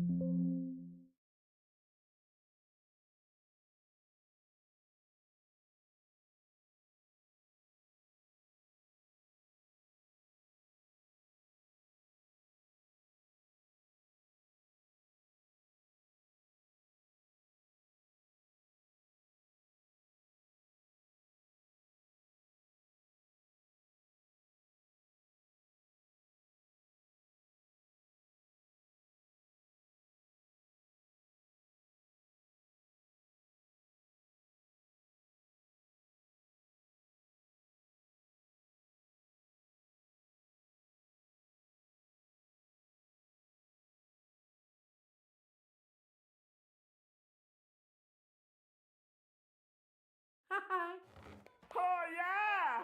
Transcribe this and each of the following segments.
Hi. Oh yeah!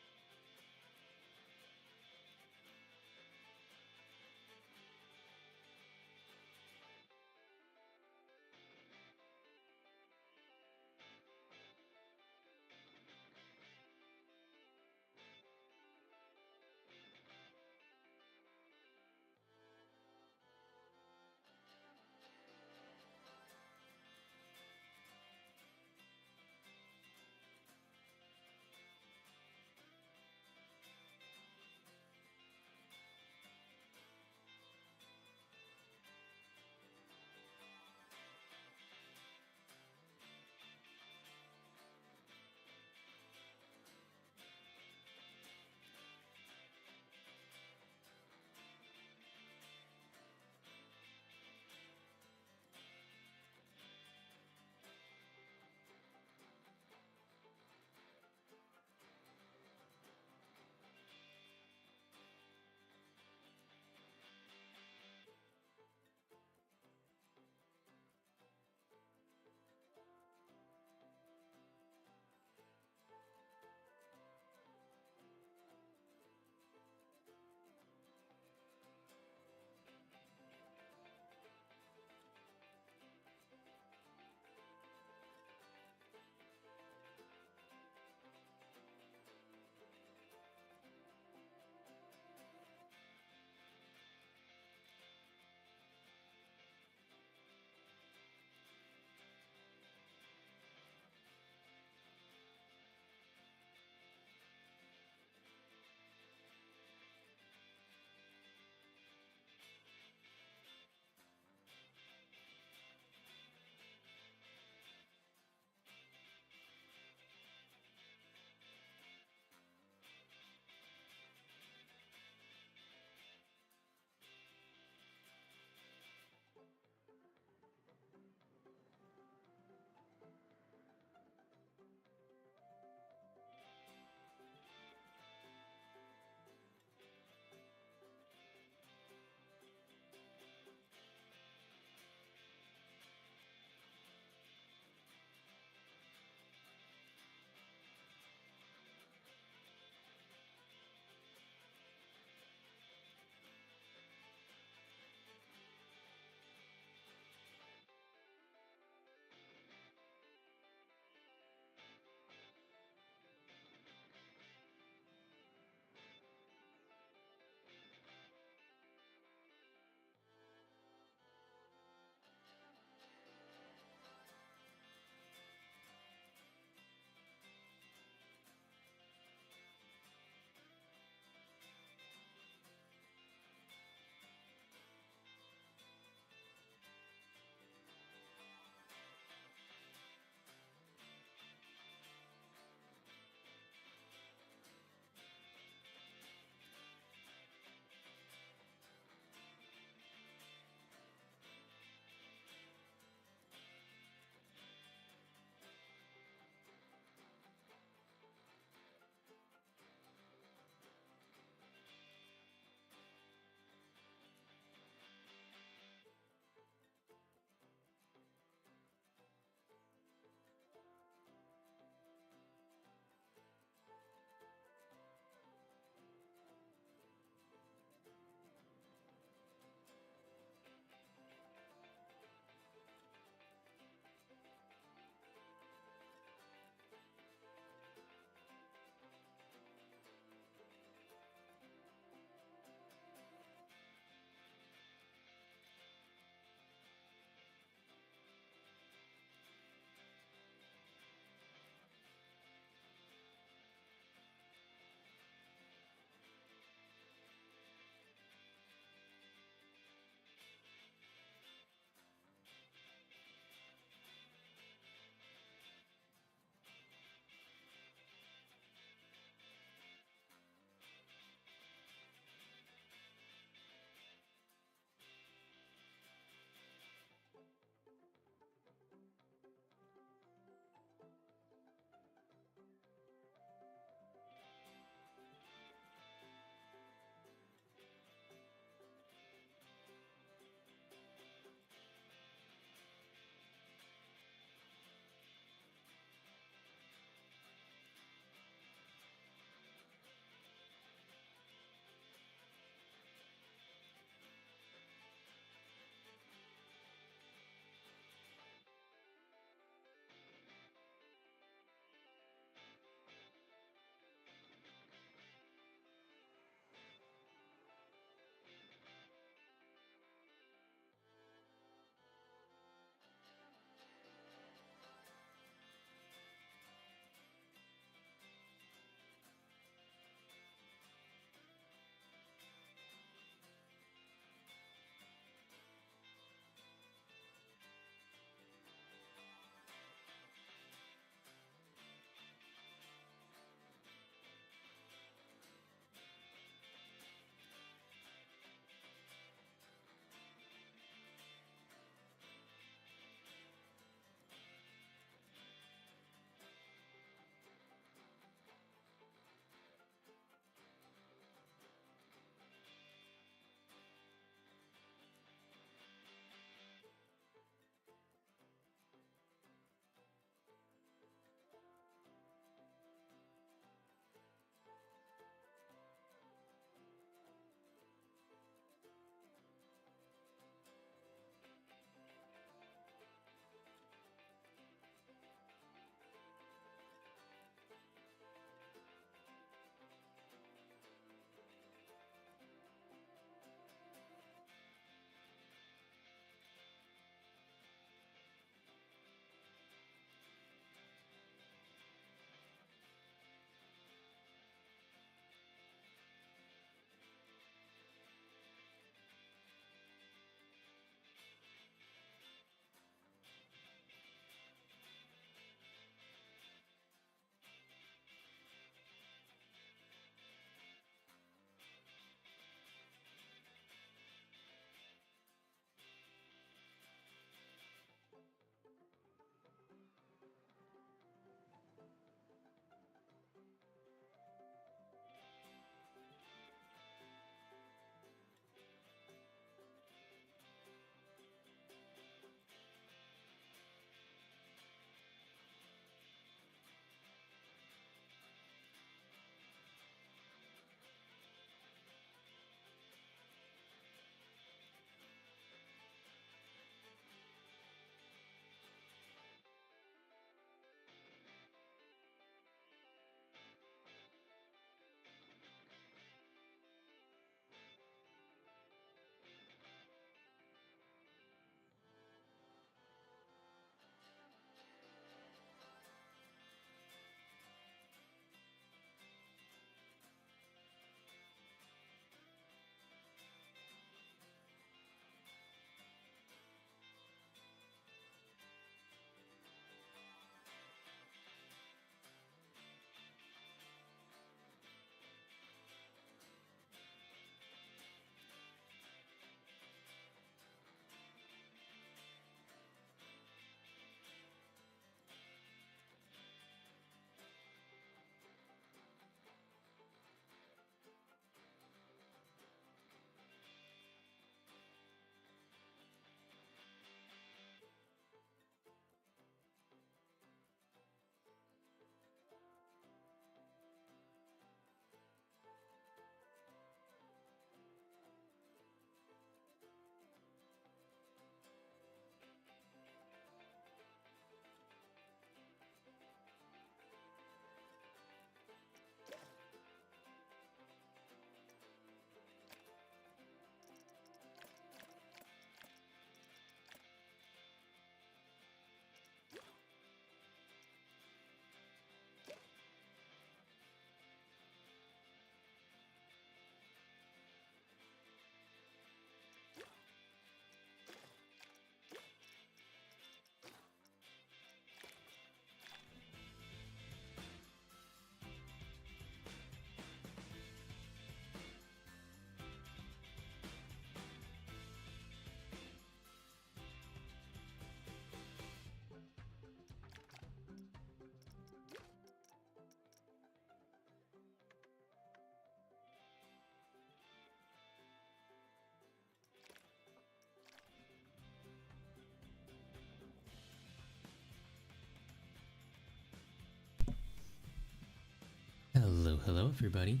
Hello everybody.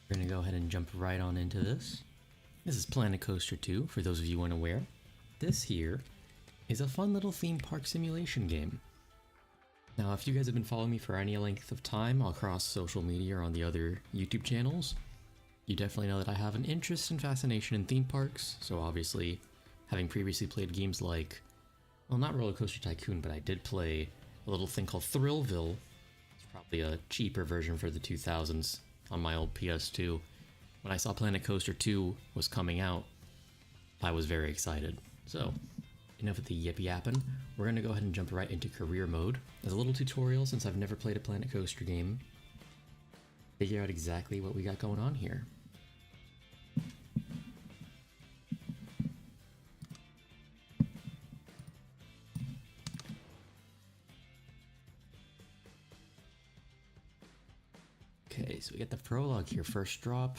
We're gonna go ahead and jump right on into this. This is Planet Coaster 2, for those of you unaware. This here is a fun little theme park simulation game. Now, if you guys have been following me for any length of time across social media or on the other YouTube channels, you definitely know that I have an interest and fascination in theme parks, so obviously, having previously played games like, well, not Roller Coaster Tycoon, but I did play a little thing called Thrillville. It's probably a cheaper version for the 2000s on my old PS2. When I saw Planet Coaster 2 was coming out, I was very excited. So, enough of the yip yapping. We're gonna go ahead and jump right into career mode. As a little tutorial, since I've never played a Planet Coaster game, figure out exactly what we got going on here. Okay, so we got the prologue here, first drop.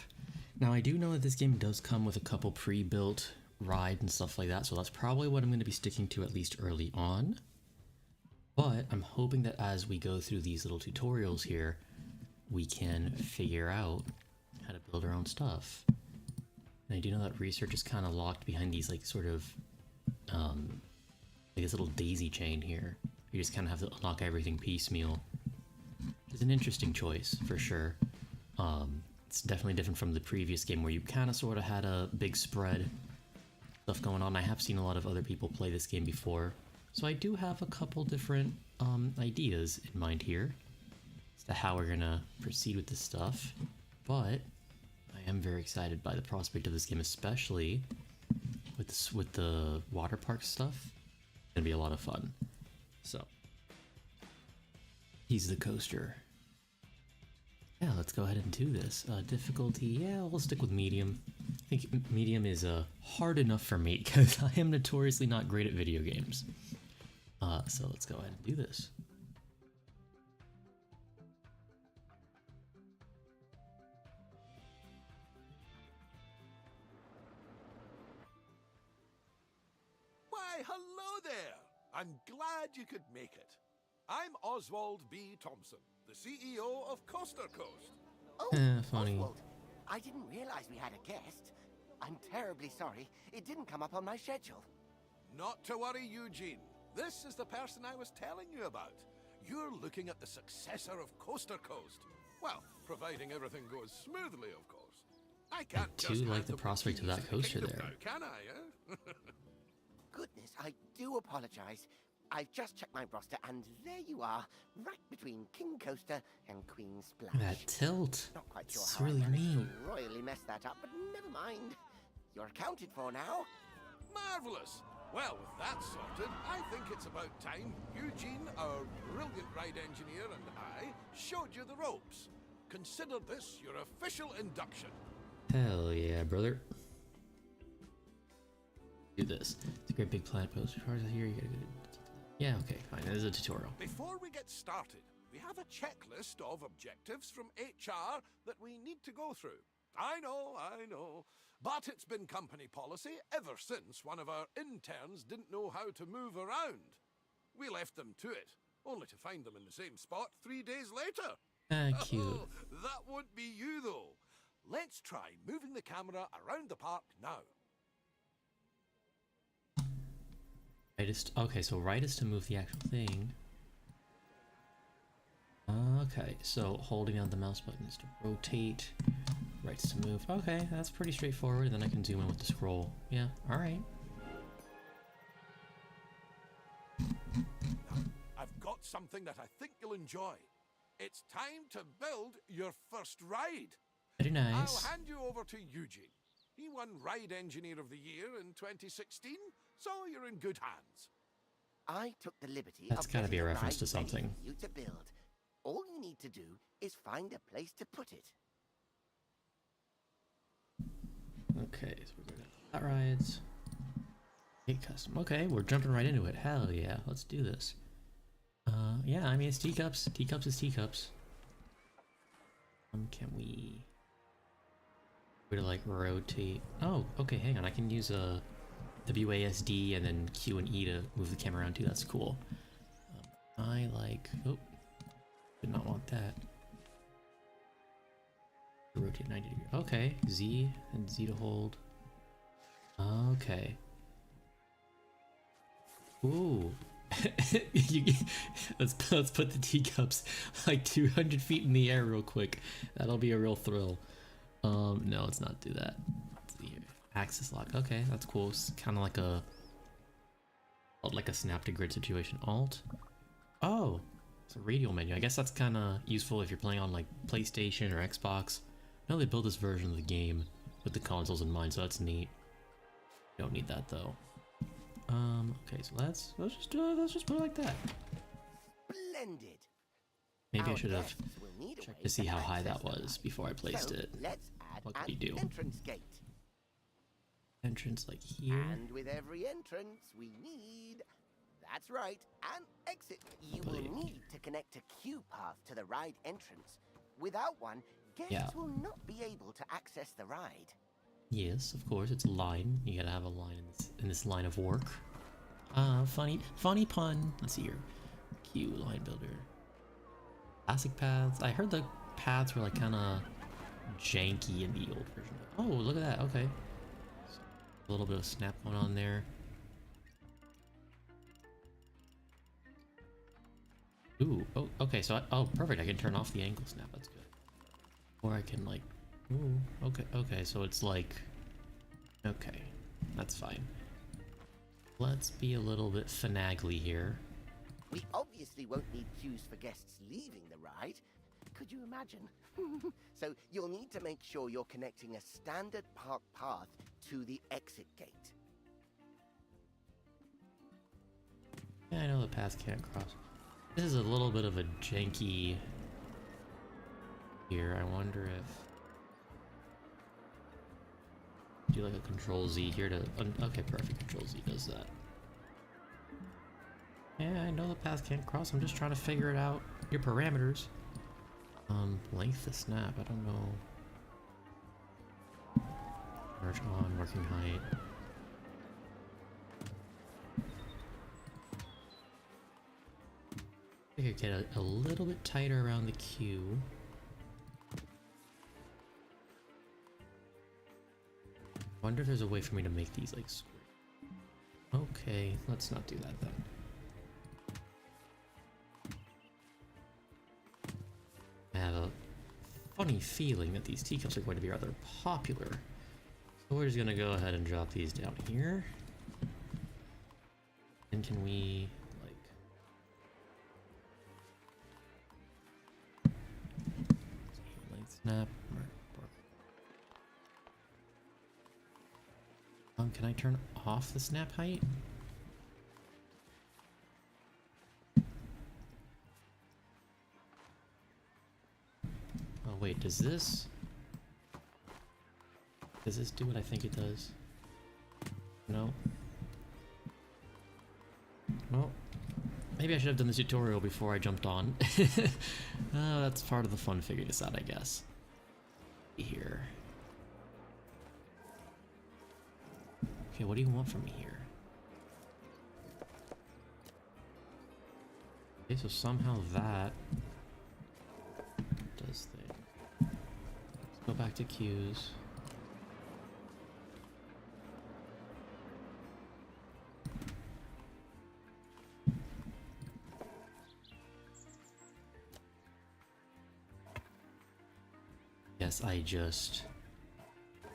Now I do know that this game does come with a couple pre-built rides and stuff like that, so that's probably what I'm going to be sticking to at least early on. But I'm hoping that as we go through these little tutorials here, we can figure out how to build our own stuff. And I do know that research is kind of locked behind these like sort of, like this little daisy chain here. You just kind of have to unlock everything piecemeal. It's an interesting choice, for sure. It's definitely different from the previous game where you kind of sort of had a big spread stuff going on. I have seen a lot of other people play this game before, so I do have a couple different ideas in mind here as to how we're gonna proceed with this stuff, but I am very excited by the prospect of this game, especially with the water park stuff. It's gonna be a lot of fun. So, he's the coaster. Yeah, let's go ahead and do this. Difficulty, yeah, we'll stick with medium. I think medium is hard enough for me because I am notoriously not great at video games. So let's go ahead and do this. Why, hello there! I'm glad you could make it. I'm Oswald B. Thompson, the CEO of Coaster Coast. Oh, funny. Oswald, I didn't realize we had a guest. I'm terribly sorry. It didn't come up on my schedule. Not to worry, Eugene. This is the person I was telling you about. You're looking at the successor of Coaster Coast. Well, providing everything goes smoothly, of course. I can't I do like the prospect of that coaster there. Now, can I, Goodness, I do apologize. I've just checked my roster, and there you are, right between King Coaster and Queen Splash. That tilt. Not quite sure It's how really I managed neat. to royally mess that up, but never mind. You're accounted for now. Marvelous! Well, with that sorted, I think it's about time Eugene, our brilliant ride engineer, and I showed you the ropes. Consider this your official induction. Hell yeah, brother. Do this. It's a great big planet poster. Cars here. You gotta go. Yeah, okay, fine. It is a tutorial. Before we get started, we have a checklist of objectives from HR that we need to go through. I know, but it's been company policy ever since one of our interns didn't know how to move around. We left them to it, only to find them in the same spot 3 days later. Cute. Oh, that won't be you, though. Let's try moving the camera around the park now. Okay, so right is to move the actual thing. Okay, so holding down the mouse button is to rotate. Right's to move. Okay, that's pretty straightforward. Then I can zoom in with the scroll. Yeah, alright. Now, I've got something that I think you'll enjoy. It's time to build your first ride. Very nice. I'll hand you over to Eugene. He won Ride Engineer of the Year in 2016, so you're in good hands. I took the liberty That's of gotta be a getting reference ride to something. ready for you to build. All you need to do is find a place to put it. Okay, so we're going to flat rides. Hit custom. Okay, we're jumping right into it. Hell yeah, let's do this. Yeah, I mean, it's teacups. Teacups is teacups. Can we... Way to like rotate. Oh, okay, hang on. I can use a WASD and then Q and E to move the camera around too. That's cool. I like. Oh, did not want that. rotate 90 degrees. Okay, Z and Z to hold. Okay. Ooh. let's put the teacups like 200 feet in the air real quick. That'll be a real thrill. No, let's not do that. Let's see here. Axis lock. Okay, that's cool. It's kind of like a snap to grid situation. Alt. Oh, it's a radial menu. I guess that's kind of useful if you're playing on like PlayStation or Xbox. I know they built this version of the game with the consoles in mind, so that's neat. Don't need that though. Okay, so let's just put it like that. Splendid. Maybe I should have guests will need a checked way to see how high access that the was ride. before I placed So it. let's add What could an we do? entrance gate. Entrance like here. And with every entrance, we need... That's right, an exit. You will need to connect a queue path to the ride entrance. Without one, guests will not be able to access the ride. Yes, of course, it's a line. You gotta have a line in this line of work. Funny pun. Let's see here. Queue line builder. Classic paths. I heard the paths were like kind of janky in the old version. Oh, look at that. Okay. So, a little bit of snap going on there. Ooh. Oh, okay. So, oh, perfect. I can turn off the angle snap. That's good. Or I can like. Ooh. Okay. Okay. So it's like. Okay. That's fine. Let's be a little bit finagly here. We obviously won't need queues for guests leaving the ride. Could you imagine? So you'll need to make sure you're connecting a standard park path to the exit gate. Yeah, I know the paths can't cross. This is a little bit of a janky here. I wonder if do like a control Z here to okay, perfect. Control Z does that. Yeah, I know the path can't cross. I'm just trying to figure it out. Your parameters. Length of snap. I don't know. Merge on, working height. I could get a little bit tighter around the queue. Wonder if there's a way for me to make these like square. Okay, let's not do that then. I have a funny feeling that these teacups are going to be rather popular. So we're just gonna go ahead and drop these down here. And can we like length snap? Can I turn off the snap height? Oh wait, does this do what I think it does? No. Well, maybe I should have done the tutorial before I jumped on. That's part of the fun figuring this out, I guess. Here. Okay, what do you want from me here? Okay, so somehow that does things. Let's go back to queues. Yes, I just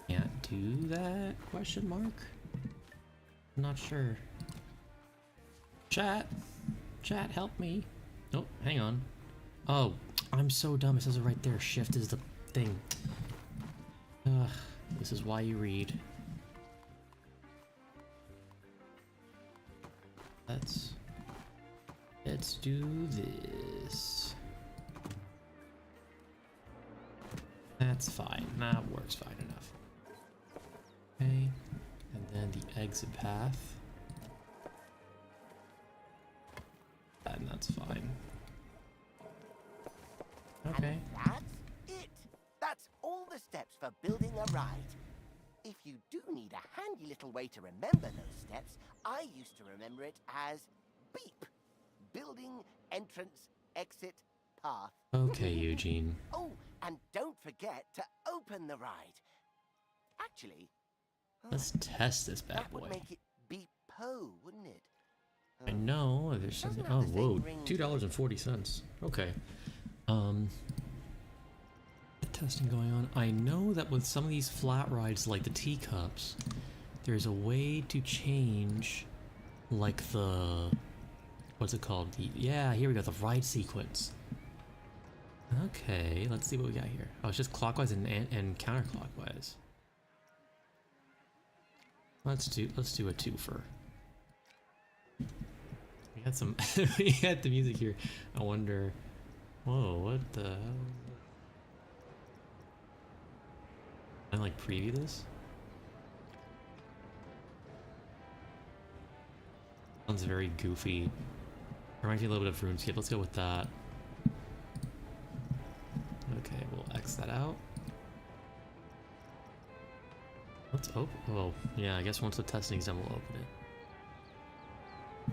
can't do that? Question mark? I'm not sure. Chat, help me. Nope, hang on. Oh, I'm so dumb. It says it right there. Shift is the thing. Ugh, this is why you read. Let's do this. That's fine. That works fine enough. Okay. And then the exit path. And that's fine. Okay. And that's it. That's all the steps for building a ride. If you do need a handy little way to remember those steps, I used to remember it as BEEP. Building, entrance, exit, path. Okay, Eugene. Oh, and don't forget to open the ride. Actually, Let's test this bad that would boy. make it beep po, wouldn't it? I know there's something. Doesn't have Oh, the same whoa, ring to it. $2.40. Okay. Testing going on. I know that with some of these flat rides, like the teacups, there's a way to change, like the, what's it called? Yeah, here we go. The ride sequence. Okay, let's see what we got here. Oh, it's just clockwise and counterclockwise. Let's do a twofer. We had some. We had the music here. I wonder. Whoa, what the hell? Can I like preview this? Sounds very goofy. Reminds me a little bit of RuneScape. Let's go with that. Okay, we'll X that out. Let's open. Well, yeah, I guess once the testing's done, we'll open it.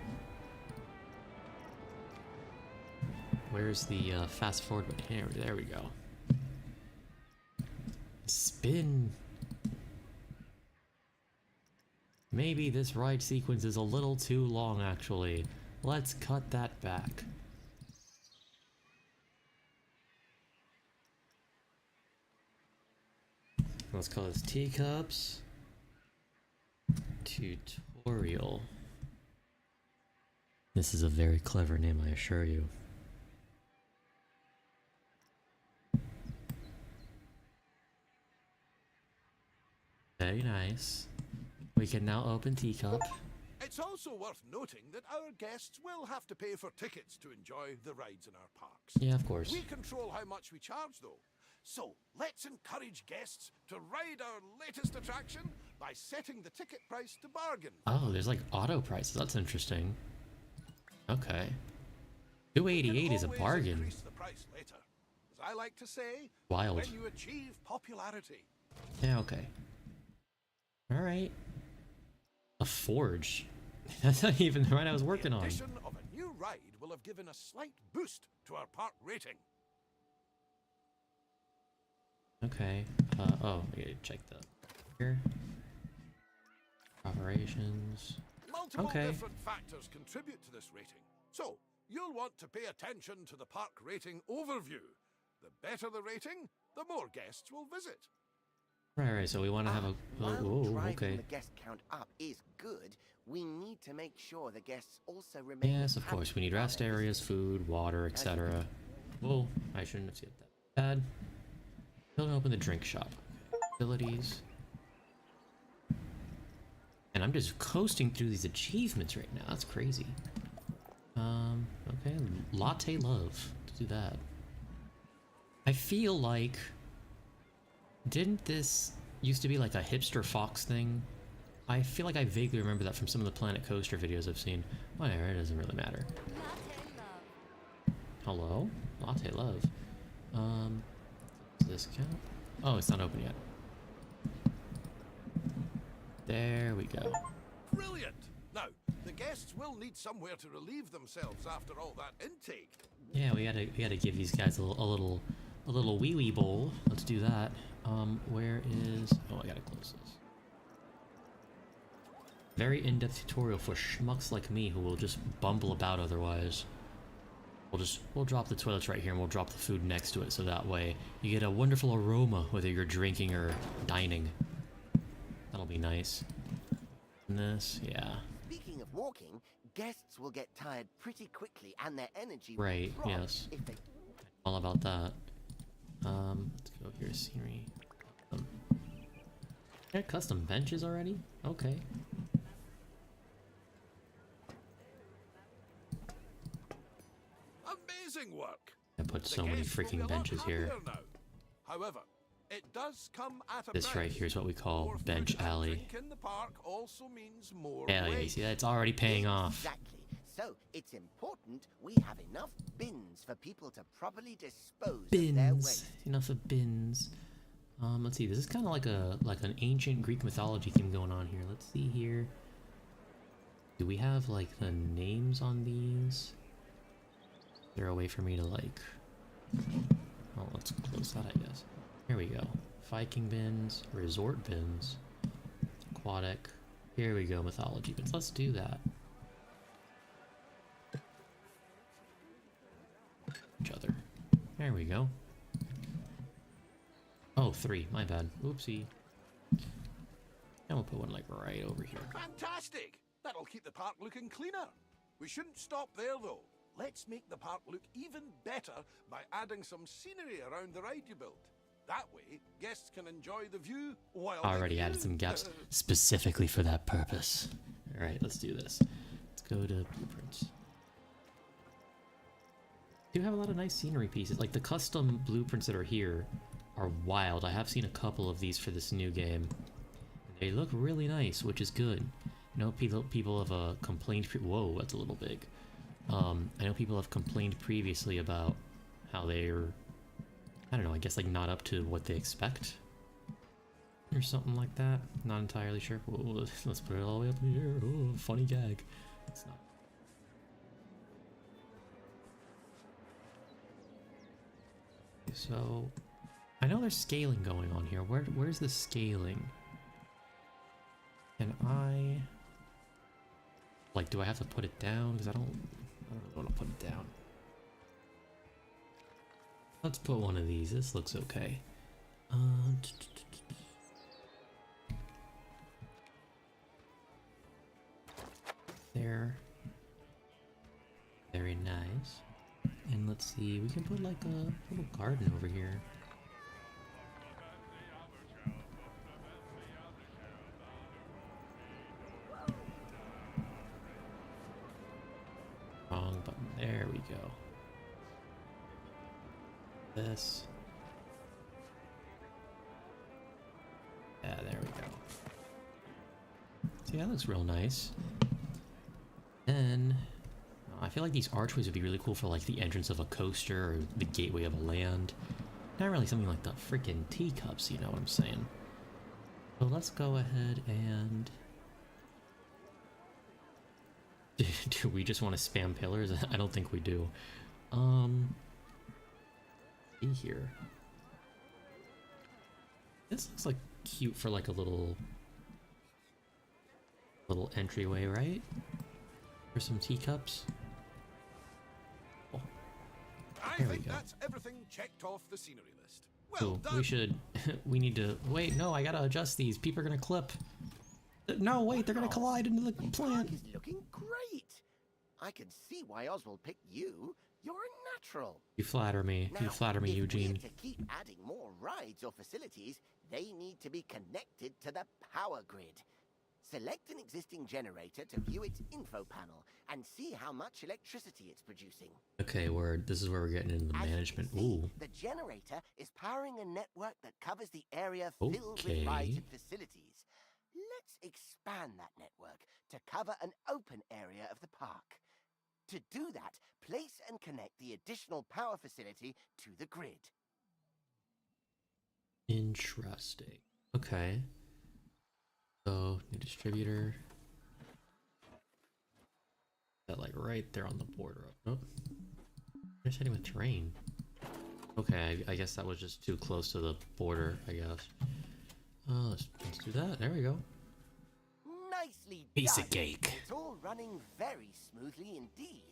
Where's the fast forward button? Here, there we go. Spin. Maybe this ride sequence is a little too long, actually. Let's cut that back. Let's call this Teacups Tutorial. This is a very clever name, I assure you. Very nice. We can now open Teacup. It's also worth noting that our guests will have to pay for tickets to enjoy the rides in our parks. Yeah, of course. We control how much we charge, though. So let's encourage guests to ride our latest attraction by setting the ticket price to bargain. Oh, there's like auto prices. That's interesting. Okay. $288 is a bargain. Increase the price later. As I like to say, Wild. when you achieve popularity. Yeah, okay. Alright. A forge. That's not even the ride I was working on. The addition of a new ride will have given a slight boost to our park rating. Okay. Oh, we gotta check the here. Operations. Multiple Okay. different factors contribute to this rating. So, you'll want to pay attention to the park rating overview. The better the rating, the more guests will visit. Right, so we want to have a... While Oh, driving okay. the guest count up is good, we need to make sure the guests also remain. Yes, of course. We need rest areas, food, water, etc. Whoa, I shouldn't have said that. Bad. Build and open the drink shop. Abilities. And I'm just coasting through these achievements right now. That's crazy. Okay. Latte love. Let's do that. I feel like... Didn't this used to be like a hipster Fox thing? I feel like I vaguely remember that from some of the Planet Coaster videos I've seen. Whatever, it doesn't really matter. Hello? Latte love. Does this count? Oh, it's not open yet. There we go. Brilliant! Now, the guests will need somewhere to relieve themselves after all that intake. Yeah, we gotta give these guys a little wee wee bowl. Let's do that. Where is... Oh, I gotta close this. Very in-depth tutorial for schmucks like me who will just bumble about otherwise. We'll drop the toilets right here and we'll drop the food next to it so that way you get a wonderful aroma whether you're drinking or dining. That'll be nice. And this, yeah. Speaking of walking, guests will get tired pretty quickly and their energy Right, will drop yes. if they... All about that. Let's go here, scenery. Yeah, custom benches already? Okay. Amazing work! I put The so many guests will be a freaking lot benches here. happier now. However, it does come at a This price. right here is what we call More food bench and alley. drink in the park also means more Yeah, you waste. see that? It's already paying off. Exactly. So it's important we have enough bins for people to properly dispose of their Bins. waste. Enough of bins. Let's see. This is kind of like an ancient Greek mythology thing going on here. Let's see here. Do we have like the names on these? Is there a way for me to like Oh, let's close that, I guess. Here we go. Viking bins, resort bins, aquatic. Here we go, mythology bins. Let's do that. Each other. There we go. Oh, 3. My bad. Oopsie. And we'll put one like right over here. Fantastic! That'll keep the park looking cleaner. We shouldn't stop there though. Let's make the park look even better by adding some scenery around the ride you built. That way, guests can enjoy the view while Already they added some gaps specifically for that purpose. Alright, let's do this. Let's go to blueprints. Do have a lot of nice scenery pieces. Like the custom blueprints that are here are wild. I have seen a couple of these for this new game. They look really nice, which is good. I know people have complained. Whoa, that's a little big. I know people have complained previously about how they're, I don't know, I guess like not up to what they expect, or something like that. Not entirely sure. Whoa, let's put it all the way up in the air. Oh, funny gag. It's not. So, I know there's scaling going on here. Where's the scaling? Can I... Like, do I have to put it down? Because I don't really want to put it down. Let's put one of these. This looks okay. There. Very nice. And let's see, we can put like a little garden over here. Wrong button. There we go. This. Yeah, there we go. See, that looks real nice. Then I feel like these archways would be really cool for like the entrance of a coaster or the gateway of a land. Not really something like the freaking teacups, you know what I'm saying? So let's go ahead and... Do we just want to spam pillars? I don't think we do. See here. This looks like cute for like a little entryway, right? For some teacups. Oh. I think that's everything checked off the scenery list. Well Cool. done. We need to wait. No, I gotta adjust these. People are gonna clip. No, wait, they're gonna collide into the plant. Park is looking great. I can see why Oswald picked you. You're a natural. You flatter me. Now, You flatter me, if Eugene. we're to keep adding more rides or facilities, they need to be connected to the power grid. Select an existing generator to view its info panel and see how much electricity it's producing. Okay, word. This is where we're getting into the As you management. can see, Ooh. the generator is powering a network that covers the area filled Okay. with rides and facilities. Let's expand that network to cover an open area of the park. To do that, place and connect the additional power facility to the grid. Interesting. Okay. So, new distributor. That like right there on the border. Oh. Just hitting with terrain. Okay, I guess that was just too close to the border, I guess. Let's do that. There we go. Nicely Piece done. of cake. It's all running very smoothly indeed.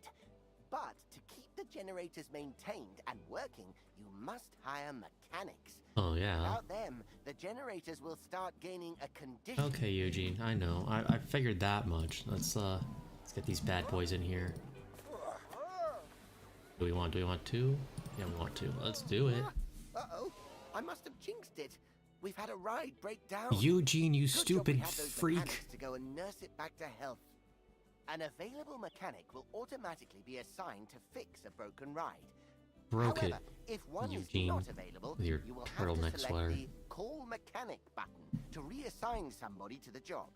But to keep the generators maintained and working, you must hire mechanics. Oh, yeah. Without them, the generators will start gaining a condition. Okay, Eugene, I know. I figured that much. Let's get these bad boys in here. Do we want two? Yeah, we want two. Let's do it. Uh-oh, I must have jinxed it. We've had a ride break down. Eugene, you Good job we stupid had those freak. mechanics to go and nurse it back to health. An available mechanic will automatically be assigned to fix a broken ride. Broke However, it. if one Eugene, is not available, with your you will have to turtleneck select sweater. the Call Mechanic button to reassign somebody to the job.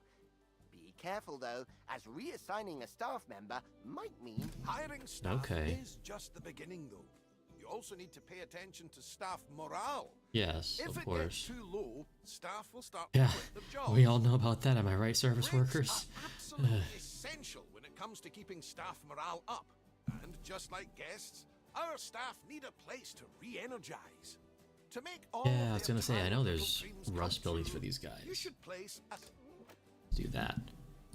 Be careful though, as reassigning a staff member might mean Hiring staff Okay. is just the beginning, though. You also need to pay attention to staff morale. Yes, If of it course. gets too low, staff will start Yeah, to quit their jobs. we all know about that. Am I right, service Breaks workers? are absolutely essential when it comes to keeping staff morale up. And just like guests, Our staff need a place to re-energize. To make all Yeah, I was their gonna say, I know tiny there's little dreams rust come buildings true, for these guys. You should place a... Let's do that.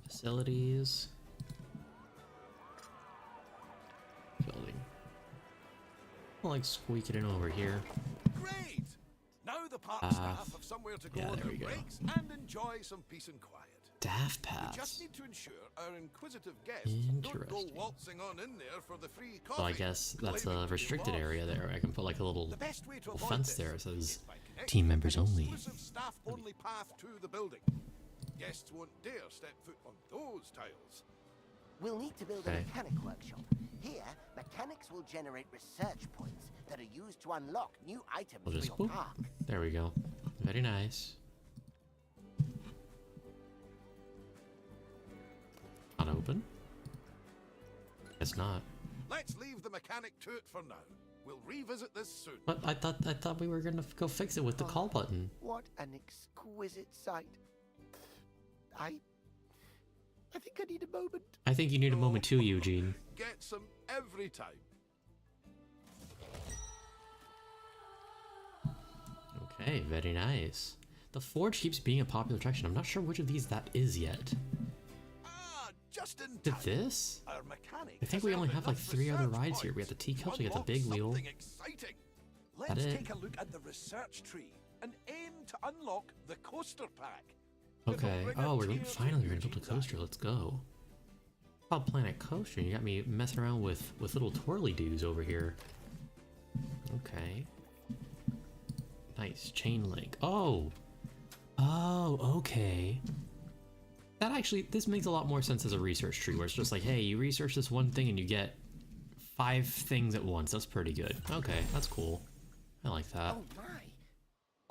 Facilities. Building. I'll like squeak it in over here. Great! Now the park Ah, staff have somewhere to go yeah, on there their we go. breaks and enjoy some peace and quiet. Daft We just paths. need to ensure our inquisitive guests don't go Interesting. waltzing on in there for the free coffee. So I guess that's claiming a to be restricted lost. area there. I can put like a little The best way to avoid fence this there. It says is by connecting team members an only. exclusive staff-only path to the building. Guests won't dare step foot on those tiles. We'll need to build Okay. a mechanic workshop. Here, mechanics will generate research points that are used to unlock new items We'll for just your boop. park. There we go. Very nice. Not open? It's not. Let's leave the mechanic to it for now. We'll revisit this soon. But I thought we were gonna go fix it with the call button. What an exquisite sight. I think I need a moment. I think you need a moment too, Eugene. Get some every time. Okay, very nice. The forge keeps being a popular attraction. I'm not sure which of these that is yet. Ah, just in Did time. this? Our mechanic I think has we only earned have like enough 3 other research rides here. We have the points to teacups, we got the unlock big wheel. something exciting. That Let's it? take a look at the research tree and aim to unlock the coaster pack. Okay. It'll bring a Oh, we're tear to finally we're gonna build a Eugene's coaster. eye. Let's go. Oh, Planet Coaster. You got me messing around with little twirly doos over here. Okay. Nice chain link. Oh. Oh, okay. That actually, this makes a lot more sense as a research tree, where it's just like, hey, you research this one thing and you get 5 things at once. That's pretty good. Okay, that's cool. I like that. Oh my!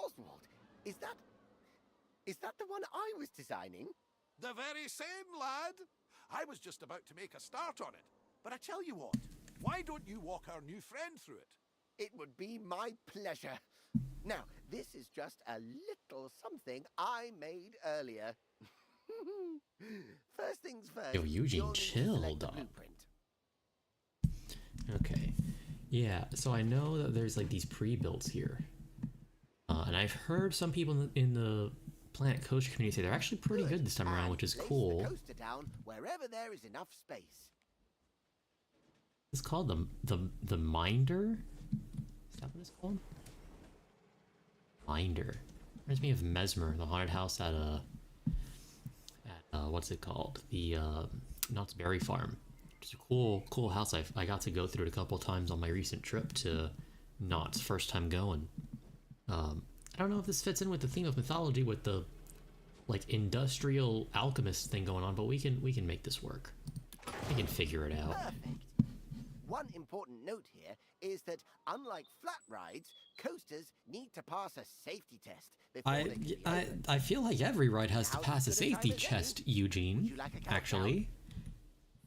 Oswald, is that the one I was designing? The very same, lad. I was just about to make a start on it. But I tell you what, why don't you walk our new friend through it? It would be my pleasure. Now, this is just a little something I made earlier. First things first. Yo, Eugene, you'll need to chill, select the dog. blueprint. Okay. Yeah, so I know that there's like these pre-builts here. And I've heard some people in the Planet Coaster community say they're actually pretty good this time around, And which is place cool. The coaster down wherever there is enough space. It's called the Minder? Is that what it's called? Minder. Reminds me of Mesmer, the haunted house at what's it called? The Knott's Berry Farm. It's a cool house. I got to go through it a couple times on my recent trip to Knott's, first time going. I don't know if this fits in with the theme of mythology with the like industrial alchemist thing going on, but we can make this work. We can figure it out. Perfect. One important note here is that unlike flat rides, coasters need to pass a safety test before they can be opened. I feel like every ride has to How's pass a as good a time safety as any? test, Would Eugene. you like a countdown? Actually,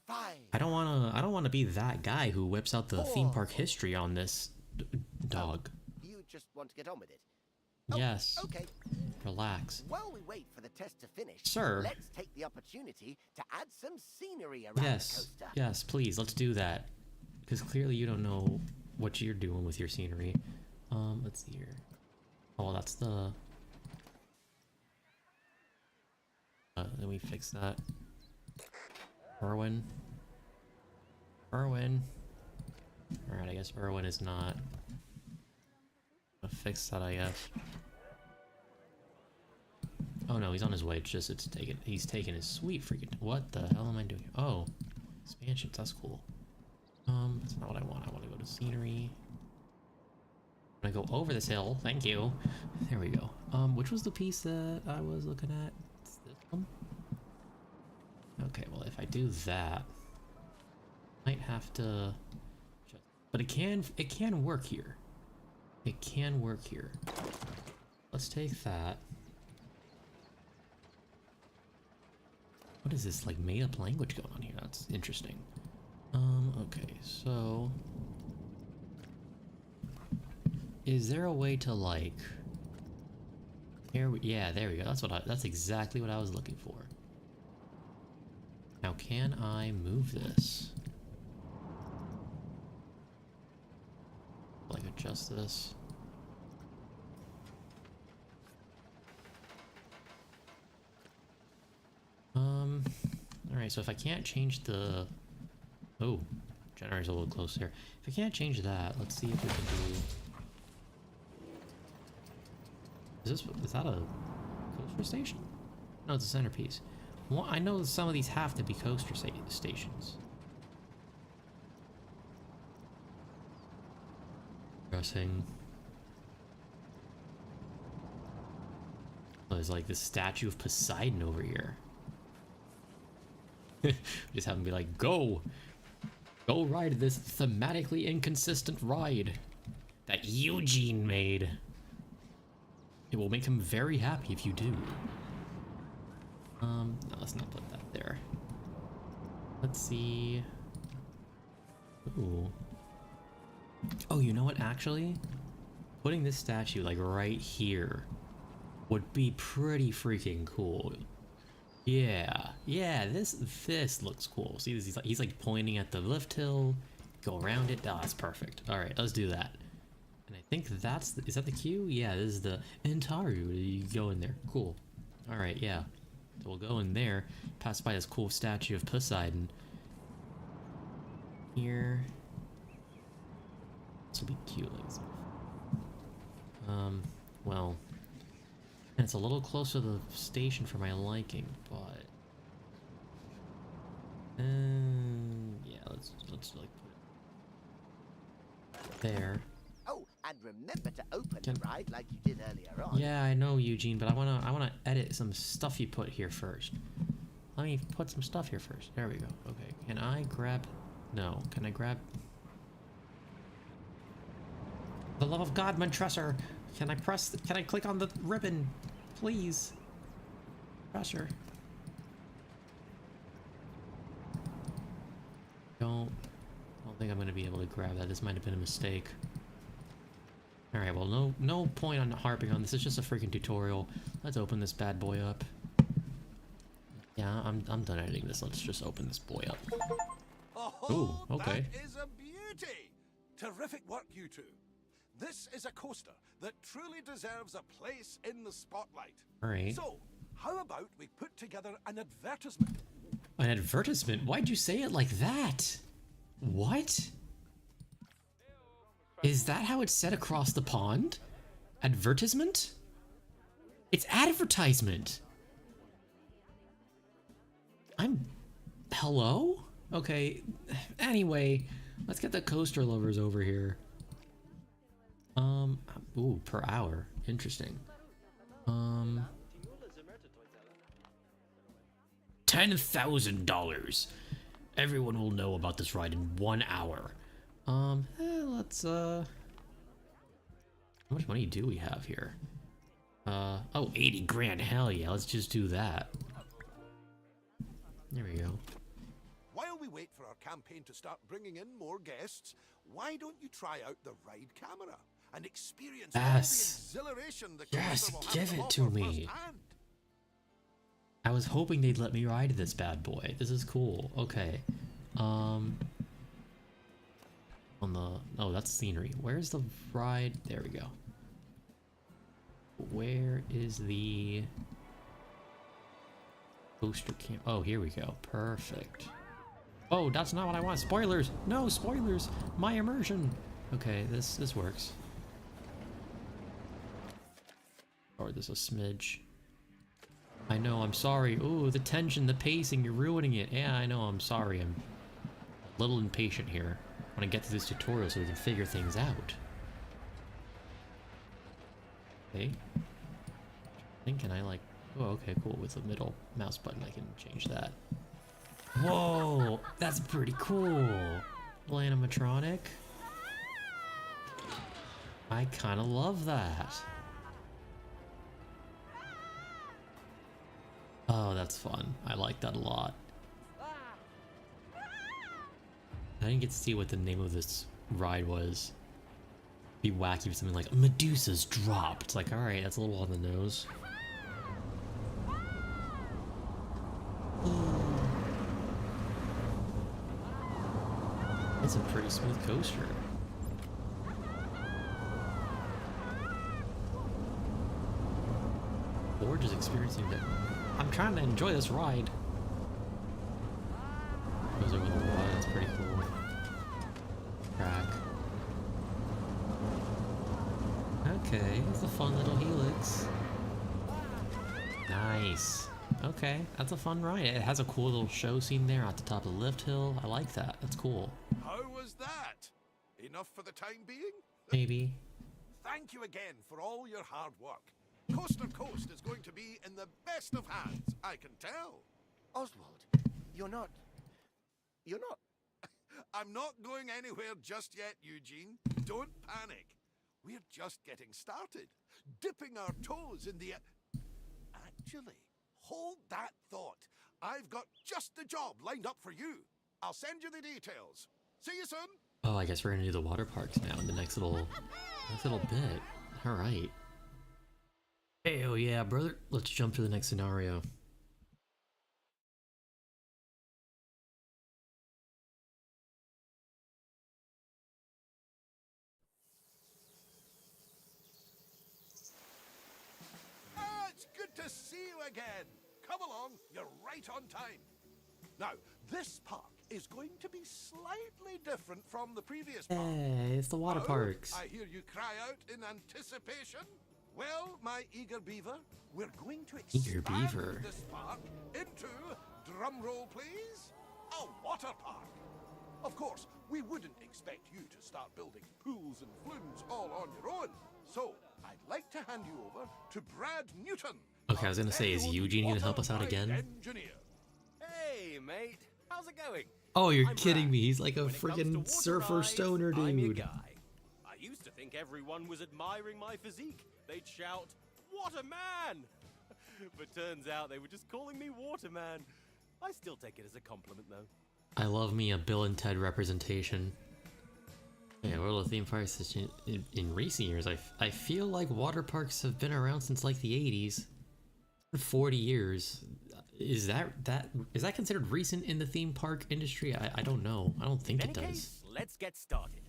5. I don't wanna be that guy who whips out the theme park 4. history on this dog. You just want to get on with it. Yes. Okay. Relax. While we wait for the test to finish, Sir. let's take the opportunity to add some scenery around the Yes. coaster. Yes, please, let's do that. Because clearly you don't know what you're doing with your scenery. Let's see here. Oh, that's the... let me fix that. Irwin. Alright, I guess Irwin is not... I'll fix that, I guess. Oh no, he's on his way. It's just, he's taking his sweet freaking... What the hell am I doing? Oh, expansions, that's cool. That's not what I want. I want to go to scenery. I'm gonna go over this hill. Thank you. There we go. Which was the piece that I was looking at? It's this one? Okay, well, if I do that, might have to... But it can work here. It can work here. Let's take that. What is this, like, made-up language going on here? That's interesting. Okay, so... Is there a way to, like... Yeah, there we go. That's exactly what I was looking for. Now, can I move this? adjust this. Alright, so if I can't change the... Oh, generator's a little close here. If I can't change that, let's see if we can do... Is that a coaster station? No, it's a centerpiece. Well, I know some of these have to be coaster stations. Interesting. Oh, there's like this statue of Poseidon over here. Just have him be like, go ride this thematically inconsistent ride that Eugene made. It will make him very happy if you do. No, let's not put that there. Let's see. Ooh. Oh, you know what, actually? Putting this statue like right here would be pretty freaking cool. Yeah, this looks cool. See, he's like pointing at the lift hill, go around it. Oh, that's perfect. All right, let's do that. And I think is that the queue? Yeah, this is the Entaru. You go in there. Cool. All right, yeah. So we'll go in there, pass by this cool statue of Poseidon. Here. This will be cute, like this. Well. And it's a little closer to the station for my liking, but yeah, let's like put it there. Oh, and remember to open the ride like you did earlier on. Yeah, I know, Eugene, but I wanna edit some stuff you put here first. Let me put some stuff here first. There we go. Okay, can I grab? No, can I grab? For the love of God, Montresor! Can I click on the ribbon? Please. Pressure. I don't think I'm gonna be able to grab that. This might have been a mistake. Alright, well no point on harping on this. It's just a freaking tutorial. Let's open this bad boy up. Yeah, I'm done editing this. Let's just open this boy up. Oh, ooh, okay. That is a beauty! Terrific work, you two. This is a coaster that truly deserves a place in the spotlight. All right. So, how about we put together an advertisement? An advertisement? Why'd you say it like that? What? Is that how it's said across the pond? Advertisement? It's advertisement. Hello? Okay. Anyway, let's get the coaster lovers over here. Ooh, per hour. Interesting. $10,000. Everyone will know about this ride in 1 hour. Let's, how much money do we have here? Oh, 80 grand. Hell yeah, let's just do that. There we go. While we wait for our campaign to start bringing in more guests, why don't you try out the ride camera and experience all the exhilaration the coaster will have give to it offer to me. firsthand? I was hoping they'd let me ride this bad boy. This is cool. Okay. On the... Oh, that's scenery. Where's the ride? There we go. Where is the... Coaster cam... Oh, here we go. Perfect. Oh, that's not what I want. Spoilers! No, spoilers! My immersion! Okay, this works. Or there's a smidge. I know, I'm sorry. Ooh, the tension, the pacing, you're ruining it. Yeah, I know, I'm sorry. I'm a little impatient here. I want to get through this tutorial so we can figure things out. Okay. I think, can I like... Oh, okay, cool. With the middle mouse button, I can change that. Whoa! That's pretty cool! Little animatronic. I kind of love that. Oh, that's fun. I like that a lot. I didn't get to see what the name of this ride was. Be wacky with something like Medusa's Drop. It's like, alright, that's a little on the nose. It's a pretty smooth coaster. George is experiencing that. I'm trying to enjoy this ride. Goes over the water, that's pretty cool. Track. Okay, it's a fun little helix. Nice. Okay, that's a fun ride. It has a cool little show scene there at the top of the lift hill. I like that. That's cool. How was that? Enough for the time being? Maybe. Thank you again for all your hard work. Coast to Coast is going to be in the best of hands, I can tell. Oswald, you're not... I'm not going anywhere just yet, Eugene. Don't panic. We're just getting started. Dipping our toes in the... Actually, hold that thought. I've got just the job lined up for you. I'll send you the details. See you soon. Oh, I guess we're gonna do the water parks now in the next little bit. All right. Hey, oh yeah, brother. Let's jump to the next scenario. It's good to see you again. Come along, you're right on time. Now, this park is going to be slightly different from the previous park. Hey, it's the water parks. I hear you cry out in anticipation. Well, my eager beaver, we're going to expand this park into, drumroll please, a water park. Of course, we wouldn't expect you to start building pools and flumes all on your own. So, I'd like to hand you over to Brad Newton. Okay, I was gonna say, is Eugene gonna help us out again? Engineer. Hey, mate. How's it going? Oh, you're kidding me. He's like a freaking surfer stoner dude. I'm your guy. I used to think everyone was admiring my physique. They'd shout, "What a man!" But turns out they were just calling me Waterman. I still take it as a compliment, though. I love me a Bill and Ted representation. Yeah, World of Theme Parks in recent years, I feel like water parks have been around since like the 80s. 40 years. Is that considered recent in the theme park industry? I don't know. I don't think it does. Case, let's get started.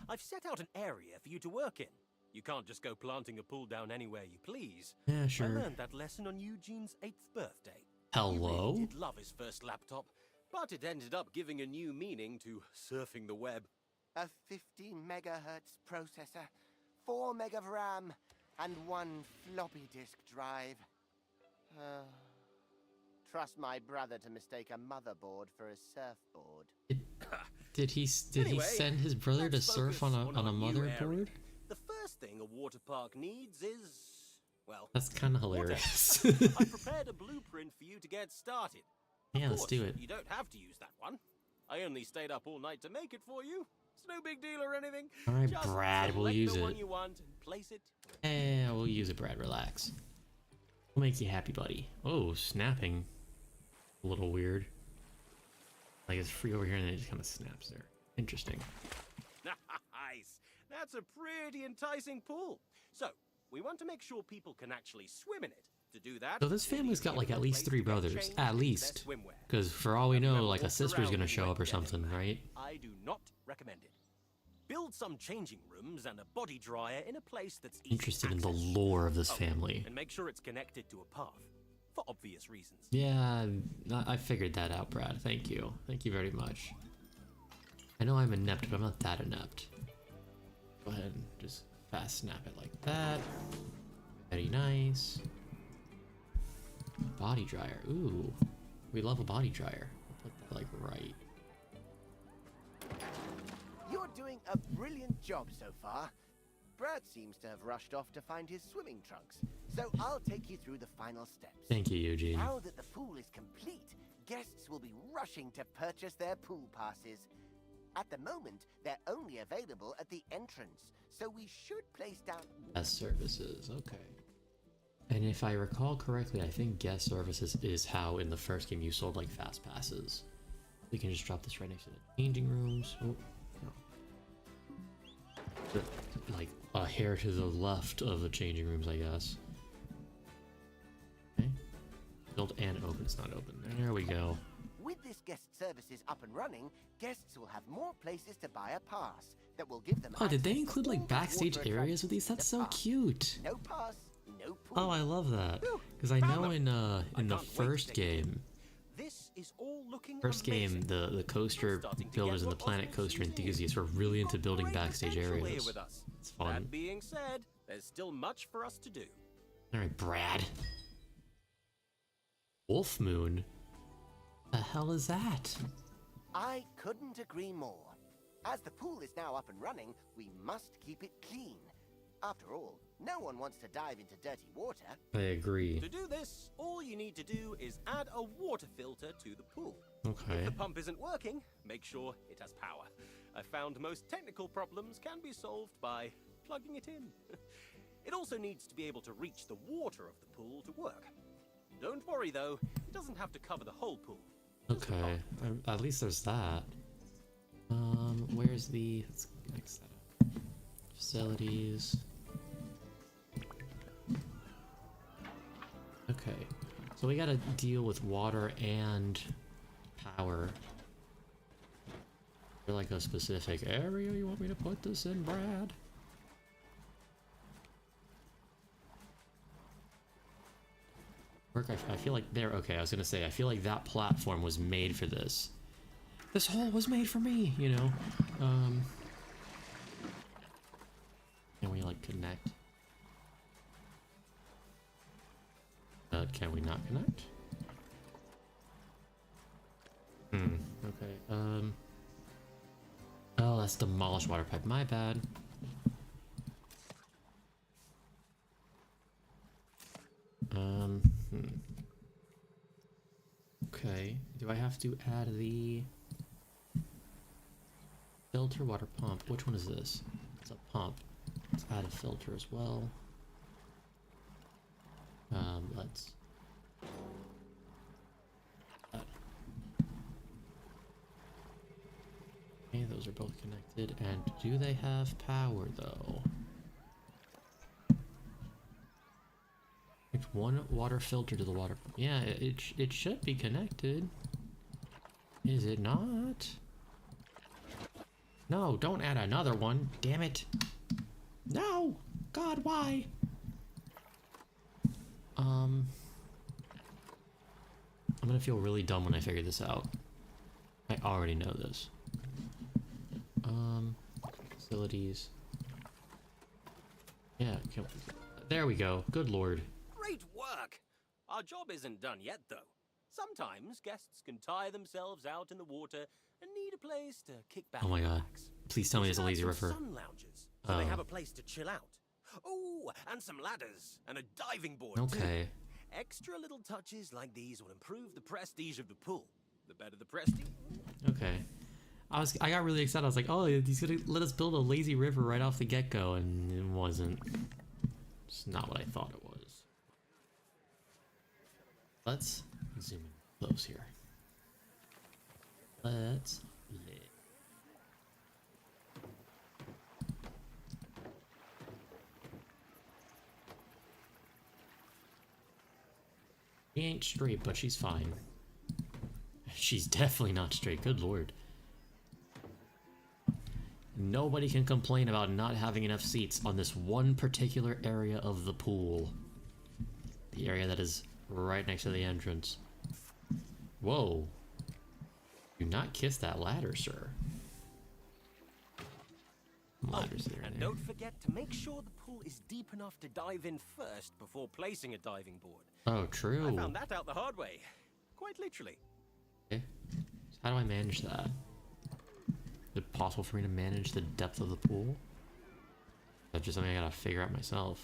I've set out an area for you to work in. You can't just go planting a pool down anywhere you please. Yeah, sure. I learned that lesson on Eugene's 8th birthday. Hello? He really did love his first laptop, but it ended up giving a new meaning to surfing the web. A 50 megahertz processor, 4 meg of RAM, and 1 floppy disk drive. Trust my brother to mistake a motherboard for a surfboard. Did he send his brother to surf on a motherboard? The first thing a water park needs is, well, that's kind of hilarious. I prepared a blueprint for you to get started. Yeah, let's do it. You don't have to use that one. I only stayed up all night to make it for you. It's no big deal or anything. All right, just Brad, we'll use the it. one you want and place it. Yeah, we'll use it, Brad. Relax. We'll make you happy, buddy. Oh, snapping. A little weird. Like it's free over here and then it just kind of snaps there. Interesting. Nice. That's a pretty enticing pool. So, we want to make sure people can actually swim in it. To do that, So this family's got like at least 3 brothers. At least. Because for all we know, like a sister's gonna show up or something, right? I do not recommend it. Build some changing rooms and a body dryer in a place that's easy Interested in the access. lore of this family. And make sure it's connected to a path. For obvious reasons. Yeah, I figured that out, Brad. Thank you. Thank you very much. I know I'm inept, but I'm not that inept. Go ahead and just fast snap it like that. Very nice. Body dryer. Ooh, we love a body dryer. I'll put that like right. You're doing a brilliant job so far. Brad seems to have rushed off to find his swimming trunks, so I'll take you through the final steps. Thank you, Eugene. Now that the pool is complete, guests will be rushing to purchase their pool passes. At the moment, they're only available at the entrance, so we should place down... Guest services, okay. And if I recall correctly, I think guest services is how in the first game you sold like fast passes. We can just drop this right next to the changing rooms. Oh, no. Like a hair to the left of the changing rooms, I guess. Okay. Built and open. It's not open. There we go. With this guest services up and running, guests will have more places to buy a pass that will give them... Oh, did they access to include like all the backstage water areas with these? That's so attractions. cute. No pass, no pool. Oh, I love that. Because I know in the first game, This is all looking First game, the coaster builders and the planet coaster enthusiasts were really into building backstage areas. It's fun. That being said, there's still much for us to do. Alright, Brad. Wolf Moon? The hell is that? I couldn't agree more. As the pool is now up and running, we must keep it clean. After all, no one wants to dive into dirty water. I agree. To do this, all you need to do is add a water filter to the pool. Okay. If the pump isn't working, make sure it has power. I found most technical problems can be solved by plugging it in. It also needs to be able to reach the water of the pool to work. Don't worry though, it doesn't have to cover the whole pool. Okay, at least there's that. Where's the... Let's mix that up. Facilities. Okay, so we gotta deal with water and power. Is there like a specific area you want me to put this in, Brad? Work, I feel like there, okay, I was gonna say, I feel like that platform was made for this. This hole was made for me, you know? Can we like connect? Can we not connect? Okay, oh, that's demolished water pipe, my bad. Okay, do I have to add the filter water pump? Which one is this? It's a pump. Let's add a filter as well. Let's... Okay, those are both connected. And do they have power, though? Connect one water filter to the water pump. Yeah, it should be connected. Is it not? No, don't add another one. Damn it. No! God, why? I'm gonna feel really dumb when I figure this out. I already know this. Facilities. Yeah, there we go. Good lord. Great work! Our job isn't done yet, though. Sometimes guests can tire themselves out in the water and need a place to kick back. Oh my and god. relax. Please tell me there's a lazy river. Sun lounges, so they have a place to chill out. Oh, and some ladders and a diving board. Okay. Too. Extra little touches like these will improve the prestige of the pool. The better the prestige. Okay. I got really excited. I was like, oh, he's gonna let us build a lazy river right off the get-go, and it wasn't. It's not what I thought it was. Let's zoom in close here. Let's lit. She ain't straight, but she's fine. She's definitely not straight, good lord. Nobody can complain about not having enough seats on this one particular area of the pool. The area that is right next to the entrance. Whoa. Do not kiss that ladder, sir. Ladders there. And don't forget to make sure the pool is deep enough to dive in first before placing a diving board. Oh, true. I found that out the hard way. Quite literally. Okay. So how do I manage that? Is it possible for me to manage the depth of the pool? That's just something I gotta figure out myself.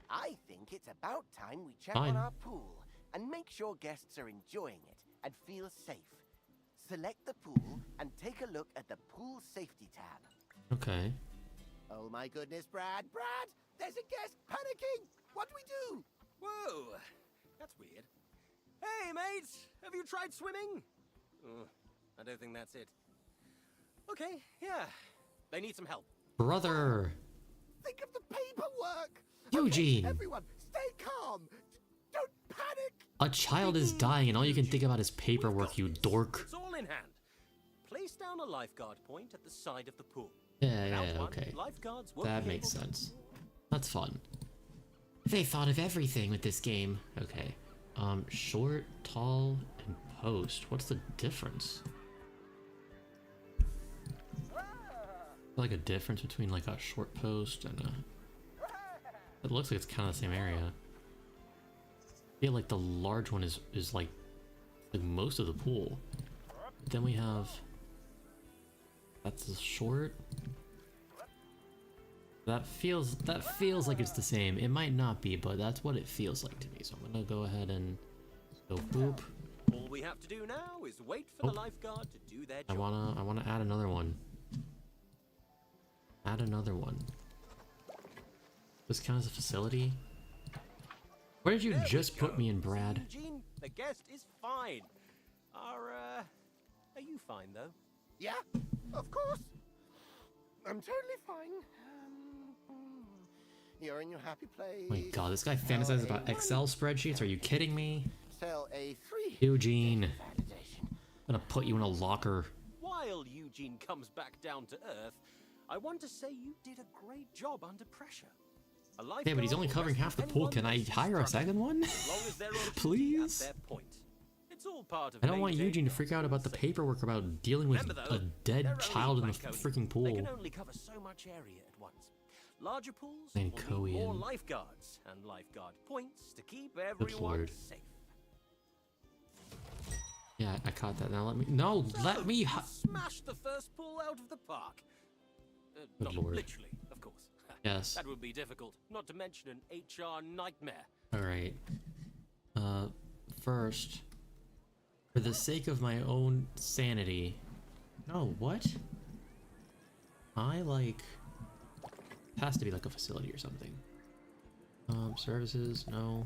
I think it's about time we check Fine. on our pool and make sure guests are enjoying it and feel safe. Select the pool and take a look at the pool safety tab. Okay. Oh my goodness, Brad! Brad! There's a guest panicking! What do we do? Whoa, that's weird. Hey, mate, have you tried swimming? I don't think that's it. Okay, yeah, they need some help. Brother! Think of the paperwork! Eugene! Okay, everyone, stay calm! Don't panic! A child is dying and all you can think about is paperwork, you dork. It's all in hand. Place down a lifeguard point at the side of the pool. Yeah, Without one, okay. Lifeguards won't That be makes able to- sense. That's fun. They thought of everything with this game. Okay. Short, tall, and post. What's the difference? Like a difference between like a short post and a... It looks like it's kind of the same area. I feel like the large one is like most of the pool. But then we have... That's the short. That feels like it's the same. It might not be, but that's what it feels like to me. So I'm gonna go ahead and go boop. All we have to do now is wait for the lifeguard to do their job. I wanna add another one. Add another one. This counts as a facility. Where did you just put me in, Brad? Eugene, the guest is fine. Are you fine though? Yeah, of course. I'm totally fine. You're in your happy place. Oh my god, this guy fantasizes about Excel spreadsheets? Are you kidding me? Sell a 3. Eugene. I'm gonna put you in a locker. While Eugene comes back down to earth, I want to say you did a great job under pressure. Yeah, but he's only covering half the pool. Can I hire a second one? Please? It's all part of I don't want Eugene to freak out about the paperwork about dealing with a dead child in the freaking pool. They can only cover so much area at once. Larger pools And will need more lifeguards and lifeguard points to keep everyone safe. Yeah, I caught that. Now let me... let me... Smash the first pool out of the park. Not literally, of course. Yes. That would be difficult, not to mention an HR nightmare. Alright. First, for the sake of my own sanity... No, what? Has to be like a facility or something. Services, no.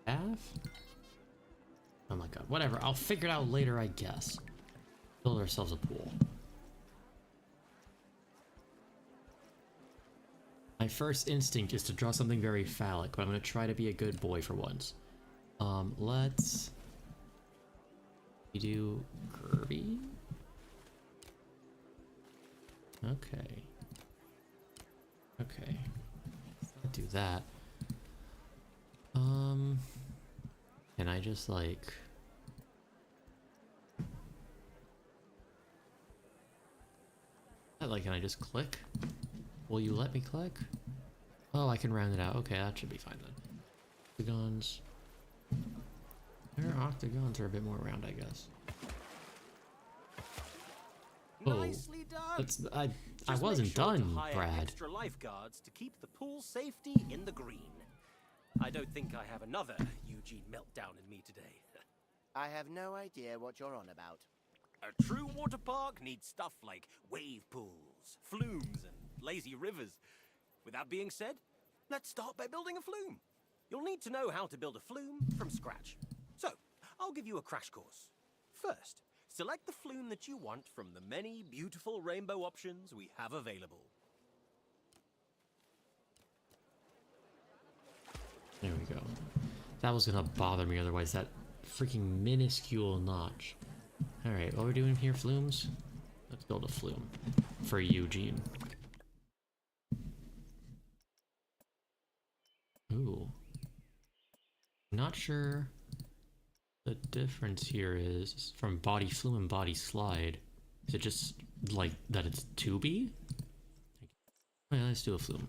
Staff? Oh my god, whatever. I'll figure it out later, I guess. Build ourselves a pool. My first instinct is to draw something very phallic, but I'm gonna try to be a good boy for once. Let's... We do curvy? Okay. Okay. Let's do that. Can I just like... Can I just click? Will you let me click? Oh, I can round it out. Okay, that should be fine then. Octagons. Their octagons are a bit more round, I guess. Nicely done. I wasn't done, Brad. Extra lifeguards to keep the pool safety in the green. I don't think I have another Eugene meltdown in me today. I have no idea what you're on about. A true water park needs stuff like wave pools, flumes, and lazy rivers. With that being said, let's start by building a flume. You'll need to know how to build a flume from scratch. So, I'll give you a crash course. First, select the flume that you want from the many beautiful rainbow options we have available. There we go. That was gonna bother me otherwise, that freaking minuscule notch. Alright, what we're doing here, flumes? Let's build a flume for Eugene. Ooh. Not sure the difference here is from body flume and body slide. Is it just like that it's 2B? Oh yeah, let's do a flume.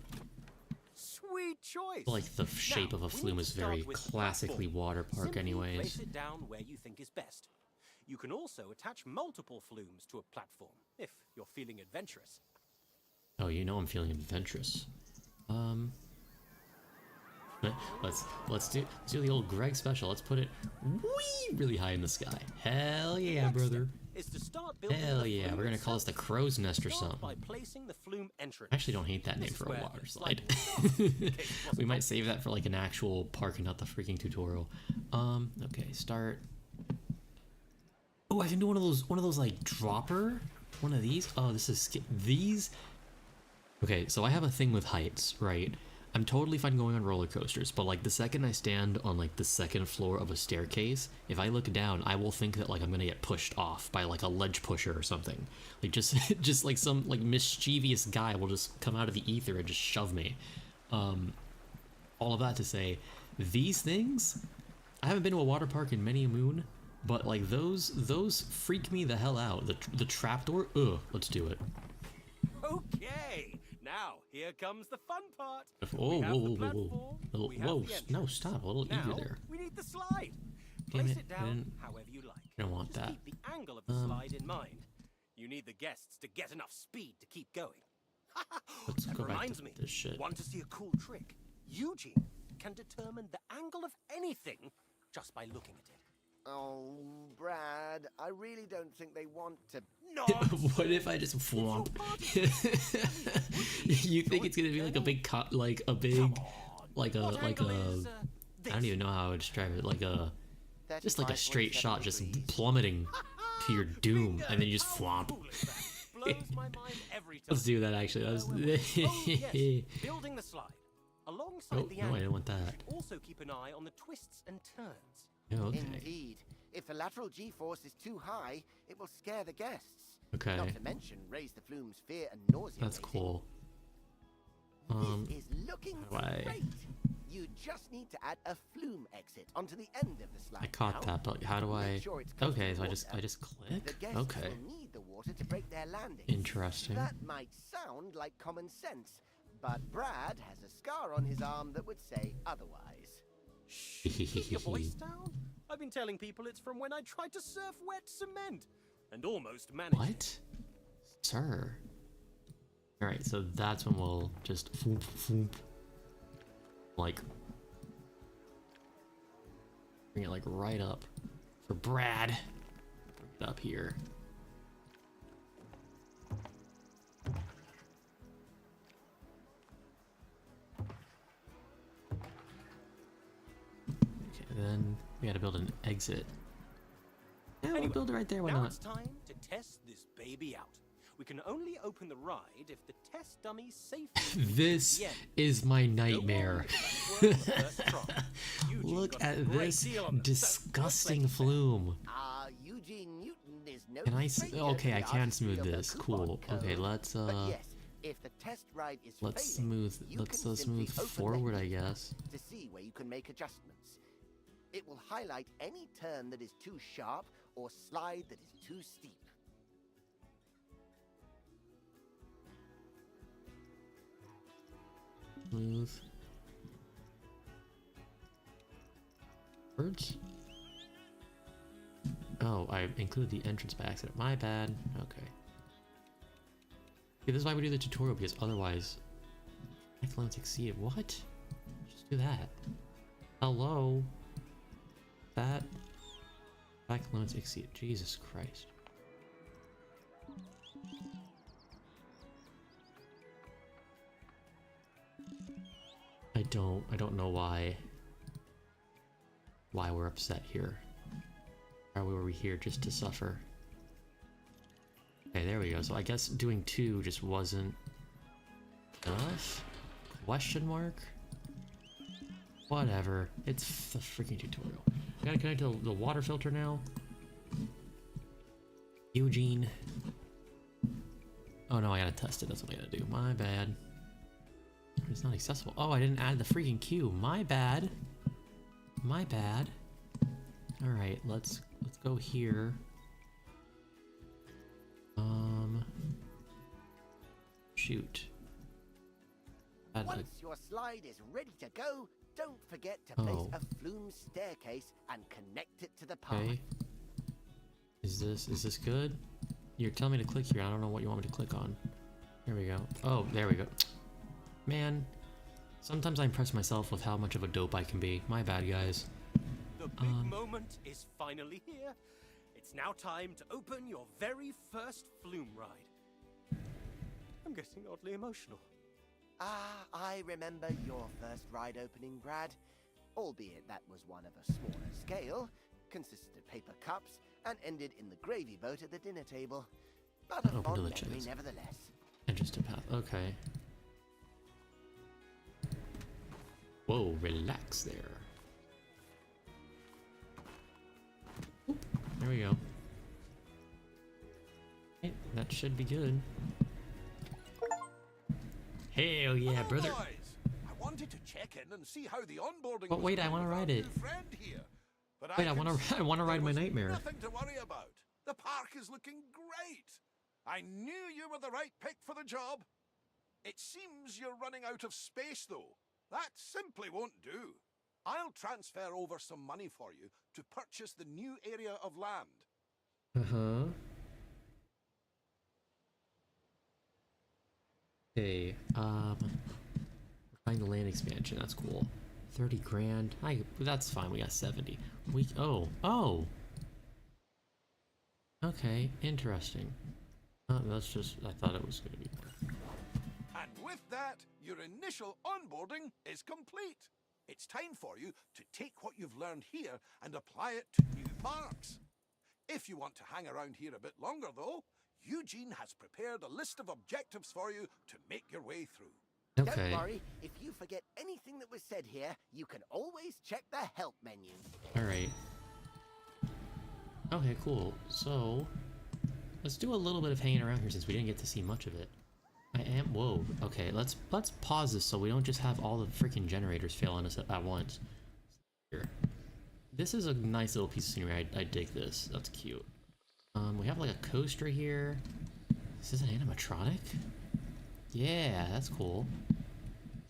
Sweet choice. Like the shape of a flume is very classically water park anyways. Place it down where you think is best. You can also attach multiple flumes to a platform if you're feeling adventurous. Oh, you know I'm feeling adventurous. Let's do the old Greg special. Let's put it really high in the sky. Hell yeah, brother. Is to start building Hell yeah, we're gonna call this the crow's nest or something. By placing the flume entrance. I actually don't hate that name for a water slide. We might save that for like an actual park and not the freaking tutorial. Okay, start. Oh, I can do one of those like dropper. One of these. Oh, this is these. Okay, so I have a thing with heights, right? I'm totally fine going on roller coasters, but like the second I stand on like the second floor of a staircase, if I look down, I will think that like I'm gonna get pushed off by like a ledge pusher or something. Like just just like some like mischievous guy will just come out of the ether and just shove me. All of that to say, these things, I haven't been to a water park in many a moon, but like those freak me the hell out. The trapdoor, ugh, let's do it. Okay, now here comes the fun part. Whoa, whoa, no, stop, a little eager there. We need the slide. Damn Place it, it down however you like. I don't want Just that. keep the angle of the slide in mind. You need the guests to get enough speed to keep going. Let's That go back reminds to me, this shit. want to see a cool trick? Eugene can determine the angle of anything just by looking at it. Oh, Brad, I really don't think they want to. No. What if I just flomp? You think it's gonna be like a big cut, like a big, like a, I don't even know how I would describe it, like a, just like a straight shot, just plummeting to your doom, and then you just flomp. Blows my mind every time. Let's do that actually. That was Building the slide. Alongside the no, I angle, didn't want that. you should also keep an eye on the twists and turns. Oh, okay. Indeed. If the lateral G-force is too high, it will scare the guests. Okay. Not to mention raise the flume's fear and nausea. That's cool. This is looking how do I- great. You just need to add a flume exit onto the end of the slide. I caught that, but how do Make I? sure it's covered Okay, in so I just The click. guests Okay. will need the water to break their landing. Interesting. That might sound like common sense, but Brad has a scar on his arm that would say otherwise. Shh, keep your voice down. I've been telling people it's from when I tried to surf wet cement and almost managed. What? Sir. Alright, so that's when we'll just foop, foop, like bring it like right up for Brad. Bring it up here. Okay, then we gotta build an exit. Yeah, we'll build it right there, why Now not? it's time to test this baby out. We can only open the ride if the test dummy safely. This Yeah. is my nightmare. Eugene Look got a at great this deal on them, so disgusting let's play flume. Eugene Newton is no Can I? stranger Okay, to I the can artistry smooth of the this. coupon Cool. code. Okay, let's But yes, if the test ride is let's failing, smooth. you Let's can smooth simply open the forward, I heat guess. to see where you can make adjustments. It will highlight any turn that is too sharp or slide that is too steep. Smooth. Birds. Oh, I included the entrance by accident. My bad. Okay. Okay, this is why we do the tutorial, because otherwise, next limits exceeded. What? Just do that. Hello. That. Back limits exceeded. Jesus Christ. I don't know why we're upset here. Why were we here just to suffer? Okay, there we go. So I guess doing 2 just wasn't enough? Question mark? Whatever. It's the freaking tutorial. I gotta connect to the water filter now. Eugene. Oh no, I gotta test it. That's what I gotta do. My bad. It's not accessible. Oh, I didn't add the freaking queue. My bad. My bad. All right, let's go here. Shoot. Once your slide is ready to go, don't forget to place a flume staircase and connect it to the path. Okay. Is this good? You're telling me to click here. I don't know what you want me to click on. There we go. Oh, there we go. Man, sometimes I impress myself with how much of a dope I can be. My bad, guys. The big moment is finally here. It's now time to open your very first flume ride. I'm getting oddly emotional. I remember your first ride opening, Brad. Albeit that was one of a smaller scale, consisted of paper cups, and ended in the gravy boat at the dinner table. But a Open to fond the memory chest. nevertheless. Interesting path. Okay. Whoa, relax there. Oop, there we go. Okay, that should be good. Hell yeah, Hello, brother. boys. I wanted to check in and see how the onboarding But was wait, I going wanna with our ride it. new friend here. But Wait, I can wanna see I wanna there ride my was nightmare. Nothing to worry about. The park is looking great. I knew you were the right pick for the job. It seems you're running out of space, though. That simply won't do. I'll transfer over some money for you to purchase the new area of land. Uh-huh. Okay, buying the land expansion, that's cool. 30 grand. That's fine, we got 70. Oh! Okay, interesting. That's just, I thought it was gonna be more. And with that, your initial onboarding is complete. It's time for you to take what you've learned here and apply it to new parks. If you want to hang around here a bit longer, though, Eugene has prepared a list of objectives for you to make your way through. Okay. Don't worry, if you forget anything that was said here, you can always check the help menu. Alright. Okay, cool. So, let's do a little bit of hanging around here since we didn't get to see much of it. Whoa. Okay, let's pause this so we don't just have all the freaking generators fail on us at once. Here. This is a nice little piece of scenery. I dig this. That's cute. We have like a coaster here. Is this an animatronic? Yeah, that's cool.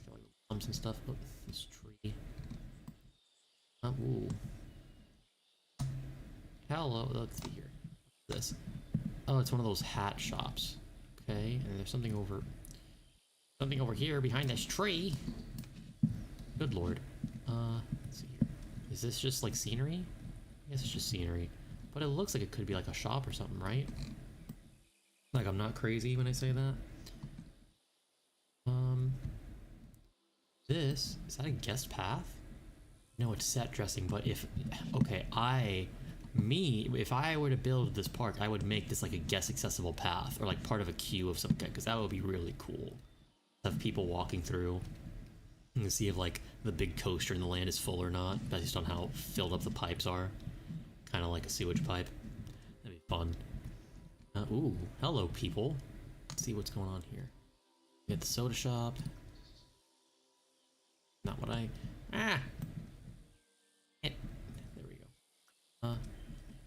Showing bumps and stuff. Oh, this tree. Ooh. Hello, let's see here. What's this? Oh, it's one of those hat shops. Okay, and there's something over here behind this tree. Good lord. Let's see here. Is this just like scenery? I guess it's just scenery. But it looks like it could be like a shop or something, right? Like I'm not crazy when I say that. Is that a guest path? No, it's set dressing, but if if I were to build this park, I would make this like a guest accessible path or like part of a queue of some kind, because that would be really cool. Have people walking through and see if like the big coaster in the land is full or not, based on how filled up the pipes are. Kind of like a sewage pipe. That'd be fun. Ooh, hello people. Let's see what's going on here. We got the soda shop. Not what I... There we go.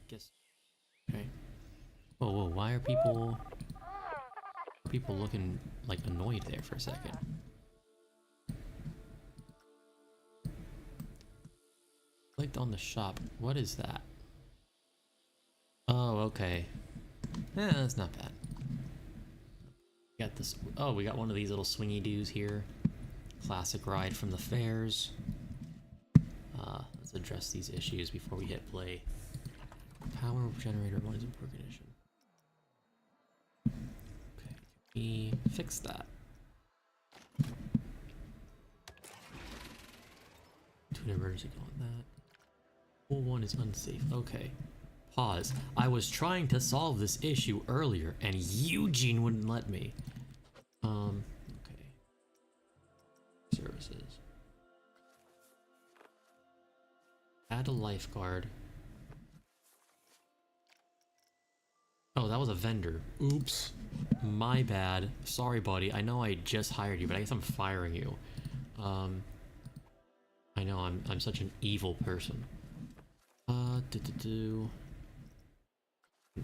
Guess... Okay. Whoa, why are people looking, like, annoyed there for a second? Clicked on the shop. What is that? Oh, okay. That's not bad. Got this... Oh, we got one of these little swingy doos here. Classic ride from the fairs. Let's address these issues before we hit play. Power generator 1 is in poor condition. Okay, we fix that. Twin emergency on that. Pool 1 is unsafe. Okay. Pause. I was trying to solve this issue earlier and Eugene wouldn't let me. Okay. Services. Add a lifeguard. Oh, that was a vendor. Oops. My bad. Sorry, buddy. I know I just hired you, but I guess I'm firing you. I know I'm such an evil person. An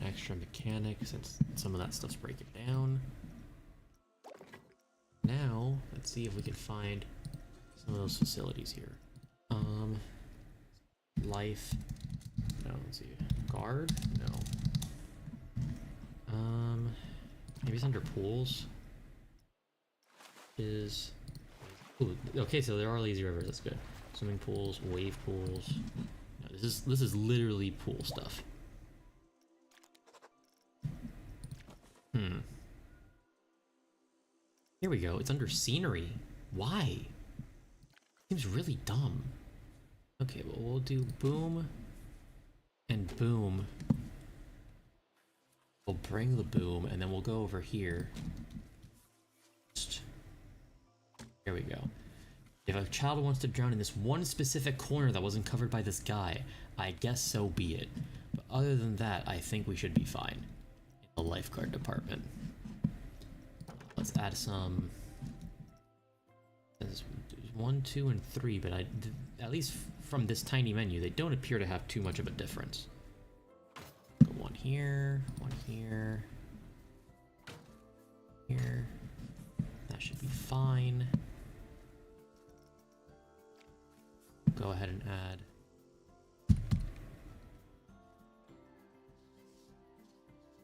extra mechanic since some of that stuff's breaking down. Now, let's see if we can find some of those facilities here. Life. No, let's see. Guard? No. Maybe it's under pools. Ooh, okay, so there are lazy rivers, that's good. Swimming pools, wave pools. No, this is literally pool stuff. Here we go. It's under scenery. Why? Seems really dumb. Okay, well, we'll do boom and boom. We'll bring the boom and then we'll go over here. There we go. If a child wants to drown in this one specific corner that wasn't covered by this guy, I guess so be it. But other than that, I think we should be fine in the lifeguard department. Let's add some. There's 1, 2, and 3, but at least from this tiny menu, they don't appear to have too much of a difference. Go one here, here. That should be fine. Go ahead and add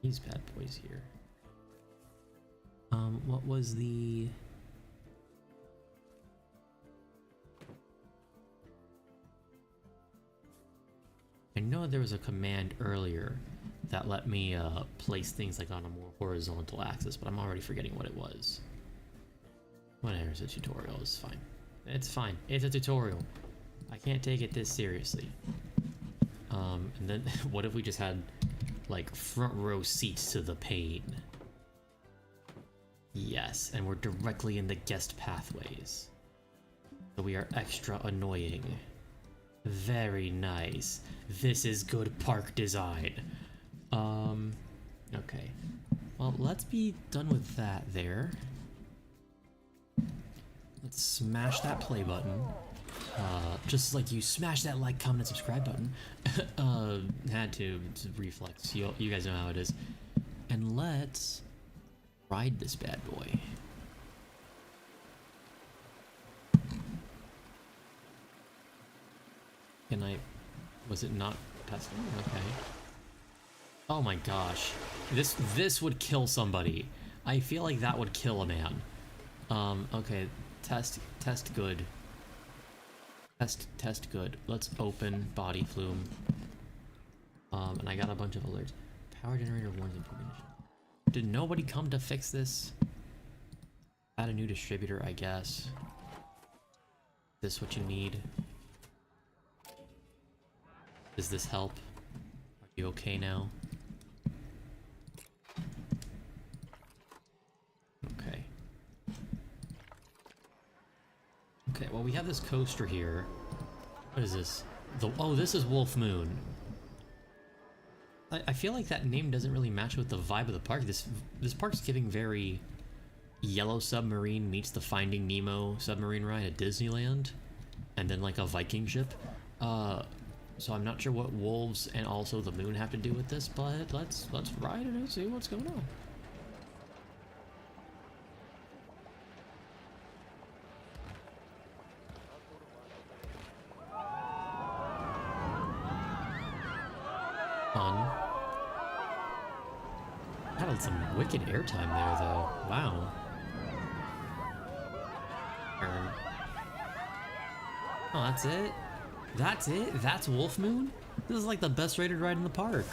these bad boys here. What was the... I know there was a command earlier that let me place things like on a more horizontal axis, but I'm already forgetting what it was. Whatever, it's a tutorial, it's fine. It's fine, it's a tutorial. I can't take it this seriously. And then what if we just had like front row seats to the pain? Yes, and we're directly in the guest pathways. So we are extra annoying. Very nice. This is good park design. Okay. Well, let's be done with that there. Let's smash that play button. Just like you smash that like, comment, and subscribe button. Had to, it's a reflex. You guys know how it is. And let's ride this bad boy. Can I... Was it not testing? Okay. Oh my gosh. This would kill somebody. I feel like that would kill a man. Okay. Test good. Test good. Let's open body flume. And I got a bunch of alerts. Power generator warns information. Did nobody come to fix this? Add a new distributor, I guess. Is this what you need? Does this help? Are you okay now? Okay. Okay, well we have this coaster here. What is this? Oh, this is Wolf Moon. I feel like that name doesn't really match with the vibe of the park. This park's giving very Yellow Submarine meets the Finding Nemo submarine ride at Disneyland, and then like a Viking ship. So I'm not sure what wolves and also the moon have to do with this, but let's ride it and see what's going on. Fun. Had some wicked airtime there, though. Wow. Oh, that's it? That's it? That's Wolf Moon? This is like the best rated ride in the park.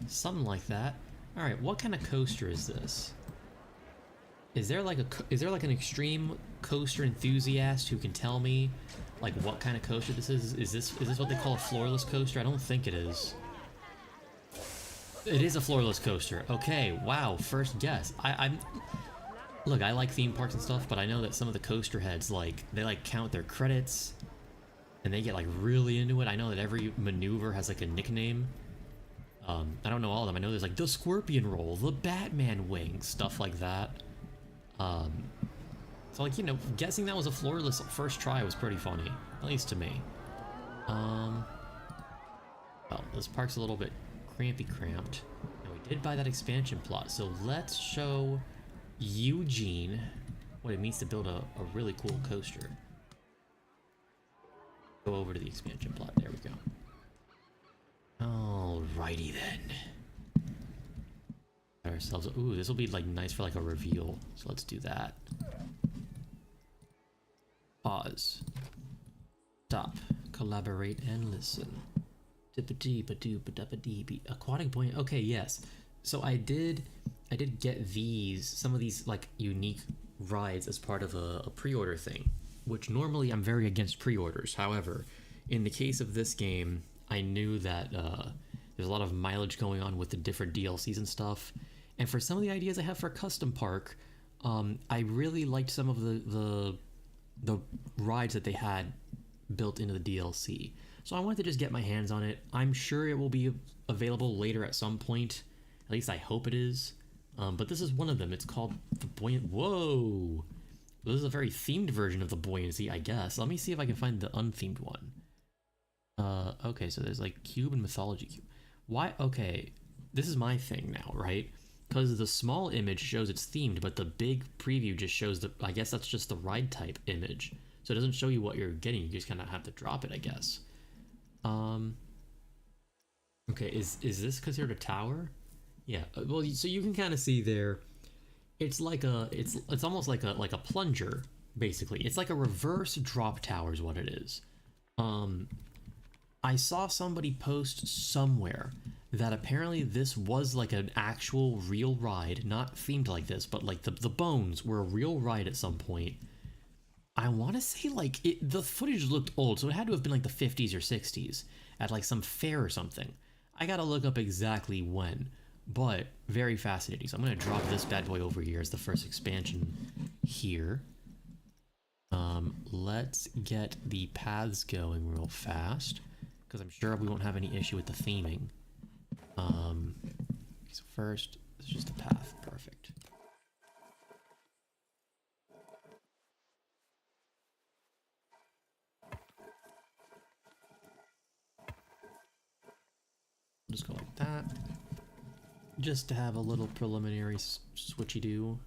Something like that. Alright, what kind of coaster is this? Is there like an extreme coaster enthusiast who can tell me like what kind of coaster this is? Is this what they call a floorless coaster? I don't think it is. It is a floorless coaster. Okay, wow, first guess. Look, I like theme parks and stuff, but I know that some of the coaster heads, like, they like count their credits and they get like really into it. I know that every maneuver has like a nickname. I don't know all of them. I know there's like the Scorpion Roll, the Batman Wing, stuff like that. So like, you know, guessing that was a floorless first try was pretty funny, at least to me. Well, this park's a little bit cramped. Now we did buy that expansion plot, so let's show Eugene what it means to build a really cool coaster. Go over to the expansion plot. There we go. Alrighty then. Got ourselves. Ooh, this will be like nice for like a reveal. So let's do that. Pause. Stop. Collaborate and listen. Aquatic point. Okay, yes. So I did get some of these like unique rides as part of a pre-order thing, which normally I'm very against pre-orders. However, in the case of this game, I knew that there's a lot of mileage going on with the different DLCs and stuff. And for some of the ideas I have for a custom park, I really liked some of the the rides that they had built into the DLC. So I wanted to just get my hands on it. I'm sure it will be available later at some point. At least I hope it is. But this is one of them. It's called the Buoyant... Whoa! This is a very themed version of the Buoyancy, I guess. Let me see if I can find the unthemed one. Okay, so there's like Cube and Mythology Cube. Why? Okay, this is my thing now, right? Because the small image shows it's themed, but the big preview just shows the... I guess that's just the ride type image. So it doesn't show you what you're getting. You just kind of have to drop it, I guess. Okay, is this considered a tower? Yeah, well, so you can kind of see there, it's like a, it's almost like a plunger, basically. It's like a reverse drop tower is what it is. I saw somebody post somewhere that apparently this was like an actual real ride, not themed like this, but like the bones were a real ride at some point. I want to say like the footage looked old, so it had to have been like the 50s or 60s at like some fair or something. I gotta look up exactly when. But very fascinating. So I'm going to drop this bad boy over here as the first expansion here. Let's get the paths going real fast, because I'm sure we won't have any issue with the theming. So first, it's just a path. Perfect. Just go like that. Just to have a little preliminary switchy-do.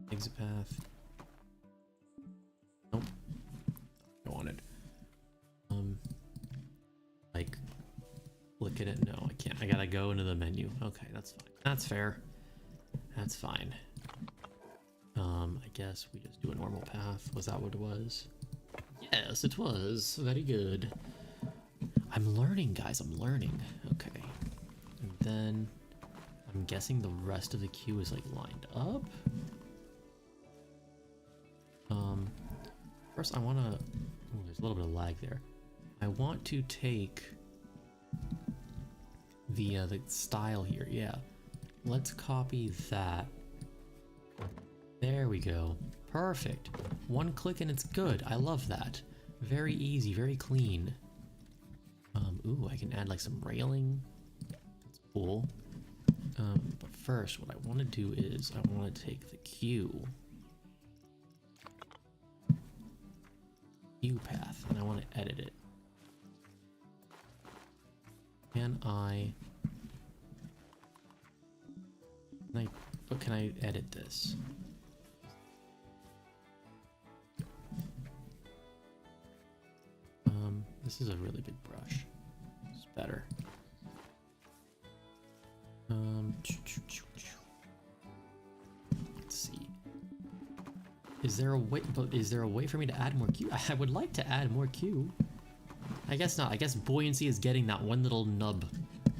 Exit path. Nope. I wanted. Like, look at it. No, I can't. I gotta go into the menu. Okay, that's fine. That's fair. That's fine. I guess we just do a normal path. Was that what it was? Yes, it was. Very good. I'm learning, guys. I'm learning. Okay. And then I'm guessing the rest of the queue is like lined up. First I want to... Oh, there's a little bit of lag there. I want to take the style here. Yeah. Let's copy that. There we go. Perfect. One click and it's good. I love that. Very easy, very clean. Ooh, I can add like some railing. That's cool. But first, what I want to do is I want to take the queue path and I want to edit it. Can I edit this? This is a really big brush. It's better. Let's see. Is there a way for me to add more Q? I would like to add more Q. I guess not. I guess buoyancy is getting that one little nub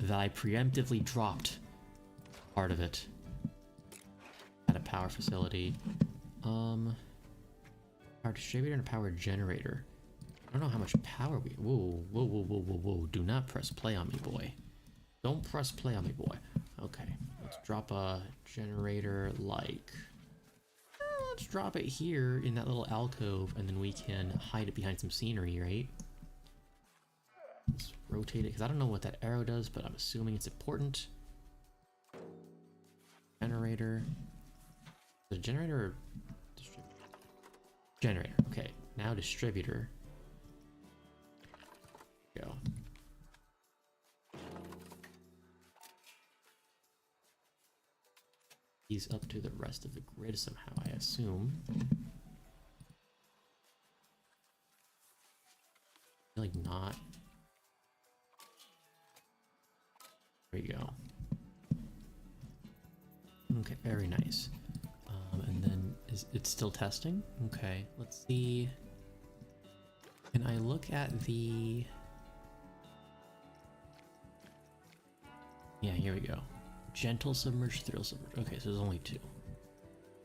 that I preemptively dropped part of it. At a power facility. Power distributor and a power generator. I don't know how much power we... Whoa, whoa, whoa, whoa, whoa, whoa. Do not press play on me, boy. Don't press play on me, boy. Okay, let's drop a generator like... let's drop it here in that little alcove, and then we can hide it behind some scenery, right? Let's rotate it, because I don't know what that arrow does, but I'm assuming it's important. Generator. The generator or distributor? Generator, okay. Now distributor. Go. He's up to the rest of the grid somehow, I assume. Like not. There you go. Okay, very nice. And then it's still testing? Okay, let's see. Can I look at the... Yeah, here we go. Gentle submerge, thrill submerge. Okay, so there's only two.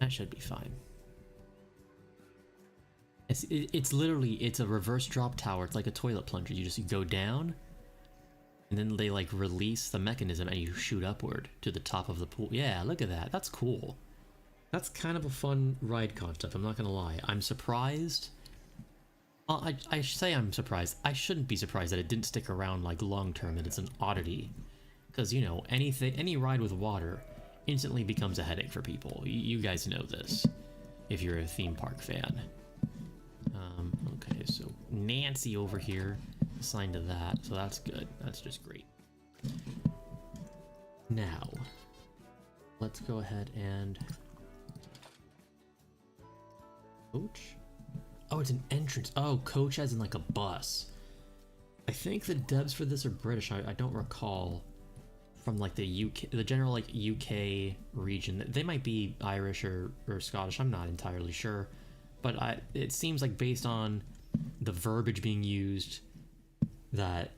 That should be fine. It's literally, it's a reverse drop tower. It's like a toilet plunger. You go down, and then they like release the mechanism and you shoot upward to the top of the pool. Yeah, look at that. That's cool. That's kind of a fun ride concept, I'm not gonna lie. I'm surprised. I say I'm surprised. I shouldn't be surprised that it didn't stick around like long term, that it's an oddity. Because, you know, any ride with water instantly becomes a headache for people. You guys know this, if you're a theme park fan. Okay, so Nancy over here assigned to that, so that's good. That's just great. Now, let's go ahead and... Coach? Oh, it's an entrance. Oh, coach as in like a bus. I think the devs for this are British. I don't recall from like the UK, the general like UK region. They might be Irish or Scottish. I'm not entirely sure. But it seems like based on the verbiage being used, that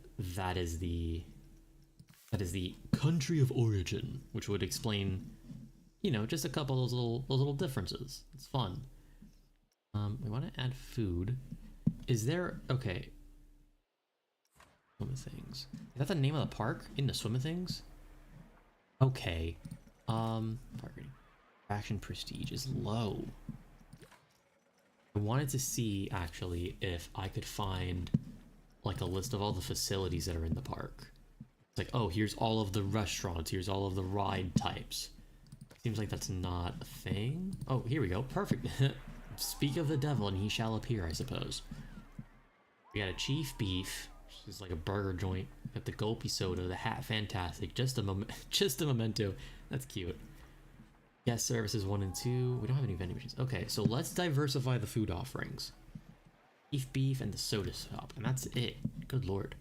is the country of origin, which would explain, you know, just a couple of those little differences. It's fun. We want to add food. Is there okay? Swim of Things. Is that the name of the park? In the Swim of Things? Okay. Parking. Action prestige is low. I wanted to see, actually, if I could find, like, a list of all the facilities that are in the park. It's like, oh, here's all of the restaurants, here's all of the ride types. Seems like that's not a thing. Oh, here we go. Perfect. Speak of the devil and he shall appear, I suppose. We got a Chief Beef, which is like a burger joint. Got the Gulpy Soda, the Hat Fantastic, just a memento. That's cute. Guest services 1 and 2. We don't have any vending machines. Okay, so let's diversify the food offerings. Beef and the soda shop, and that's it. Good lord.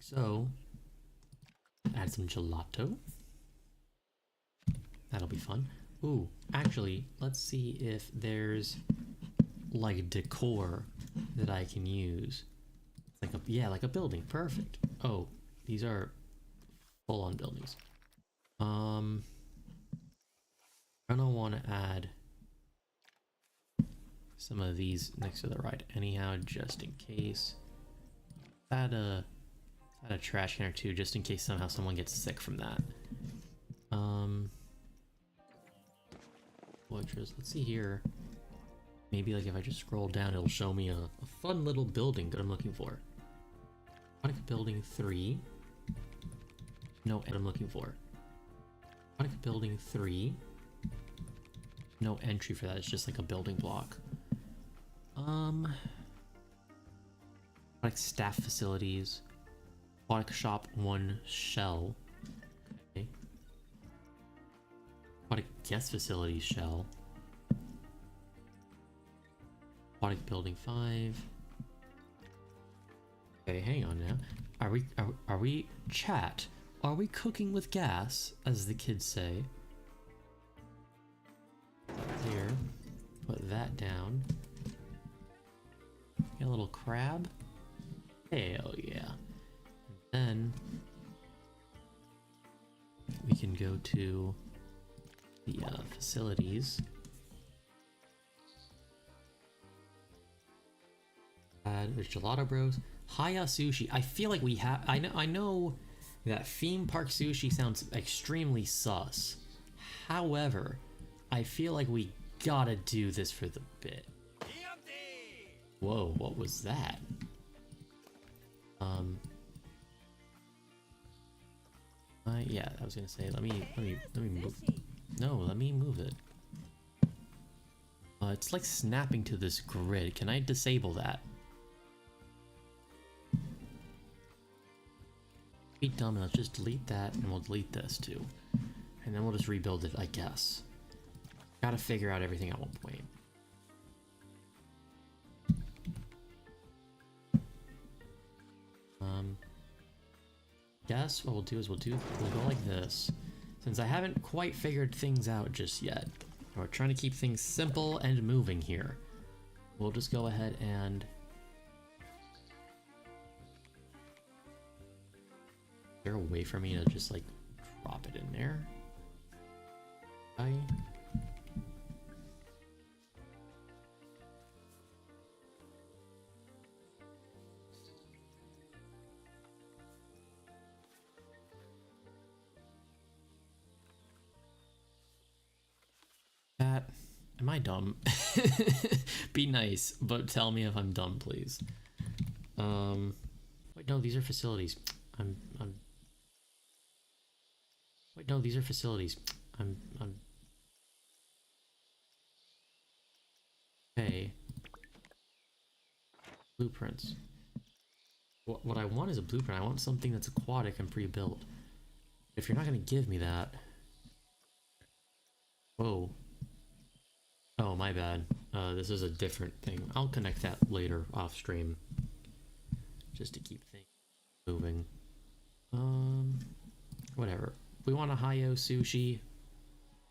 So, add some gelato. That'll be fun. Ooh, actually, let's see if there's like decor that I can use. Like like a building. Perfect. Oh, these are full-on buildings. I don't want to add some of these next to the ride anyhow, just in case. Add a trash can or two, just in case somehow someone gets sick from that. Let's see here. Maybe like if I just scroll down, it'll show me a fun little building that I'm looking for. Aquatic Building 3. No, I'm looking for. Aquatic Building 3. No entry for that, it's just like a building block. Aquatic Staff Facilities. Aquatic Shop 1 Shell. Okay. Aquatic Guest Facilities Shell. Aquatic Building 5. Okay, hang on now. Are we chat? Are we cooking with gas, as the kids say? Here, put that down. Get a little crab. Hell yeah. And then we can go to the facilities. There's Gelato Bros. Haya Sushi. I feel like we have. I know that theme park sushi sounds extremely sus. However, I feel like we gotta do this for the bit. Whoa, what was that? Yeah, I was gonna say, let me move. No, let me move it. It's like snapping to this grid. Can I disable that? Be dumb, and let's just delete that, and we'll delete this too. And then we'll just rebuild it, I guess. Gotta figure out everything at one point. Guess what we'll do is we'll go like this. Since I haven't quite figured things out just yet, we're trying to keep things simple and moving here. We'll just go ahead and is there a way for me to just like drop it in there? Am I dumb? Be nice, but tell me if I'm dumb, please. Wait, no, these are facilities. Wait, no, these are facilities. Okay. Blueprints. What I want is a blueprint. I want something that's aquatic and pre-built. If you're not gonna give me that... Whoa. Oh, my bad. This is a different thing. I'll connect that later off stream. Just to keep things moving. Whatever. We want a Hi-Yo sushi.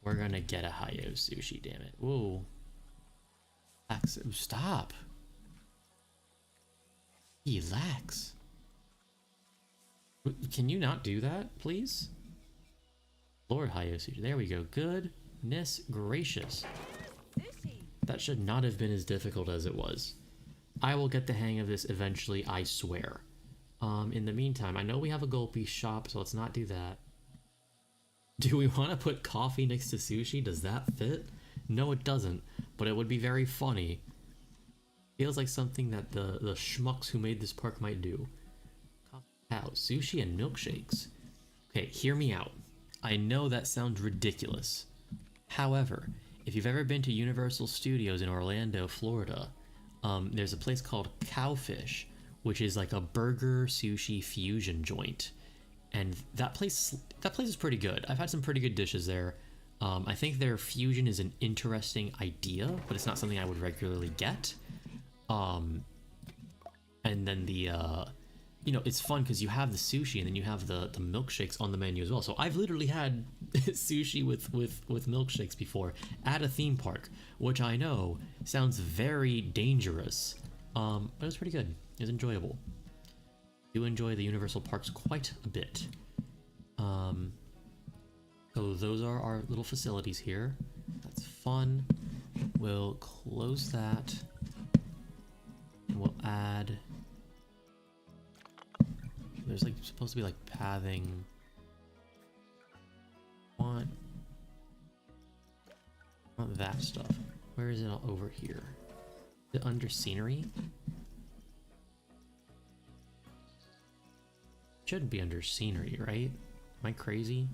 We're gonna get a Hi-Yo sushi, damn it. Whoa. Stop. Relax. Can you not do that, please? Lord Hi-Yo sushi. There we go. Goodness gracious. That should not have been as difficult as it was. I will get the hang of this eventually, I swear. In the meantime, I know we have a Gulpy shop, so let's not do that. Do we want to put coffee next to sushi? Does that fit? No, it doesn't, but it would be very funny. Feels like something that the schmucks who made this park might do. Cow, sushi and milkshakes. Okay, hear me out. I know that sounds ridiculous. However, if you've ever been to Universal Studios in Orlando, Florida, there's a place called Cowfish, which is like a burger sushi fusion joint. And that place is pretty good. I've had some pretty good dishes there. I think their fusion is an interesting idea, but it's not something I would regularly get. And then the, you know, it's fun because you have the sushi and then you have the milkshakes on the menu as well. So I've literally had sushi with milkshakes before at a theme park, which I know sounds very dangerous, but it was pretty good. It was enjoyable. I do enjoy the Universal parks quite a bit. So those are our little facilities here. That's fun. We'll close that. And we'll add... There's like supposed to be like pathing. Want that stuff. Where is it all over here? Is it under scenery? Should be under scenery, right? Am I crazy?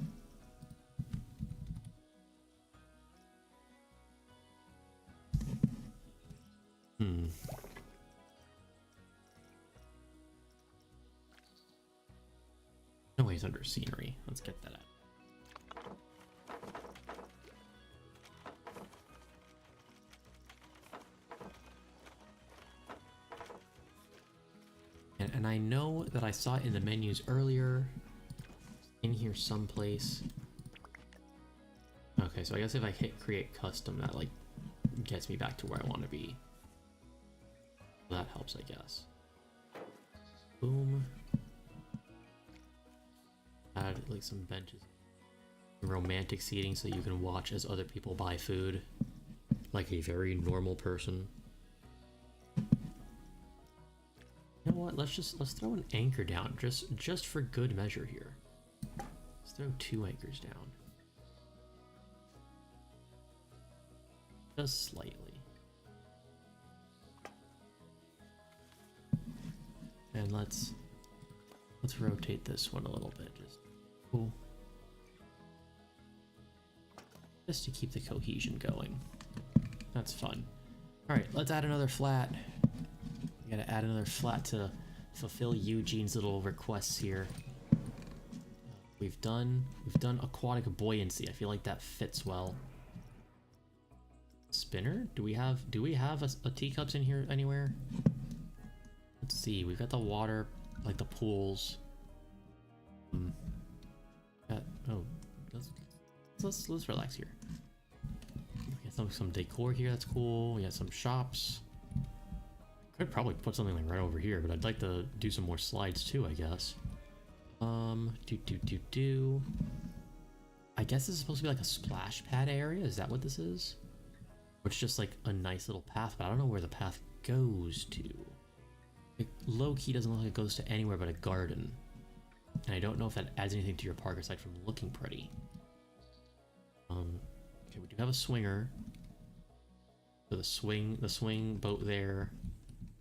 No way it's under scenery. Let's get that out. And I know that I saw it in the menus earlier. In here someplace. Okay, so I guess if I hit create custom, that like gets me back to where I want to be. That helps, I guess. Boom. Add like some benches. Romantic seating so you can watch as other people buy food. Like a very normal person. You know what? Let's throw an anchor down just for good measure here. Let's throw 2 anchors down. Just slightly. And let's rotate this one a little bit. Cool. Just to keep the cohesion going. That's fun. Alright, let's add another flat. We gotta add another flat to fulfill Eugene's little requests here. We've done aquatic buoyancy. I feel like that fits well. Spinner? Do we have a teacups in here anywhere? Let's see. We've got the water, like the pools. Oh, let's relax here. We got some decor here. That's cool. We got some shops. Could probably put something like right over here, but I'd like to do some more slides too, I guess. I guess this is supposed to be like a splash pad area. Is that what this is? Or it's just like a nice little path, but I don't know where the path goes to. It low-key doesn't look like it goes to anywhere but a garden. And I don't know if that adds anything to your park aside from looking pretty. Okay, we do have a swinger. So the swing boat there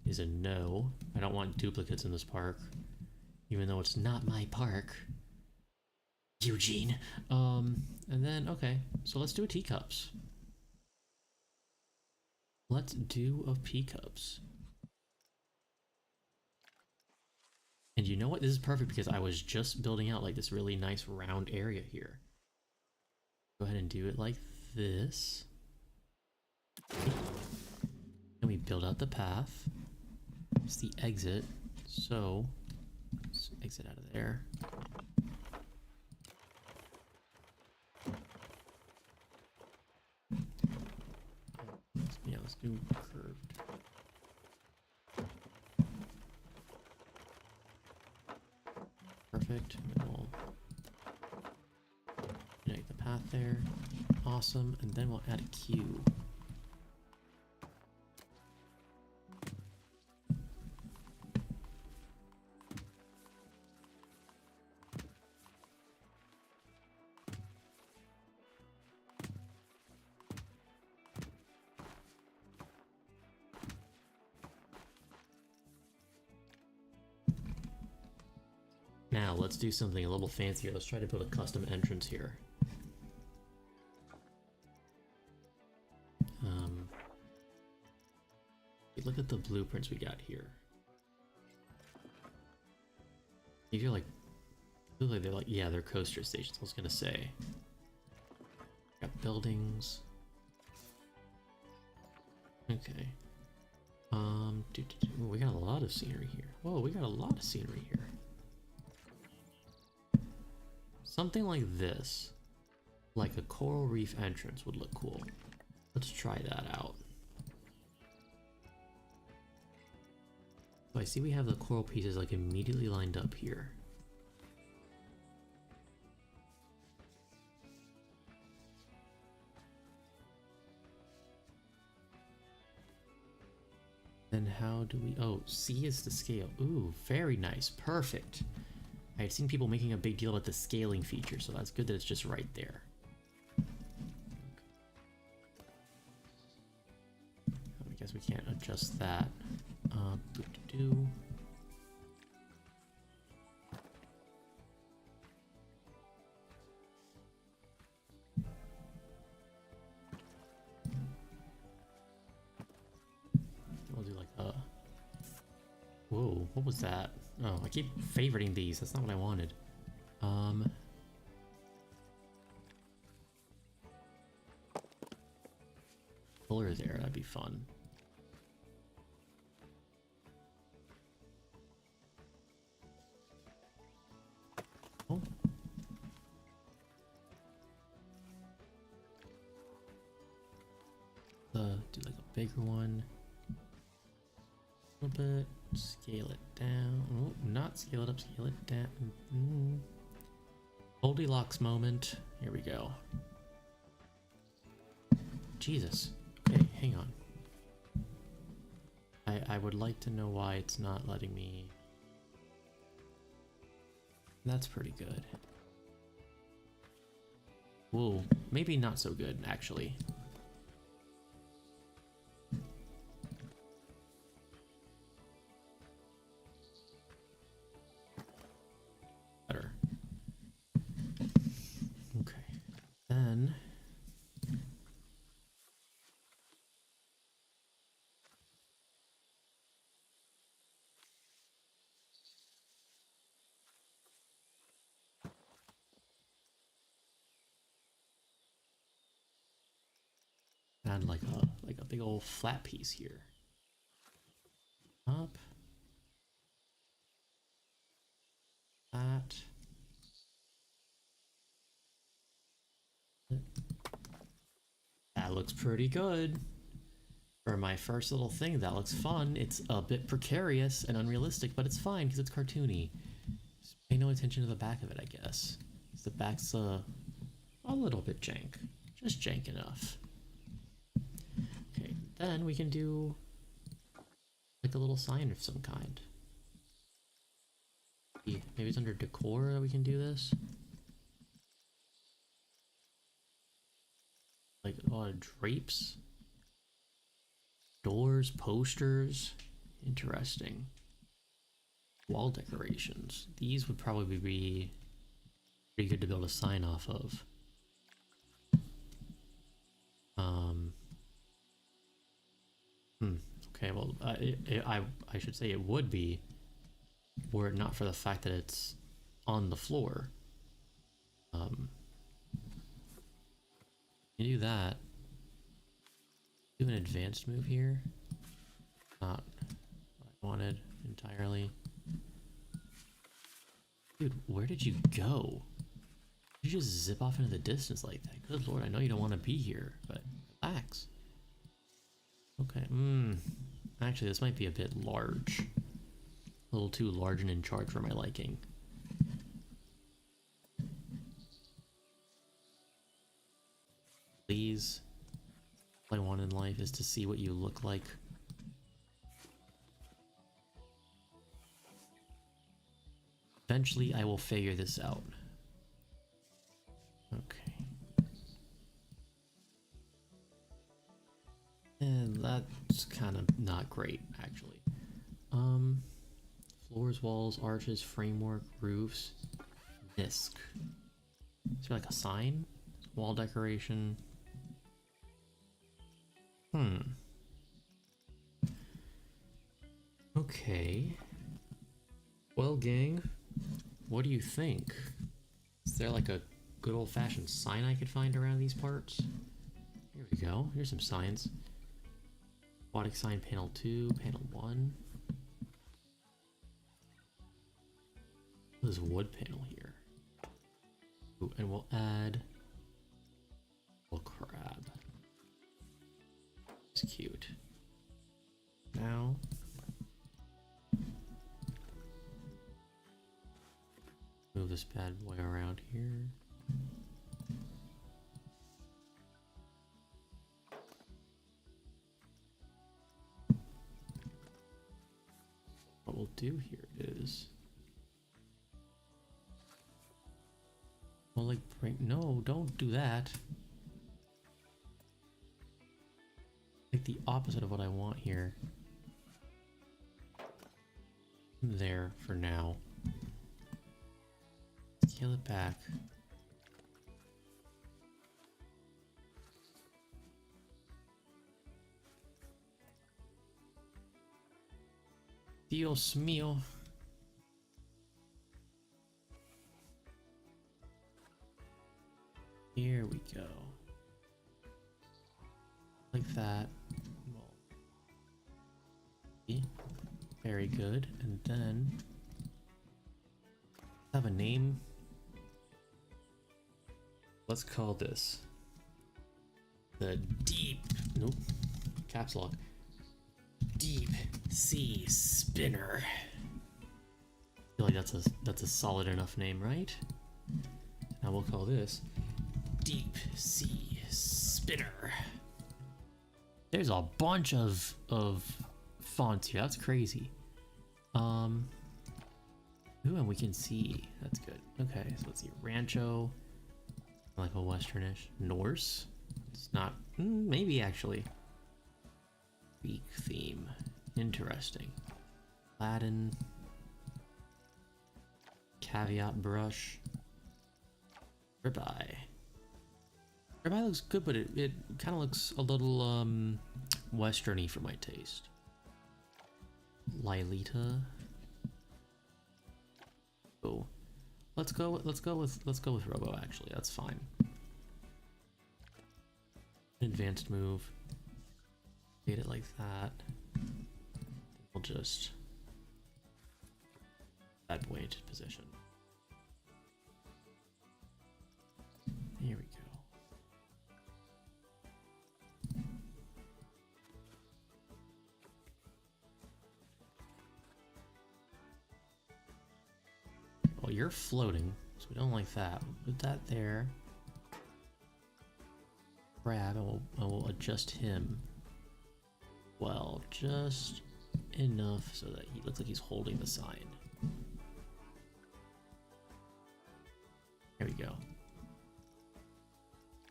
is a no. I don't want duplicates in this park, even though it's not my park. Eugene. And then, okay, so let's do a teacups. Let's do a teacups. And you know what? This is perfect because I was just building out like this really nice round area here. Go ahead and do it like this. And we build out the path. It's the exit. So, let's exit out of there. Yeah, let's do curved. Perfect. And we'll connect the path there. Awesome. And then we'll add a queue. Now, let's do something a little fancier. Let's try to build a custom entrance here. Look at the blueprints we got here. You feel like, they're like, yeah, they're coaster stations. I was gonna say. Got buildings. Okay. Ooh, we got a lot of scenery here. Whoa, we got a lot of scenery here. Something like this, like a coral reef entrance would look cool. Let's try that out. So I see we have the coral pieces like immediately lined up here. Then how do we, oh, C is the scale. Ooh, very nice, perfect. I had seen people making a big deal about the scaling feature, so that's good that it's just right there. I guess we can't adjust that. Boop-de-doo. We'll do like a... Whoa, what was that? Oh, I keep favoriting these. That's not what I wanted. Pillar there, that'd be fun. Oh. Do like a bigger one. A little bit. Scale it down. Oh, not scale it up, scale it down. Goldilocks moment. Here we go. Jesus. Okay, hang on. I would like to know why it's not letting me... That's pretty good. Whoa, maybe not so good, actually. Better. Okay. Then... add like a big old flat piece here. Up. That. That looks pretty good. For my first little thing, that looks fun. It's a bit precarious and unrealistic, but it's fine because it's cartoony. Just pay no attention to the back of it, I guess. The back's a little bit jank. Just jank enough. Okay, then we can do like a little sign of some kind. Maybe it's under decor that we can do this. Like a lot of drapes. Doors, posters. Interesting. Wall decorations. These would probably be pretty good to build a sign off of. Okay, well, I should say it would be, were it not for the fact that it's on the floor. You do that. Do an advanced move here. Not what I wanted entirely. Dude, where did you go? You just zip off into the distance like that. Good lord, I know you don't want to be here, but relax. Okay, actually this might be a bit large. A little too large and in charge for my liking. Please. All I want in life is to see what you look like. Eventually I will figure this out. Okay. And that's kind of not great, actually. Floors, walls, arches, framework, roofs, disc. Is there like a sign? Wall decoration. Okay. Well, gang, what do you think? Is there like a good old-fashioned sign I could find around these parts? Here we go. Here's some signs. Aquatic sign panel 2, panel 1. There's a wood panel here. Ooh, and we'll add a little crab. It's cute. Now move this bad boy around here. What we'll do here is, well, like, no, don't do that. Like the opposite of what I want here. There for now. Scale it back. Dios mío. Here we go. Like that. Very good. And then have a name. Let's call this the deep, nope, caps lock, deep sea spinner. I feel like that's a solid enough name, right? Now we'll call this deep sea spinner. There's a bunch of fonts here. That's crazy. Ooh, and we can see. That's good. Okay, so let's see. Rancho, like a westernish. Norse. It's not. Maybe actually. Greek theme. Interesting. Latin. Caveat brush. Ribeye. Ribeye looks good, but it kind of looks a little westerny for my taste. Lilita. Oh, let's go with Robo. Actually, that's fine. Advanced move. Get it like that. We'll just that boy into position. Here we go. Well, you're floating, so we don't like that. We'll put that there. Grab, and we'll adjust him. Well, just enough so that he looks like he's holding the sign. There we go.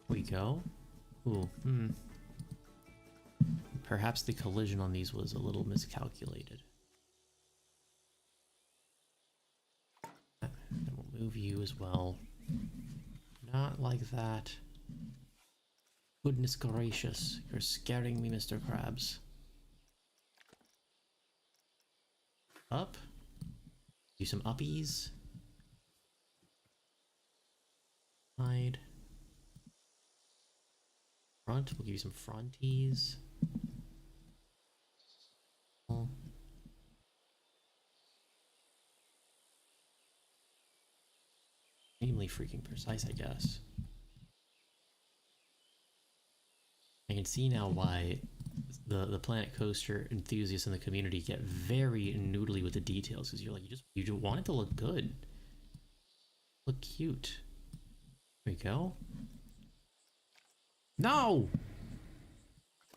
We go. Ooh, Perhaps the collision on these was a little miscalculated. And we'll move you as well. Not like that. Goodness gracious, you're scaring me, Mr. Krabs. Up. Do some uppies. Side. Front, we'll give you some fronties. Extremely freaking precise, I guess. I can see now why the Planet Coaster enthusiasts in the community get very noodly with the details, because you're like, you just want it to look good. Look cute. There we go. No!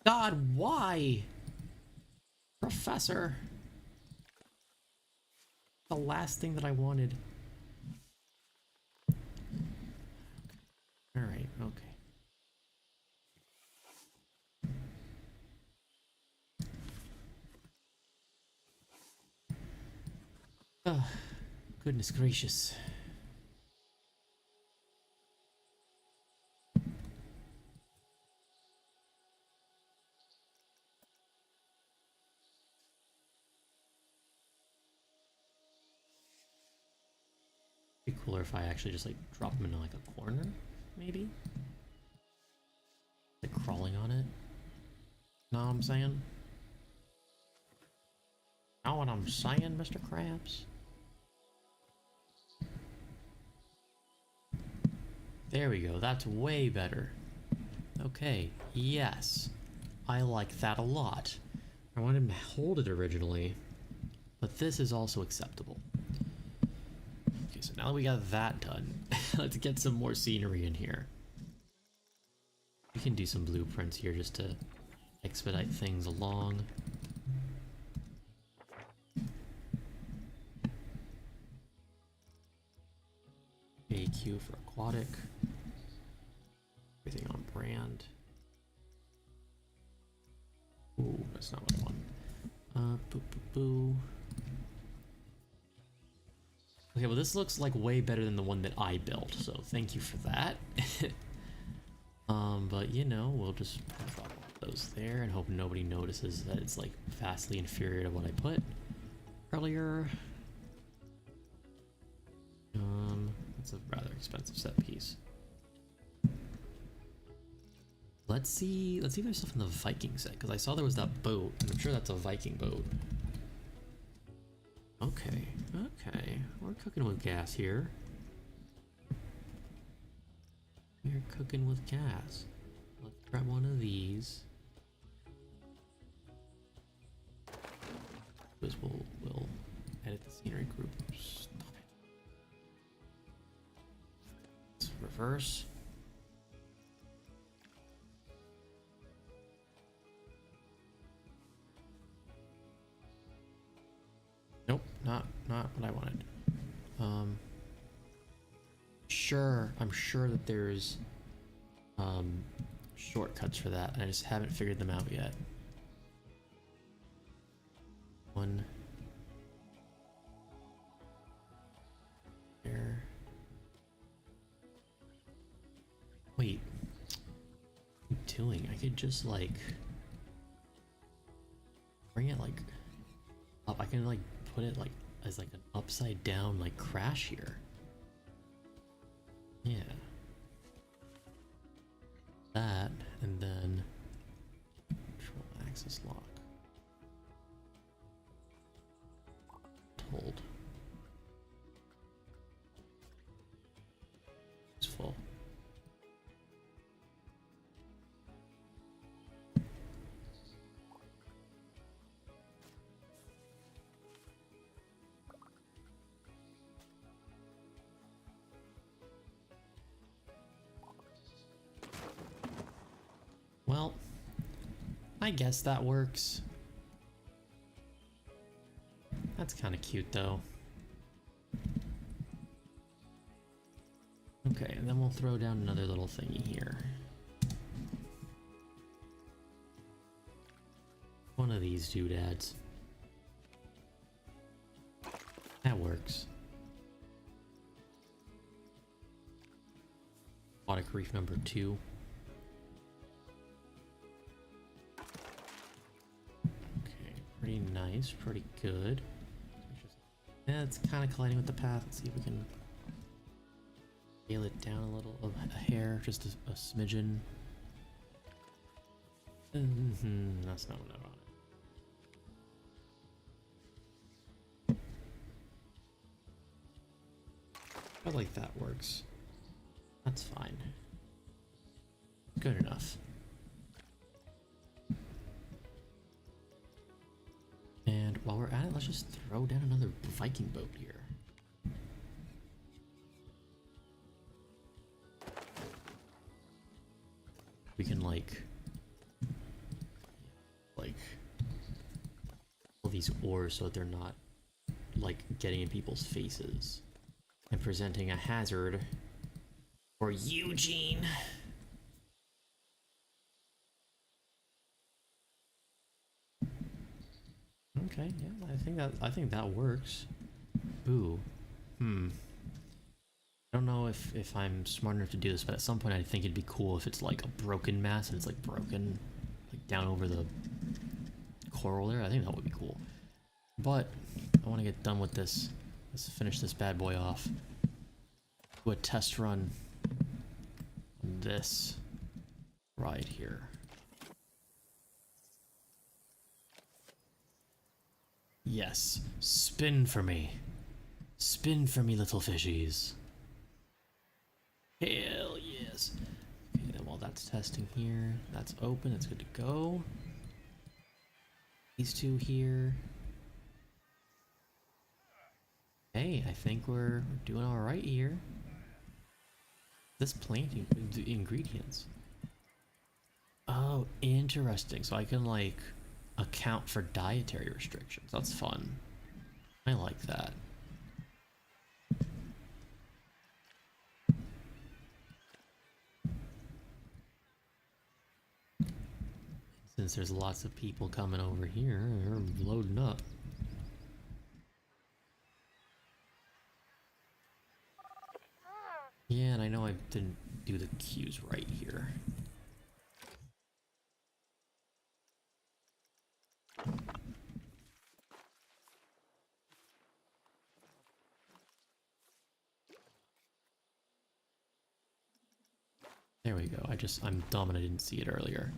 God, why? Professor. The last thing that I wanted. Alright, okay. Oh, goodness gracious. Be cooler if I actually just like drop them into like a corner, maybe? Like crawling on it. Know what I'm saying? Know what I'm saying, Mr. Krabs? There we go, that's way better. Okay, yes. I like that a lot. I wanted to hold it originally, but this is also acceptable. Okay, so now that we got that done, let's get some more scenery in here. We can do some blueprints here just to expedite things along. AQ for aquatic. Everything on brand. Ooh, that's not what I want. Boo boo boo. Okay, well this looks like way better than the one that I built, so thank you for that. But you know, we'll just drop all those there and hope nobody notices that it's like vastly inferior to what I put earlier. It's a rather expensive set piece. Let's see if there's stuff in the Viking set, because I saw there was that boat, and I'm sure that's a Viking boat. Okay, okay, we're cooking with gas here. We're cooking with gas. Let's grab one of these. Because we'll edit the scenery group. Stop it. Let's reverse. Nope, not what I wanted. Sure, I'm sure that there's shortcuts for that, and I just haven't figured them out yet. One there. Wait, what am I doing? I could just like bring it like up. I can like put it like as like an upside down like crash here. Yeah. That, and then control access lock. Hold. It's full. Well, I guess that works. That's kind of cute though. Okay, and then we'll throw down another little thingy here. one of these doodads. That works. Aquatic reef number 2. Okay, pretty nice, pretty good. Yeah, it's kind of colliding with the path. Let's see if we can scale it down a little, a hair, just a smidgen. That's not what I wanted. I feel like that works. That's fine. Good enough. And while we're at it, let's just throw down another Viking boat here. We can like all these oars so that they're not like getting in people's faces and presenting a hazard for Eugene. Okay, yeah, I think that works. Ooh. I don't know if I'm smart enough to do this, but at some point I think it'd be cool if it's like a broken mast and it's like broken like down over the coral there. I think that would be cool. But I want to get done with this. Let's finish this bad boy off. Do a test run on this ride here. Yes, spin for me. Spin for me, little fishies. Hell yes. Okay, then while that's testing here, that's open, it's good to go. These two here. Hey, I think we're doing alright here. This planting, the ingredients. Oh, interesting. So I can like account for dietary restrictions. That's fun. I like that. Since there's lots of people coming over here, they're loading up. Yeah, and I know I didn't do the cues right here. There we go. I'm dumb and I didn't see it earlier.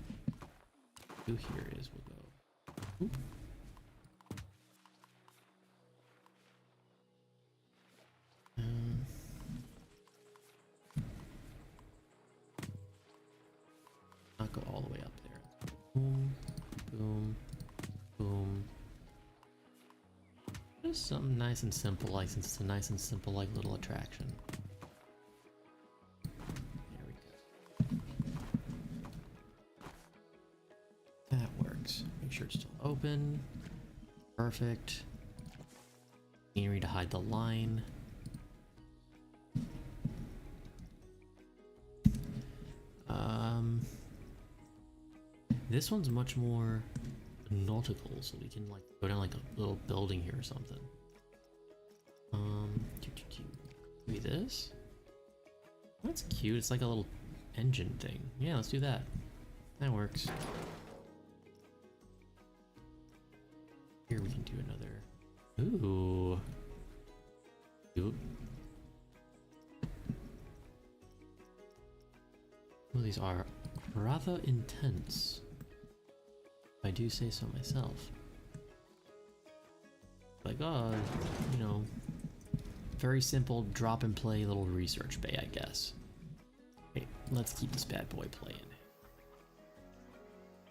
Do here is we'll go. Oop. Not go all the way up there. Boom, boom, boom. Just something nice and simple, like since it's a nice and simple, like little attraction. There we go. That works. Make sure it's still open. Perfect. Scenery to hide the line. This one's much more nautical, so we can like go down like a little building here or something. Maybe this? That's cute. It's like a little engine thing. Yeah, let's do that. That works. Here we can do another. Ooh. Cute. Well, these are rather intense. If I do say so myself. Like, oh, you know, very simple drop and play little research bay, I guess. Okay, let's keep this bad boy playing.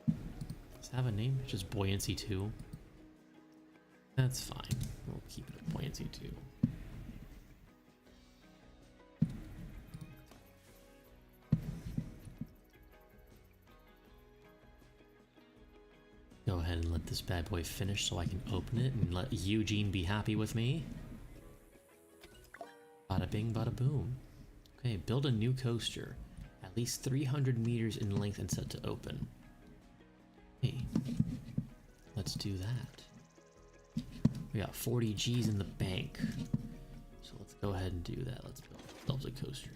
Does it have a name? It's just Buoyancy 2. That's fine. We'll keep it at Buoyancy 2. Go ahead and let this bad boy finish so I can open it and let Eugene be happy with me. Bada bing, bada boom. Okay, build a new coaster. At least 300 meters in length and set to open. Hey. let's do that. We got 40 G's in the bank. So let's go ahead and do that. Let's build a coaster.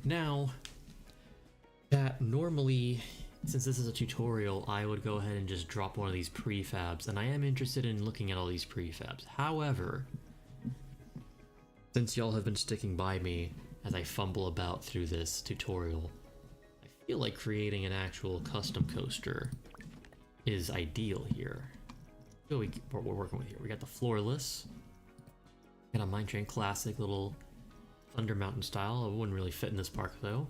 Now, that normally, since this is a tutorial, I would go ahead and just drop one of these prefabs, and I am interested in looking at all these prefabs. However, since y'all have been sticking by me as I fumble about through this tutorial, I feel like creating an actual custom coaster is ideal here. What we're working with here. We got the floorless. Got a Mine Train Classic little Thunder Mountain style. It wouldn't really fit in this park though.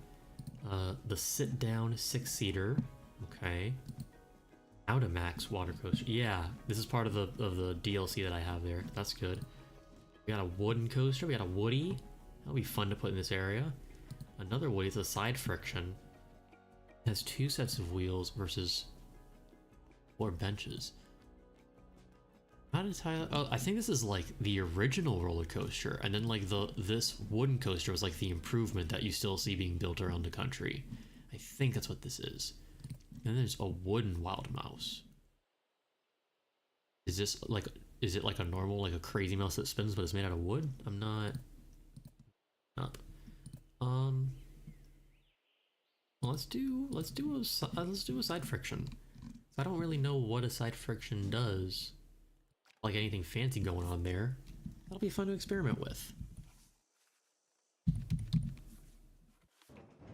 The sit-down 6-seater. Okay. Outamax water coaster. Yeah, this is part of the DLC that I have there. That's good. We got a wooden coaster. We got a Woody. That'll be fun to put in this area. Another Woody. It's a side friction. It has 2 sets of wheels versus 4 benches. How does I think this is like the original roller coaster, and then like this wooden coaster was like the improvement that you still see being built around the country. I think that's what this is. And then there's a wooden Wild Mouse. Is it like a normal, like a crazy mouse that spins but it's made out of wood? I'm not up. Well, let's do a side friction. I don't really know what a side friction does. Like anything fancy going on there. That'll be fun to experiment with.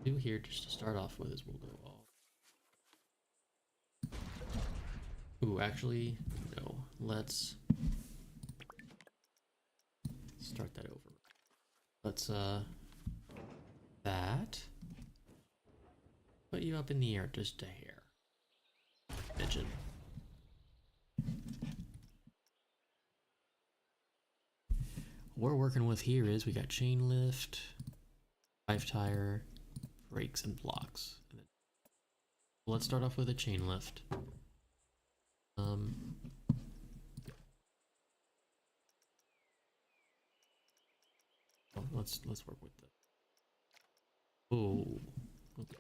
Do here just to start off with is we'll go all. Ooh, actually, no. Let's start that over. Let's that. Put you up in the air just a hair. Pigeon. What we're working with here is we got chain lift, 5-tire, brakes, and blocks. And then, let's start off with a chain lift. Let's work with the. Oh, okay.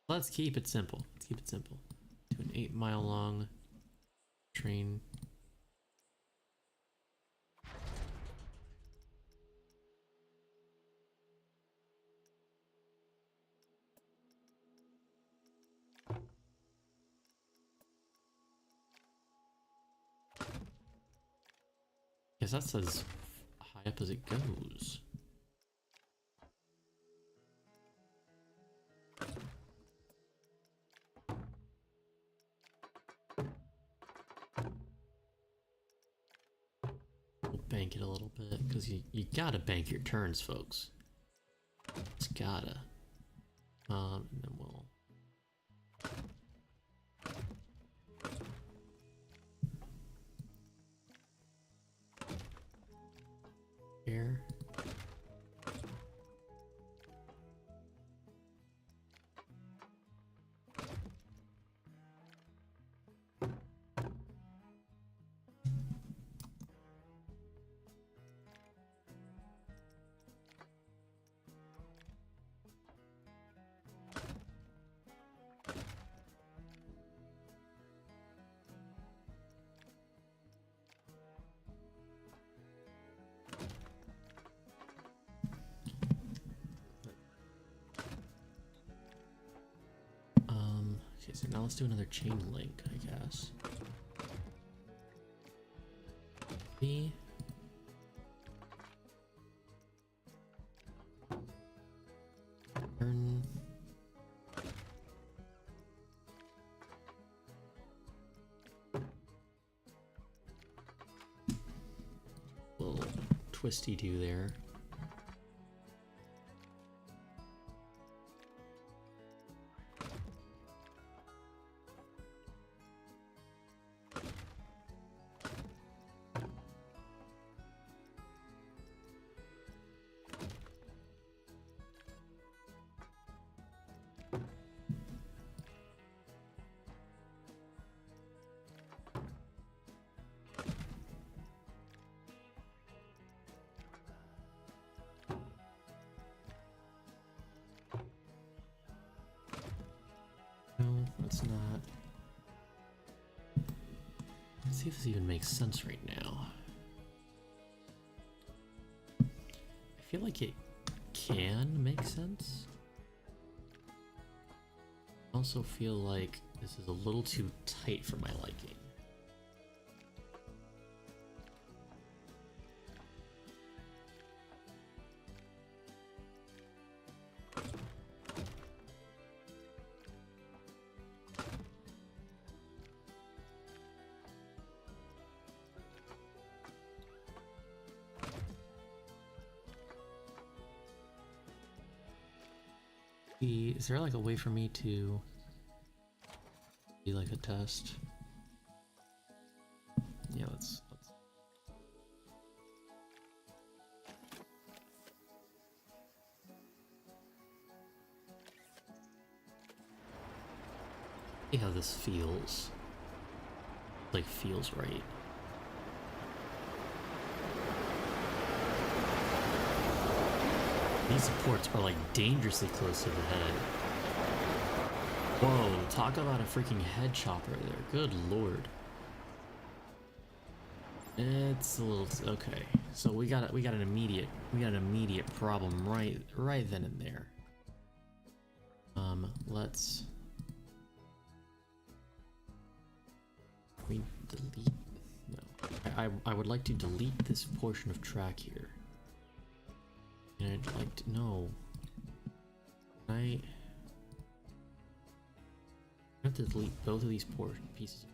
Let's keep it simple. Let's keep it simple. Do an 8-mile long train. Guess that's as high up as it goes. We'll bank it a little bit, because you gotta bank your turns, folks. It's gotta. And then we'll. Here. Okay, so now let's do another chain link, I guess. B. Turn. Little twisty do there. see if this even makes sense right now. I feel like it can make sense. I also feel like this is a little too tight for my liking. Is there like a way for me to be like a test? Yeah, let's see how this feels. Like feels right. These supports are like dangerously close to the head. Whoa, talk about a freaking head chopper there. Good lord. It's a little okay. So we got an immediate problem right then and there. Let's we delete no. I would like to delete this portion of track here. And I'd like to know. I have to delete both of these pieces.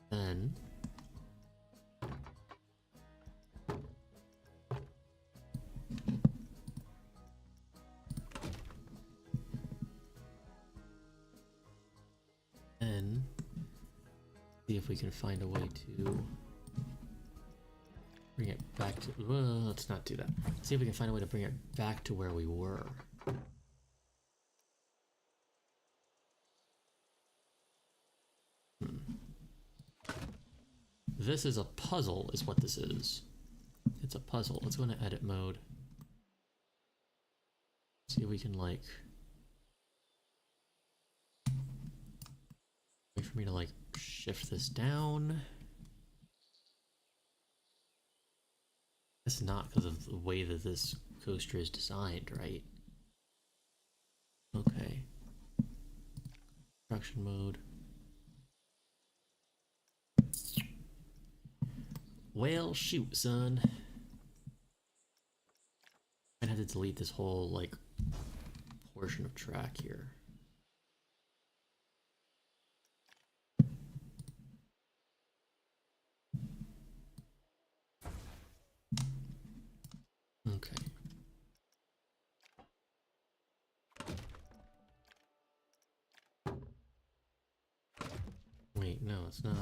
Then see if we can find a way to bring it back to, let's not do that. See if we can find a way to bring it back to where we were. This is a puzzle, is what this is. It's a puzzle. Let's go into edit mode. See if we can like wait for me to like shift this down. It's not because of the way that this coaster is designed, right? Okay. Production mode. Well, shoot, son. I'd have to delete this whole, like, portion of track here. Okay. Wait, no, it's not.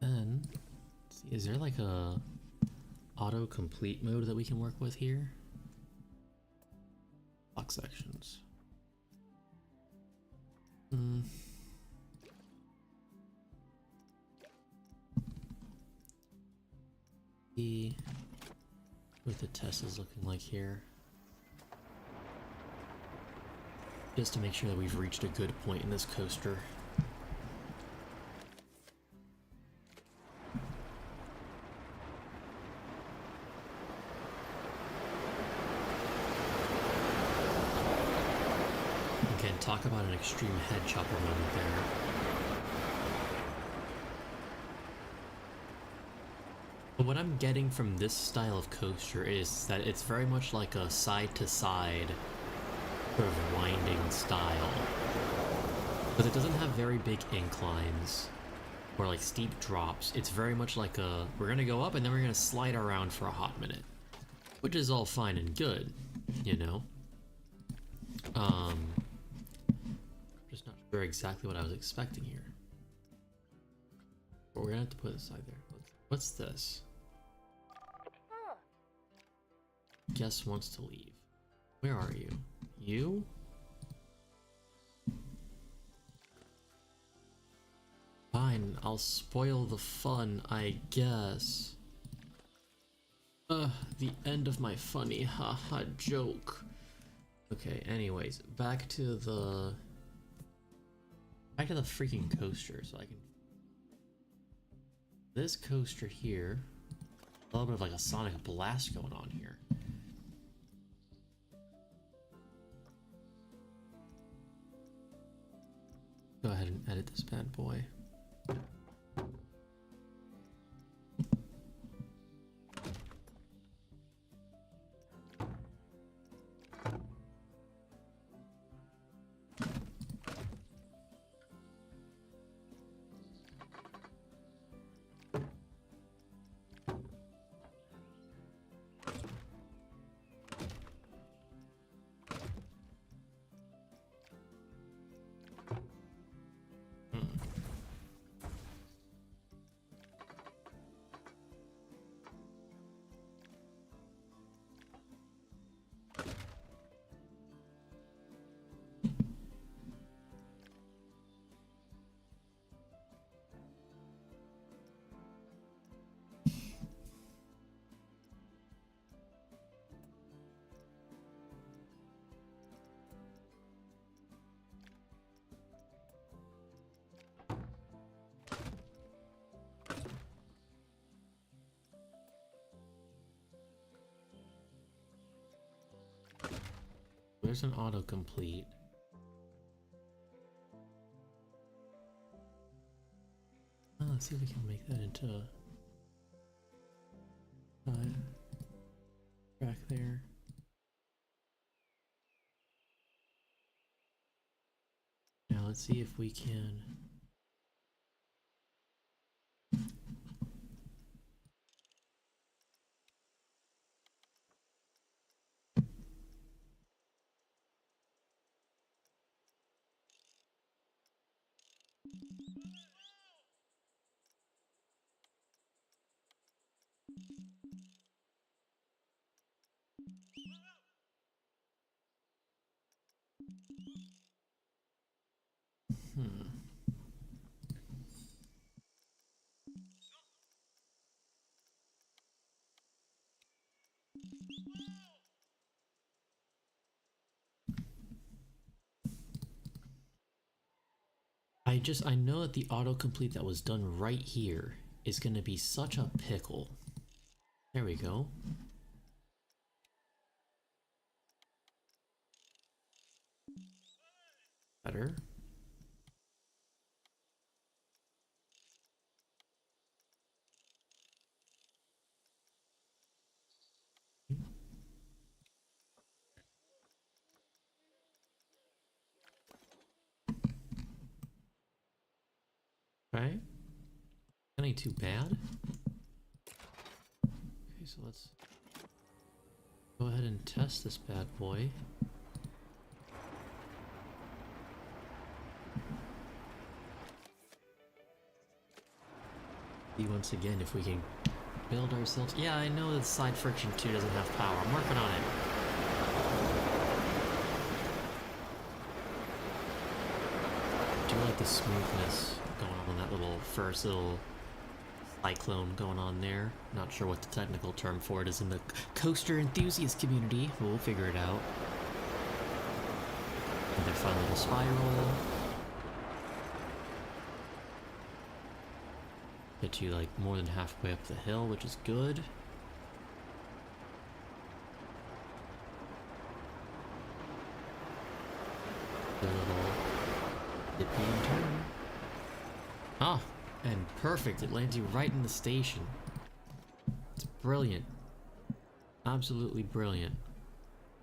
Then, let's see, is there like a auto-complete mode that we can work with here? Block sections. See what the test is looking like here. Just to make sure that we've reached a good point in this coaster. Again, talk about an extreme head chopper moment there. But what I'm getting from this style of coaster is that it's very much like a side-to-side sort of winding style. But it doesn't have very big inclines or like steep drops. It's very much like a, we're gonna go up and then we're gonna slide around for a hot minute. Which is all fine and good, you know? Just not sure exactly what I was expecting here. But we're gonna have to put it aside there. What's this? Guest wants to leave. Where are you? You? Fine, I'll spoil the fun, I guess. The end of my funny haha joke. Okay, anyways, back to the freaking coaster so I can. This coaster here, a little bit of like a sonic blast going on here. Go ahead and edit this bad boy. There's an autocomplete. Let's see if we can make that into a track there. Now let's see if we can. I know that the autocomplete that was done right here is going to be such a pickle. There we go. Better. Right? That ain't too bad. Okay, so let's go ahead and test this bad boy. See once again if we can build ourselves. Yeah, I know that side friction 2 doesn't have power. I'm working on it. I do like the smoothness going on that little first little cyclone going on there. Not sure what the technical term for it is in the coaster enthusiast community. We'll figure it out. Another fun little spiral. Get you like more than halfway up the hill, which is good. A little dippy and turn. Ah, and perfect. It lands you right in the station. Brilliant. Absolutely brilliant.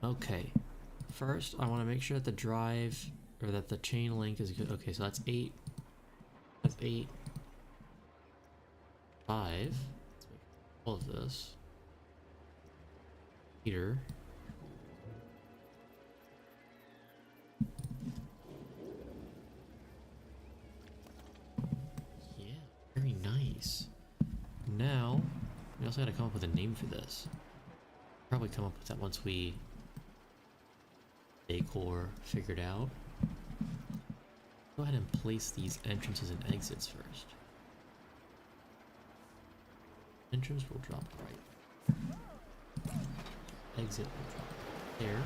Okay. First, I want to make sure that the drive, or that the chain link is good. Okay, so that's 8. That's 8. 5. Let's make all of this. Peter. Yeah, very nice. Now, we also gotta come up with a name for this. Probably come up with that once we decor figured out. Go ahead and place these entrances and exits first. Entrance will drop right. Exit will drop there.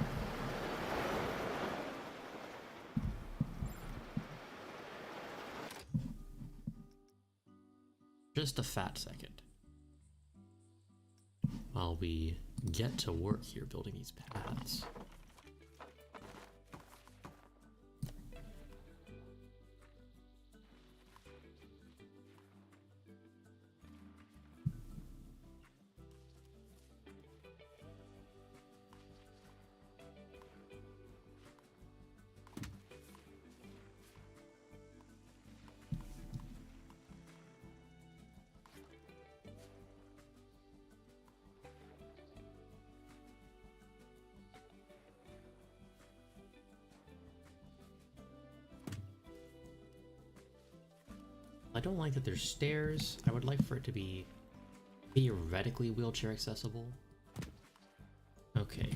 Just a fat second. While we get to work here building these paths. I don't like that there's stairs. I would like for it to be theoretically wheelchair accessible. Okay.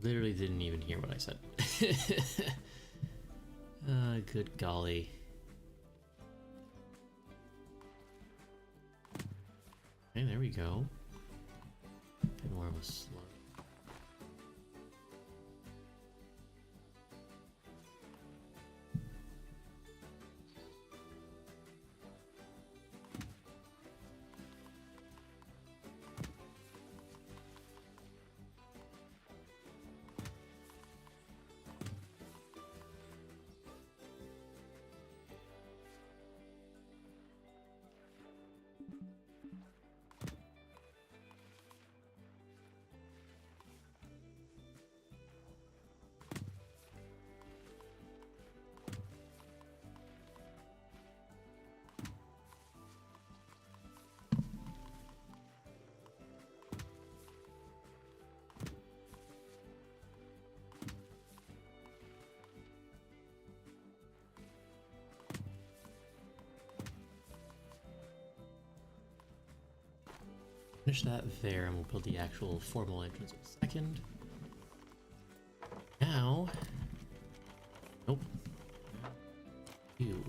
Literally didn't even hear what I said. Good golly. Okay, there we go. A bit more of a slow. Finish that there, and we'll build the actual formal entrance in a second. Now, nope. You.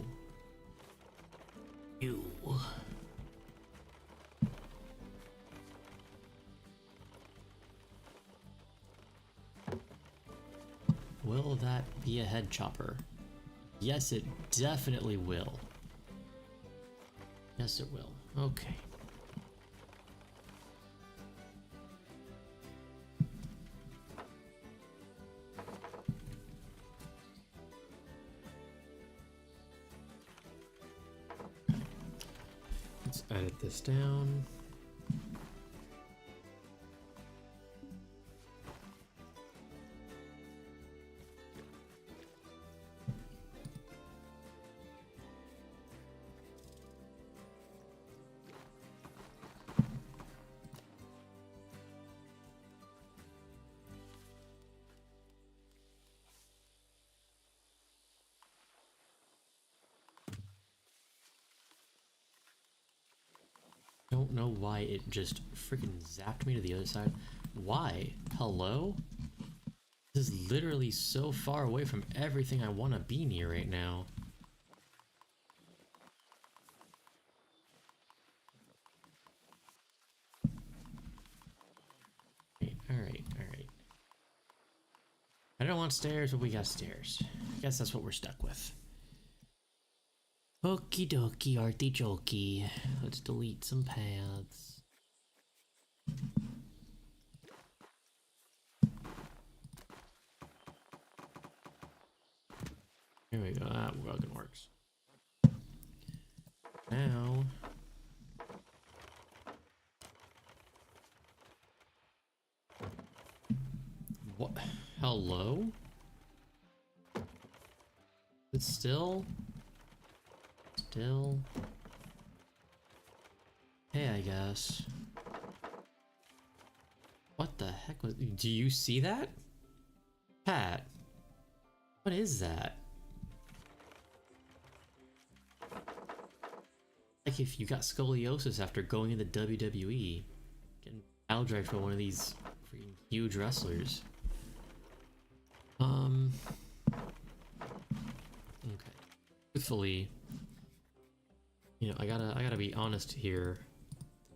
Will that be a head chopper? Yes, it definitely will. Yes, it will. Okay. Let's edit this down. Don't know why it just freaking zapped me to the other side. Why? Hello? This is literally so far away from everything I want to be near right now. Alright. I don't want stairs, but we got stairs. I guess that's what we're stuck with. Okie dokie, artichoke. Let's delete some paths. Here we go, that fucking works. Now... Hello? It's still? Still? Hey, I guess. What the heck was... Do you see that? Pat. What is that? Like if you got scoliosis after going into WWE. Getting battle dragged for one of these freaking huge wrestlers. Okay. Truthfully, you know, I gotta be honest here.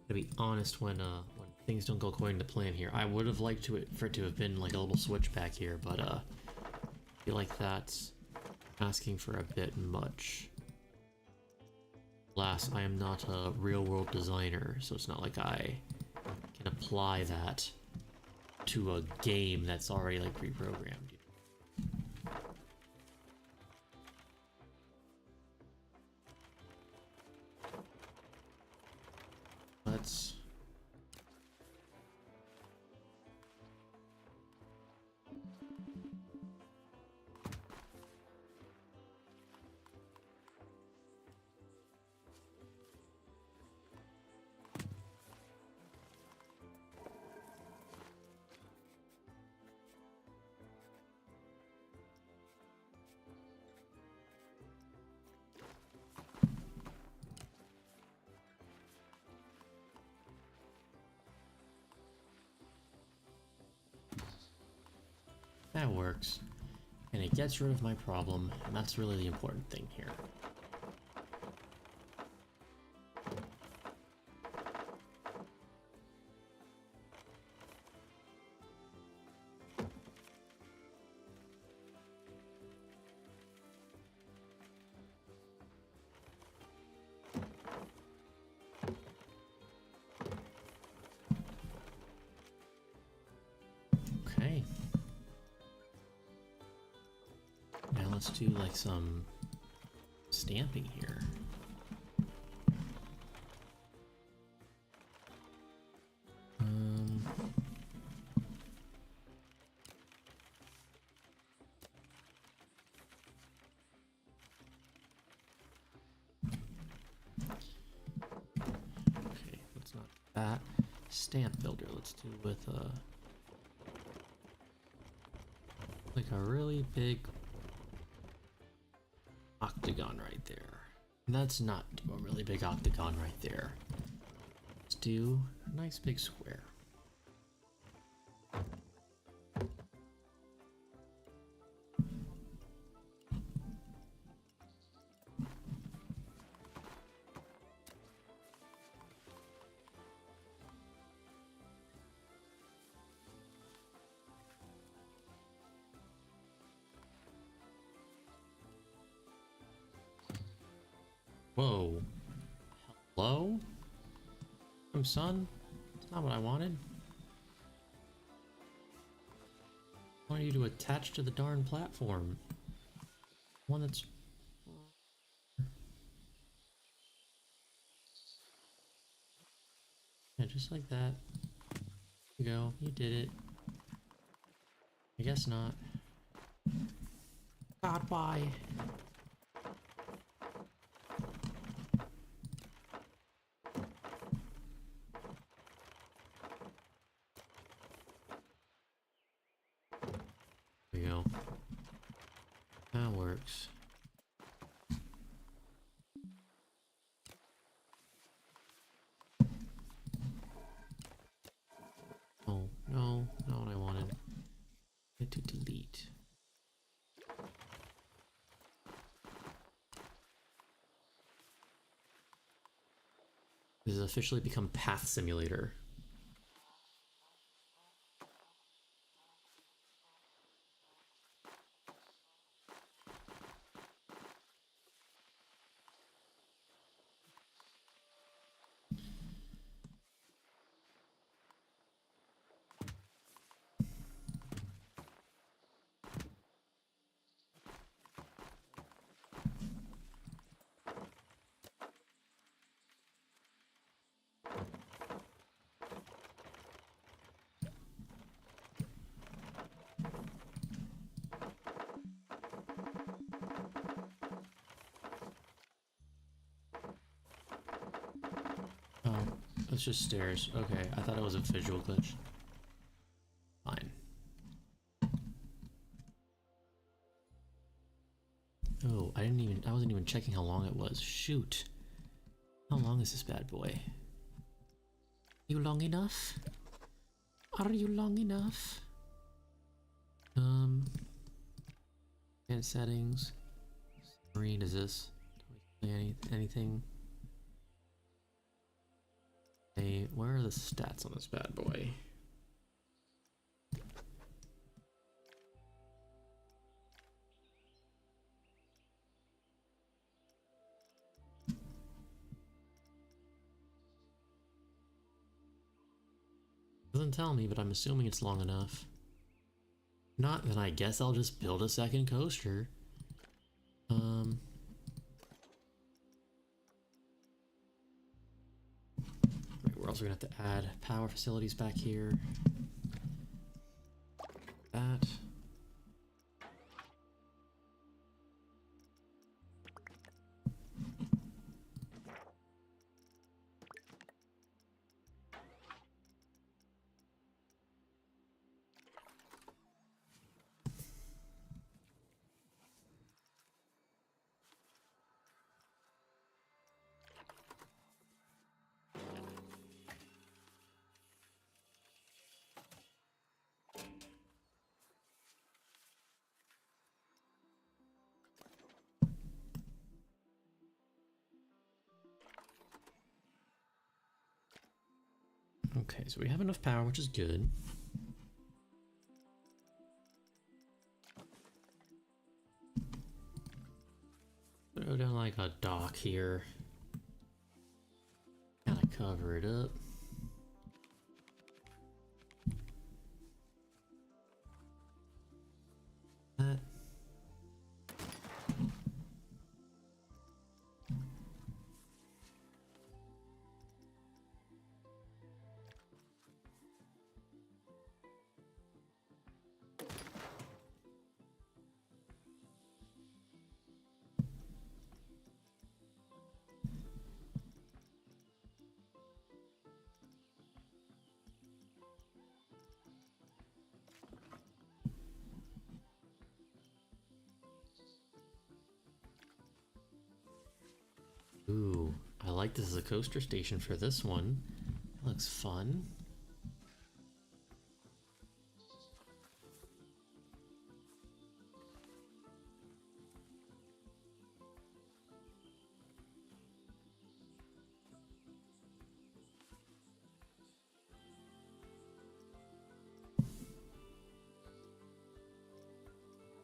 Gotta be honest when things don't go according to plan here. I would have liked for it to have been like a little switch back here, but I feel like that's asking for a bit much. Alas, I am not a real-world designer, so it's not like I can apply that to a game that's already like pre-programmed. Let's... That works. And it gets rid of my problem, and that's really the important thing here. Okay. Now let's do like some stamping here. Okay, let's not that stamp builder. Let's do with like a really big octagon right there. And that's not a really big octagon right there. Let's do a nice big square. Whoa. Hello? Son? That's not what I wanted. I wanted you to attach to the darn platform. One that's... Yeah, just like that. There you go. You did it. I guess not. God, why? There we go. That works. Oh, no, not what I wanted. Hit to delete. This has officially become Path Simulator. It's just stairs. Okay, I thought it was a visual glitch. Fine. Oh, I wasn't even checking how long it was. Shoot. How long is this bad boy? You long enough? Are you long enough? Advanced settings. Marine, is this? Anything? Hey, where are the stats on this bad boy? Doesn't tell me, but I'm assuming it's long enough. Not, then I guess I'll just build a second coaster. Right, we're also gonna have to add power facilities back here. That. Okay, so we have enough power, which is good. Throw down like a dock here. Kind of cover it up. That. Ooh, I like this as a coaster station for this one. That looks fun.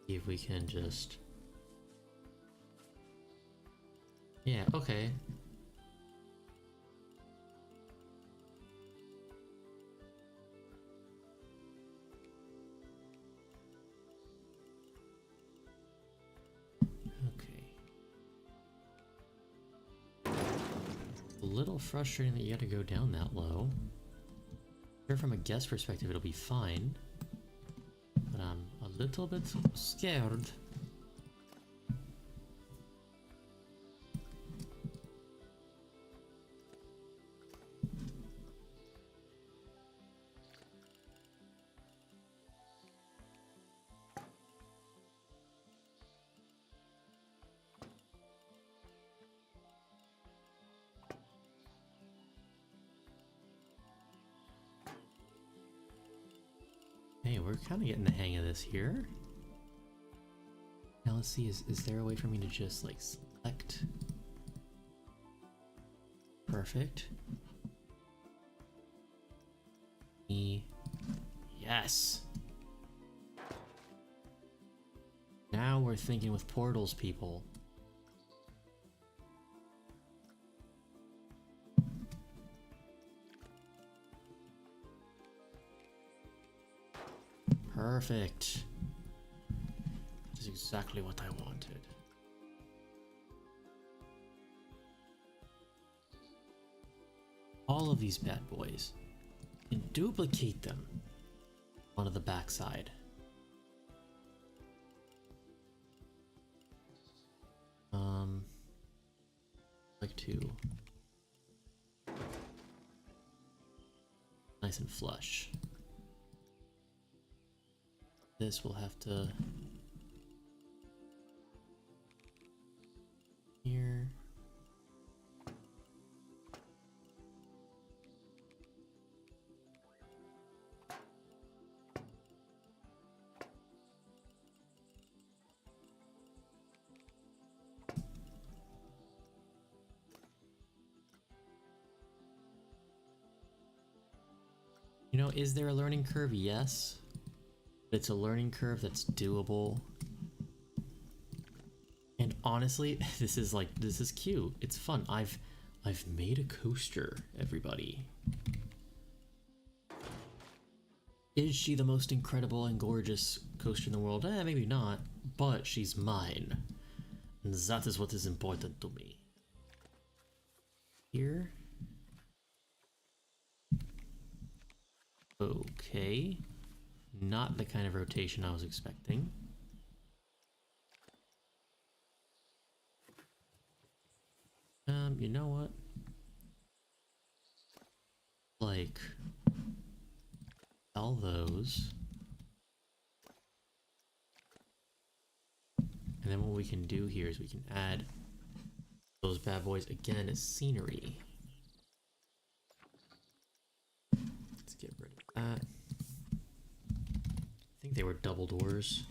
See if we can just... Yeah, okay. Okay. A little frustrating that you had to go down that low. Sure, from a guest perspective it'll be fine. But I'm a little bit scared. Hey, we're kind of getting the hang of this here. Now let's see, is there a way for me to just like select? Perfect. Yes! Now we're thinking with portals, people. Perfect. That's exactly what I wanted. All of these bad boys. And duplicate them onto the backside. Like to nice and flush. This will have to here. You know, is there a learning curve? Yes. But it's a learning curve that's doable. And honestly, this is cute. It's fun. I've made a coaster, everybody. Is she the most incredible and gorgeous coaster in the world? Maybe not, but she's mine. And that is what is important to me. Here. Okay. Not the kind of rotation I was expecting. You know what? Like, sell those. And then what we can do here is we can add those bad boys again as scenery. Let's get rid of that. I think they were double doors.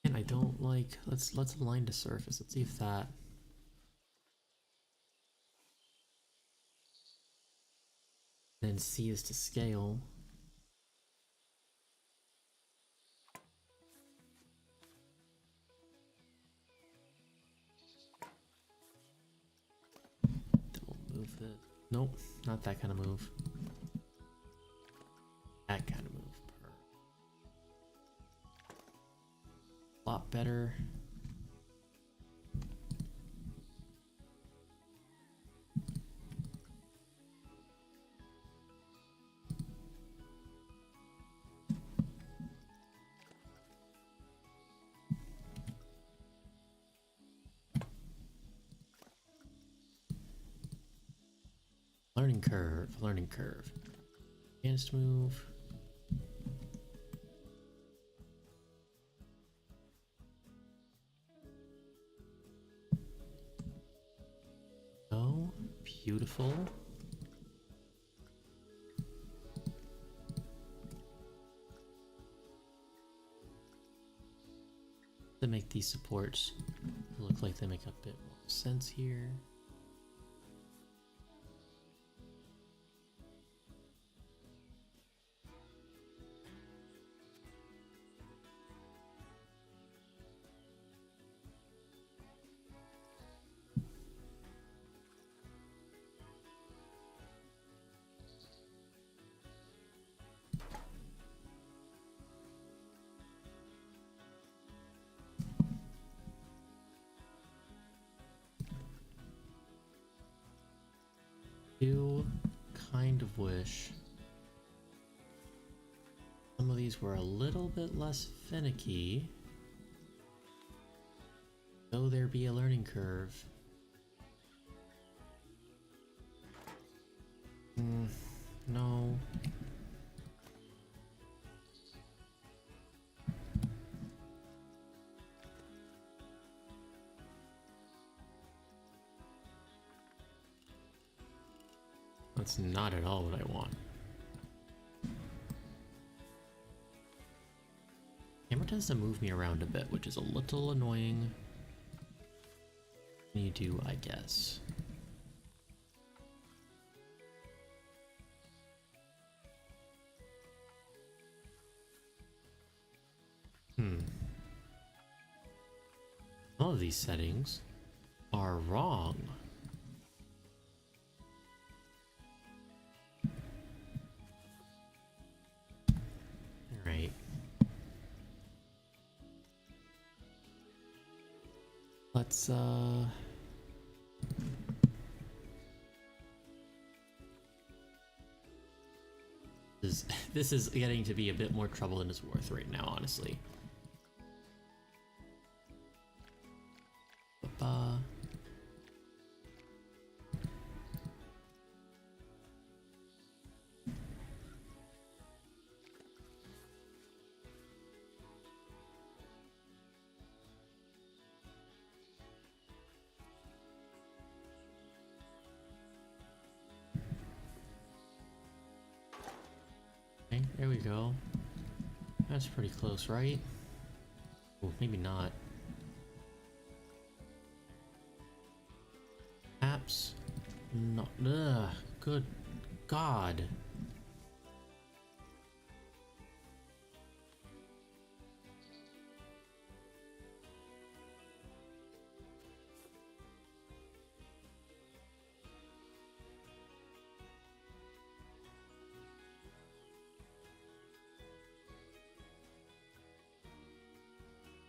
And I don't like, let's align to surface. Let's see if that. Then C is to scale. Then we'll move it. Nope, not that kind of move. That kind of move. A lot better. Learning curve, learning curve. Against move. Oh, beautiful. To make these supports look like they make a bit more sense here. Do kind of wish some of these were a little bit less finicky, though there be a learning curve. No. That's not at all what I want. Camera tends to move me around a bit, which is a little annoying. What do you do, I guess? All of these settings are wrong. Let's this is getting to be a bit more trouble than it's worth right now, honestly. we go. That's pretty close, right? Oh, maybe not. Apps. No. Ugh. Good God.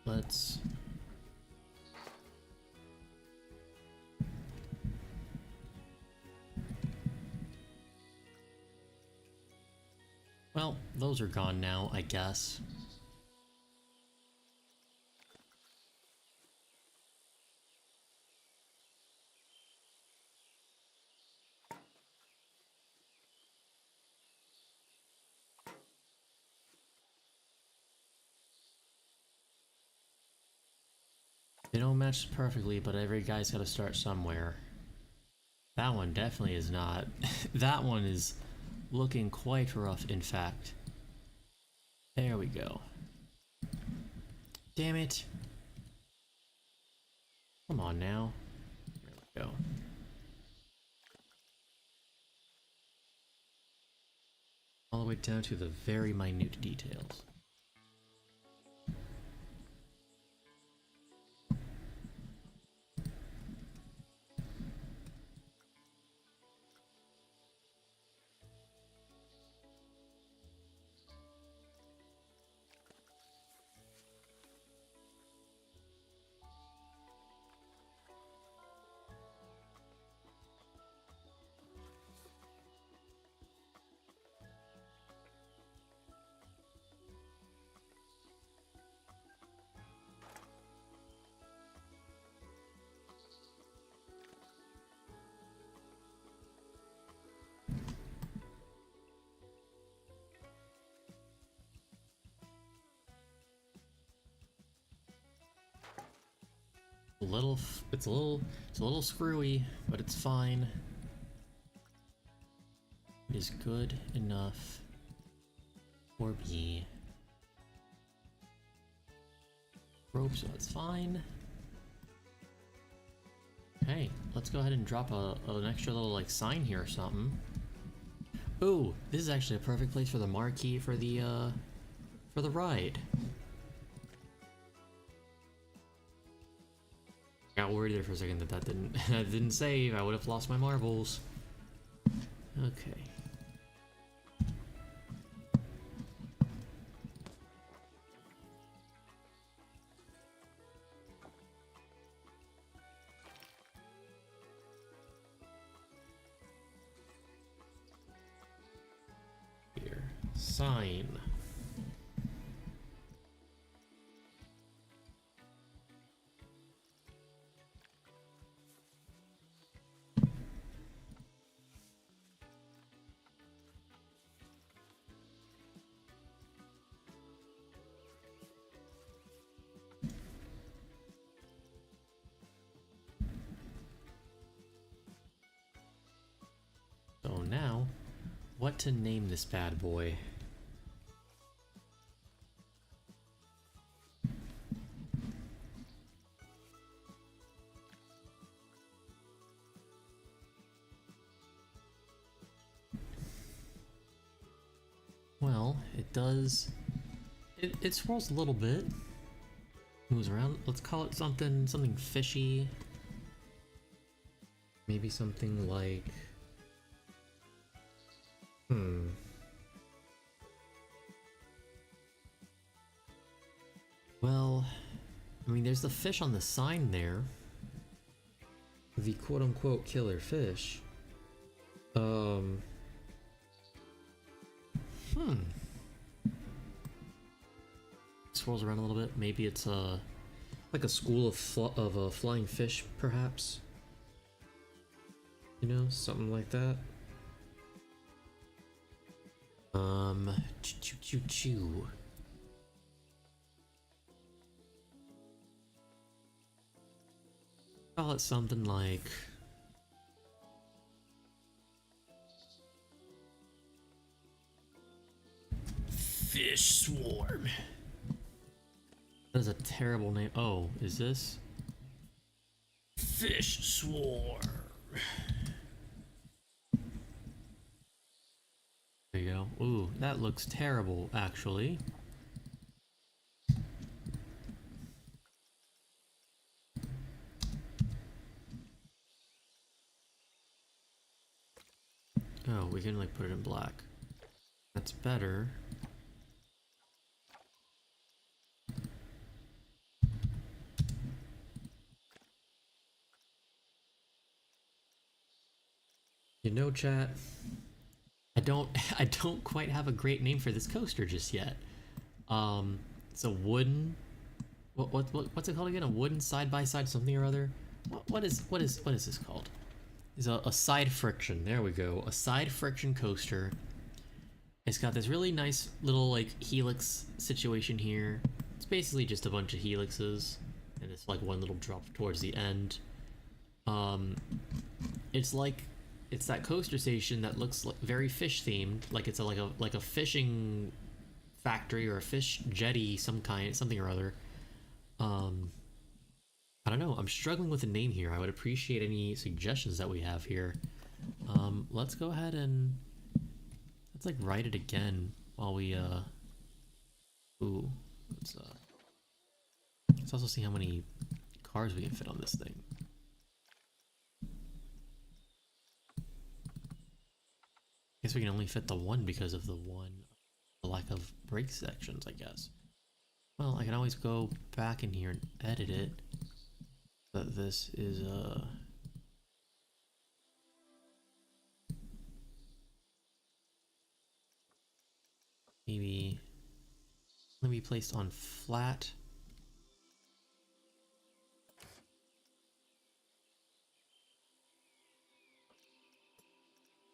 Let's... Well, those are gone now, I guess. They don't match perfectly, but every guy's gotta start somewhere. That one definitely is not. That one is looking quite rough, in fact. There we go. Damn it. Come on now. There we go. All the way down to the very minute details. It's a little screwy, but it's fine. It is good enough for me. Rope, so it's fine. Okay, let's go ahead and drop an extra little like sign here or something. Ooh, this is actually a perfect place for the marquee for the ride. Got worried there for a second that didn't save. I would have lost my marbles. Okay. Here, sign. So now, what to name this bad boy? Well, it does... It swirls a little bit. Moves around. Let's call it something fishy. Maybe something like... Well, I mean, there's the fish on the sign there. The quote-unquote killer fish. Swirls around a little bit. Maybe it's like a school of flying fish, perhaps. You know, something like that. Choo. Call it something like Fish Swarm. That is a terrible name. Oh, is this? Fish Swarm. There you go. Ooh, that looks terrible, actually. Oh, we can like put it in black. That's better. You know, chat, I don't quite have a great name for this coaster just yet. It's a wooden, what's it called again? A wooden side by side something or other. What is this called? It's a side friction. There we go. A side friction coaster. It's got this really nice little like helix situation here. It's basically just a bunch of helixes, and it's like one little drop towards the end. It's that coaster station that looks like very fish themed, like it's like a fishing factory or a fish jetty, something or other. I don't know. I'm struggling with a name here. I would appreciate any suggestions that we have here. Let's go ahead and let's like write it again while we ooh, let's also see how many cars we can fit on this thing. I guess we can only fit the one because of the lack of brake sections, I guess. Well, I can always go back in here and edit it. But this is maybe be placed on flat.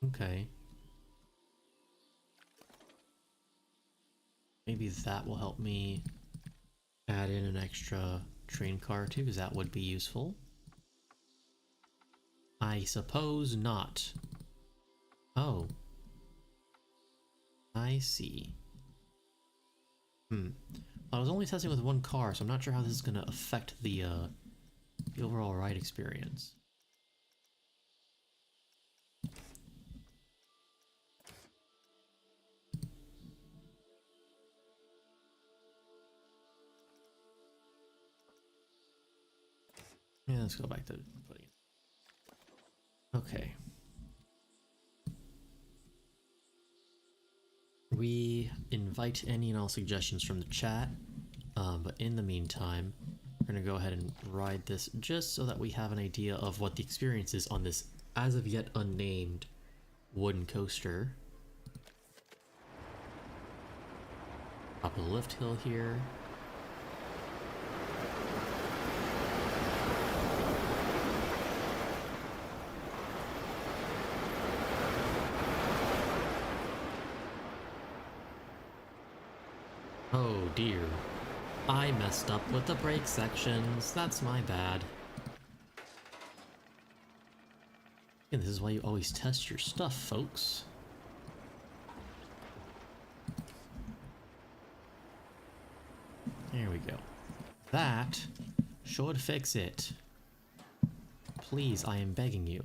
Okay. Maybe that will help me add in an extra train car too, because that would be useful. I suppose not. Oh. I see. I was only testing with one car, so I'm not sure how this is going to affect the overall ride experience. Yeah, let's go back to putting it. Okay. We invite any and all suggestions from the chat, but in the meantime, we're going to go ahead and ride this just so that we have an idea of what the experience is on this as of yet unnamed wooden coaster. Top of the lift hill here. Oh dear. I messed up with the brake sections. That's my bad. And this is why you always test your stuff, folks. There we go. That should fix it. Please, I am begging you.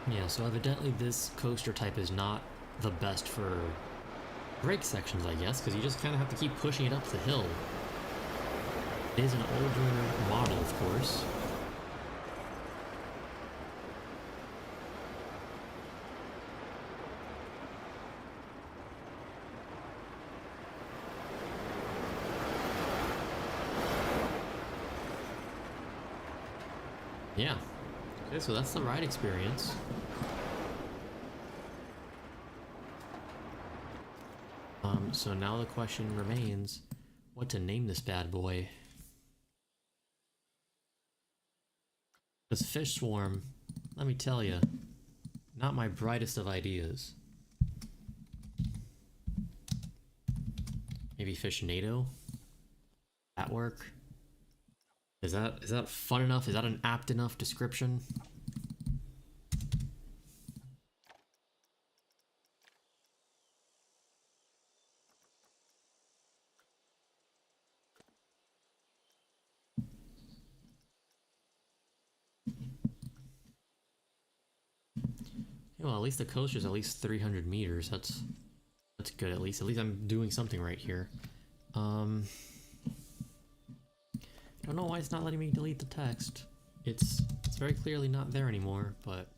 Yeah, so evidently this coaster type is not the best for brake sections, I guess, because you just kind of have to keep pushing it up the hill. It is an older model, of course. Yeah. Okay, so that's the ride experience. So now the question remains, what to name this bad boy? This Fish Swarm, let me tell you, not my brightest of ideas. Maybe Fishnado? That work? Is that fun enough? Is that an apt enough description? Well, at least the coaster's at least 300 meters. That's good. At least I'm doing something right here. Don't know why it's not letting me delete the text. It's very clearly not there anymore, but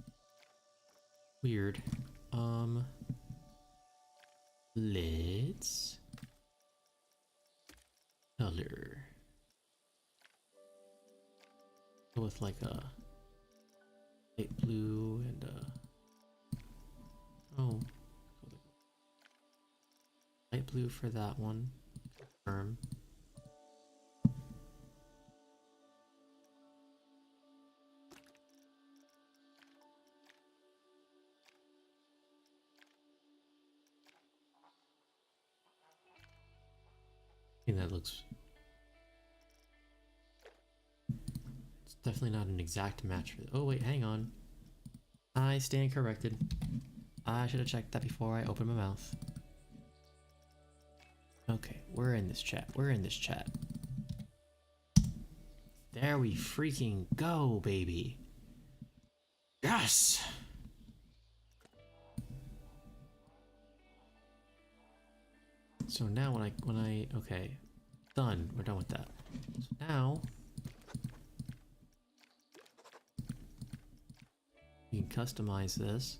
weird. Let's color. Go with like a light blue and oh, light blue for that one. Confirm. I think that looks... It's definitely not an exact match for... Oh wait, hang on. I stand corrected. I should have checked that before I opened my mouth. Okay, we're in this chat. We're in this chat. There we freaking go, baby. Yes! So now when I okay, done. We're done with that. So now we can customize this.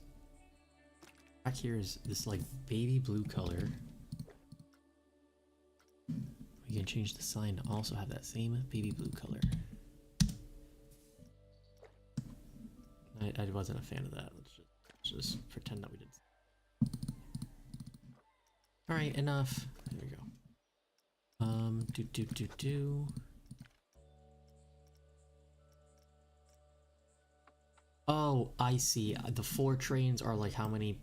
Back here is this like baby blue color. We can change the sign to also have that same baby blue color. I wasn't a fan of that. Let's just pretend that we did. Alright, enough. There we go. Oh, I see. The 4 trains are like how many?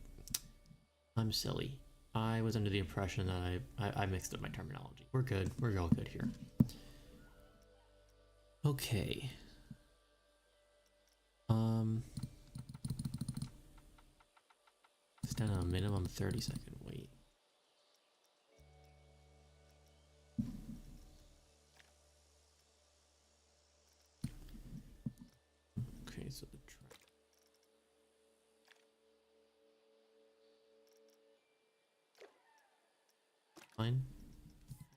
I'm silly. I was under the impression that I mixed up my terminology. We're good. We're all good here. Okay. Stand on a minimum 30-second wait. Okay, so the track. Fine.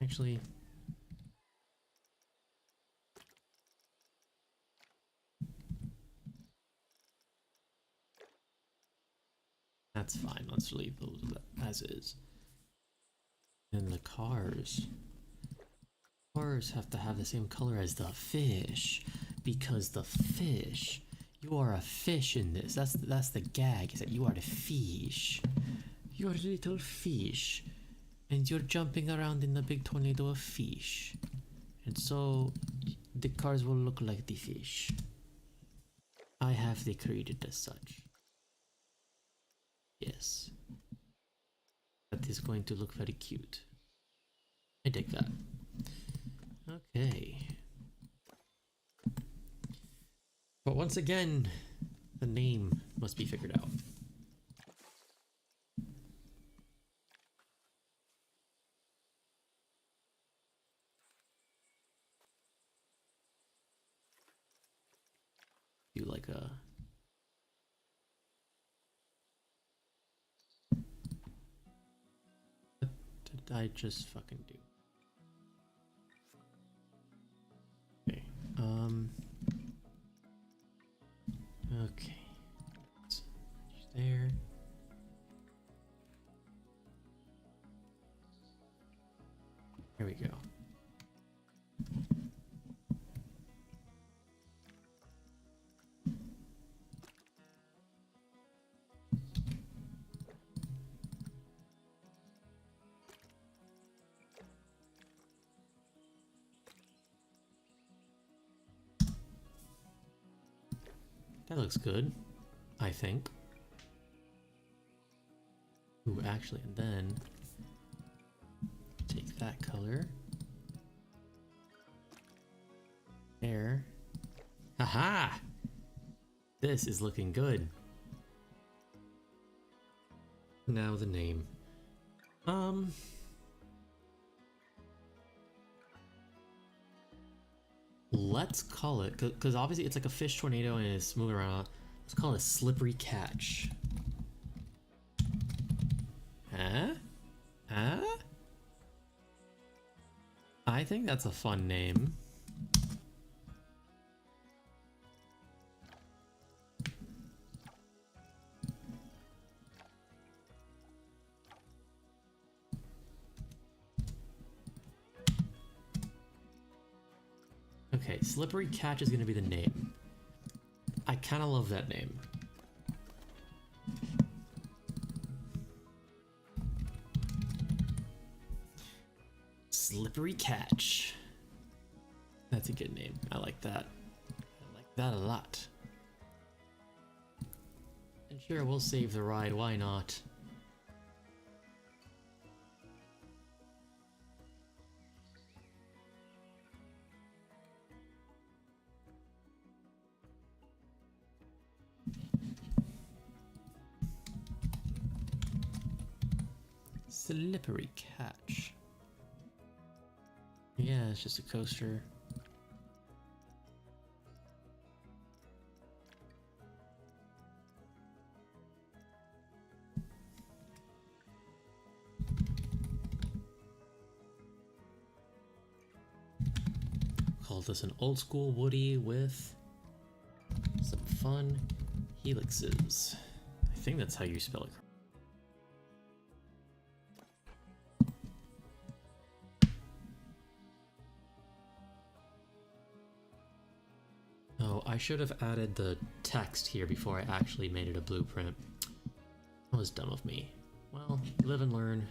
Actually. That's fine. Let's leave those as is. And the cars. Cars have to have the same color as the fish, because the fish. You are a fish in this. That's the gag. Is that you are the fish. You're a little fish, and you're jumping around in the big tornado of fish, and so the cars will look like the fish. I have decreed it as such. Yes. That is going to look very cute. I dig that. Okay. But once again, the name must be figured out. Do like a... I just fucking do. Okay. Okay. So, there. Here we go. That looks good, I think. Ooh, actually, and then take that that color. There. Haha! This is looking good. Now the name. Let's call it, because obviously it's like a fish tornado and it's moving around. Let's call it a slippery catch. Huh? Huh? I think that's a fun name. Okay, Slippery Catch is going to be the name. I kind of love that name. Slippery Catch. That's a good name. I like that. I like that a lot. And sure, we'll save the ride. Why not? Slippery Catch. Yeah, it's just a coaster. Call this an old school Woody with some fun helixes. I think that's how you spell it. Oh, I should have added the text here before I actually made it a blueprint. That was dumb of me. Well, live and learn.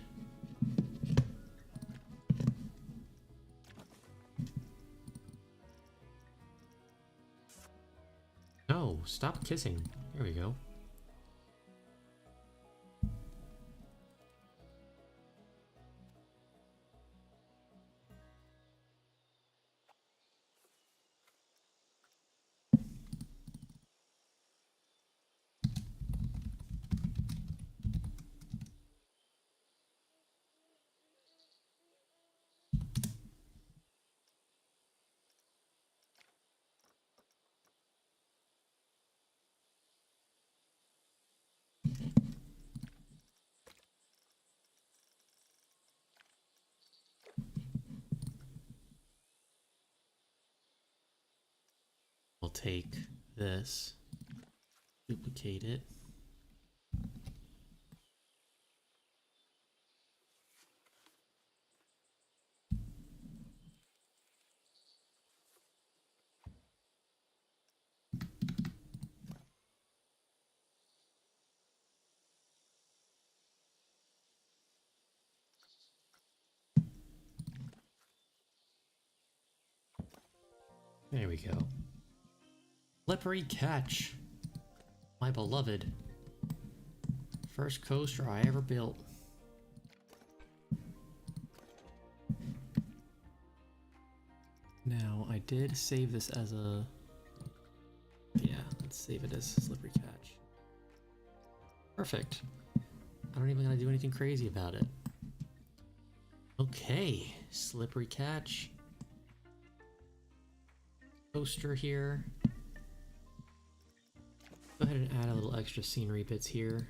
No, stop kissing. There we go. I'll take this, duplicate it. There we go. Slippery Catch, my beloved. First coaster I ever built. Now, I did save this as a... Yeah, let's save it as Slippery Catch. Perfect. I don't even gotta do anything crazy about it. Okay, Slippery Catch. Coaster here. Go ahead and add a little extra scenery bits here.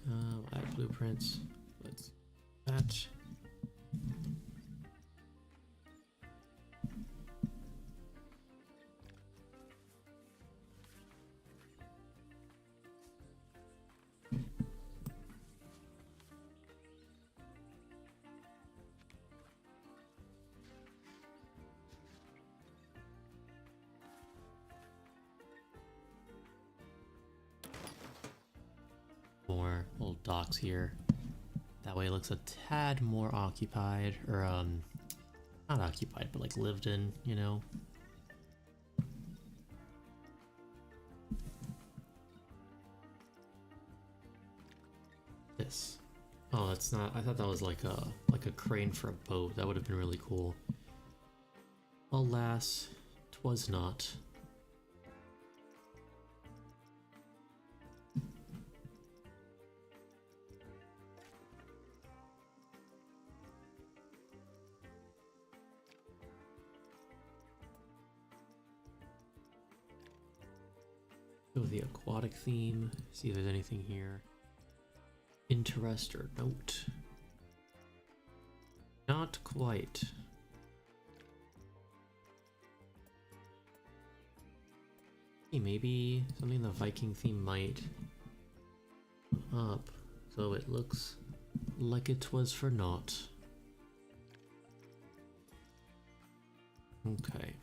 We'll add blueprints. Let's do that. More old docks here. That way it looks a tad more occupied, or not occupied, but like lived in, you know. This. Oh, that's not. I thought that was like a crane for a boat. That would have been really cool. Alas, 'twas not. Go with the aquatic theme. See if there's anything here. Interest or note. Not quite. Hey, maybe something the Viking theme might come up, so it looks like it was for naught. Okay.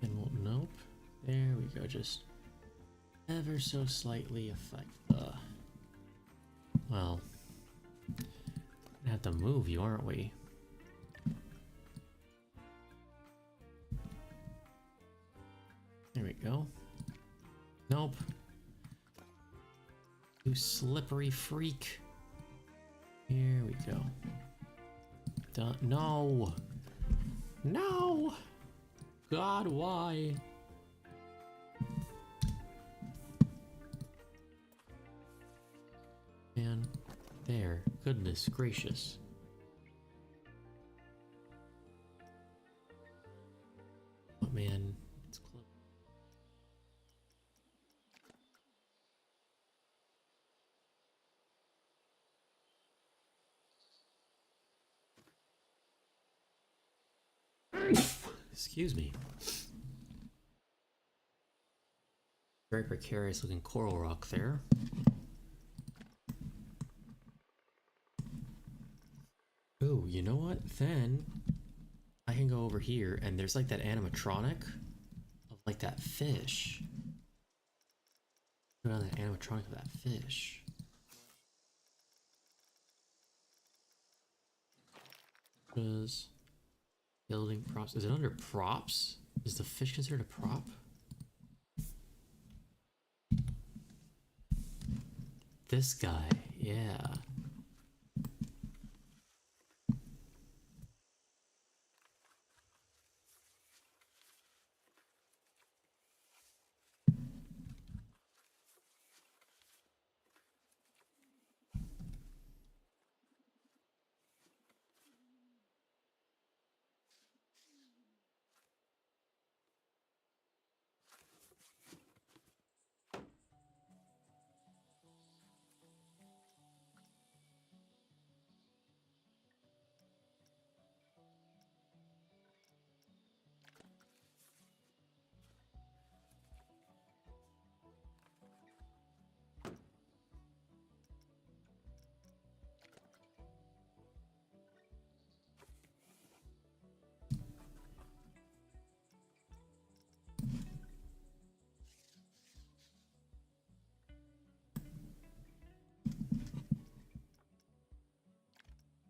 And we'll, nope. There we go, just ever so slightly affect the... Well, gonna have to move you, aren't we? There we go. Nope. You slippery freak. Here we go. Done. No! No! God, why? Man, there. Goodness gracious. Oh man, it's close. Excuse me. Very precarious looking coral rock there. Ooh, you know what? Then I can go over here and there's like that animatronic of like that fish. Put on that animatronic of that fish. Because building props. Is it under props? Is the fish considered a prop? This guy, yeah.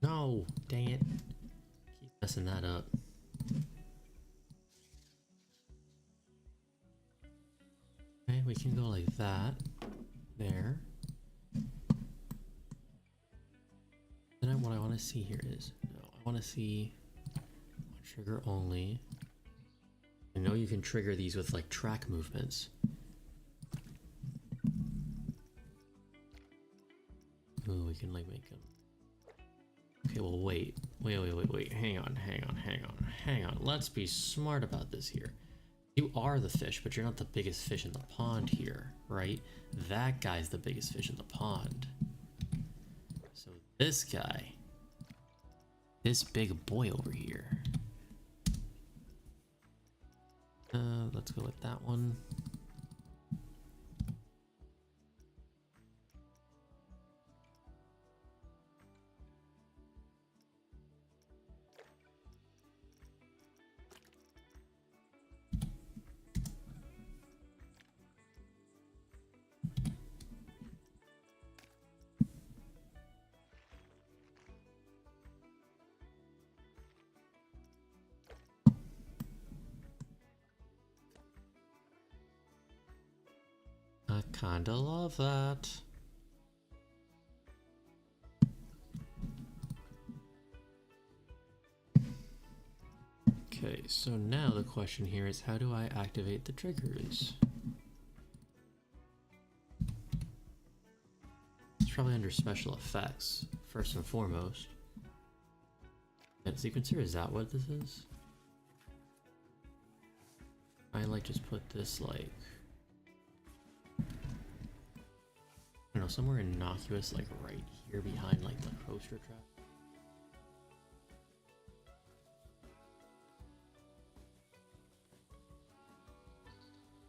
No, dang it. Keep messing that up. Okay, we can go like that. There. Then what I want to see here is, no, I want to see trigger only. I know you can trigger these with like track movements. Ooh, we can like make them. Okay, well, wait. Hang on. Let's be smart about this here. You are the fish, but you're not the biggest fish in the pond here, right? That guy's the biggest fish in the pond. So this guy this big boy over here. Let's go with that one. I kinda love that. Okay, so now the question here is, how do I activate the triggers? It's probably under special effects, first and foremost. And sequencer, is that what this is? I like just put this like, I don't know, somewhere innocuous, like right here behind like the poster track.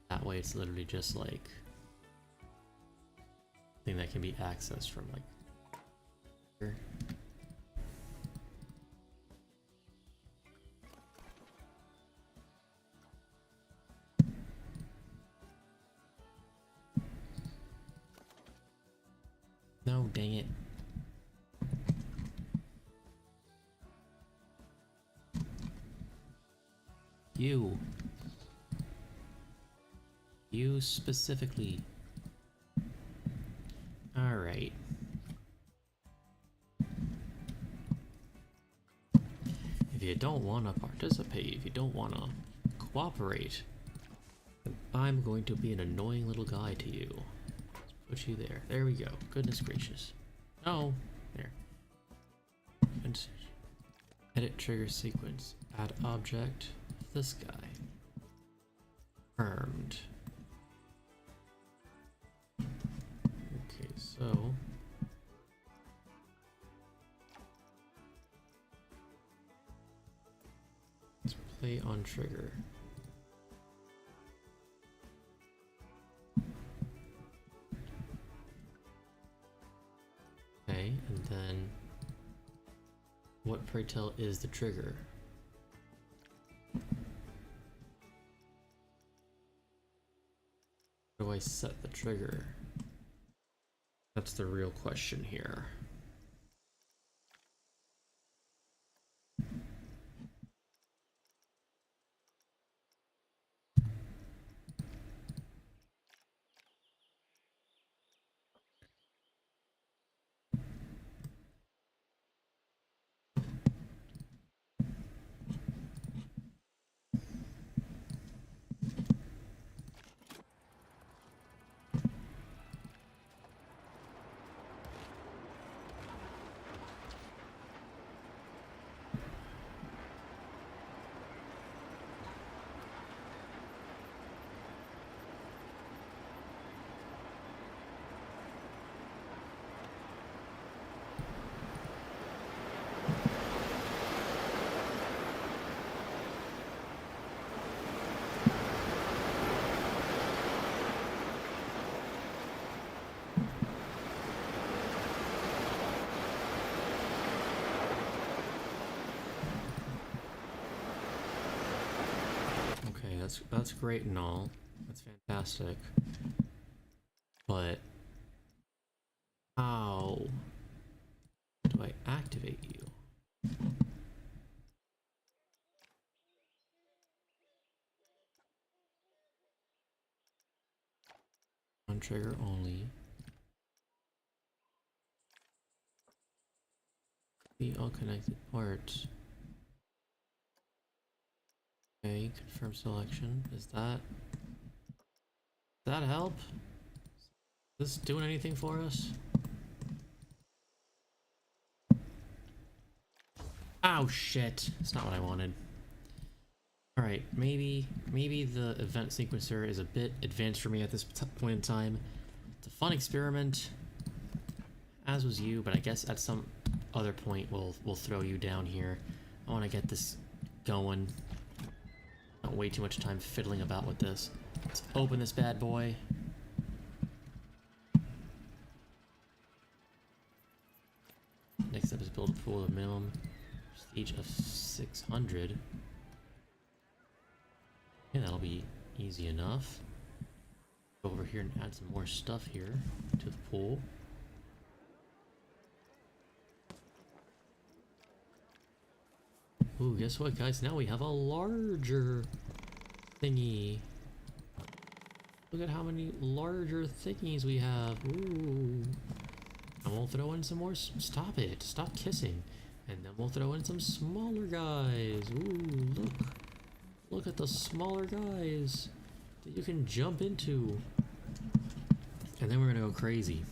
That way it's literally just like thing that can be accessed from like here. No, dang it. You specifically. Alright. If you don't want to participate, if you don't want to cooperate, then I'm going to be an annoying little guy to you. Let's put you there. There we go. Goodness gracious. No. There. And edit trigger sequence. Add object. This guy. Confirmed. Okay, so let's play on trigger. Okay, and then what, pray tell, is the trigger? How do I set the trigger? That's the real question here. That's great and all. That's fantastic. But how do I activate you? On trigger only. See all connected parts. Okay, confirm selection. Does that help? Is this doing anything for us? Oh shit! That's not what I wanted. Alright, maybe the event sequencer is a bit advanced for me at this point in time. It's a fun experiment, as was you, but I guess at some other point we'll throw you down here. I want to get this going. Not way too much time fiddling about with this. Let's open this bad boy. Next step is build a pool of minimum prestige of 600. Yeah, that'll be easy enough. Go over here and add some more stuff here to the pool. Ooh, guess what, guys? Now we have a larger thingy. Look at how many larger thingies we have. Ooh. And we'll throw in some more. Stop it. Stop kissing. And then we'll throw in some smaller guys. Ooh, look. Look at the smaller guys that you can jump into. And then we're gonna go crazy.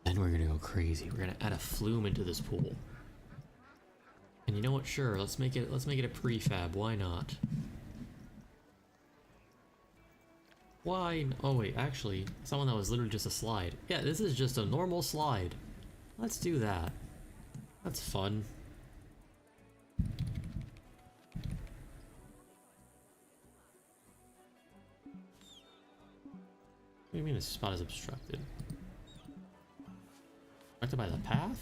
We're gonna add a flume into this pool. And you know what? Sure, let's make it a prefab. Why not? Why? Oh wait, actually, someone that was literally just a slide. Yeah, this is just a normal slide. Let's do that. That's fun. What do you mean this spot is obstructed? Obstructed by the path?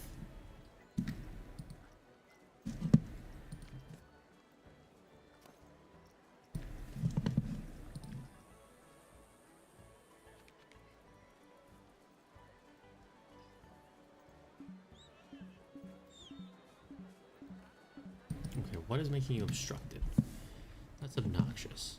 Okay, what is making you obstructed? That's obnoxious.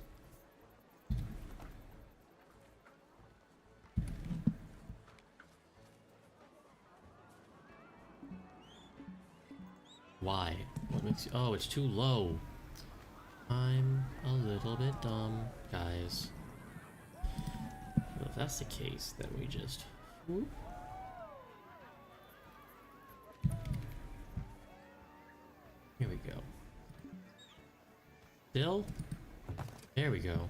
Why? What makes you... Oh, it's too low. I'm a little bit dumb, guys. Well, if that's the case, then we just... Whoop. Here we go. Still? There we go.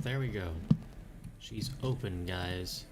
There we go. She's open, guys.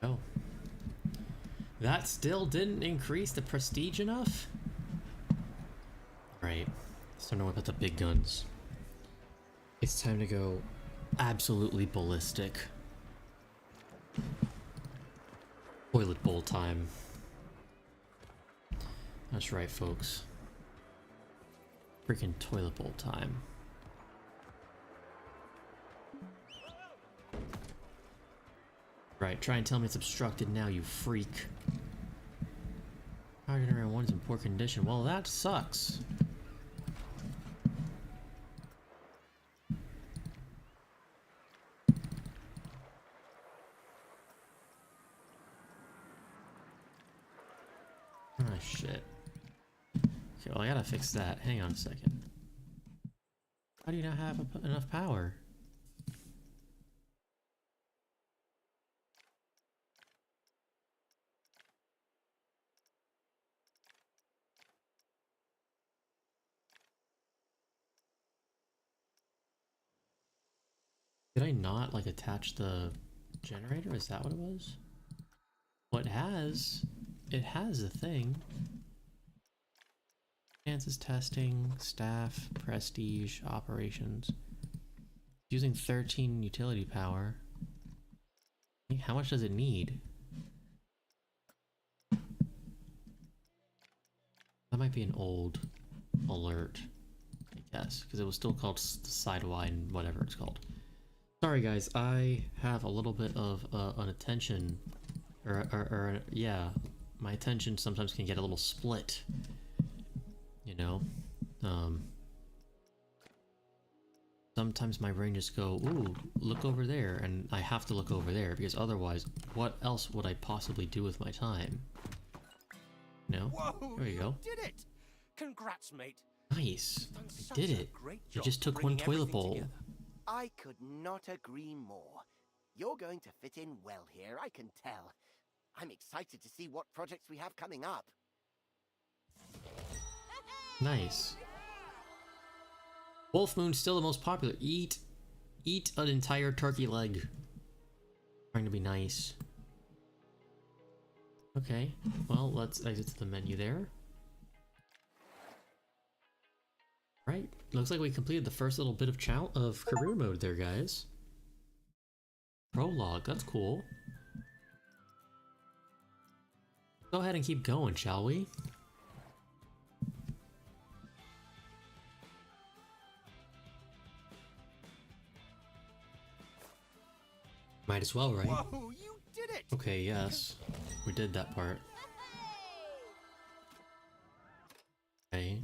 Oh. That still didn't increase the prestige enough? Right. So now whip out the big guns. It's time to go absolutely ballistic. Toilet bowl time. That's right, folks. Freaking toilet bowl time. Right, try and tell me it's obstructed now, you freak. Power generator 1 is in poor condition. Well, that sucks. Ah, shit. Okay, well, I gotta fix that. Hang on a second. How do you not have enough power? Did I not, like, attach the generator? Is that what it was? Well, it has a thing. Chances testing, staff, prestige, operations. Using 13 utility power. How much does it need? That might be an old alert, I guess, because it was still called sidewine, whatever it's called. Sorry guys, I have a little bit of unattention, yeah, my attention sometimes can get a little split. You know? Sometimes my brain just go, ooh, look over there, and I have to look over there, because otherwise, what else would I possibly do with my time? No? Whoa, There you go. did it! Congrats, mate. Nice. I did it. Great You job just took one bringing toilet everything bowl. together. I could not agree more. You're going to fit in well here, I can tell. I'm excited to see what projects we have coming up. Nice. Wolf Moon's still the most popular. Eat an entire turkey leg. Trying to be nice. Okay, well, let's exit to the menu there. Right, looks like we completed the first little bit of career mode there, guys. Prologue, that's cool. Go ahead and keep going, shall we? Might as well, right? Whoa, you did it! Okay, yes. We did that part. Okay.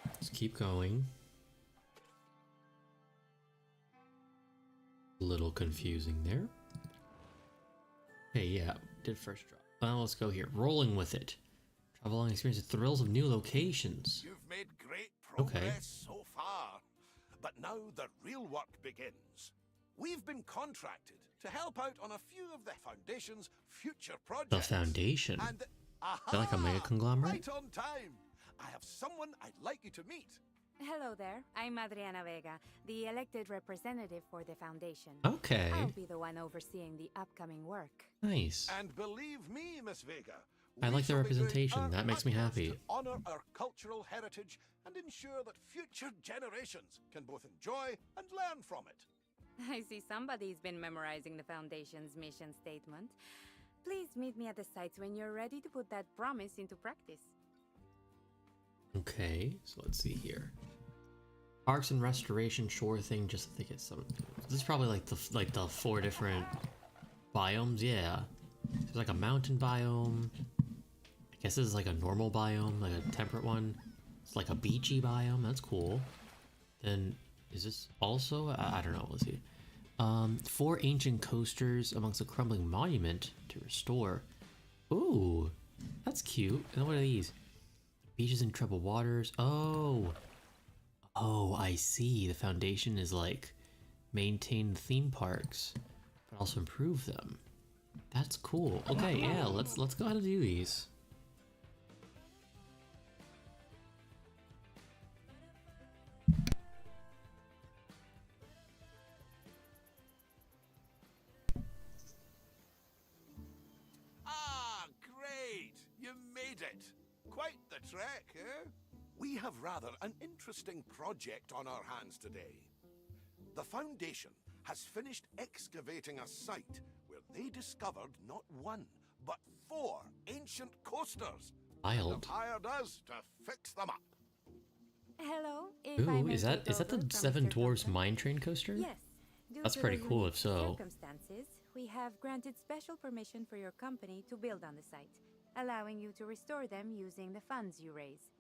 Let's keep going. A little confusing there. Okay, yeah, did first drop. Well, let's go here. Rolling with it. Travel along, experience the thrills of new locations. You've made great progress so far. But now the real work begins. We've been contracted to help out on a few of the Foundation's future projects. The Foundation? And Is that like a mega conglomerate? Right on time. I have someone I'd like you to meet. Hello there. I'm Adriana Vega, the elected representative for the Foundation. Okay. I'll be the one overseeing the upcoming work. Nice. And believe me, Miss Vega, I we like the shall be doing representation. our That makes me utmost happy. to honor our cultural heritage and ensure that future generations can both enjoy and learn from it. I see somebody's been memorizing the Foundation's mission statement. Please meet me at the sites when you're ready to put that promise into practice. Okay, so let's see here. Parks and restoration, sure thing. Just to think it's some. This is probably like the 4 different biomes. Yeah, there's like a mountain biome. I guess this is like a normal biome, like a temperate one. It's like a beachy biome. That's cool. Then is this also? I don't know. Let's see. 4 ancient coasters amongst a crumbling monument to restore. Ooh, that's cute. And what are these? Beaches in troubled waters. Oh, I see. The Foundation is like maintain theme parks, but also improve them. That's cool. Okay, yeah, let's go ahead and do these. Ah, great! You made it! Quite the trek, eh? We have rather an interesting project on our hands today. The Foundation has finished excavating a site where they discovered not 1, but 4 ancient coasters. Wild. And have hired us to fix them up. Hello. If I Ooh, may is that take over the from 7 Mr. Dwarves Thompson? mine train coaster? Yes. Due That's to pretty the cool unique if so. Circumstances, we have granted special permission for your company to build on the site, allowing you to restore them using the funds you raise.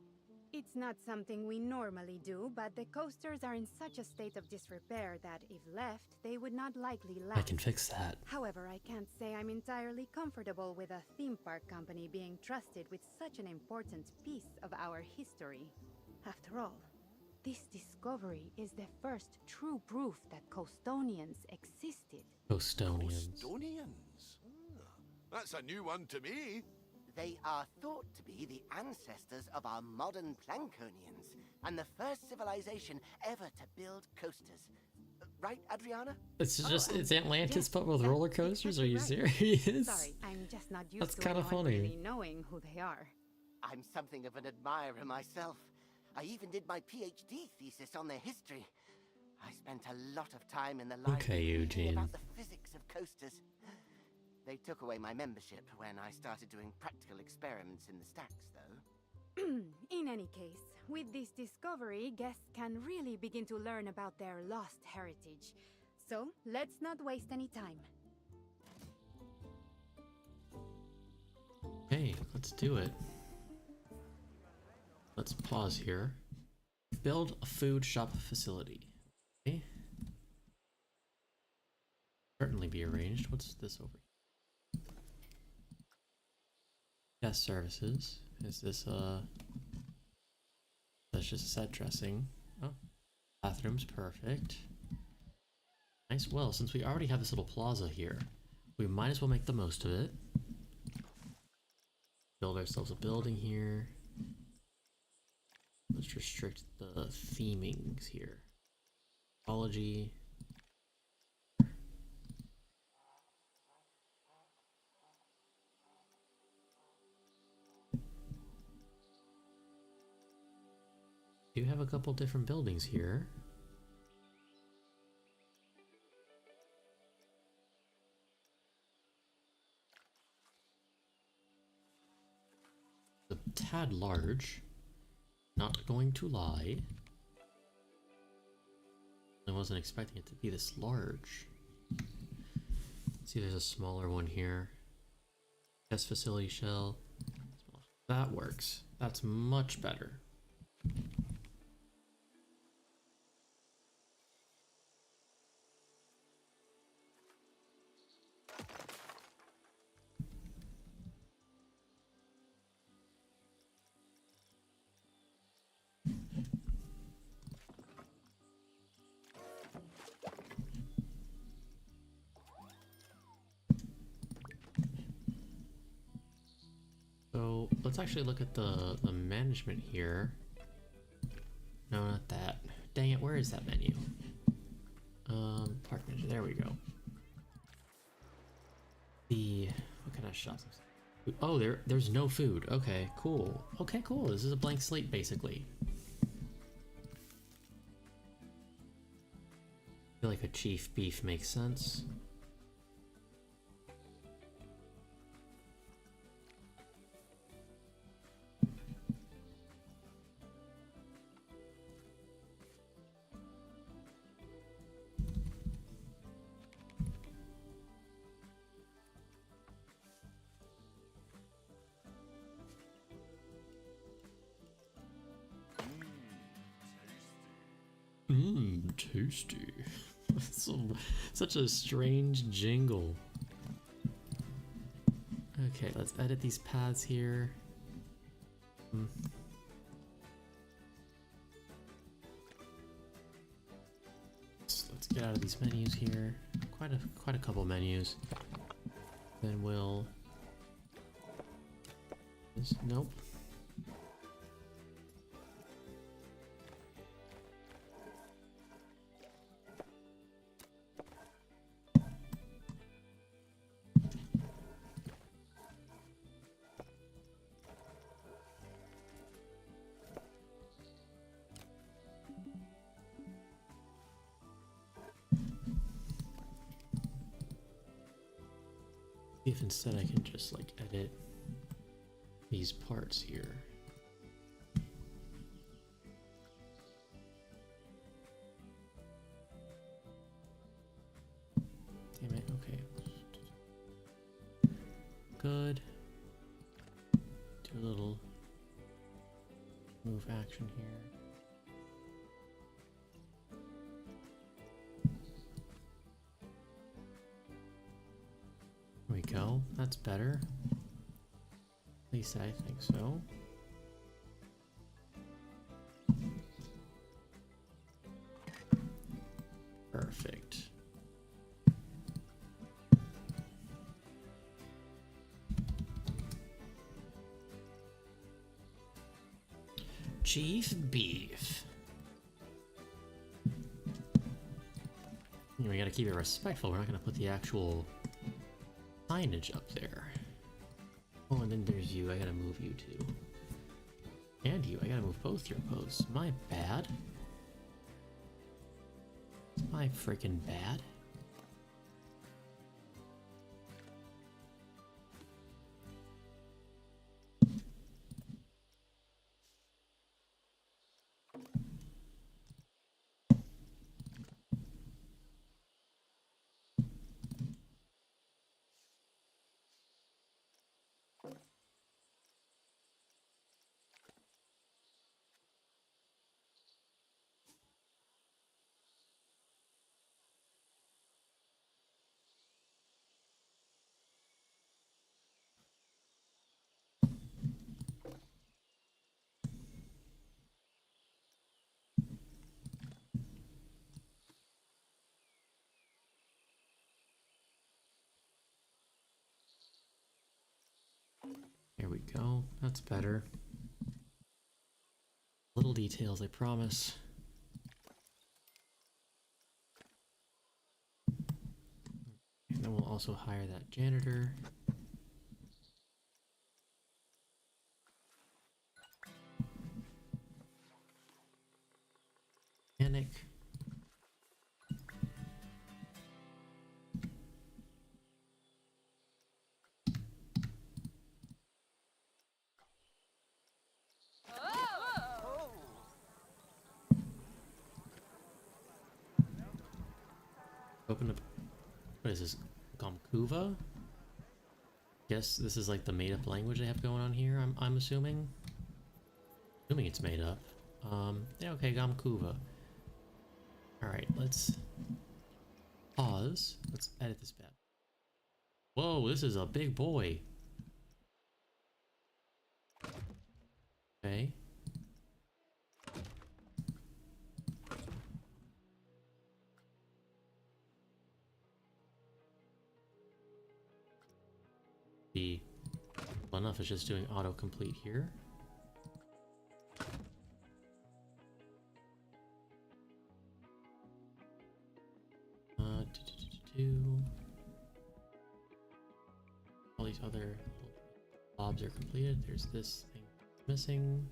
It's not something we normally do, but the coasters are in such a state of disrepair that if left, they would not likely last. I can fix that. However, I can't say I'm entirely comfortable with a theme park company being trusted with such an important piece of our history. After all, this discovery is the first true proof that Coastonians existed. Coastonians. Coastonians? That's a new one to me. They are thought to be the ancestors of our modern Planconians, and the first civilization ever to build coasters. Right, Adriana? It's just, it's Atlantis yes, but with that's roller coasters? Are you exactly serious? Sorry, I'm just not used That's to kinda anyone funny. really knowing who they are. I'm something of an admirer myself. I even did my PhD thesis on their history. I spent a lot of time in the library Okay, reading Eugene. about the physics of coasters. They took away my membership when I started doing practical experiments in the stacks, though. In any case, with this discovery, guests can really begin to learn about their lost heritage. So, let's not waste any time. Okay, let's do it. Let's pause here. Build a food shop facility. Okay. Certainly be arranged. What's this over here? Guest services. Is this that's just a set dressing. Oh. Bathrooms, perfect. Nice. Well, since we already have this little plaza here, we might as well make the most of it. Build ourselves a building here. Let's restrict the themings here. Ecology. Do have a couple different buildings here. A tad large. Not going to lie. I wasn't expecting it to be this large. See, there's a smaller one here. Test facility shell. That works. That's much better. So let's actually look at the management here. No, not that. Dang it, where is that menu? Park manager, there we go. What kind of shops? Oh, there's no food. Okay, cool. Okay, cool. This is a blank slate, basically. I feel like a chief beef makes sense. Tasty. Such a strange jingle. Okay, let's edit these paths here. Let's get out of these menus here. Quite a couple menus. Then we'll. Nope. If instead I can just like edit these parts here. Damn it, okay. Good. Do a little move action here. There we go. That's better. At least I think so. Perfect. Chief beef. We gotta keep it respectful. We're not gonna put the actual signage up there. Oh, and then there's you. I gotta move you too. And you. I gotta move both your posts. My bad. It's my freaking bad. go. That's better. Little details, I promise. And then we'll also hire that janitor. Mechanic. Open up. What is this? Gomkuva? Guess this is like the made-up language they have going on here. I'm assuming. Assuming it's made up. Yeah. Okay. Gomkuva. All right. Let's pause. Let's edit this back. Whoa! This is a big boy. Okay. Be well enough, it's just doing autocomplete here. All these other blobs are completed. There's this thing missing.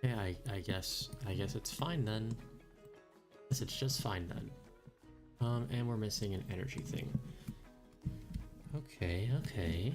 Yeah, I guess it's fine then. I guess it's just fine then. And we're missing an energy thing. Okay, okay.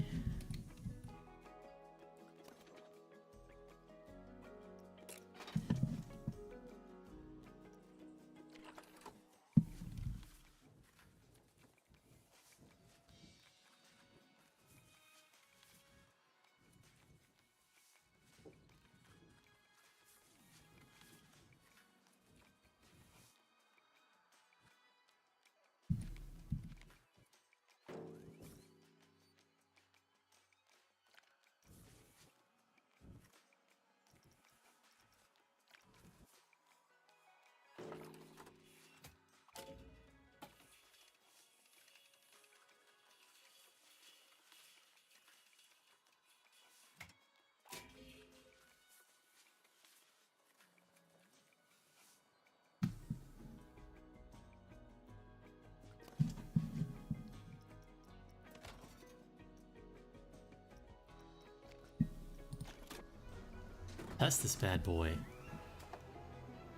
Test this bad boy.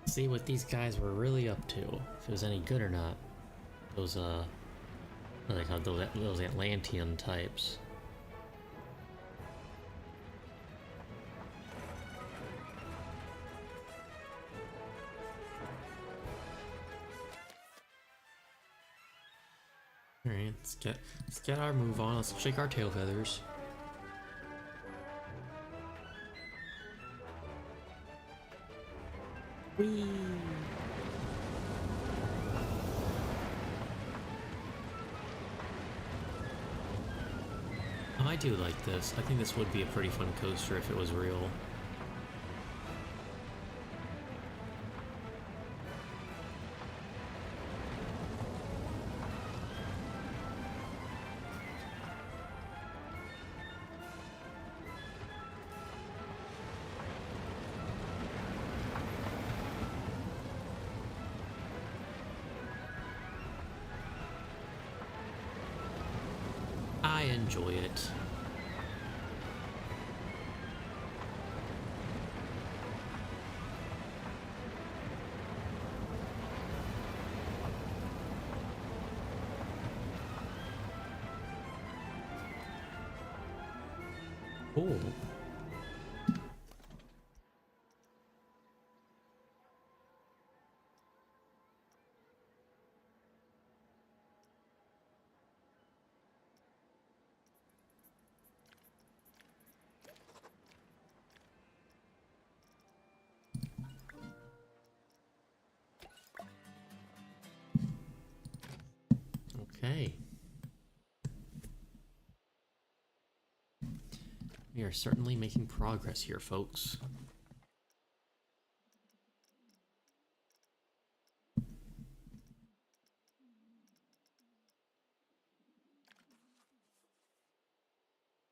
See what these guys were really up to. If it was any good or not. Those, what are they called? Those Atlantean types. Alright, let's get our move on. Let's shake our tail feathers. Whee! I do like this. I think this would be a pretty fun coaster if it was real. I enjoy it. Cool. Hey. We are certainly making progress here, folks.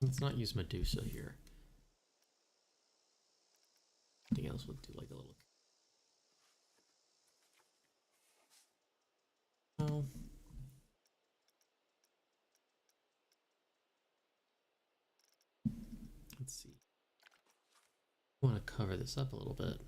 Let's not use Medusa here. Anything else would do like a little... Oh. Let's see. I want to cover this up a little bit.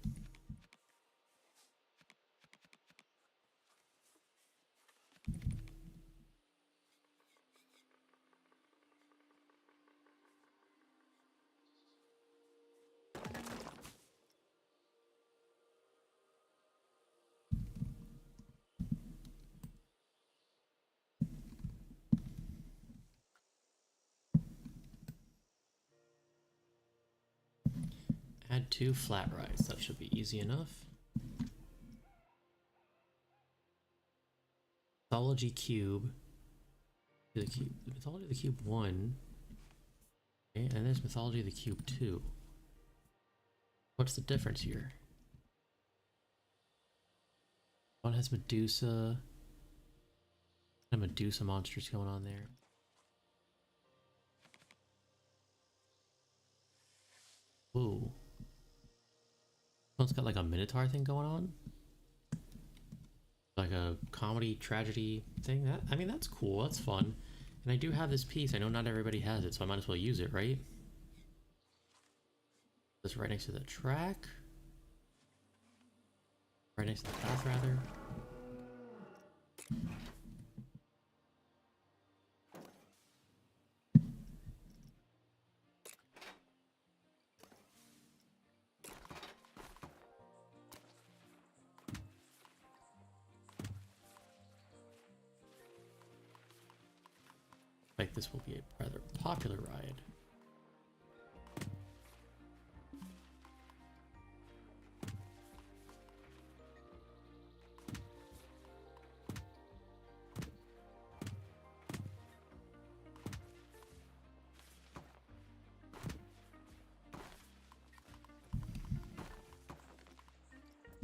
Add 2 flat rides. That should be easy enough. Mythology cube. The Mythology of the Cube 1. Okay, and there's Mythology of the Cube 2. What's the difference here? One has Medusa. And Medusa monsters going on there. Whoa. One's got like a Minotaur thing going on. Like a comedy tragedy thing. That, I mean, that's cool. That's fun. And I do have this piece. I know not everybody has it, so I might as well use it, right? This right next to the track. Right next to the path, rather. Like this will be a rather popular ride.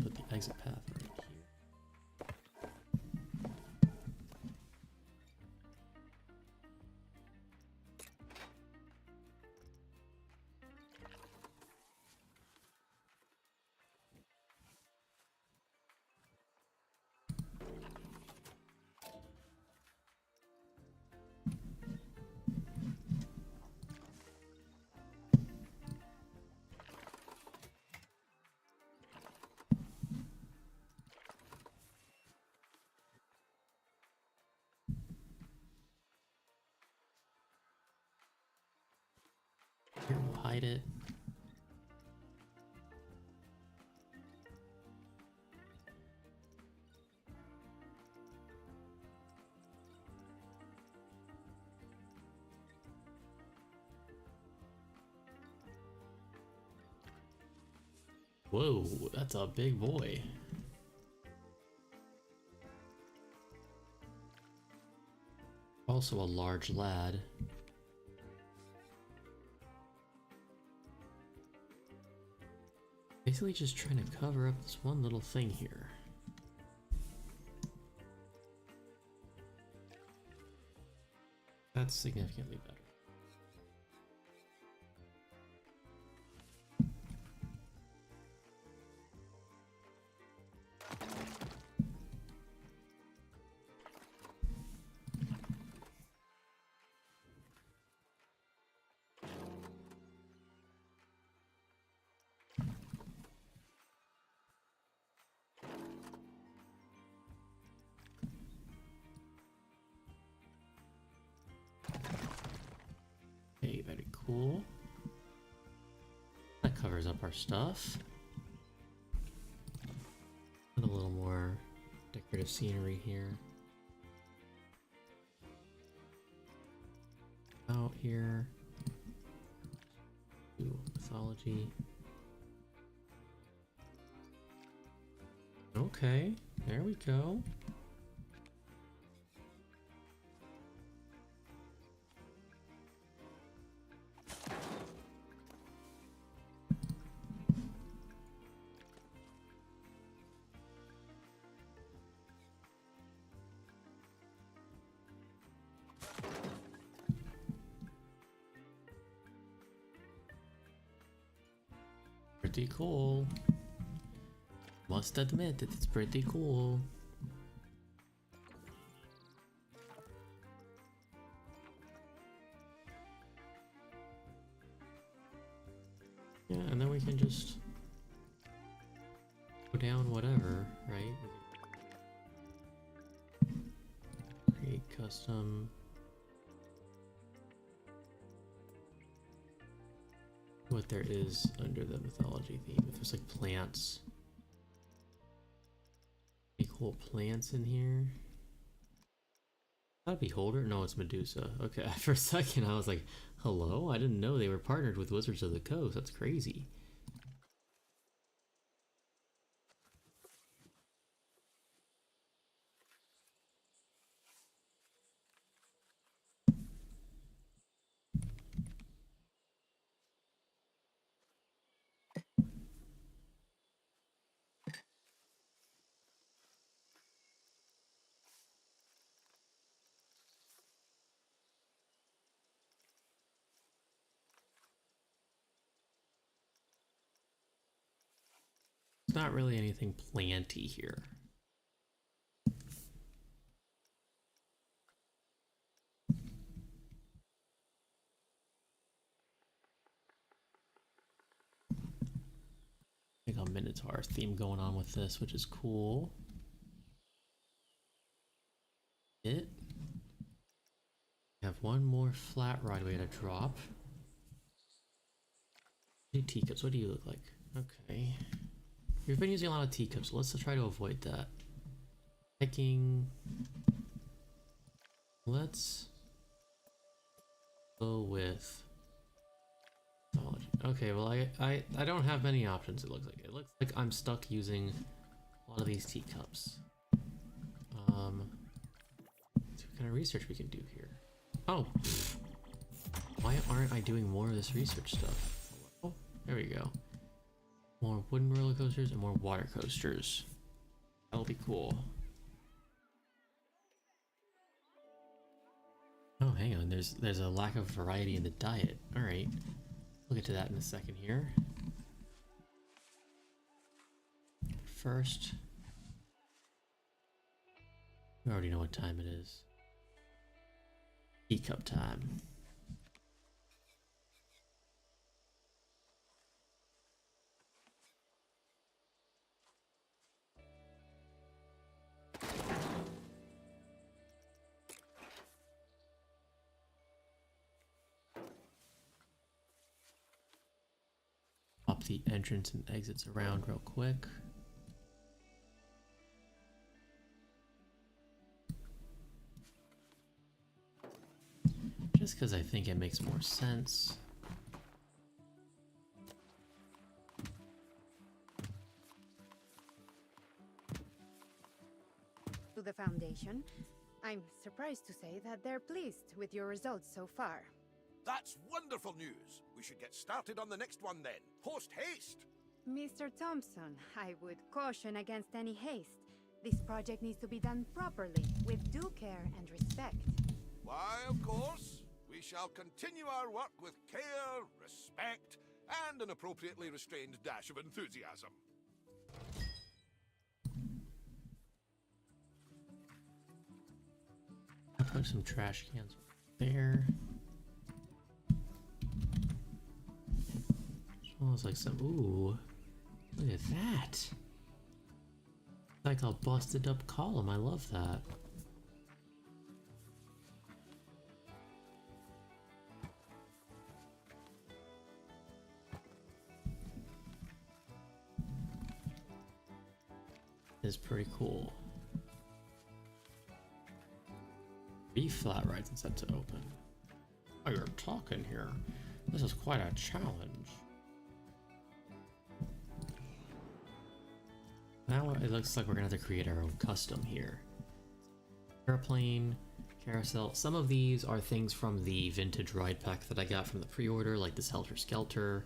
Put the exit path right here. Here, we'll hide it. Whoa, that's a big boy. Also a large lad. Basically just trying to cover up this one little thing here. That's significantly better. Okay, very cool. That covers up our stuff. And a little more decorative scenery here. Out here. Ooh, mythology. Okay, there we go. Pretty cool. Must admit that it's pretty cool. Yeah, and then we can just go down whatever, right? Create custom. What there is under the mythology theme. If there's like plants. Any cool plants in here? That Beholder? No, it's Medusa. Okay, for a second I was like, hello? I didn't know they were partnered with Wizards of the Coast. That's crazy. It's not really anything planty here. I got a Minotaur theme going on with this, which is cool. We have one more flat ride we gotta drop. Hey, teacups, what do you look like? Okay. We've been using a lot of teacups, so let's try to avoid that. Picking. Let's go with mythology. Okay, well I don't have many options. It looks like I'm stuck using a lot of these teacups. Let's see what kind of research we can do here. Oh, why aren't I doing more of this research stuff? Oh, there we go. More wooden roller coasters and more water coasters. That'll be cool. Oh, hang on. There's a lack of variety in the diet. All right, we'll get to that in a second here. First, we already know what time it is. Teacup time. Pop the entrance and exits around real quick. Just because I think it makes more sense. To the Foundation, I'm surprised to say that they're pleased with your results so far. That's wonderful news. We should get started on the next one then. Post haste. Mr. Thompson, I would caution against any haste. This project needs to be done properly, with due care and respect. Why, of course. We shall continue our work with care, respect, and an appropriately restrained dash of enthusiasm. I'll put some trash cans there. Smells like some. Ooh, look at that! Like a busted up column. I love that. Is pretty cool. 3 flat rides and set to open. Oh, you're talking here. This is quite a challenge. Now it looks like we're gonna have to create our own custom here. Airplane, carousel. Some of these are things from the vintage ride pack that I got from the pre-order, like this Helter Skelter.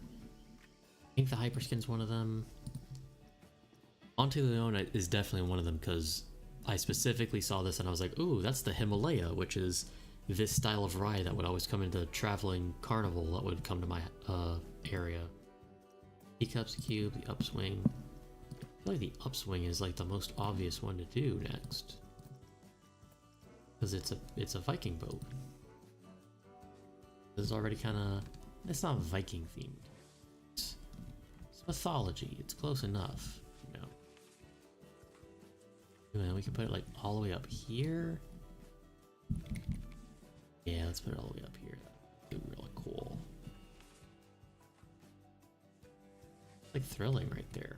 I think the Hyperskin's one of them. Onto Leona is definitely one of them because I specifically saw this and I was like, ooh, that's the Himalaya, which is this style of ride that would always come into traveling carnival that would come to my area. Teacups cube, the upswing. I feel like the upswing is like the most obvious one to do next. Because it's a Viking boat. This is already kinda, it's not Viking themed. It's mythology, it's close enough, you know. And then we can put it like all the way up here. Yeah, let's put it all the way up here. That'd be really cool. It's like thrilling right there.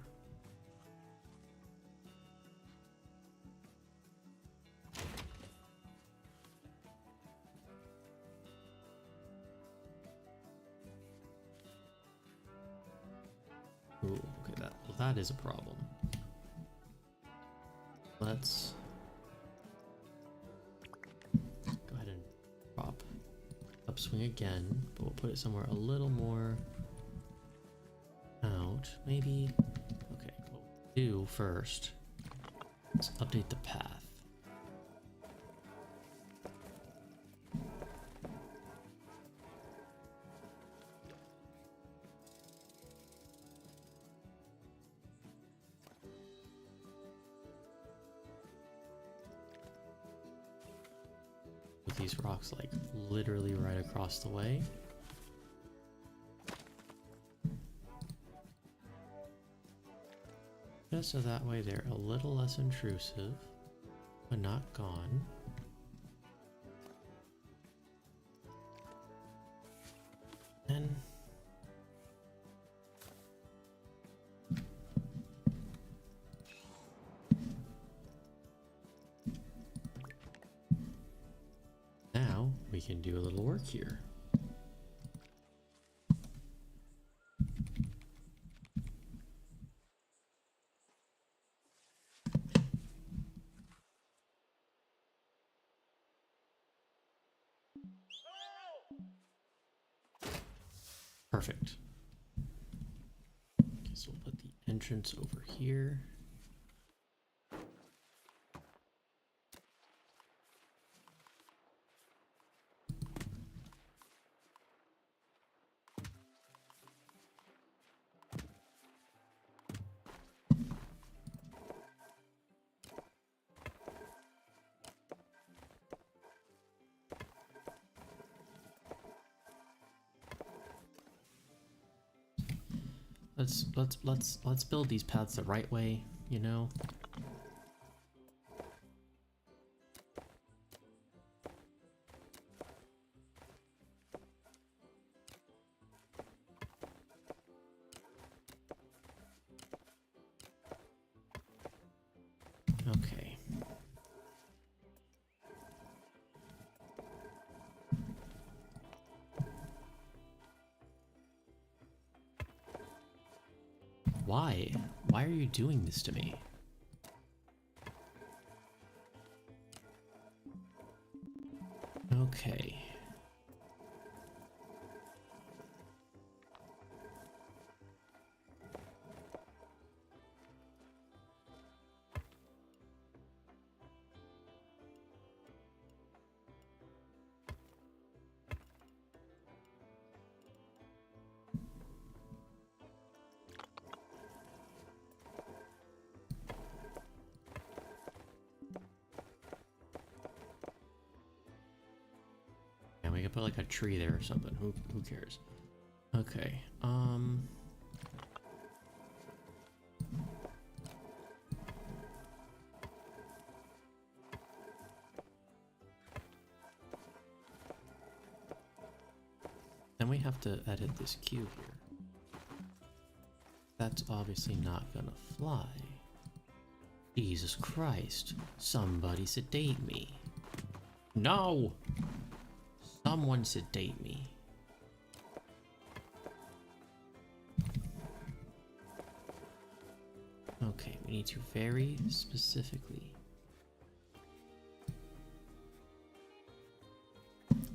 Ooh, okay, that is a problem. Let's go ahead and drop upswing again, but we'll put it somewhere a little more out. Maybe. Okay, what we'll do first, let's update the path. With these rocks like literally right across the way. Just so that way they're a little less intrusive, but not gone. And now we can do a little work here. Perfect. Okay, so we'll put the entrance over here. Let's build these paths the right way, you know? Okay. Why? Why are you doing this to me? Okay. We could put like a tree there or something. Who cares? Okay. Then we have to edit this cube here. That's obviously not gonna fly. Jesus Christ. Somebody sedate me. No! Someone sedate me. Okay, we need to very specifically.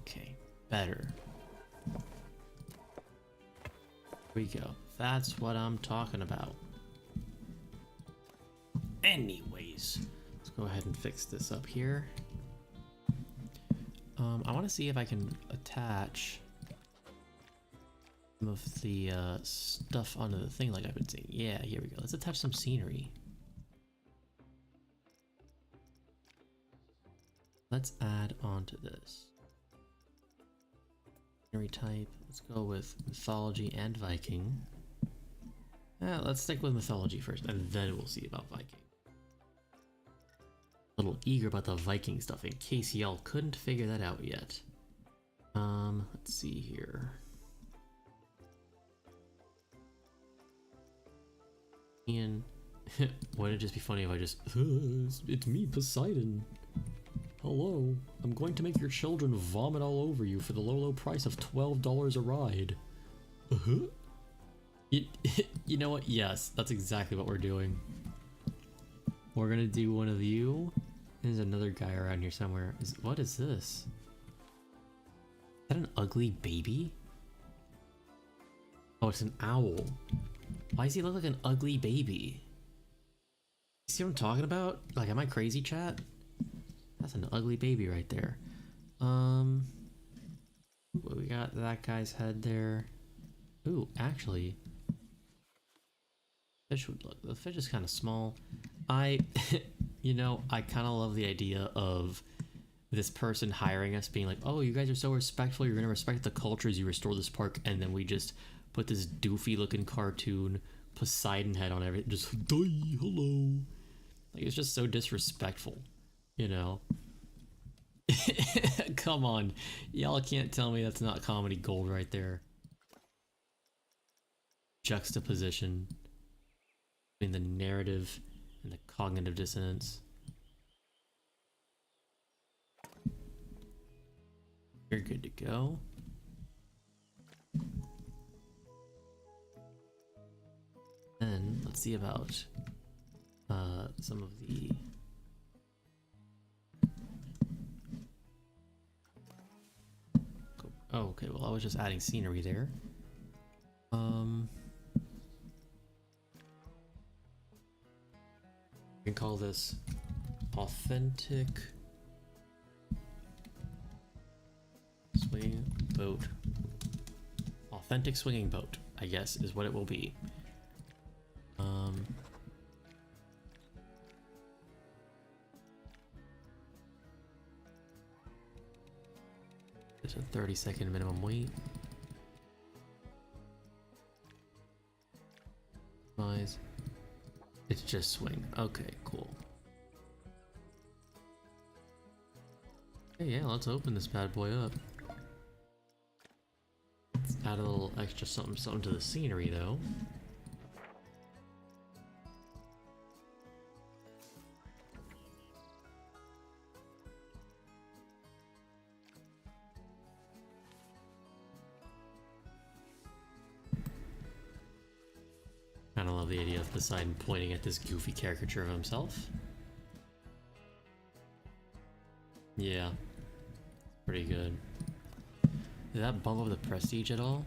Okay, better. Here we go. That's what I'm talking about. Anyways, let's go ahead and fix this up here. I want to see if I can attach some of the stuff onto the thing like I've been saying. Yeah, here we go. Let's attach some scenery. Let's add onto this. Scenery type. Let's go with mythology and Viking. Let's stick with mythology first, and then we'll see about Viking. A little eager about the Viking stuff in case y'all couldn't figure that out yet. Let's see here. Ian, wouldn't it just be funny if I just, it's me, Poseidon. Hello, I'm going to make your children vomit all over you for the low price of $12 a ride. You know what? Yes, that's exactly what we're doing. We're gonna do one of you. There's another guy around here somewhere. What is this? Is that an ugly baby? Oh, it's an owl. Why does he look like an ugly baby? See what I'm talking about? Like, am I crazy, chat? That's an ugly baby right there. We got that guy's head there. Ooh, actually, fish would look. The fish is kind of small. You know, I kind of love the idea of this person hiring us, being like, "Oh, you guys are so respectful. You're gonna respect the cultures. You restore this park," and then we just put this doofy-looking cartoon Poseidon head on everything. Just die, hello. Like, it's just so disrespectful, you know. Come on, y'all can't tell me that's not comedy gold right there. Juxtaposition between the narrative and the cognitive dissonance. You're good to go. Then let's see about some of the oh, okay, well I was just adding scenery there. We can call this authentic swinging boat. Authentic swinging boat, I guess, is what it will be. There's a 30-second minimum wait. It's just swing. Okay, cool. Hey, yeah, let's open this bad boy up. Let's add a little extra something to the scenery, though. Kinda love the idea of Poseidon pointing at this goofy caricature of himself. Yeah. Pretty good. Did that bump up the prestige at all?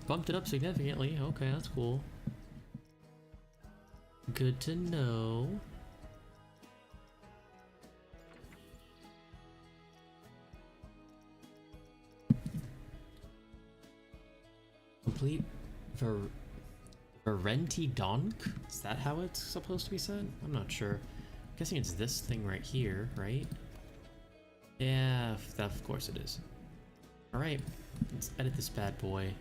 Bumped it up significantly. Okay, that's cool. Good to know. Complete Varenti Donk? Is that how it's supposed to be said? I'm not sure. I'm guessing it's this thing right here, right? Yeah, of course it is. Alright, let's edit this bad boy.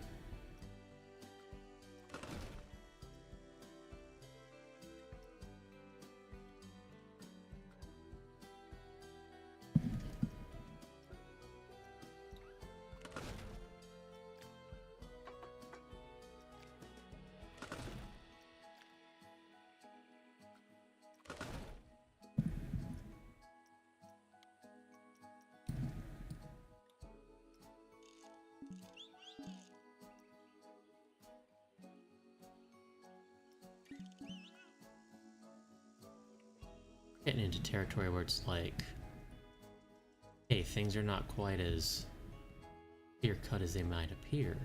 Getting into territory where it's like, hey, things are not quite as clear-cut as they might appear.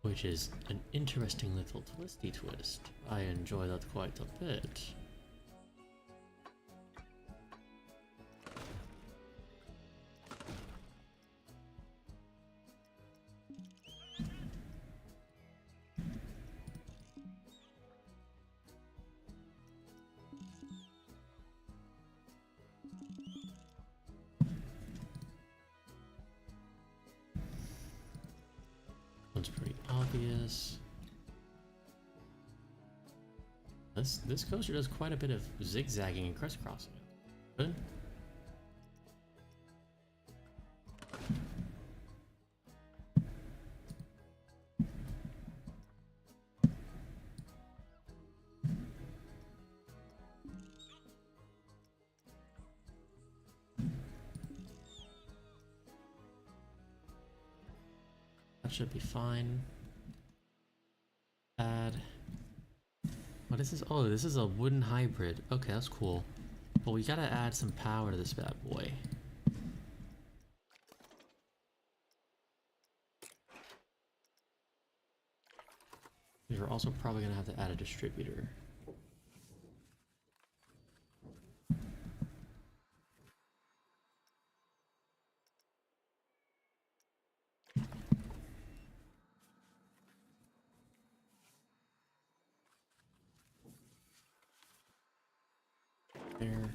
Which is an interesting little twisty twist. I enjoy that quite a bit. obvious. This coaster does quite a bit of zigzagging and crisscrossing. Good. That should be fine. Add. What is this? Oh, this is a wooden hybrid. Okay, that's cool. But we gotta add some power to this bad boy. We're also probably gonna have to add a distributor. There.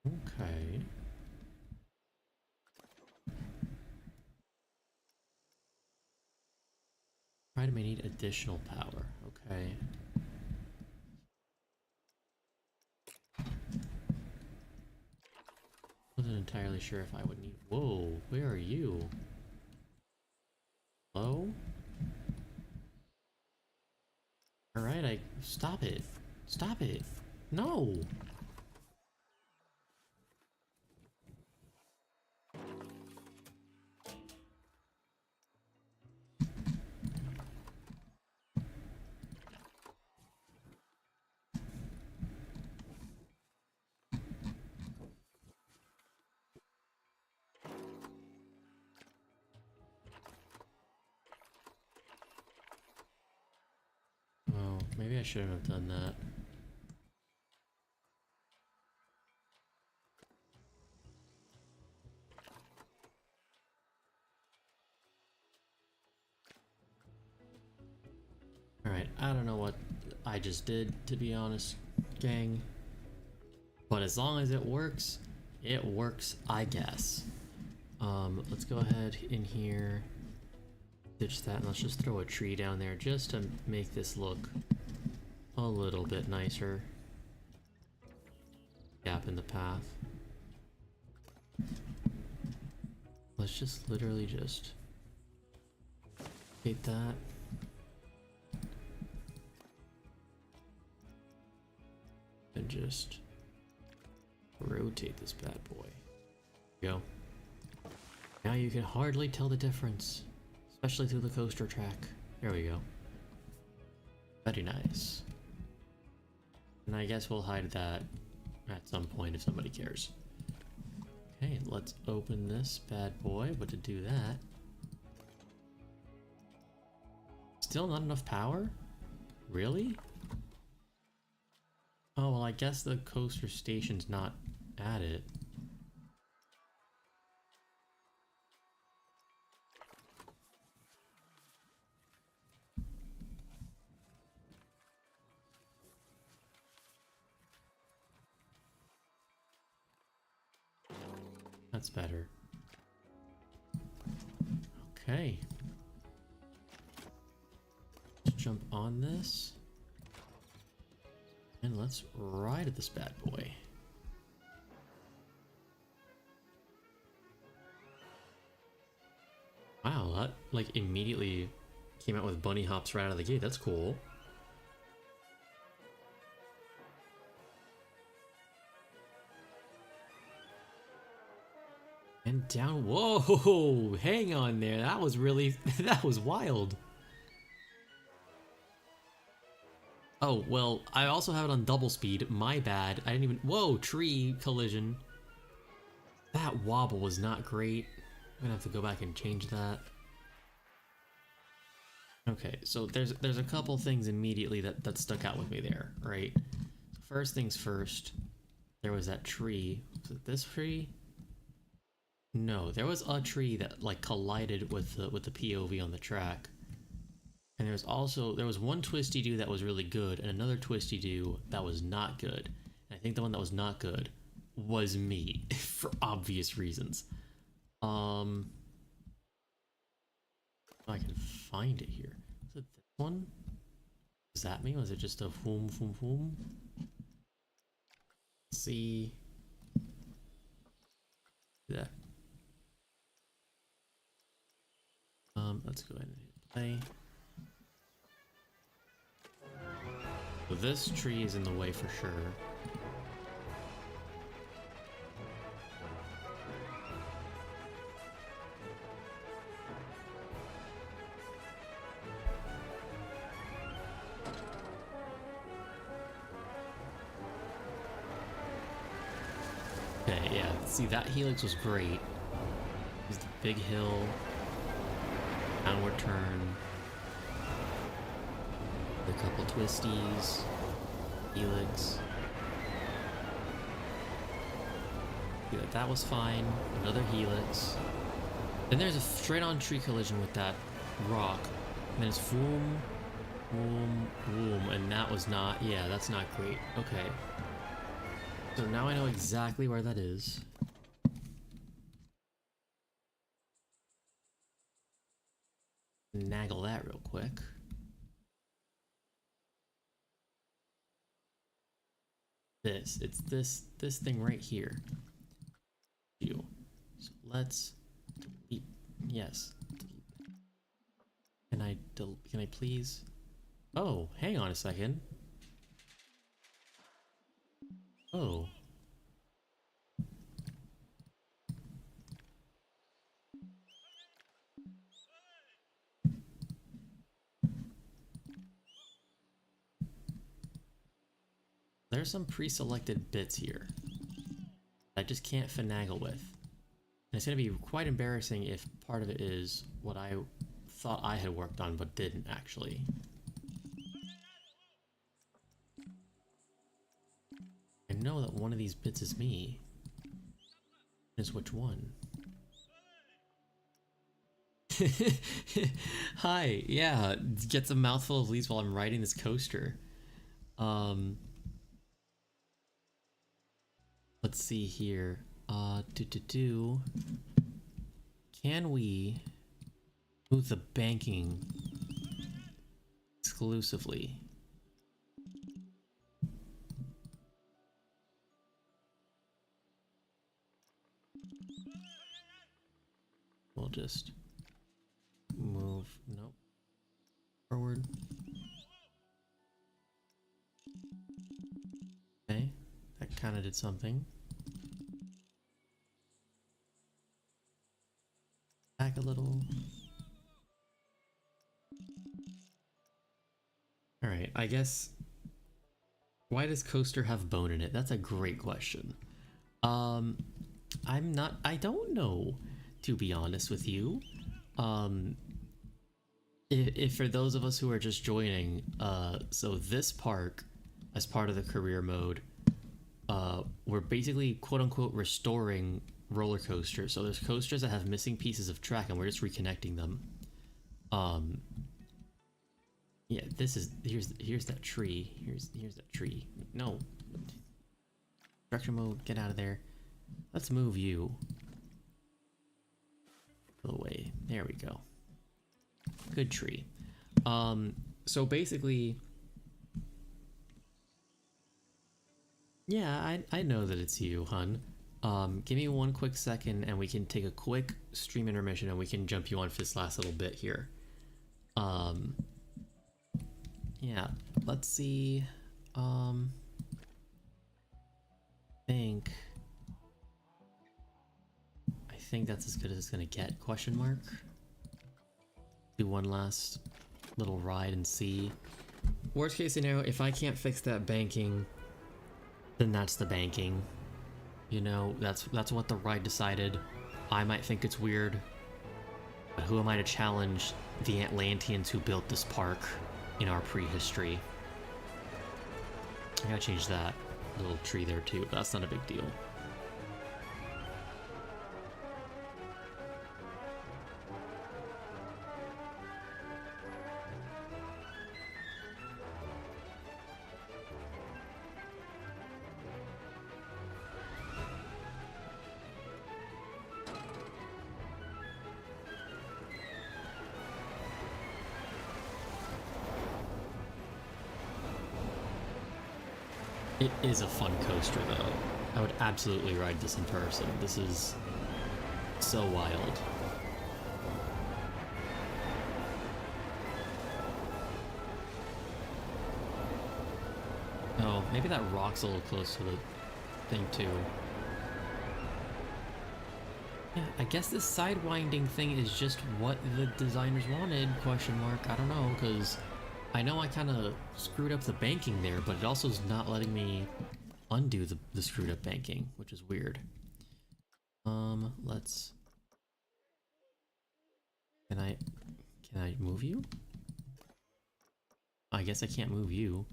Okay. Pride may need additional power. Okay. Wasn't entirely sure if I would need. Whoa, where are you? Hello? Alright, I. Stop it. Stop it. No! Oh, maybe I shouldn't have done that. Alright, I don't know what I just did, to be honest, gang. But as long as it works, I guess. Let's go ahead in here, ditch that, and let's just throw a tree down there just to make this look a little bit nicer. Gap in the path. Let's just literally just hit that. And just rotate this bad boy. Go. Now you can hardly tell the difference, especially through the coaster track. There we go. Very nice. And I guess we'll hide that at some point if somebody cares. Okay, let's open this bad boy, but to do that... Still not enough power? Really? Oh, well, I guess the coaster station's not at it. That's better. Okay. Let's jump on this. And let's ride at this bad boy. Wow, that like immediately came out with bunny hops right out of the gate. That's cool. And down. Whoa, hang on there. That was really, that was wild. Oh, well, I also have it on double speed. My bad. I didn't even... Whoa, tree collision. That wobble was not great. I'm gonna have to go back and change that. Okay, so there's a couple things immediately that stuck out with me there, right? First things first, there was that tree. Was it this tree? No, there was a tree that like collided with the POV on the track. And there was one twisty-do that was really good and another twisty-do that was not good. And I think the one that was not good was me for obvious reasons. I can find it here. Is it this one? Is that me? Was it just a whoom whoom whoom? Let's see. That. Let's go ahead and hit play. So this tree is in the way for sure. Okay, yeah, see that helix was great. There's the big hill, downward turn, a couple twisties, helix. Yeah, that was fine. Another helix. Then there's a straight-on tree collision with that rock. And then it's boom, boom, boom, and that was not. Yeah, that's not great. Okay. So now I know exactly where that is. Naggle that real quick. It's this thing right here. So let's delete. Yes. Can I please? Oh, hang on a second. Oh. There's some pre-selected bits here I just can't finagle with. And it's going to be quite embarrassing if part of it is what I thought I had worked on but didn't actually. I know that one of these bits is me. Is which one? Hi, yeah, gets a mouthful of leaves while I'm riding this coaster. Let's see here. Can we move the banking exclusively? We'll just move, nope, forward. Okay, that kind of did something. Back a little. Alright, I guess. Why does coaster have bone in it? That's a great question. I don't know, to be honest with you. If for those of us who are just joining, so this park, as part of the career mode, we're basically quote unquote restoring roller coasters. So there's coasters that have missing pieces of track and we're just reconnecting them. Yeah, this is here's that tree. Here's that tree. No. Structure mode, get out of there. Let's move you away. There we go. Good tree. So basically, yeah, I know that it's you, hun. Give me one quick second and we can take a quick stream intermission and we can jump you on for this last little bit here. Yeah, let's see. I think that's as good as it's gonna get, question mark. Do one last little ride and see. Worst case scenario, if I can't fix that banking, then that's the banking. You know, that's what the ride decided. I might think it's weird, but who am I to challenge the Atlanteans who built this park in our prehistory? I gotta change that little tree there too, but that's not a big deal. It is a fun coaster, though. I would absolutely ride this in person. This is so wild. Oh, maybe that rock's a little close to the thing, too. Yeah, I guess this sidewinding thing is just what the designers wanted, question mark. I don't know, because I know I kind of screwed up the banking there, but it also is not letting me undo the screwed up banking, which is weird. Let's... Can I move you? I guess I can't move you.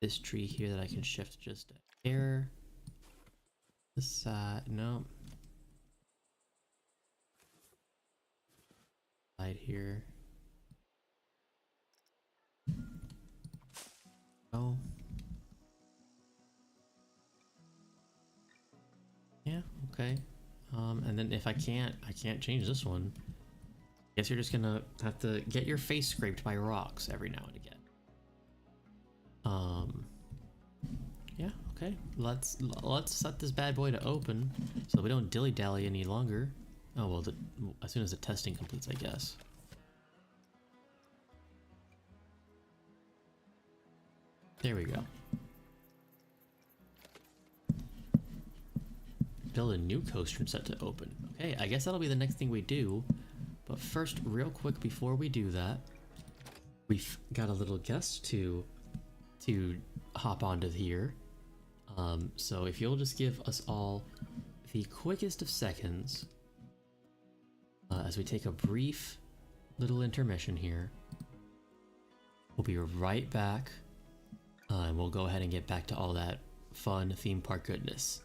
This tree here that I can shift just a hair. This side, no. Side here. Oh. Yeah, okay. And then if I can't change this one. Guess you're just gonna have to get your face scraped by rocks every now and again. Yeah, okay. Let's set this bad boy to open so we don't dilly-dally any longer. Oh well, as soon as the testing completes, I guess. There we go. Build a new coaster and set to open. Okay, I guess that'll be the next thing we do. But first, real quick before we do that, we've got a little guest to hop onto here. So if you'll just give us all the quickest of seconds as we take a brief little intermission here. We'll be right back, and we'll go ahead and get back to all that fun theme park goodness.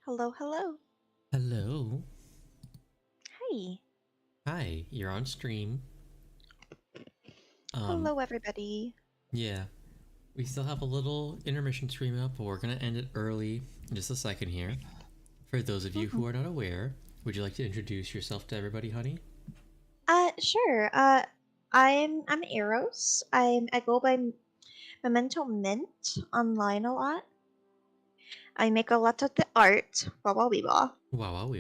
Hello, hello. Hello. Hi. Hi, you're on stream. Hello, everybody. Yeah. We still have a little intermission stream up, but we're gonna end it early in just a second here. For those of you who are not aware, would you like to introduce yourself to everybody, honey? Sure. I'm Eros. I go by Memento Mint online a lot. I make a lot of the art, wah. Wow.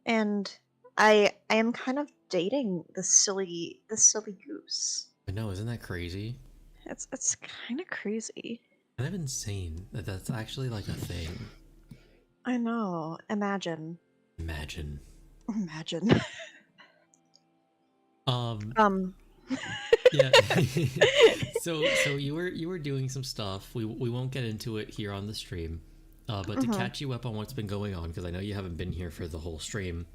And I am kind of dating the silly goose. I know, isn't that crazy? It's kind of crazy. Kind of insane that that's actually like a thing. I know. Imagine. Imagine. Yeah. so you were doing some stuff. We won't get into it here on the stream. But to catch you up on what's been going on, because I know you haven't been here for the whole stream,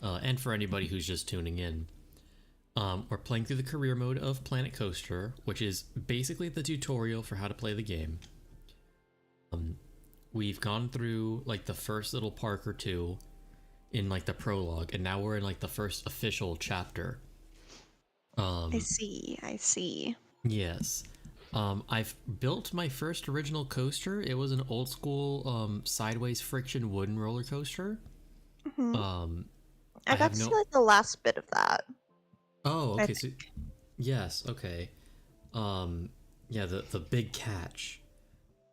and for anybody who's just tuning in, we're playing through the career mode of Planet Coaster, which is basically the tutorial for how to play the game. We've gone through like the first little park or two in like the prologue, and now we're in like the first official chapter. I see. Yes. I've built my first original coaster. It was an old school sideways friction wooden roller coaster. I got to see like the last bit of that. Oh, okay. So, yes, okay. Yeah, the big catch.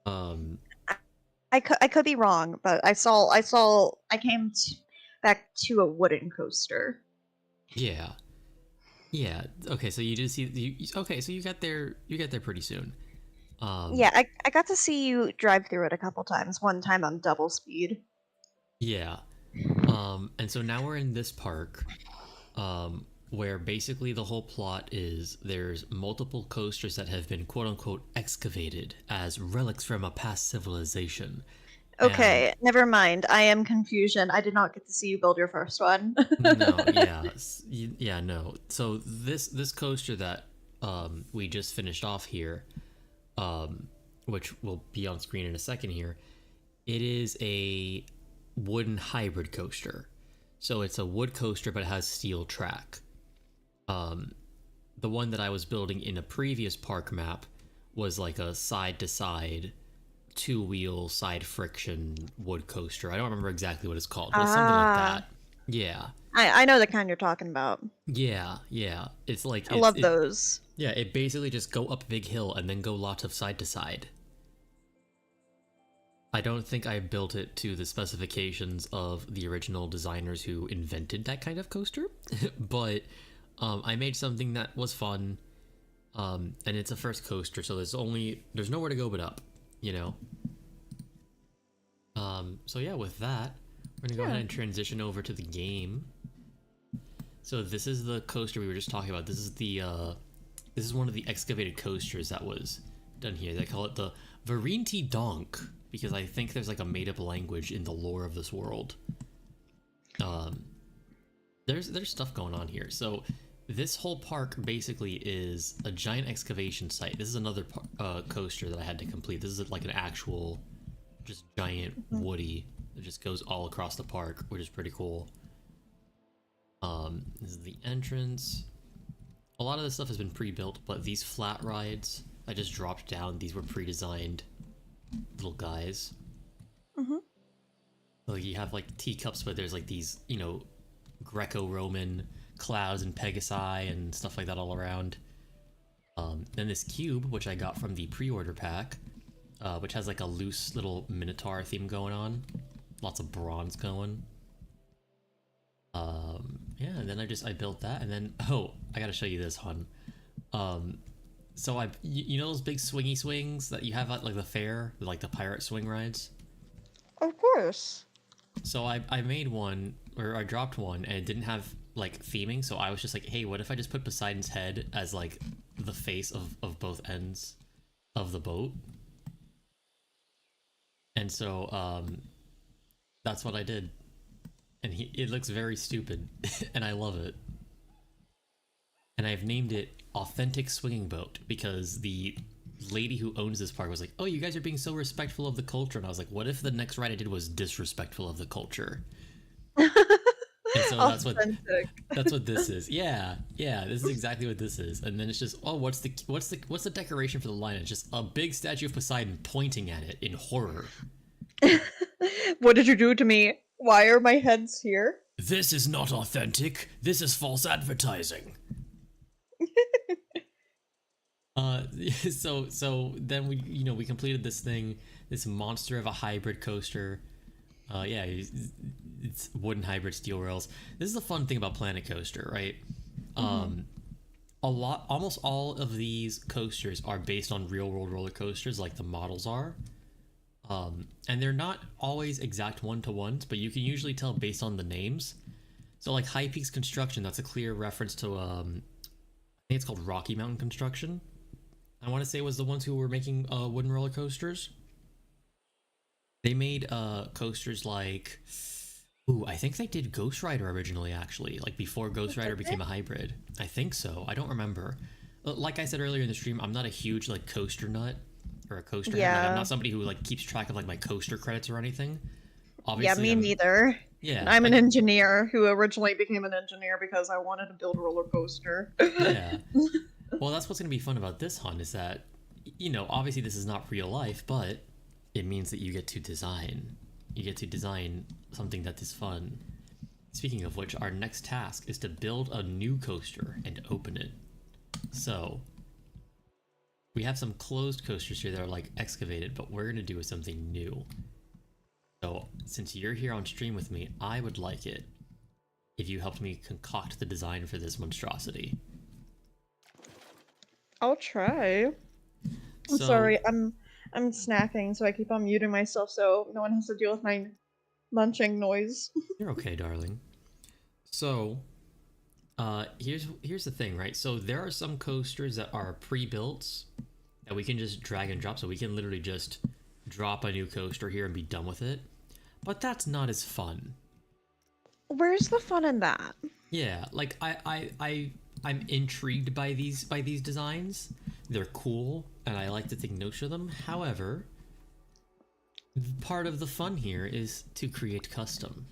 I could be wrong, but I came back to a wooden coaster. Yeah. Okay, so you did see okay, so you got there pretty soon. Yeah, I got to see you drive through it a couple times. One time on double speed. Yeah. And so now we're in this park, where basically the whole plot is there's multiple coasters that have been quote unquote excavated as relics from a past civilization. Okay, never mind. I am confusion. I did not get to see you build your first one. No. So this coaster that we just finished off here, which will be on screen in a second here, it is a wooden hybrid coaster. So it's a wood coaster but it has steel track. The one that I was building in a previous park map was like a side-to-side two-wheel side friction wood coaster. I don't remember exactly what it's called, but it's something like that. Yeah. I know the kind you're talking about. Yeah. It's like I love those. Yeah, it basically just go up a big hill and then go lots of side to side. I don't think I built it to the specifications of the original designers who invented that kind of coaster, but I made something that was fun, and it's a first coaster, so there's nowhere to go but up, you know? So yeah, with that, we're gonna go ahead and transition over to the game. So this is the coaster we were just talking about. This is one of the excavated coasters that was done here. They call it the Varinti Donk, because I think there's like a made-up language in the lore of this world. There's stuff going on here. So this whole park basically is a giant excavation site. This is another coaster that I had to complete. This is like an actual, just giant woody that just goes all across the park, which is pretty cool. This is the entrance. A lot of this stuff has been pre-built, but these flat rides I just dropped down. These were pre-designed little guys. So you have like teacups, but there's like these, you know, Greco-Roman clouds and Pegasi and stuff like that all around. Then this cube, which I got from the pre-order pack, which has like a loose little Minotaur theme going on. Lots of bronze going. Yeah, and then I built that, and then, I gotta show you this, hon. So you know those big swingy swings that you have at like the fair, like the pirate swing rides? Of course. So I made one, or I dropped one, and it didn't have like theming, so I was just like, hey, what if I just put Poseidon's head as like the face of both ends of the boat? And so that's what I did. And it looks very stupid, and I love it. And I've named it Authentic Swinging Boat, because the lady who owns this park was like, "Oh, you guys are being so respectful of the culture," and I was like, "What if the next ride I did was disrespectful of the culture?" And so that's what this is. Yeah, this is exactly what this is. And then it's just, oh, what's the decoration for the line? It's just a big statue of Poseidon pointing at it in horror. What did you do to me? Why are my heads here? This is not authentic. This is false advertising. So then we completed this thing, this monster of a hybrid coaster. Yeah, it's wooden hybrid steel rails. This is the fun thing about Planet Coaster, right? Almost all of these coasters are based on real world roller coasters, like the models are. And they're not always exact one-to-ones, but you can usually tell based on the names. So like High Peaks Construction, that's a clear reference to I think it's called Rocky Mountain Construction. I want to say was the ones who were making wooden roller coasters. They made coasters like, I think they did Ghost Rider originally, actually, like before Ghost Rider became a hybrid. I think so. I don't remember. Like I said earlier in the stream, I'm not a huge like coaster nut or a coaster head. Like, I'm not somebody who like keeps track of like my coaster credits or anything. Obviously, yeah, me neither. Yeah, I'm an engineer who originally became an engineer because I wanted to build a roller coaster. Yeah. Well, that's what's going to be fun about this hunt is that, obviously this is not real life, but it means that you get to design. You get to design something that is fun. Speaking of which, our next task is to build a new coaster and open it. So, we have some closed coasters here that are like excavated, but we're going to do something new. So, since you're here on stream with me, I would like it if you helped me concoct the design for this monstrosity. I'll try. I'm sorry, I'm snacking, so I keep on muting myself so no one has to deal with my munching noise. You're okay, darling. So, here's the thing, right? So there are some coasters that are pre-built that we can just drag and drop, so we can literally just drop a new coaster here and be done with it. But that's not as fun. Where's the fun in that? Yeah, like I'm intrigued by these designs. They're cool, and I like to take notes of them. However, part of the fun here is to create custom.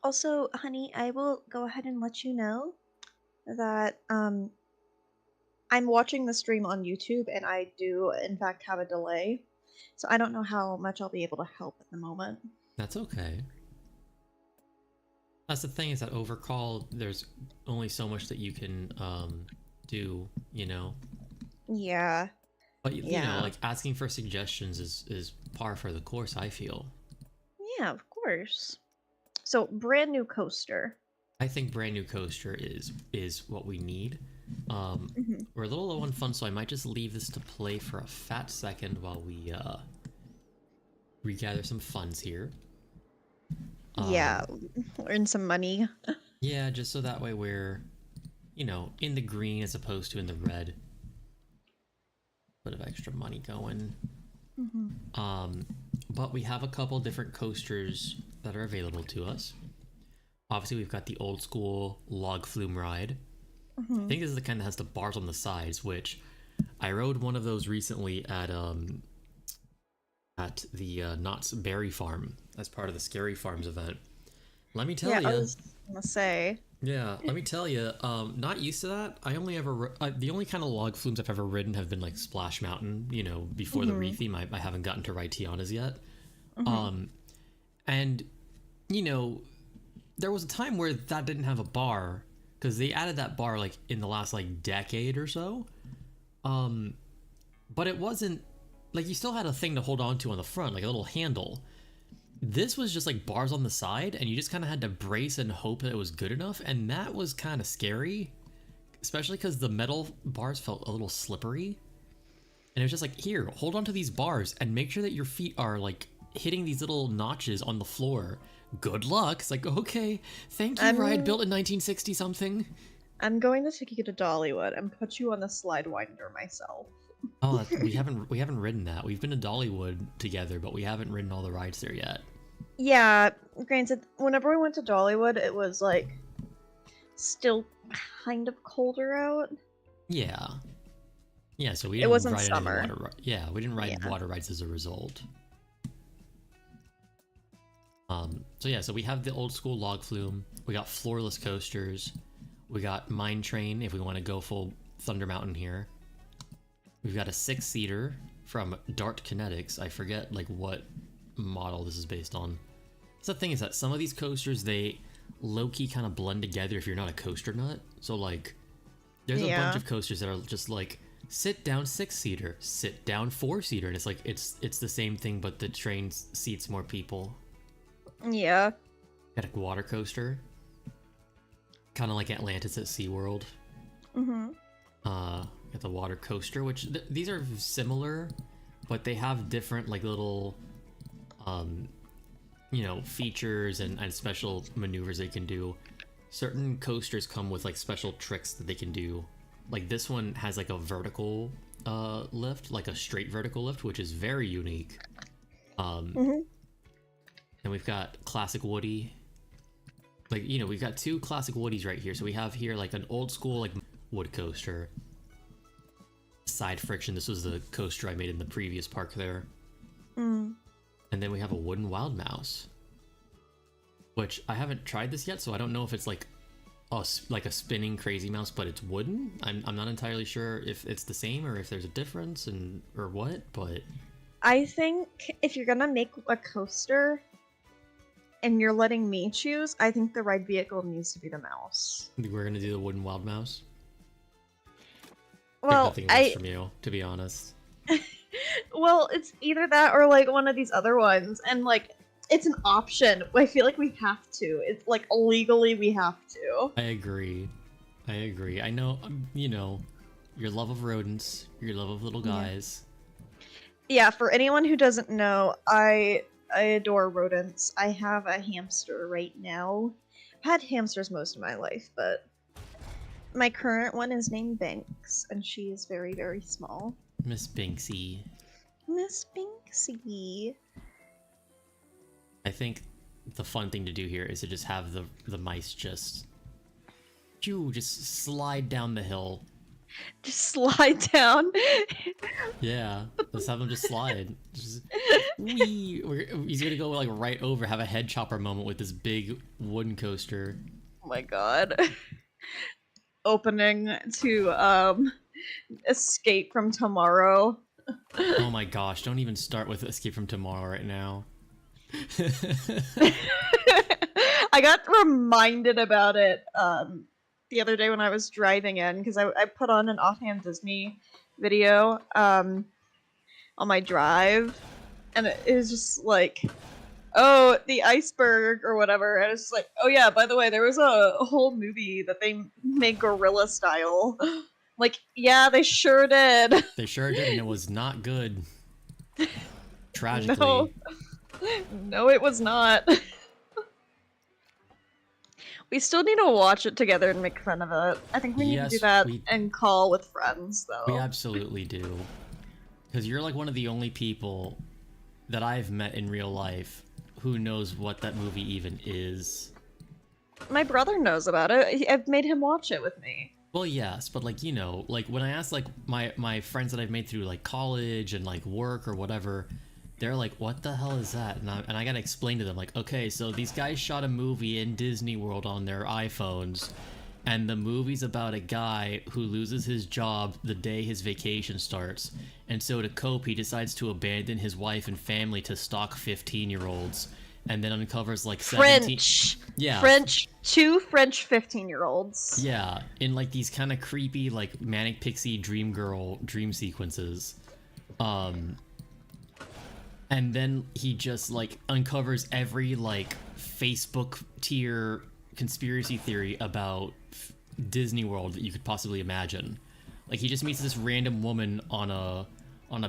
Also, honey, I will go ahead and let you know that I'm watching the stream on YouTube, and I do, in fact, have a delay. So I don't know how much I'll be able to help at the moment. That's okay. That's the thing, is that overcall, there's only so much that you can do, Yeah. But you know, like asking for suggestions is par for the course, I feel. Yeah, of course. So brand new coaster. I think brand new coaster is what we need. We're a little low on funds, so I might just leave this to play for a fat second while we regather some funds here. Yeah, earn some money. Yeah, just so that way we're, in the green as opposed to in the red. Bit of extra money going. But we have a couple different coasters that are available to us. Obviously, we've got the old school log flume ride. I think this is the kind that has the bars on the sides, which I rode one of those recently at the Knott's Berry Farm as part of the Scary Farms event. Let me tell you. I was gonna say. Yeah, let me tell you. Not used to that. I only ever the only kind of log flumes I've ever ridden have been like Splash Mountain. Before the re-theme, I haven't gotten to ride Tiana's yet. And there was a time where that didn't have a bar because they added that bar like in the last like decade or so. But it wasn't like you still had a thing to hold on to on the front, like a little handle. This was just like bars on the side, and you just kind of had to brace and hope that it was good enough, and that was kind of scary, especially because the metal bars felt a little slippery. And it was just like, here, hold on to these bars and make sure that your feet are like hitting these little notches on the floor. Good luck. It's like, okay, thank you, ride built in 1960 something. I'm going to take you to Dollywood and put you on the slide winder myself. Oh, we haven't ridden that. We've been to Dollywood together, but we haven't ridden all the rides there yet. Yeah, granted, whenever we went to Dollywood, it was like still kind of colder out. Yeah. Yeah, so we It didn't wasn't ride summer. any water. Yeah, we didn't ride Yeah. water rides as a result. So yeah, so we have the old school log flume. We got floorless coasters. We got mine train if we want to go full Thunder Mountain here. We've got a 6-seater from Dart Kinetics. I forget like what model this is based on. So the thing is that some of these coasters, they low-key kind of blend together if you're not a coaster nut. So like, there's a bunch of coasters that are just like, sit down 6-seater, sit down 4-seater, and it's like, it's the same thing, but the train seats more people. Yeah. Got a water coaster. Kind of like Atlantis at SeaWorld. Mm-hmm. Got the water coaster, which these are similar, but they have different like little, you know, features and special maneuvers they can do. Certain coasters come with like special tricks that they can do. Like this one has like a vertical lift, like a straight vertical lift, which is very unique. And we've got classic Woody. Like, you know, we've got 2 classic Woodies right here. So we have here like an old school like wood coaster. Side friction. This was the coaster I made in the previous park there. And then we have a wooden wild mouse, which I haven't tried this yet, so I don't know if it's like a spinning crazy mouse, but it's wooden. I'm not entirely sure if it's the same or if there's a difference or what, but I think if you're gonna make a coaster and you're letting me choose, I think the ride vehicle needs to be the mouse. we're gonna do the wooden wild mouse. Well, nothing less from you, to be honest. Well, it's either that or like one of these other ones, and like it's an option. I feel like we have to. It's like legally we have to. I agree. I know, you know, your love of rodents, your love of little guys. Yeah, for anyone who doesn't know, I adore rodents. I have a hamster right now. I've had hamsters most of my life, but my current one is named Banks, and she is very, very small. Miss Binksy. Miss Binksy. I think the fun thing to do here is to just have the mice just slide down the hill. Just slide down. Yeah, let's have them just slide. Just, wee. He's gonna go like right over, have a head chopper moment with this big wooden coaster. Oh my god. Opening to Escape from Tomorrow. Oh my gosh, don't even start with Escape from Tomorrow right now. I got reminded about it the other day when I was driving in, because I put on an Offhand Disney video on my drive, and it was just like, oh, the iceberg or whatever, and it's like, oh yeah, by the way, there was a whole movie that they made gorilla style. Like, yeah, they sure did. They sure did, and it was not good. Tragically. No, it was not. We still need to watch it together and make fun of it. I think we need to do that and call with friends, though. We absolutely do. Because you're like one of the only people that I've met in real life who knows what that movie even is. My brother knows about it. I've made him watch it with me. Well, yes, but like, you know, like when I ask like my friends that I've made through like college and like work or whatever, they're like, what the hell is that? And I gotta explain to them, like, okay, so these guys shot a movie in Disney World on their iPhones, and the movie's about a guy who loses his job the day his vacation starts, and so to cope, he decides to abandon his wife and family to stalk 15-year-olds, and then uncovers like 17... Two French 15-year-olds. Yeah, in like these kind of creepy, like manic pixie dream girl dream sequences. And then he just like uncovers every like Facebook tier conspiracy theory about Disney World that you could possibly imagine. Like he just meets this random woman on a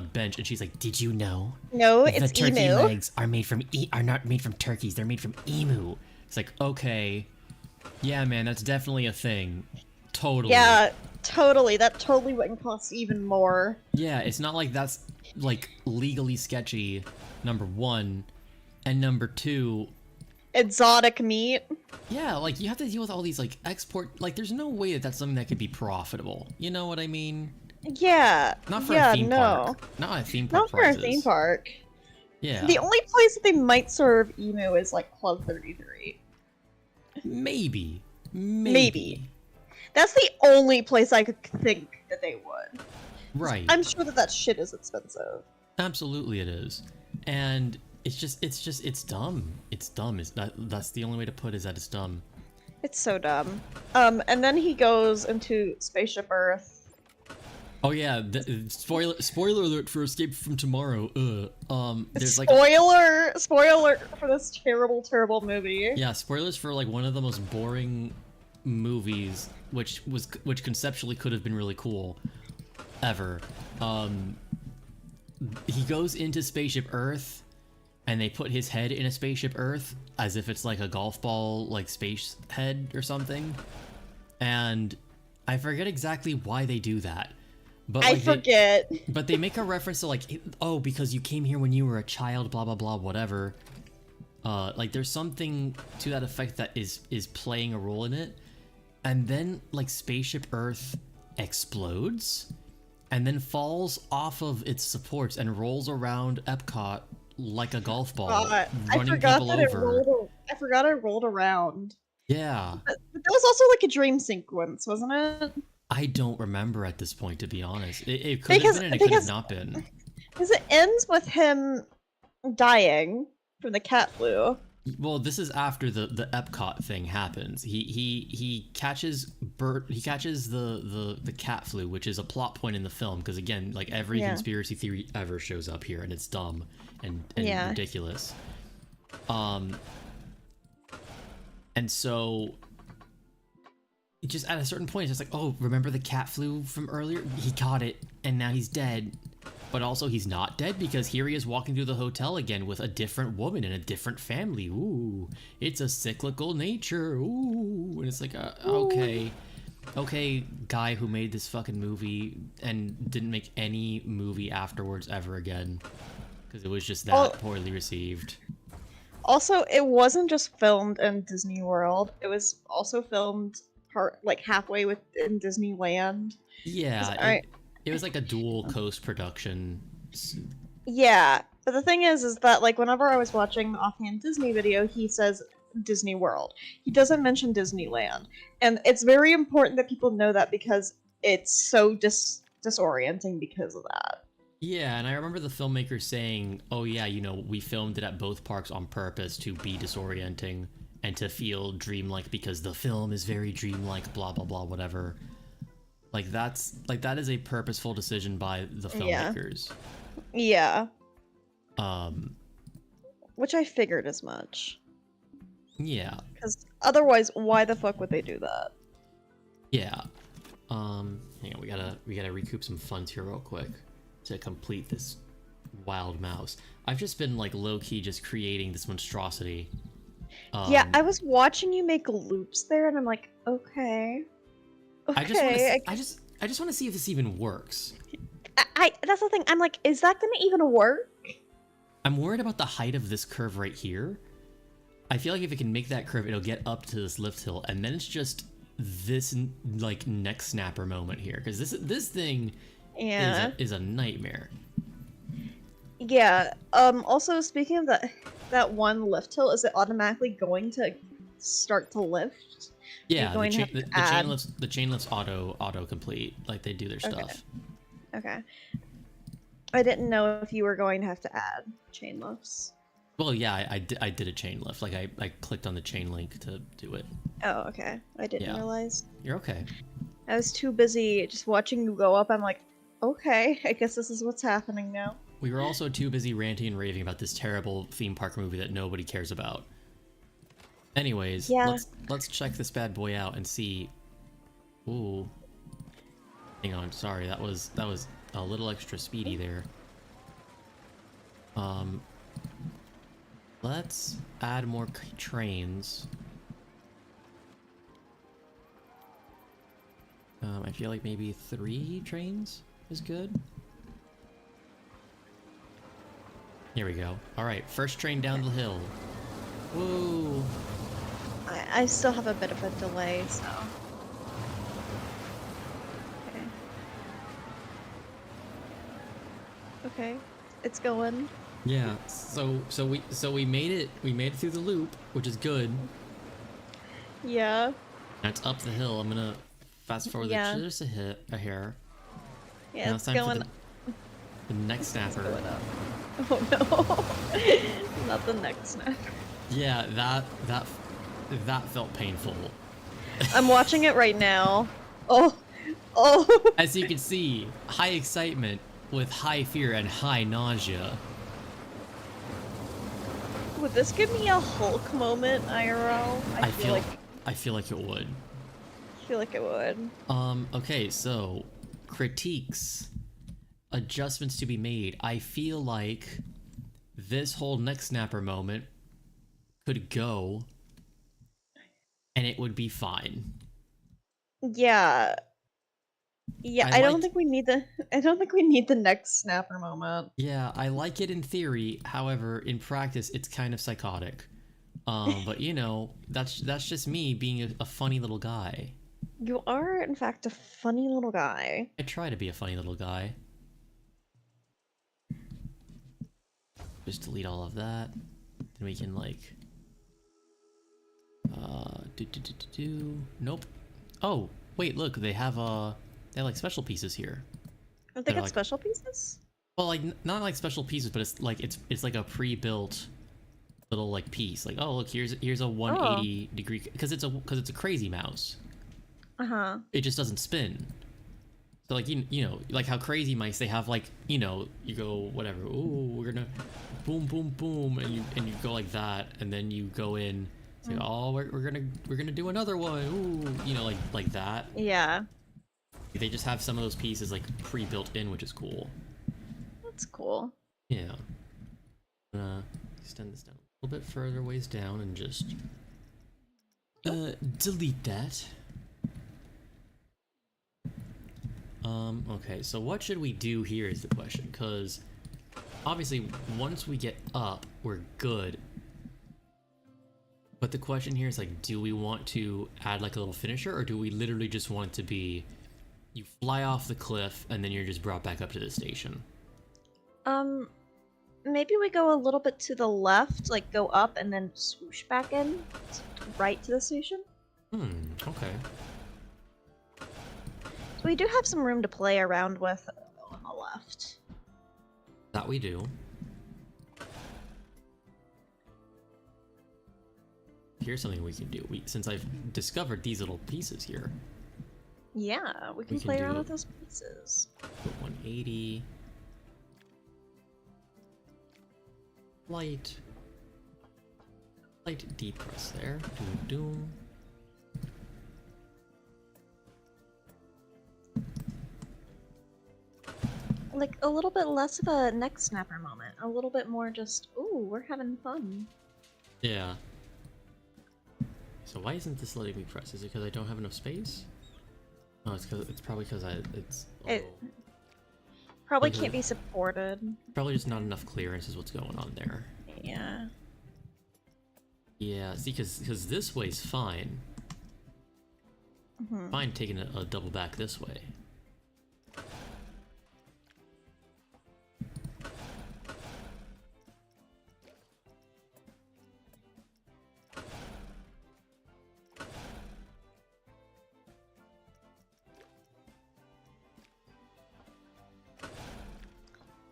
bench, and she's like, "Did you know? No, the it's turkey emu. legs are not made from turkeys. They're made from emu." It's like, okay, yeah, man, that's definitely a thing. Totally. Yeah, totally. That totally wouldn't cost even more. Yeah, it's not like that's like legally sketchy, number one, and number two, exotic meat. Yeah, like you have to deal with all these like export, like there's no way that that's something that could be profitable. You know what I mean? Yeah. Not for yeah, a theme no. park. Not a theme park Not for a prices. theme park. Yeah. The only place that they might serve emu is like Club 33. Maybe. Maybe. That's the only place I could think that they would. Right. I'm sure that shit is expensive. Absolutely it is. And it's dumb. It's dumb. That's the only way to put it, is that it's dumb. It's so dumb. And then he goes into Spaceship Earth. Oh yeah, spoiler alert for Escape from Tomorrow. There's Spoiler for this terrible movie. Yeah, spoilers for like one of the most boring movies, which conceptually could have been really cool, ever. He goes into Spaceship Earth, and they put his head in a Spaceship Earth as if it's like a golf ball, like space head or something. And I forget exactly why they do that. But like, I forget. But they make a reference to like, oh, because you came here when you were a child, blah blah blah, whatever. Like there's something to that effect that is playing a role in it, and then like Spaceship Earth explodes, and then falls off of its supports and rolls around Epcot like a golf ball, running people over. I forgot it rolled around. Yeah. But that was also like a dream sequence, wasn't it? I don't remember at this point, to be honest. It could have been and it could have not been. Because it ends with him dying from the cat flu. Well, this is after the Epcot thing happens. He catches the cat flu, which is a plot point in the film, because again, like every conspiracy theory ever shows up here, and it's dumb and ridiculous. And so just at a certain point, it's just like, oh, remember the cat flu from earlier? He caught it, and now he's dead. But also, he's not dead, because here he is walking through the hotel again with a different woman and a different family. Ooh, it's a cyclical nature. Ooh, and it's like, okay, guy who made this fucking movie and didn't make any movie afterwards ever again, because it was just that poorly received. Also, it wasn't just filmed in Disney World. It was also filmed halfway within Disneyland. Yeah, it was like a dual coast production. Yeah, but the thing is that like whenever I was watching the offhand Disney video, he says Disney World. He doesn't mention Disneyland, and it's very important that people know that, because it's so disorienting because of that. Yeah, and I remember the filmmaker saying, oh yeah, we filmed it at both parks on purpose to be disorienting and to feel dreamlike, because the film is very dreamlike, blah blah blah, whatever. Like that is a purposeful decision by the filmmakers. Yeah. Which I figured as much. Yeah. Because otherwise, why the fuck would they do that? Yeah. Hang on, we gotta recoup some funds here real quick to complete this wild mouse. I've just been like low-key just creating this monstrosity. Yeah, I was watching you make loops there, and I'm like, okay. I just want to see if this even works. That's the thing. I'm like, is that gonna even work? I'm worried about the height of this curve right here. I feel like if it can make that curve, it'll get up to this lift hill, and then it's just this like neck snapper moment here, because this thing is a nightmare. Yeah. Also, speaking of that one lift hill, is it automatically going to start to lift? Yeah, the chain lifts auto complete, like they do their stuff. Okay. I didn't know if you were going to have to add chain lifts. Well, yeah, I did a chain lift. Like I clicked on the chain link to do it. Oh, okay. I didn't realize. You're okay. I was too busy just watching you go up. I'm like, okay, I guess this is what's happening now. We were also too busy ranting and raving about this terrible theme park movie that nobody cares about. Anyways, let's check this bad boy out and see. Ooh. Hang on, sorry, that was a little extra speedy there. Let's add more trains. I feel like maybe 3 trains is good. Here we go. Alright, first train down the hill. Whoa! I still have a bit of a delay, so... Okay. It's going. Yeah. So we made it. We made it through the loop, which is good. Yeah. That's up the hill. I'm gonna fast forward Yeah. just a hair. Yeah, Now it's time going. for the next snapper. Going up. Oh no. Not the next snap. Yeah, that felt painful. I'm watching it right now. Oh. Oh. As you can see, high excitement with high fear and high nausea. Would this give me a Hulk moment, IRL? I feel like it would. I feel like it would. Okay, so critiques, adjustments to be made. I feel like this whole neck snapper moment could go and it would be fine. Yeah. Yeah, I don't think we need the next snapper moment. Yeah, I like it in theory. However, in practice, it's kind of psychotic. But you know, that's just me being a funny little guy. You are, in fact, a funny little guy. I try to be a funny little guy. Just delete all of that. Then we can like, nope. Oh, wait, look, they have like special pieces here. Don't they got special pieces? Well, like not like special pieces, but it's like a pre-built little like piece. Like, oh look, here's a 180 degree because it's a crazy mouse. It just doesn't spin. So like you know like how crazy mice, they have like, you know, you go whatever. Oh, we're gonna boom boom boom, and you go like that, and then you go in. Say, oh, we're gonna do another one. Ooh, you know, like that. Yeah. They just have some of those pieces like pre-built in, which is cool. That's cool. Yeah. Extend this down a little bit further ways down and just delete that. Okay, so what should we do here is the question, because obviously once we get up, we're good. But the question here is like, do we want to add like a little finisher, or do we literally just want it to be you fly off the cliff and then you're just brought back up to the station? Maybe we go a little bit to the left, like go up and then swoosh back in, right to the station. Okay. So we do have some room to play around with on the left. That we do. Here's something we can do. Since I've discovered these little pieces here. Yeah, we can play around with those pieces. Put 180. Light deep press there. Doom. Like a little bit less of a neck snapper moment. A little bit more just, ooh, we're having fun. Yeah. So why isn't this letting me press? Is it because I don't have enough space? No, it's probably because it probably can't be supported. Probably just not enough clearance is what's going on there. Yeah. Yeah, see, because this way's fine. Fine taking a double back this way.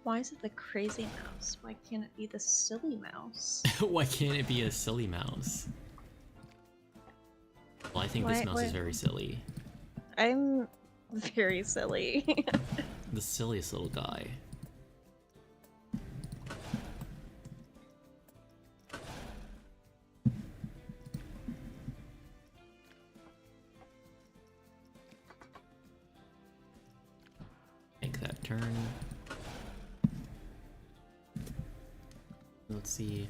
Why is it the crazy mouse? Why can't it be the silly mouse? Why can't it be a silly mouse? Well, I think this mouse is very silly. I'm very silly. The silliest little guy. Make that turn. Let's see.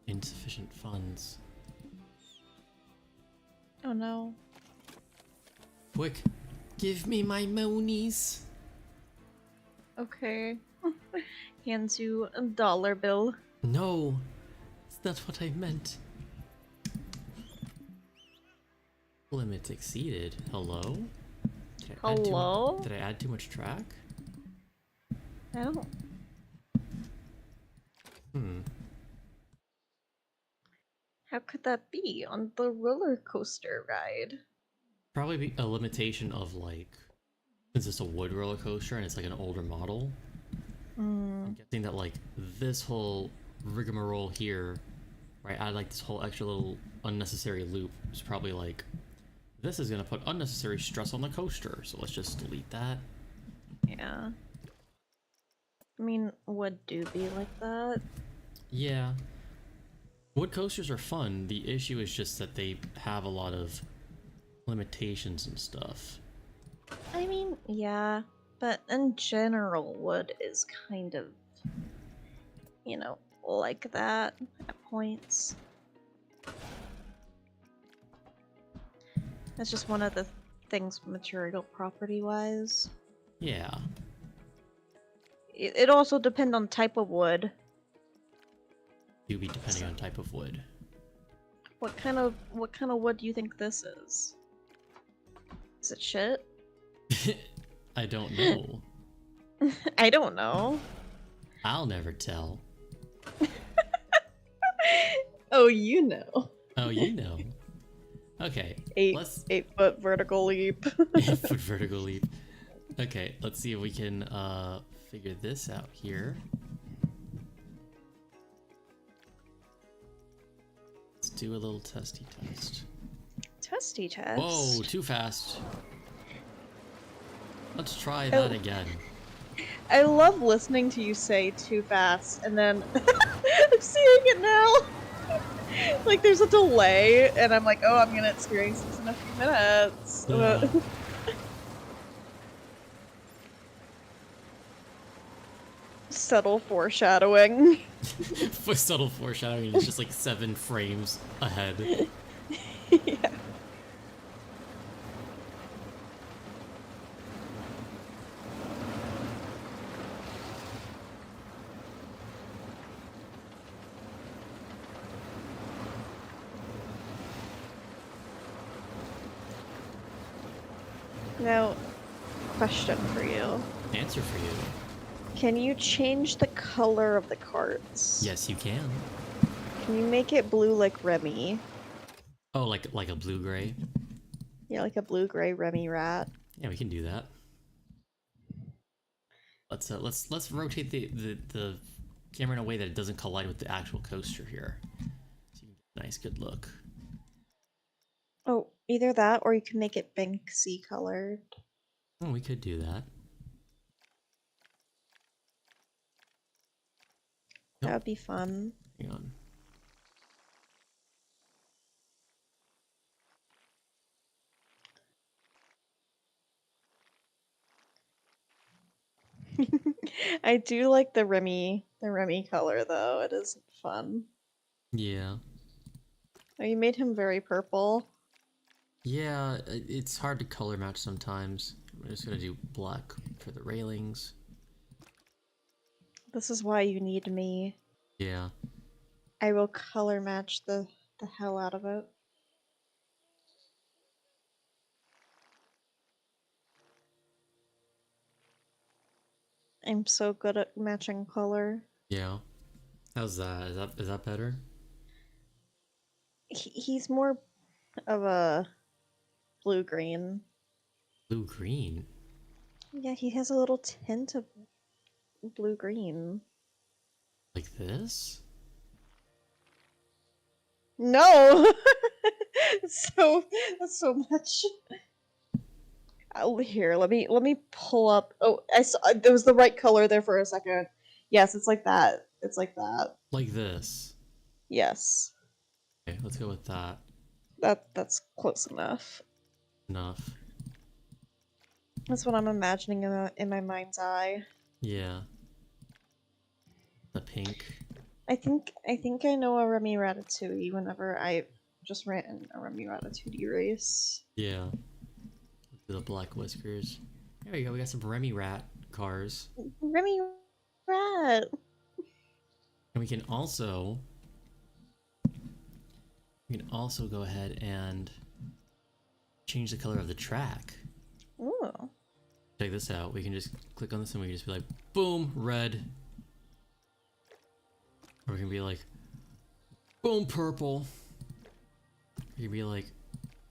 Insufficient funds. Oh no. Quick, Give me my monies. Okay. Hands you a dollar bill. No, that's what I meant. Limit exceeded. Hello? Hello? Did I add too much track? I don't. How could that be on the roller coaster ride? Probably be a limitation of like, since it's a wood roller coaster and it's like an older model. I'm guessing that like this whole rigmarole here, right? Add like this whole extra little unnecessary loop is probably like, this is gonna put unnecessary stress on the coaster, so let's just delete that. Yeah. I mean, would do be like that. Yeah. Wood coasters are fun. The issue is just that they have a lot of limitations and stuff. I mean, yeah, but in general, wood is kind of, you know, like that at points. That's just one of the things material property wise. Yeah. It also depends on type of wood. Do be depending on type of wood. What kind of wood do you think this is? Is it shit? I don't know. I don't know. I'll never tell. Oh, you know. Oh, you know. Okay, let's 8-foot vertical leap. 8-foot vertical leap. Okay, let's see if we can figure this out here. Let's do a little testy test. Testy test. Whoa, too fast. Let's try that again. I love listening to you say too fast, and then I'm seeing it now. Like there's a delay, and I'm like, oh, I'm gonna experience this in a few minutes. Yeah. Subtle foreshadowing. For subtle foreshadowing, it's just like 7 frames ahead. Yeah. Now, question for you. Answer for you. Can you change the color of the carts? Yes, you can. Can you make it blue like Remy? Oh, like a blue-gray? Yeah, like a blue-gray Remy rat. Yeah, we can do that. Let's rotate the camera in a way that it doesn't collide with the actual coaster here. So you can get a nice good look. Oh, either that or you can make it Banksy colored. Oh, we could do that. That would be fun. Hang on. I do like the Remy color though. It is fun. Yeah. Oh, you made him very purple. Yeah, it's hard to color match sometimes. I'm just gonna do black for the railings. This is why you need me. Yeah. I will color match the hell out of it. I'm so good at matching color. Yeah. How's that? Is that better? He's more of a blue-green. Blue-green? Yeah, he has a little tint of blue-green. Like this? No! That's so much. Oh, here, let me pull up. Oh, I saw there was the right color there for a second. Yes, it's like that. It's like that. Like this? Yes. Okay, let's go with that. That's close enough. Enough. That's what I'm imagining in my mind's eye. Yeah. The pink. I think I know a Remy Ratatouille whenever I just ran a Remy Ratatouille race. Yeah. The Black Whiskers. There you go. We got some Remy Rat cars. Remy Rat. And we can also go ahead and change the color of the track. Ooh. Check this out. We can just click on this and we can just be like, boom, red. Or we can be like, boom, purple. We can be like,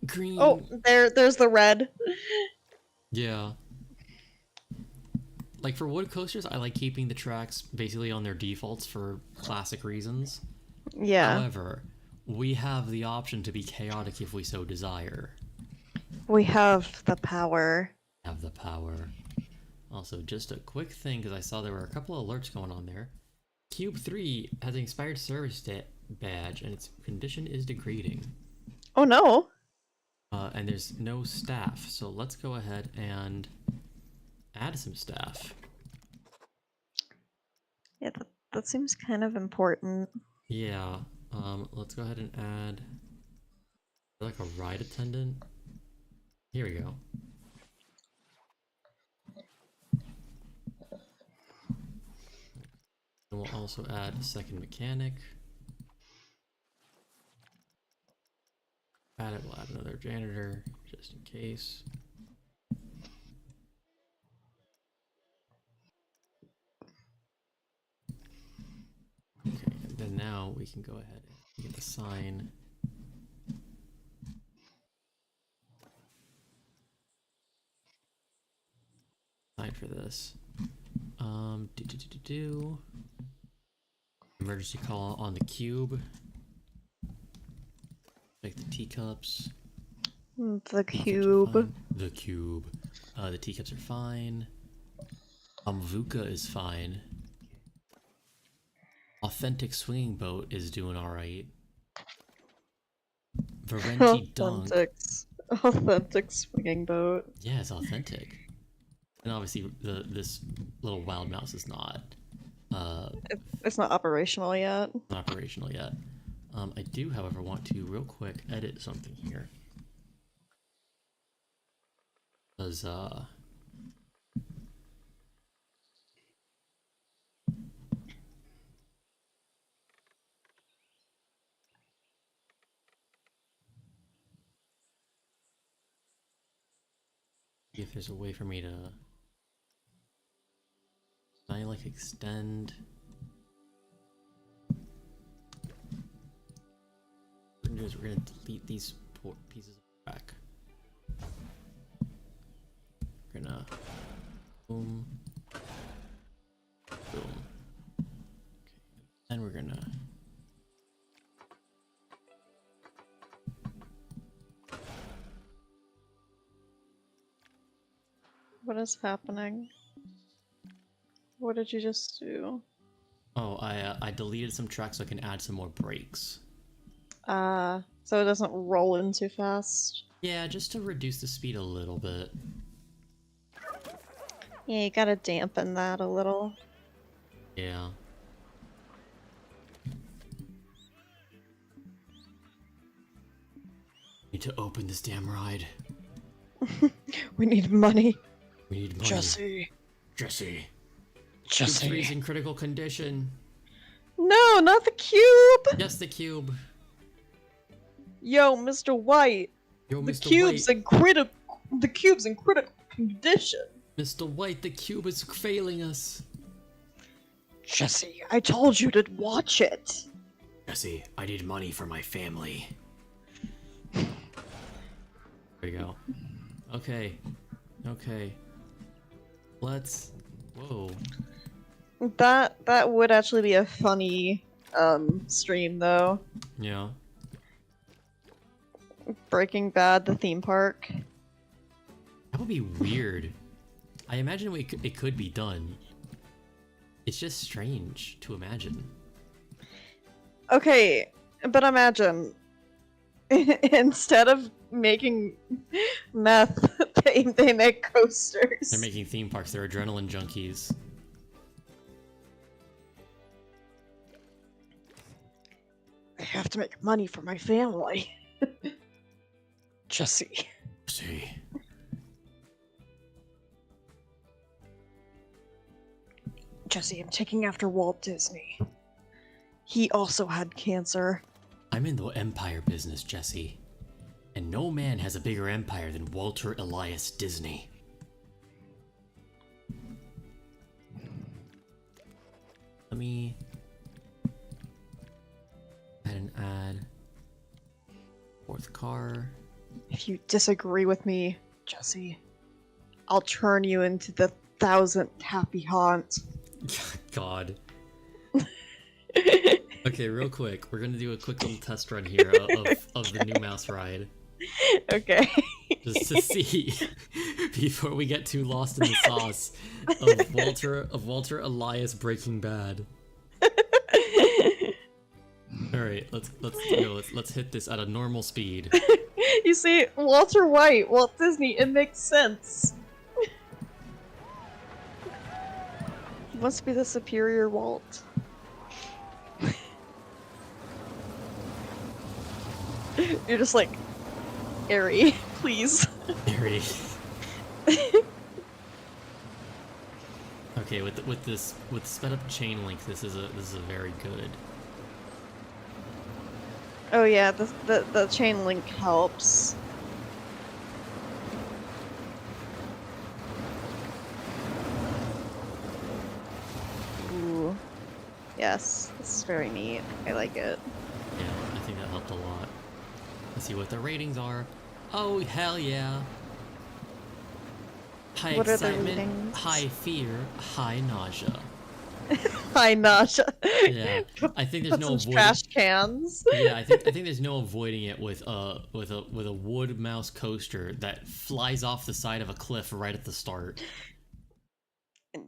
green. Oh, there's the red. Yeah. Like for wood coasters, I like keeping the tracks basically on their defaults for classic reasons. Yeah. However, we have the option to be chaotic if we so desire. We have the power. Have the power. Also, just a quick thing, because I saw there were a couple of alerts going on there. Cube 3 has an expired service badge, and its condition is degrading. Oh no. And there's no staff, so let's go ahead and add some staff. Yeah, that seems kind of important. Yeah, let's go ahead and add like a ride attendant. Here we go. And we'll also add a second mechanic. We'll add another janitor, just in case. Okay, and then now we can go ahead and get the sign. Sign for this. Emergency call on the cube. Like the teacups. The cube. The cube. The teacups are fine. VUCA is fine. Authentic swinging boat is doing alright. Varenti dunk. Authentic swinging boat. Yeah, it's authentic. And obviously this little wild mouse is not. It's not operational yet. Not operational yet. I do, however, want to real quick edit something here. Because, see if there's a way for me to... Can I, like, extend... What we're gonna do is we're gonna delete these pieces of track. We're gonna boom, boom. Okay, then we're gonna What is happening? What did you just do? Oh, I deleted some tracks so I can add some more breaks. So it doesn't roll in too fast. Yeah, just to reduce the speed a little bit. Yeah, you gotta dampen that a little. Yeah. Need to open this damn ride. We need money. We need money. Jesse. Jesse. Jesse. Cube's in critical condition. No, not the cube. Yes, the cube. Yo, Mr. White. Yo, The Mr. cube's White. the cube's in critical condition. Mr. White, the cube is failing us. Jesse, I told you to watch it. Jesse, I need money for my family. There we go. Okay. Okay. Let's... Whoa. That would actually be a funny stream though. Yeah. Breaking Bad, the theme park. That would be weird. I imagine it could be done. It's just strange to imagine. Okay, but imagine instead of making meth, they make coasters. They're making theme parks. They're adrenaline junkies. I have to make money for my family. Jesse. See. Jesse, I'm taking after Walt Disney. He also had cancer. I'm in the empire business, Jesse. And no man has a bigger empire than Walter Elias Disney. Let me add an ad. Fourth car. If you disagree with me, Jesse, I'll turn you into the 1000th happy haunt. God. Okay, real quick. We're gonna do a quick little test run here of the new mouse ride. Okay. Just to see, before we get too lost in the sauce of Walter Elias Breaking Bad. All right, let's hit this at a normal speed. You see, Walter White, Walt Disney, it makes sense. He wants to be the superior Walt. You're just like, Airy, please. Airy. Okay, with sped up chain link, this is a very good. Oh yeah, the chain link helps. Ooh. Yes, this is very neat. I like it. Yeah, I think that helped a lot. Let's see what the ratings are. Oh, hell yeah. High What are the excitement, ratings? high fear, high nausea. Hi, Nasha. Yeah, I think there's Put no some avoiding. trash cans. Yeah, I think there's no avoiding it with a wood mouse coaster that flies off the side of a cliff right at the start.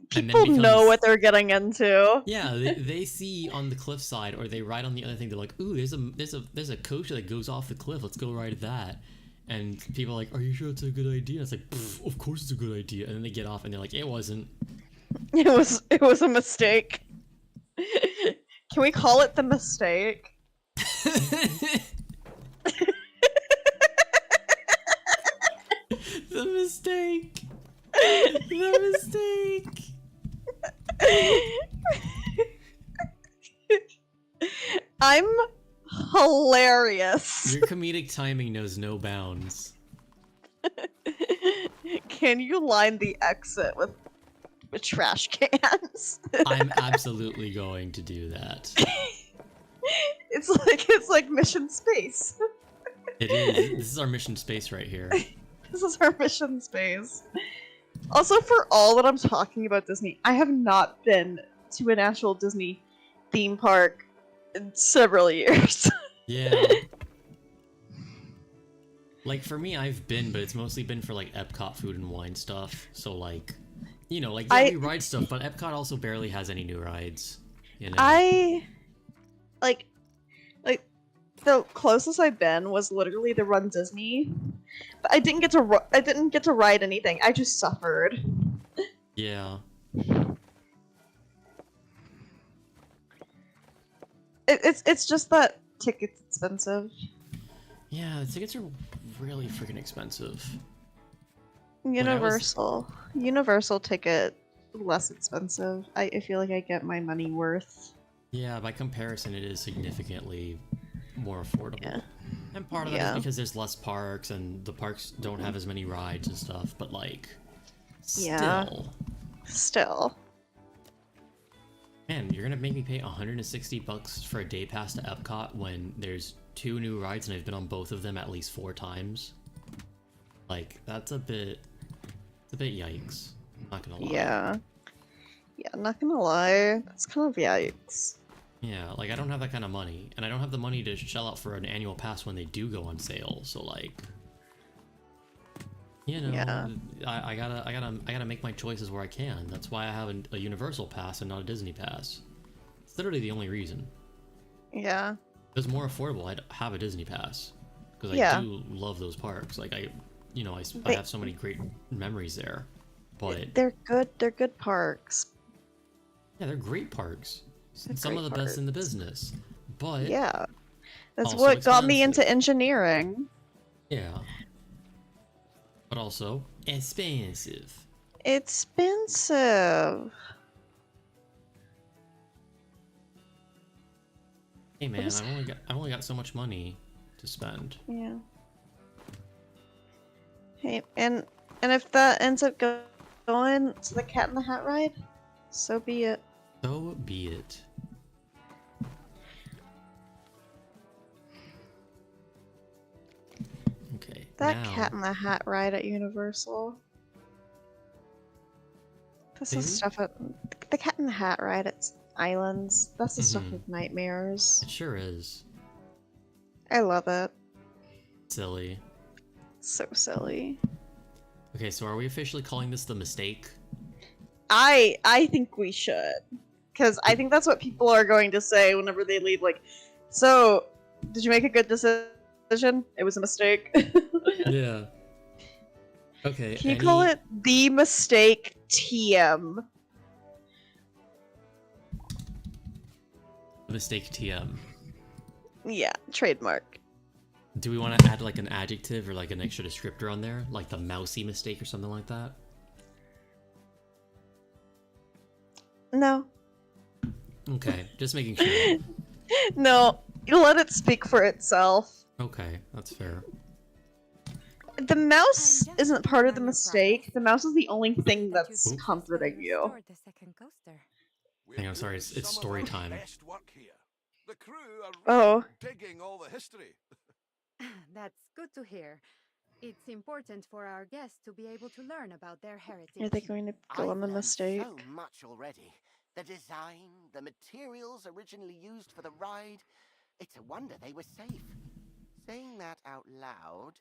People know what they're getting into. Yeah, they see on the cliffside, or they ride on the other thing. They're like, "Ooh, there's a coaster that goes off the cliff. Let's go ride that." And people are like, "Are you sure it's a good idea?" It's like, "Of course it's a good idea." And then they get off, and they're like, "It wasn't." It was a mistake. Can we call it the mistake? The mistake. The mistake. I'm hilarious. Your comedic timing knows no bounds. Can you line the exit with trash cans? I'm absolutely going to do that. It's like mission space. It is. This is our mission space right here. This is our mission space. Also, for all that I'm talking about Disney, I have not been to an actual Disney theme park in several years. Yeah. Like, for me, I've been, but it's mostly been for, like, Epcot food and wine stuff. So, like, you know, like, yeah, we ride stuff, but Epcot also barely has any new rides. You know? Like, the closest I've been was literally the Run Disney. But I didn't get to ride anything. I just suffered. Yeah. It's just that ticket's expensive. Yeah, the tickets are really freaking expensive. Universal ticket less expensive. I feel like I get my money worth. Yeah, by comparison, it is significantly more affordable. Yeah. And part of that is because there's less parks, and the parks don't have as many rides and stuff, but, like, Still. Man, you're gonna make me pay $160 for a day pass to Epcot when there's 2 new rides and I've been on both of them at least 4 times? Like, that's a bit yikes. Not gonna lie. Yeah, not gonna lie. That's kind of yikes. Yeah, like, I don't have that kind of money, and I don't have the money to shell out for an annual pass when they do go on sale, so, like, you know, I gotta make my choices where I can. That's why I have a Universal pass and not a Disney pass. It's literally the only reason. Yeah. If it was more affordable, I'd have a Disney pass, because I do love those parks. Like, I have so many great memories there, but they're good parks. Yeah, they're great parks. Some of the best in the business, but yeah, that's also what got me expensive. into engineering. Yeah, but also expensive. Expensive. Hey man, I've only got so much money to spend. Yeah. Hey, and if that ends up going to the Cat in the Hat ride, so be it. So be it. Okay. That now... Cat in the Hat ride at Universal. That's the stuff at the Cat in the Hat ride at Islands. That's the stuff with nightmares. It sure is. I love it. Silly. So silly. Okay, so are we officially calling this the mistake? I think we should. Because I think that's what people are going to say whenever they leave, like, so, did you make a good decision? It was a mistake. Yeah. Okay, Can you call it the mistake TM? Mistake TM. Yeah, trademark. Do we want to add like an adjective or like an extra descriptor on there? Like the mousy mistake or something like that? No. Okay, just making sure. No, you let it speak for itself. Okay, that's fair. The mouse isn't part of the mistake. The mouse is the only thing that's comforting you. Hang on, sorry, it's story time. Best work here. The crew are Oh. digging all the history. That's good to hear. It's important for our guests to be able to learn about their heritage. Are they going to go on the mistake? So much already. The design, the materials originally used for the ride. It's a wonder they were safe. Saying that out loud,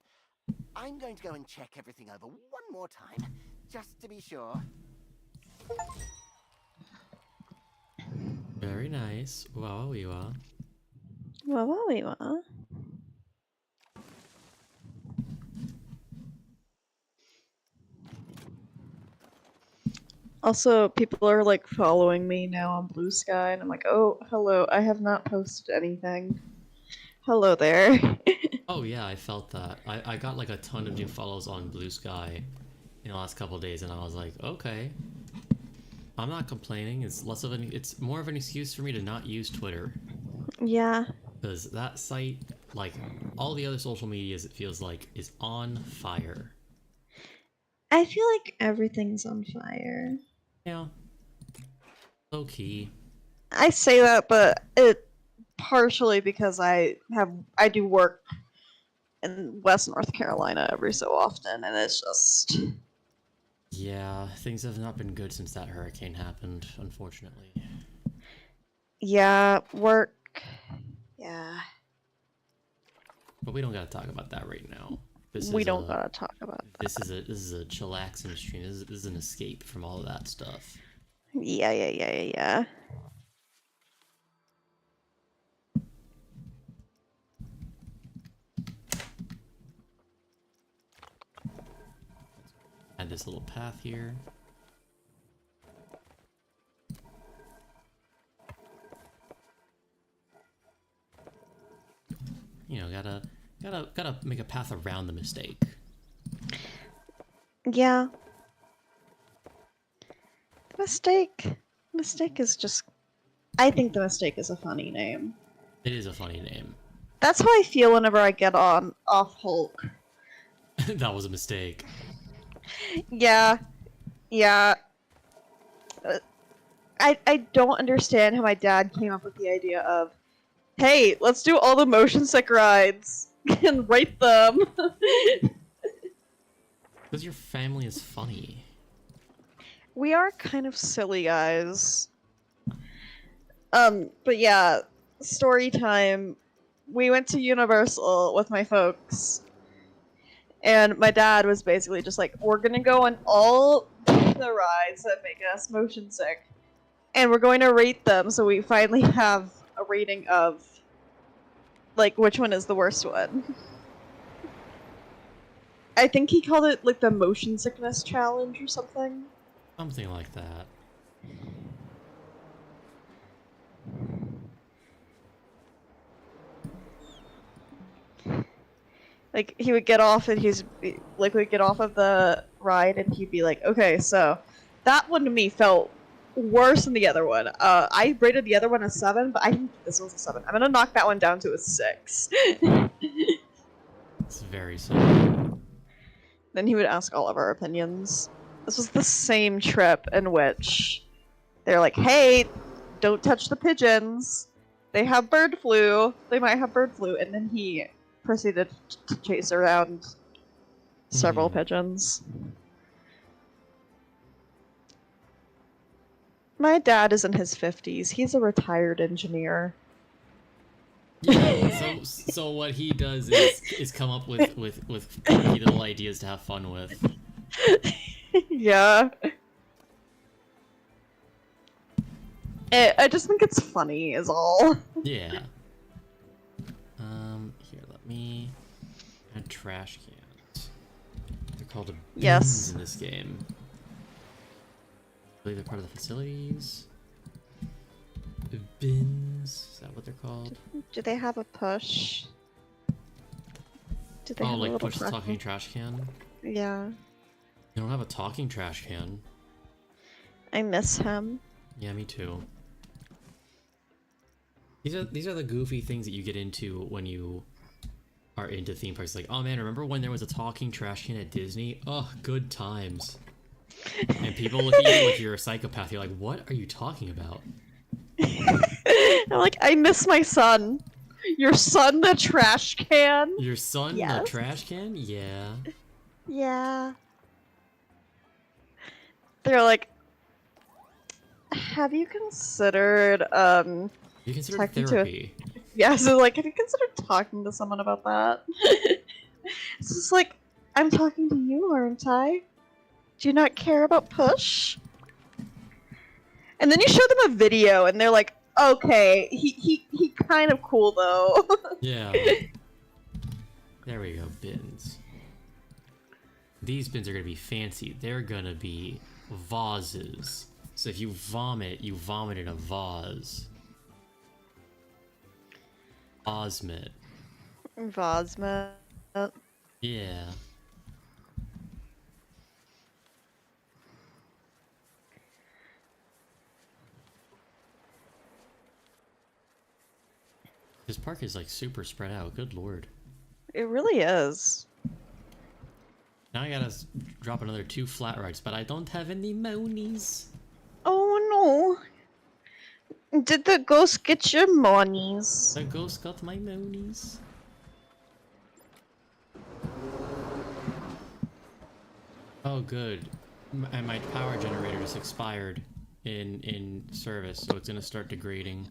I'm going to go and check everything over one more time, just to be sure. Very nice. Wow, we are. Wow. Also, people are like following me now on Blue Sky, and I'm like, oh, hello, I have not posted anything. Hello there. Oh yeah, I felt that. I got like a ton of new follows on Blue Sky in the last couple of days, and I was like, okay. I'm not complaining. It's more of an excuse for me to not use Twitter. Yeah. Because that site, like all the other social medias, it feels like, is on fire. I feel like everything's on fire. Yeah. Low key. I say that, but it partially because I do work in West North Carolina every so often, and it's just... Yeah, things have not been good since that hurricane happened, unfortunately. Yeah, work. Yeah. But we don't gotta talk about that right now. We don't gotta talk about that. This is a chillaxing stream. This is an escape from all of that stuff. Yeah. Add this little path here. You know, gotta make a path around the mistake. Yeah. Mistake is just... I think the mistake is a funny name. It is a funny name. That's how I feel whenever I get off Hulk. That was a mistake. Yeah. I don't understand how my dad came up with the idea of, hey, let's do all the motion sick rides and rate them. Because your family is funny. We are kind of silly guys. But yeah, story time. We went to Universal with my folks, and my dad was basically just like, we're gonna go on all the rides that make us motion sick, and we're going to rate them, so we finally have a rating of, like, which one is the worst one. I think he called it, like, the motion sickness challenge or something. Something like that. Like, he would get off and we'd get off of the ride and he'd be like, okay, so that one to me felt worse than the other one. I rated the other one a 7, but I think this was a 7. I'm gonna knock that one down to a 6. It's very simple. Then he would ask all of our opinions. This was the same trip in which they're like, hey, don't touch the pigeons. They have bird flu. They might have bird flu. And then he proceeded to chase around several pigeons. My dad is in his 50s. He's a retired engineer. Yeah, so what he does is come up with quirky little ideas to have fun with. Yeah. I just think it's funny, is all. Yeah. Here, let me add trash cans. They're called bins Yes. in this game. I believe they're part of the facilities. The bins, is that what they're called? Do they have a push? Do they Oh, have a like little push the talking trash can? Yeah. They don't have a talking trash can. I miss him. Yeah, me too. These are the goofy things that you get into when you are into theme parks. Like, oh man, remember when there was a talking trash can at Disney? Oh, good times. And people look at you like you're a psychopath. You're like, what are you talking about? I'm like, I miss my son. Your son, the trash can? Your son, Yes. the trash can? Yeah. Yeah. They're like, have you considered, You consider talking therapy. Yeah, so like, have you considered talking to someone about that? It's just like, I'm talking to you, aren't I? Do you not care about push? And then you show them a video, and they're like, okay, he kind of cool though. Yeah. There we go, bins. These bins are gonna be fancy. They're gonna be vases. So if you vomit in a vase. Osmit. Vosma. Yeah. This park is like super spread out. Good lord. It really is. Now I gotta drop another 2 flat rides, but I don't have any monies. Oh no. Did the ghost get your monies? The ghost got my monies. Oh good. And my power generator just expired in service, so it's gonna start degrading.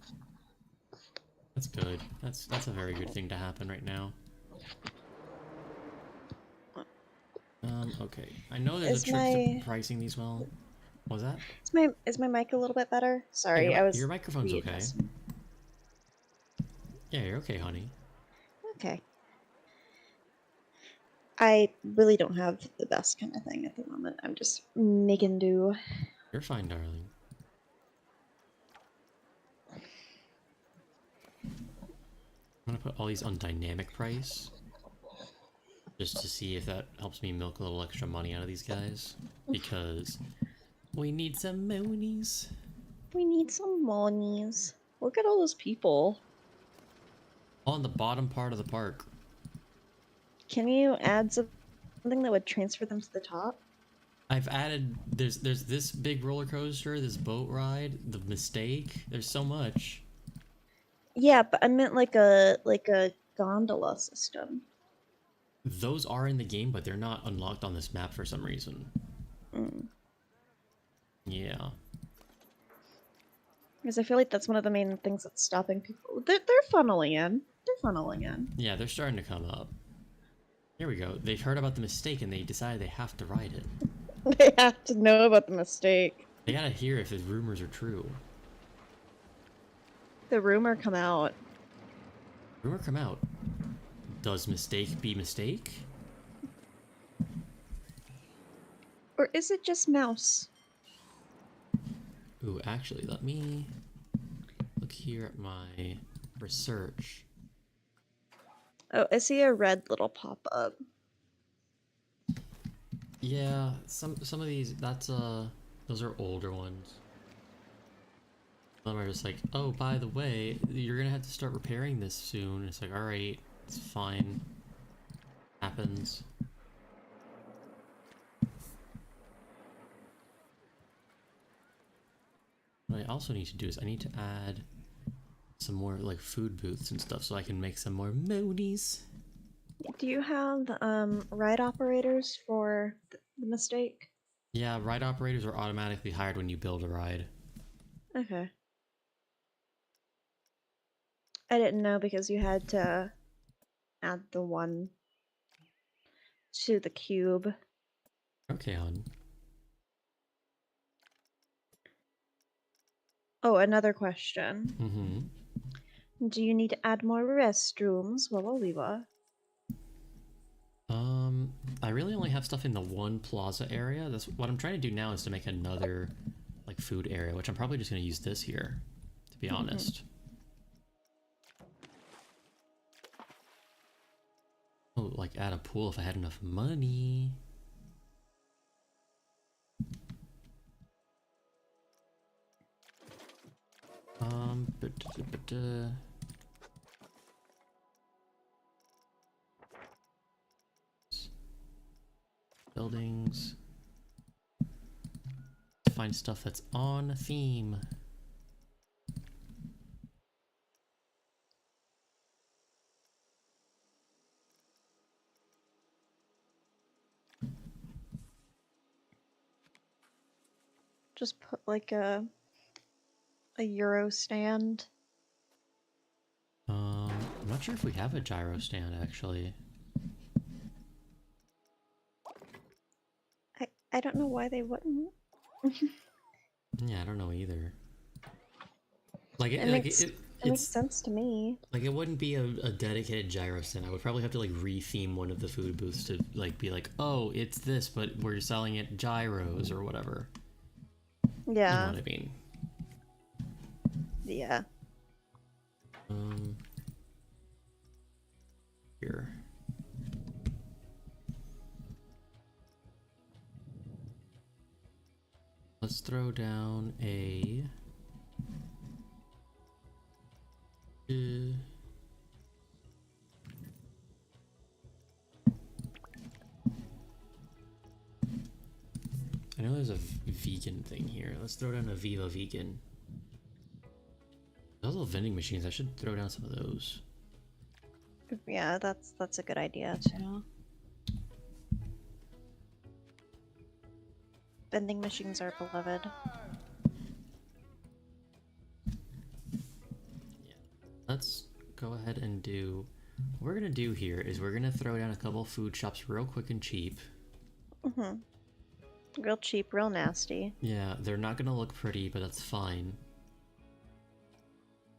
That's good. That's a very good thing to happen right now. Okay. I know there's a trick to pricing these well. What was that? Is my mic a little bit better? Sorry, Yeah, I was. your microphone's okay. Yeah, you're okay, honey. Okay. I really don't have the best kind of thing at the moment. I'm just making do. You're fine, darling. I'm gonna put all these on dynamic price. Just to see if that helps me milk a little extra money out of these guys. Because we need some monies. We need some monies. Look at all those people. On the bottom part of the park. Can you add something that would transfer them to the top? I've added, there's this big roller coaster, this boat ride, the mistake. There's so much. Yeah, but I meant like a gondola system. Those are in the game, but they're not unlocked on this map for some reason. Mm. Yeah. Because I feel like that's one of the main things that's stopping people. They're funneling in. They're funneling in. Yeah, they're starting to come up. Here we go. They've heard about the mistake and they decided they have to ride it. They have to know about the mistake. They gotta hear if the rumors are true. The rumor come out. Rumor come out. Does mistake be mistake? Or is it just mouse? Ooh, actually, let me look here at my research. Oh, I see a red little pop-up. Yeah, some of these, those are older ones. Them are just like, oh, by the way, you're gonna have to start repairing this soon. It's like, alright, it's fine. Happens. What I also need to do is I need to add some more like food booths and stuff so I can make some more monies. Do you have ride operators for the mistake? Yeah, ride operators are automatically hired when you build a ride. Okay. I didn't know because you had to add the one to the cube. Okay, hon. Oh, another question. Mm-hmm. Do you need to add more restrooms? Walla. I really only have stuff in the one plaza area. That's what I'm trying to do now is to make another like food area, which I'm probably just gonna use this here, to be honest. Oh, like add a pool if I had enough money. Buildings. Find stuff that's on theme. Just put like a Euro stand. I'm not sure if we have a gyro stand actually. I don't know why they wouldn't. Yeah, I don't know either. Like It makes sense to me. Like it wouldn't be a dedicated gyro stand. I would probably have to like re-theme one of the food booths to like be like, oh, it's this, but we're selling it gyros or whatever. Yeah. You know what I mean? Yeah. Here. Let's throw down a... I know there's a vegan thing here. Let's throw down a Viva Vegan. Those little vending machines, I should throw down some of those. Yeah, that's a good idea too. Vending machines are beloved. Yeah. Let's go ahead and do... What we're gonna do here is we're gonna throw down a couple food shops real quick and cheap. Real cheap, real nasty. Yeah, they're not gonna look pretty, but that's fine.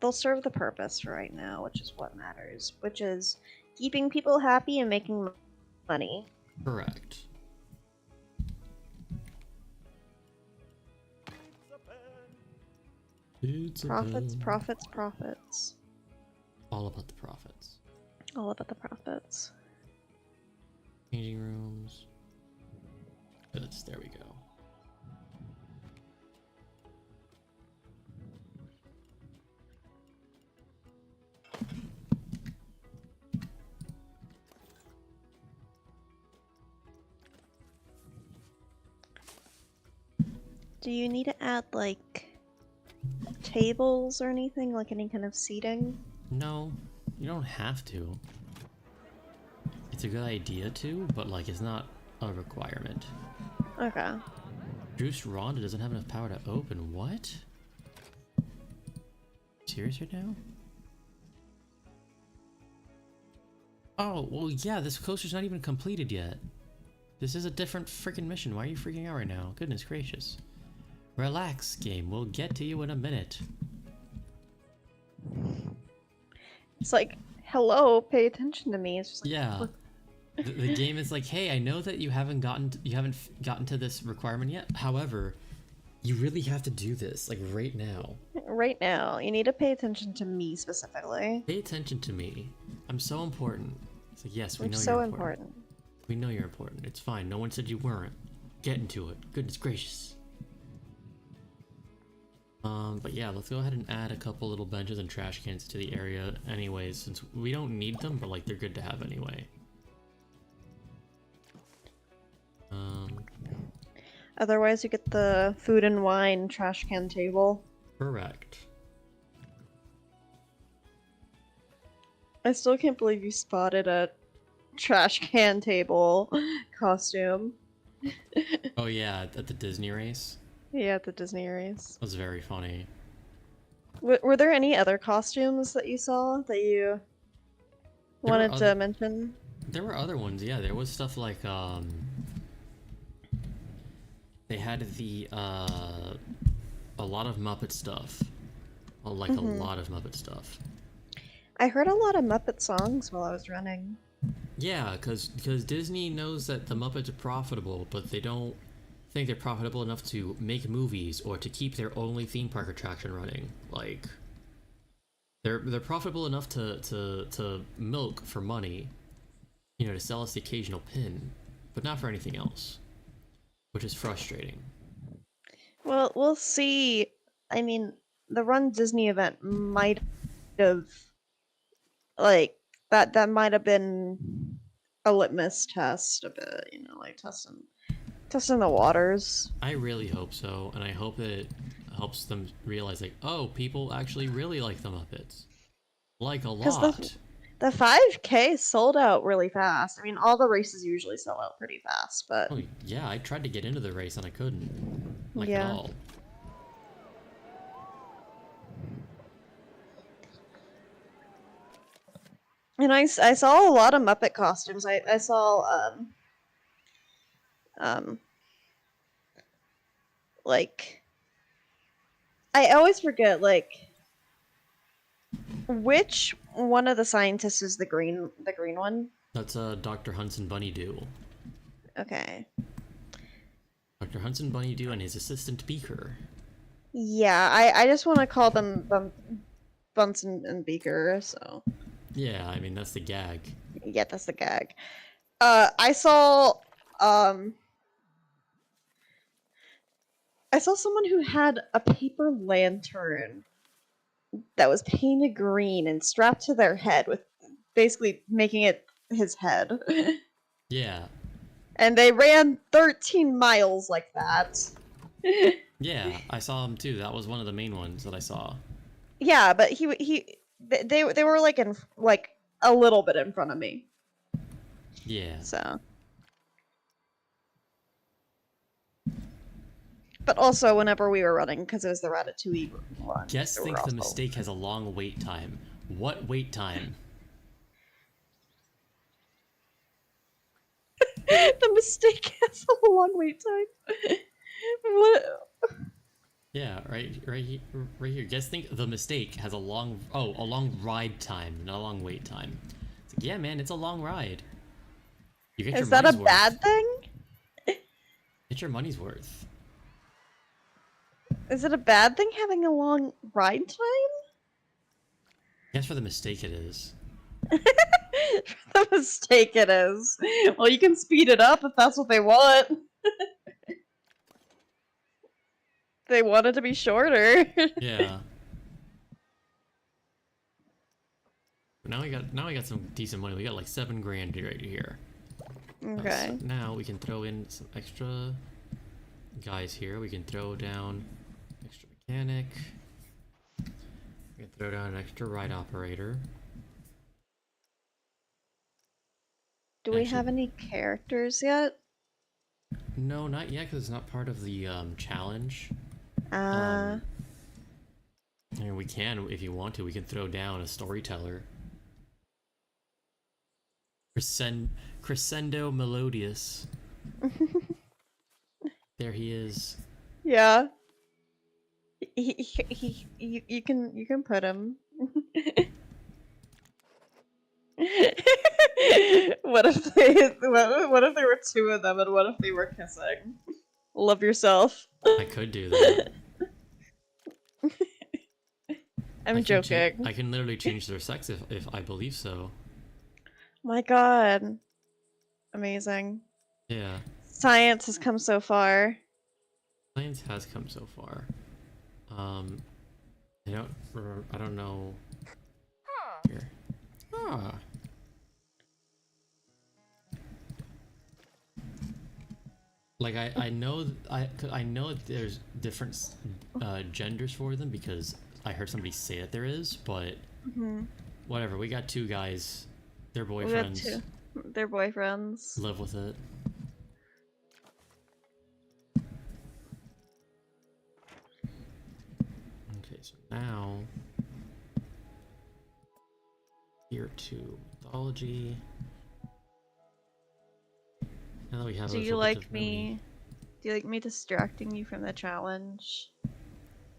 They'll serve the purpose right now, which is what matters, which is keeping people happy and making money. Correct. Profits, profits, profits. All about the profits. All about the profits. Changing rooms. Goods, there we go. Do you need to add, like, tables or anything? Like any kind of seating? No, you don't have to. It's a good idea to, but, like, it's not a requirement. Okay. Juice Rhonda doesn't have enough power to open. What? Serious right now? Oh, well, yeah, this coaster's not even completed yet. This is a different freaking mission. Why are you freaking out right now? Goodness gracious. Relax, game. We'll get to you in a minute. It's like, hello, pay attention to me. It's just like, yeah. The game is like, hey, I know that you haven't gotten to this requirement yet. However, you really have to do this, like, right now. Right now. You need to pay attention to me specifically. Pay attention to me. I'm so important. It's like, yes, we know so you're important. important. We know you're important. It's fine. No one said you weren't. Get into it. Goodness gracious. But yeah, let's go ahead and add a couple little benches and trash cans to the area anyways, since we don't need them, but like they're good to have anyway. Otherwise, you get the food and wine trash can table. Correct. I still can't believe you spotted a trash can table costume. Oh yeah, at the Disney race? Yeah, at the Disney race. That was very funny. Were there any other costumes that you saw that you wanted to mention? There were other ones, yeah. There was stuff like, they had the, a lot of Muppet stuff. Well, like a lot of Muppet stuff. I heard a lot of Muppet songs while I was running. Yeah, because Disney knows that the Muppets are profitable, but they don't think they're profitable enough to make movies or to keep their only theme park attraction running. Like, they're profitable enough to milk for money, you know, to sell us the occasional pin, but not for anything else, which is frustrating. Well, we'll see. I mean, the Run Disney event might have, like, that might have been a litmus test a bit, you know, like testing the waters. I really hope so, and I hope that it helps them realize, like, oh, people actually really like the Muppets. Like, a lot. The 5K sold out really fast. I mean, all the races usually sell out pretty fast, but... Oh, yeah, I tried to get into the race and I couldn't. Like, yeah. at all. And I saw a lot of Muppet costumes. I saw, like... I always forget, like... Which one of the scientists is the green one? That's Dr. Hunson Bunnydoo. Okay. Dr. Hunson Bunnydoo and his assistant Beaker. Yeah, I just want to call them Bunsen and Beaker, so... Yeah, I mean, that's the gag. Yeah, that's the gag. I saw someone who had a paper lantern that was painted green and strapped to their head, with basically making it his head. Yeah. And they ran 13 miles like that. Yeah, I saw him too. That was one of the main ones that I saw. Yeah, but they were like a little bit in front of me. Yeah. So. But also whenever we were running, because it was the Ratatouille one. Guess think the mistake has a long wait time. What wait time? The mistake has a long wait time. What? Yeah, right here. Guess think the mistake has a long ride time, not a long wait time. It's like, yeah, man, it's a long ride. You get Is that a bad thing? Get your money's worth. Is it a bad thing having a long ride time? Guess for the mistake it is. The mistake it is. Well, you can speed it up if that's what they want. They want it to be shorter. Yeah. Now we got some decent money. We got like $7 grand right here. Okay. So now we can throw in some extra guys here. We can throw down extra mechanic. We can throw down an extra ride operator. Do we have any characters yet? No, not yet, because it's not part of the challenge. Ah. I mean, we can, if you want to, we can throw down a storyteller. Crescendo Melodious. There he is. Yeah. You can put him. What if there were two of them, and what if they were kissing? Love yourself. I could do that. I'm joking. I can literally change their sex if I believe so. My god. Amazing. Yeah. Science has come so far. Science has come so far. I don't know. Here. Ah. Like I know there's different genders for them because I heard somebody say that there is, but whatever. We got two guys. They're boyfriends. We got two. They're boyfriends. Live with it. Okay, so now here to mythology. Now that we have Do you like me? Do you like me distracting you from the challenge?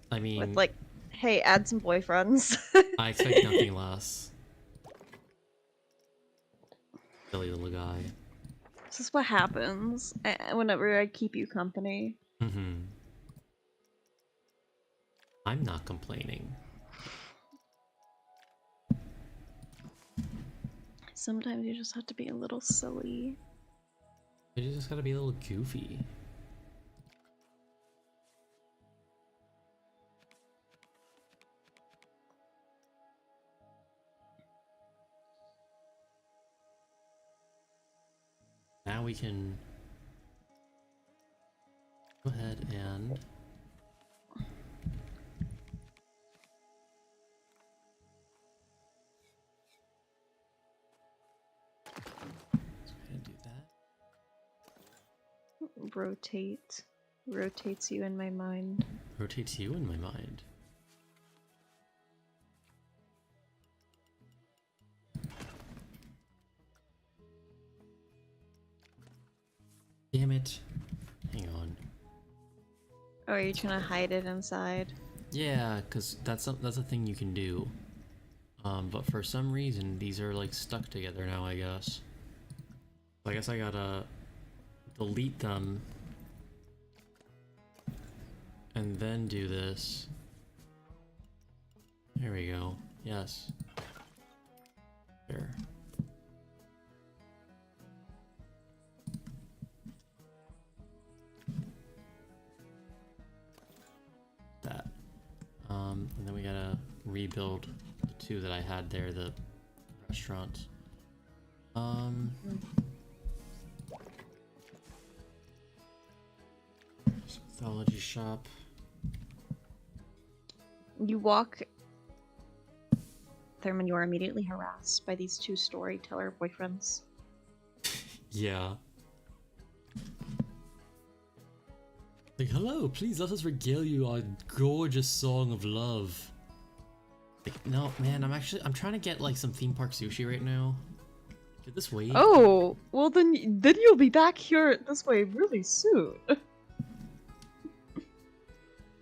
I mean, with like, hey, add some boyfriends. I expect nothing less. Silly little guy. This is what happens whenever I keep you company. I'm not complaining. Sometimes you just have to be a little silly. You just gotta be a little goofy. Now we can go ahead and do that. Rotate. Rotates you in my mind. Rotates you in my mind. Damn it. Hang on. Oh, are you trying to hide it inside? Yeah, because that's a thing you can do. But for some reason, these are like stuck together now, I guess. So I guess I gotta delete them and then do this. There we go. Yes. There. That. And then we gotta rebuild the two that I had there, the restaurant. Mythology shop. You walk. Thurman, you are immediately harassed by these two storyteller boyfriends. Yeah. Like, hello, please let us regale you our gorgeous song of love. Like, no, man, I'm trying to get like some theme park sushi right now. Could this wait? Oh, well then you'll be back here this way really soon.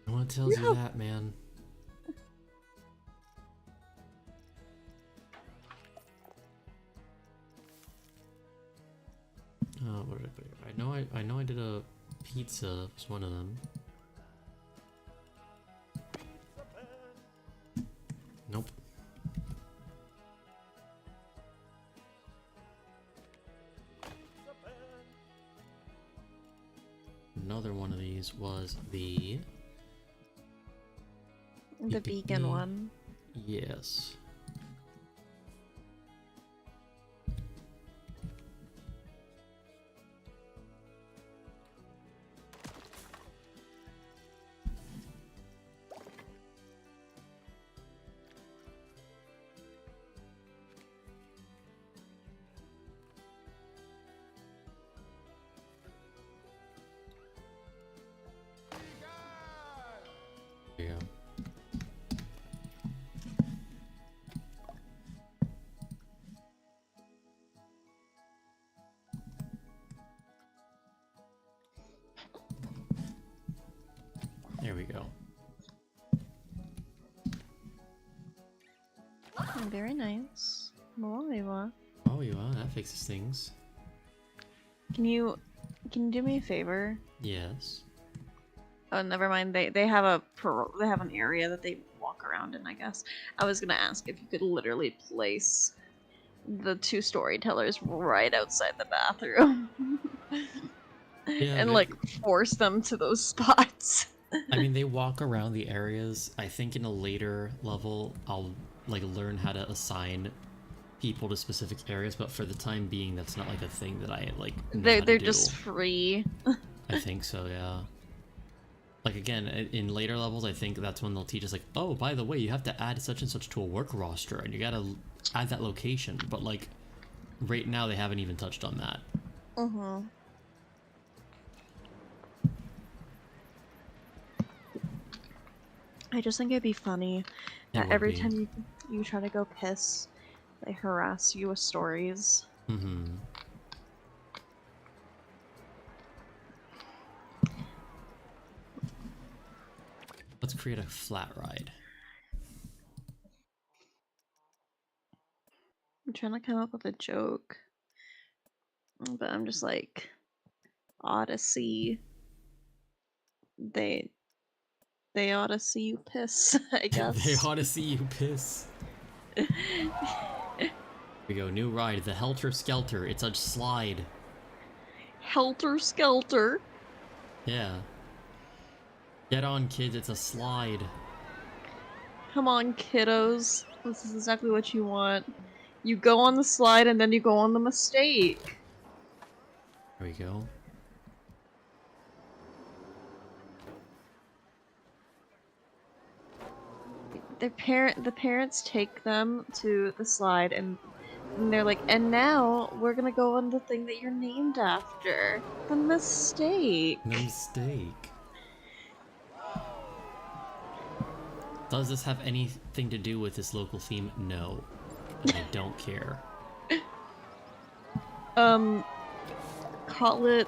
No one tells you that, man. What did I put here? I know I did a pizza, was one of them. Nope. Another one of these was the vegan one. Yes. There you go. There we go. Oh, very nice. Oh, yeah, that fixes things. Can you do me a favor? Yes. Oh, never mind. They have an area that they walk around in, I guess. I was gonna ask if you could literally place the two storytellers right outside the bathroom. Yeah, and like force them to those spots. I mean, they walk around the areas. I think in a later level, I'll like learn how to assign people to specific areas, but for the time being, that's not like a thing that I like know how to They're do. just free. I think so, yeah. Like again, in later levels, I think that's when they'll teach us like, oh, by the way, you have to add such and such to a work roster, and you gotta add that location. But like, right now, they haven't even touched on that. I just think it'd be funny that every time you try to go piss, they harass you with stories. Let's create a flat ride. I'm trying to come up with a joke, but I'm just like, Odyssey. They ought to see you piss, I guess. They ought to see you piss. Here we go, new ride, the Helter Skelter. It's a slide. Helter Skelter. Yeah. Get on, kids, it's a slide. Come on, kiddos. This is exactly what you want. You go on the slide and then you go on the mistake. There we go. The parents take them to the slide and they're like, and now we're gonna go on the thing that you're named after. The mistake. The mistake. Does this have anything to do with this local theme? No. And I don't care. Call it.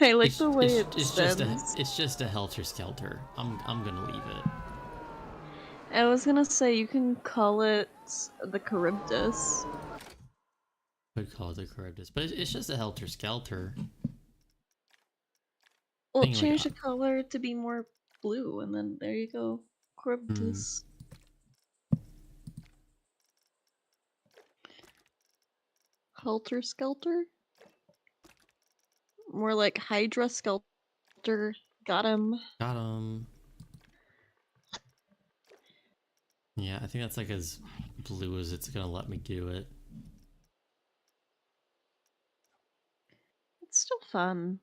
I like the way it's just a Helter Skelter. I'm gonna leave it. I was gonna say you can call it the Charybdis. Could call it the Charybdis, but it's just a Helter Skelter. Well, change the color to be more blue, and then there you go, Charybdis. Helter Skelter? More like Hydra Skelter. Got him. Got him. Yeah, I think that's like as blue as it's gonna let me do it. It's still fun.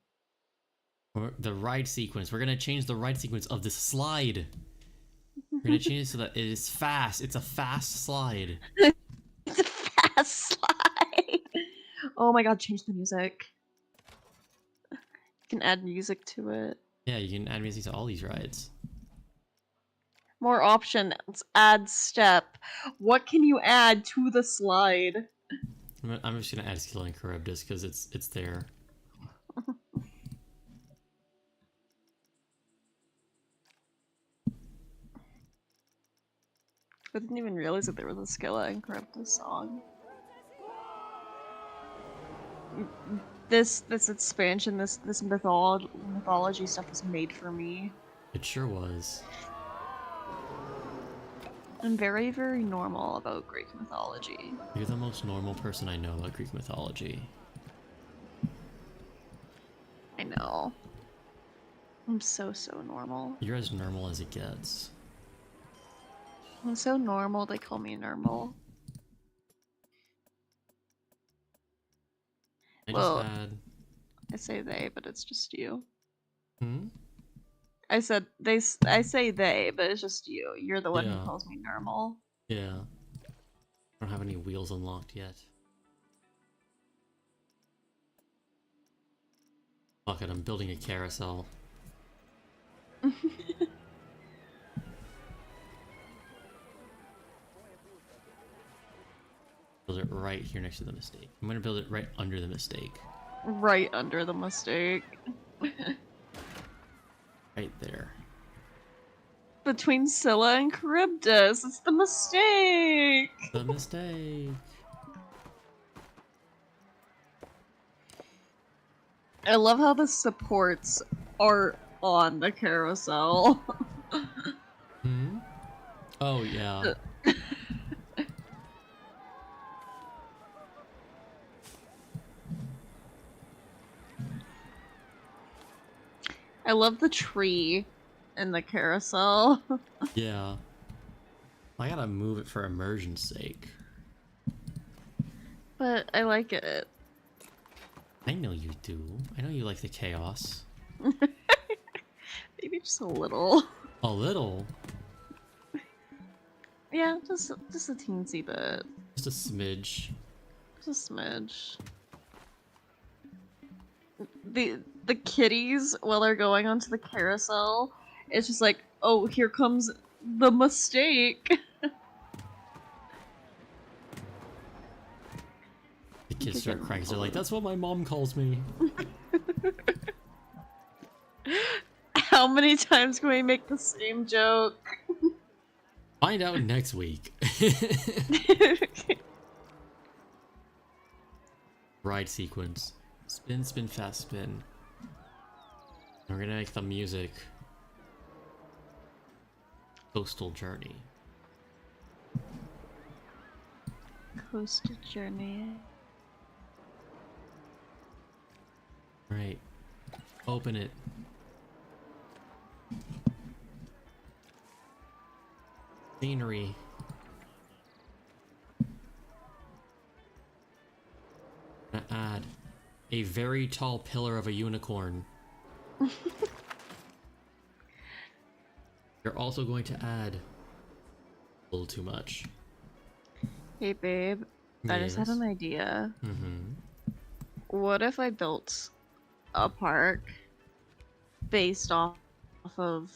The ride sequence. We're gonna change the ride sequence of this slide. We're gonna change it so that it is fast. It's a fast slide. It's a fast slide. Oh my god, change the music. You can add music to it. Yeah, you can add music to all these rides. More options. Add step. What can you add to the slide? I'm just gonna add Skill and Charybdis because it's there. I didn't even realize that there was a Scylla and Charybdis song. This expansion, this mythology stuff was made for me. It sure was. I'm very, very normal about Greek mythology. You're the most normal person I know about Greek mythology. I know. I'm so normal. You're as normal as it gets. I'm so normal, they call me normal. I say they, but it's just you. I said I say they, but it's just you. You're the one who calls me normal. Yeah. I don't have any wheels unlocked yet. Fuck it, I'm building a carousel. Build it right here next to the mistake. I'm gonna build it right under the mistake. Right under the mistake. Right there. Between Scylla and Charybdis. It's the mistake! The mistake. I love how the supports are on the carousel. Oh, yeah. I I love the tree and the carousel. Yeah. I gotta move it for immersion's sake. But I like it. I know you do. I know you like the chaos. Maybe just a little. A little? Yeah, just a teensy bit. Just a smidge. Just a smidge. The kitties, while they're going onto the carousel, it's just like, oh, here comes the mistake. The kids start crying. They're like, that's what my mom calls me. How many times can we make the same joke? Find out next week. Ride sequence. Spin, spin, fast spin. We're gonna make the music Coastal Journey. Coastal Journey. Right. Open it. Scenery. Gonna add a very tall pillar of a unicorn. You're also going to add a little too much. Hey babe, I just had Yes. an idea. Mm-hmm. What if I built a park based off of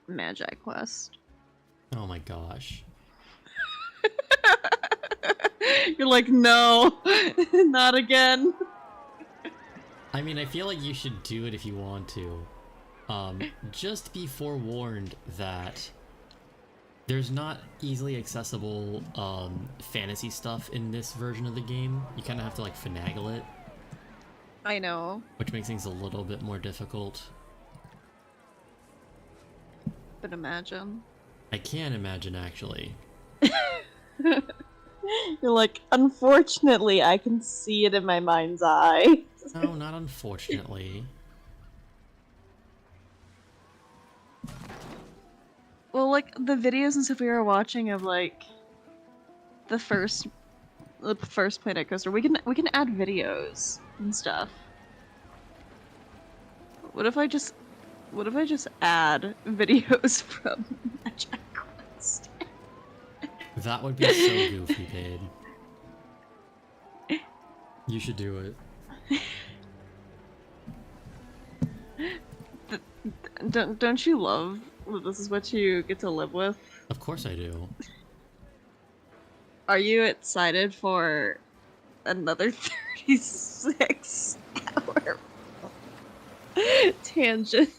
Magi Quest? Oh my gosh. You're like, no, not again. I mean, I feel like you should do it if you want to. Just be forewarned that there's not easily accessible fantasy stuff in this version of the game. You kind of have to like finagle it, I know, which makes things a little bit more difficult. but imagine. I can imagine, actually. You're like, unfortunately, I can see it in my mind's eye. No, not unfortunately. Well, like the videos and stuff we were watching of like the first Planet Coaster, we can add videos and stuff. What if I just add videos from Magic Quest? That would be so goofy, babe. You should do it. Don't you love that this is what you get to live with? Of course I do. Are you excited for another 36 hour tangent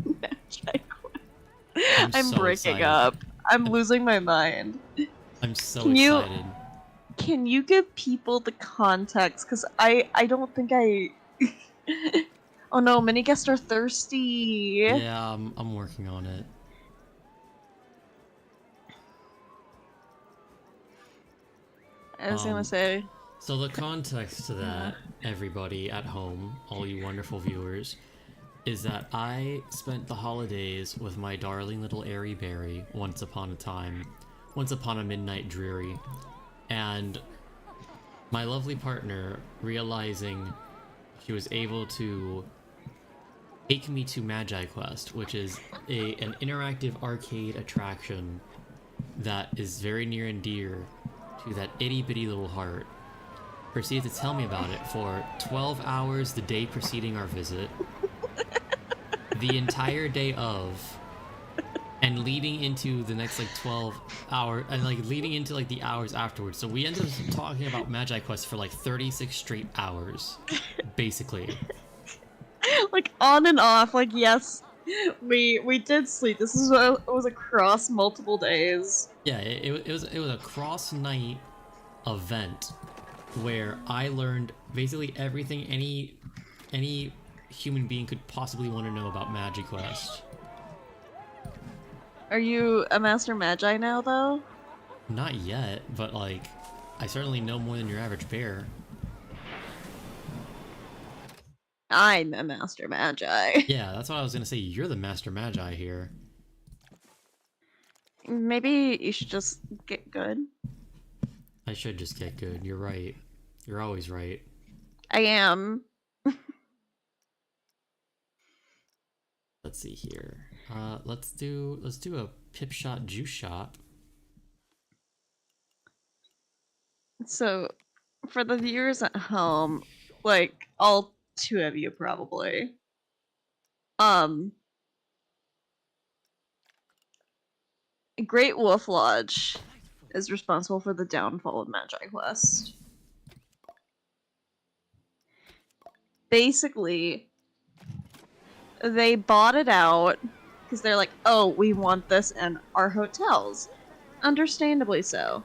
of Magic Quest? I'm so breaking excited. up. I'm losing my mind. I'm so Can you- excited. Can you give people the context? Because I don't think I... Oh no, many guests are thirsty. Yeah, I'm working on it. I was gonna say... So the context to that, everybody at home, all you wonderful viewers, is that I spent the holidays with my darling little Airy Berry once upon a midnight dreary, and my lovely partner, realizing she was able to take me to Magi Quest, which is an interactive arcade attraction that is very near and dear to that itty-bitty little heart, proceeded to tell me about it for 12 hours the day preceding our visit, the entire day of, and leading into the next like 12 hours, and like leading into like the hours afterwards. So we ended up talking about Magi Quest for like 36 straight hours, basically. Like on and off, like yes, we did sleep. This is it was across multiple days. Yeah, it was a cross night event where I learned basically everything any human being could possibly want to know about Magic Quest. Are you a Master Magi now, though? Not yet, but like, I certainly know more than your average bear. I'm a master magi. Yeah, that's what I was gonna say. You're the master magi here. Maybe you should just get good. I should just get good. You're right. You're always right. I am. Let's see here. Let's do a pip shot juice shot. So, for the viewers at home, like all two of you probably, Great Wolf Lodge is responsible for the downfall of Magi Quest. Basically, they bought it out because they're like, oh, we want this in our hotels. Understandably so.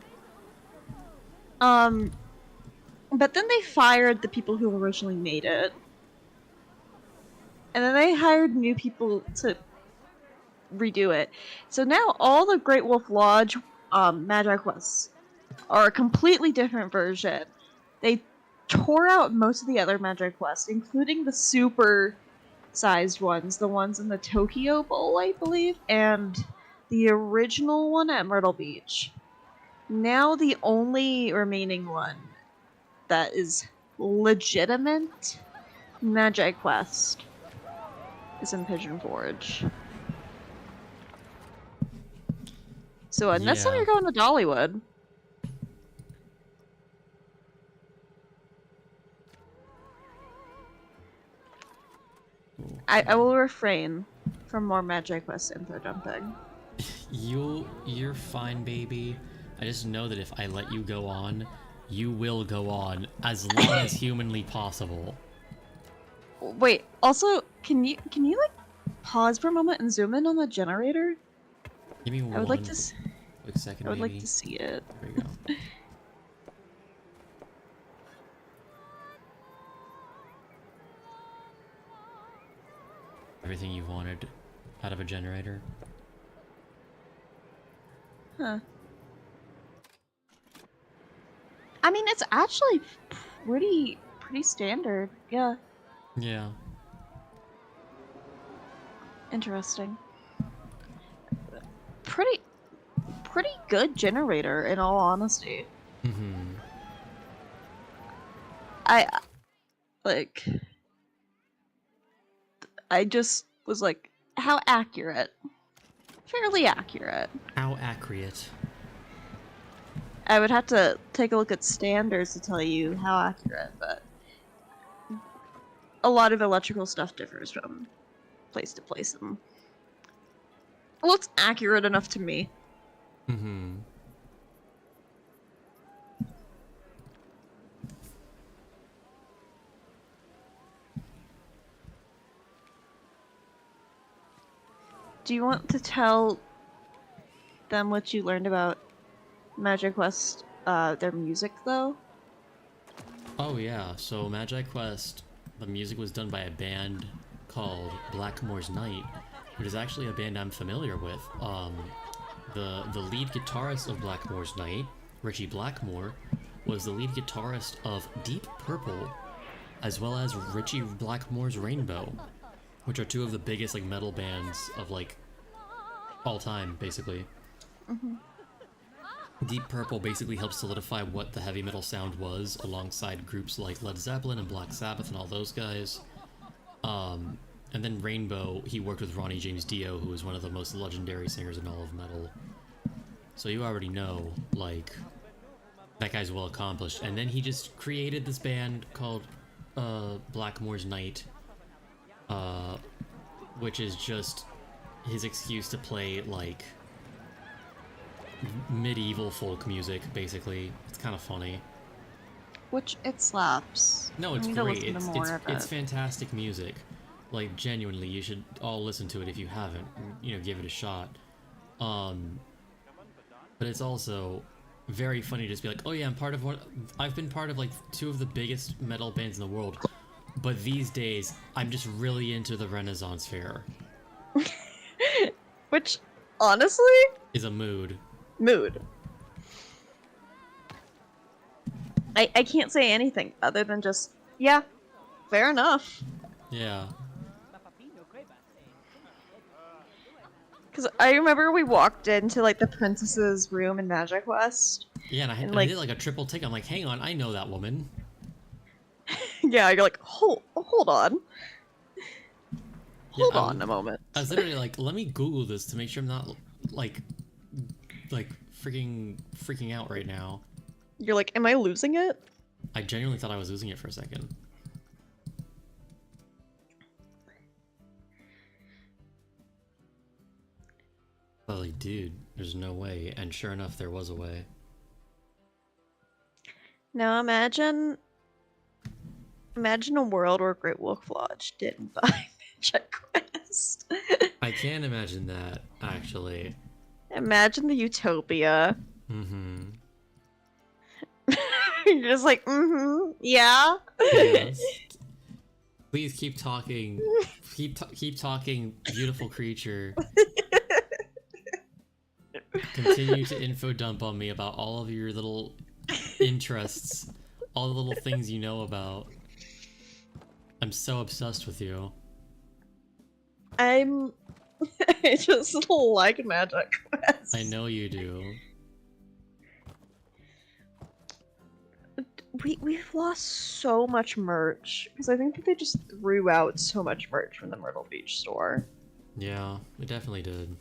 But then they fired the people who originally made it. And then they hired new people to redo it. So now all the Great Wolf Lodge Magi Quests are a completely different version. They tore out most of the other Magi Quests, including the super sized ones, the ones in the Tokyo Bowl, I believe, and the original one at Myrtle Beach. Now the only remaining one that is legitimate Magi Quest is in Pigeon Forge. So next time you're going to Dollywood, I will refrain from more Magi Quest info dumping. You're fine, baby. I just know that if I let you go on, you will go on as long as humanly possible. Wait, also, can you like pause for a moment and zoom in on the generator? Give me one. I would like to. Quick second. I would maybe. like to see it. There you go. Everything you've wanted out of a generator. Huh. I mean, it's actually pretty standard. Yeah. Yeah. Interesting. Pretty good generator, in all honesty. Mm-hmm. I just was like, how accurate? Fairly accurate. How accurate? I would have to take a look at standards to tell you how accurate, but a lot of electrical stuff differs from place to place, and well, it's accurate enough to me. Mm-hmm. Do you want to tell them what you learned about Magic Quest, their music, though? Oh yeah, so Magi Quest, the music was done by a band called Blackmore's Night, which is actually a band I'm familiar with. The lead guitarist of Blackmore's Night, Richie Blackmore, was the lead guitarist of Deep Purple, as well as Richie Blackmore's Rainbow, which are two of the biggest like metal bands of like all time, basically. Mm-hmm. Deep Purple basically helped solidify what the heavy metal sound was, alongside groups like Led Zeppelin and Black Sabbath and all those guys. And then Rainbow, he worked with Ronnie James Dio, who is one of the most legendary singers in all of metal. So you already know, like, that guy's well accomplished. And then he just created this band called Blackmore's Night, which is just his excuse to play, like, medieval folk music, basically. It's kind of funny. Which, it slaps. No, it's I need to great. listen to more of It's it. fantastic music. Like, genuinely, you should all listen to it if you haven't. You know, give it a shot. But it's also very funny to just be like, oh yeah, I've been part of like two of the biggest metal bands in the world, but these days I'm just really into the Renaissance Fair. Which, honestly, Is a mood. I can't say anything other than just, yeah, fair enough. Yeah. Because I remember we walked into like the princess's room in Magic Quest. Yeah, and I did like a triple tick. I'm like, hang on, I know that woman. Yeah, you're like, hold on. Hold Yeah, on a moment. I was literally like, let me Google this to make sure I'm not like freaking out right now. You're like, am I losing it? I genuinely thought I was losing it for a second. Like, dude, there's no way. And sure enough, there was a way. Now imagine a world where Great Wolf Lodge didn't buy Magic Quest. I can imagine that, actually. Imagine the utopia. Mm-hmm. You're just like, yeah. Yes. Please keep talking. Keep talking, beautiful creature. Continue to info dump on me about all of your little interests, all the little things you know about. I'm so obsessed with you. I just like Magic Quest. I know you do. We've lost so much merch because I think that they just threw out so much merch from the Myrtle Beach store. Yeah, we definitely did.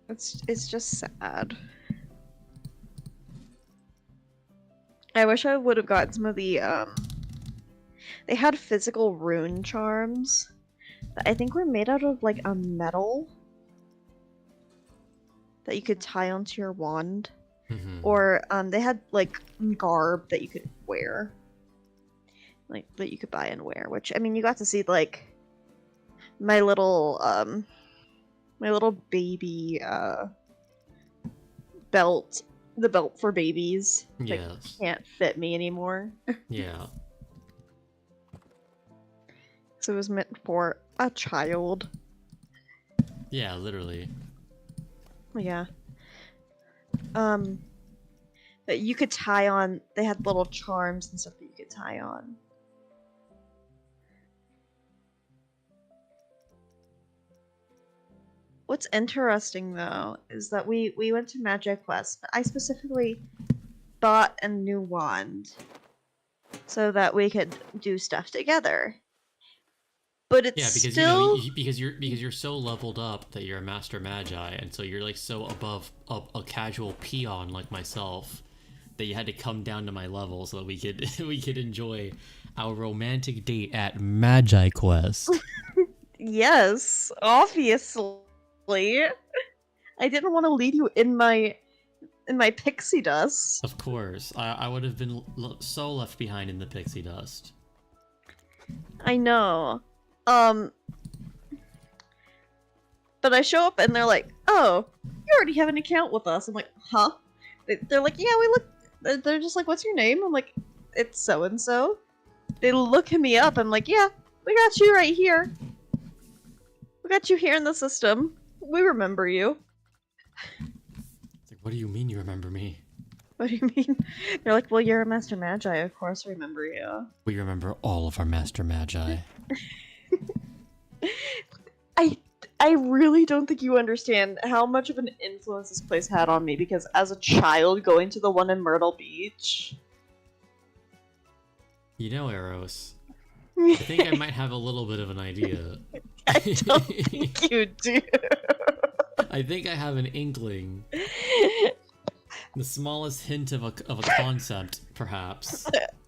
It's just sad. I wish I would have gotten some of the they had physical rune charms that I think were made out of like a metal that you could tie onto your wand. Mm-hmm. Or they had like garb that you could wear. Like that you could buy and wear, which I mean you got to see like my little baby belt, the belt for babies. That Yes. can't fit me anymore. Yeah. So it was meant for a child. Yeah, literally. Yeah. That you could tie on. They had little charms and stuff that you could tie on. What's interesting though is that we went to Magic Quest. I specifically bought a new wand so that we could do stuff together. But it's because still... you know because you're so leveled up that you're a master magi, and so you're like so above a casual peon like myself that you had to come down to my level so that we could enjoy our romantic date at Magi Quest. Yes, obviously. I didn't want to leave you in my pixie dust. Of course, I would have been so left behind in the pixie dust. I know. But I show up and they're like, "Oh, you already have an account with us." I'm like, "Huh?" They're like, "Yeah, we look." They're just like, "What's your name?" I'm like, "It's so and so." They look me up. I'm like, "Yeah, we got you right here. We got you here in the system. We remember you." It's like, what do you mean you remember me? What do you mean? They're like, "Well, you're a master magi. Of course, we remember you." We remember all of our master magi. I really don't think you understand how much of an influence this place had on me, because as a child going to the one in Myrtle Beach... You know, Eros, I think I might have a little bit of an idea. I don't think you do. I think I have an inkling. The smallest hint of a concept, perhaps.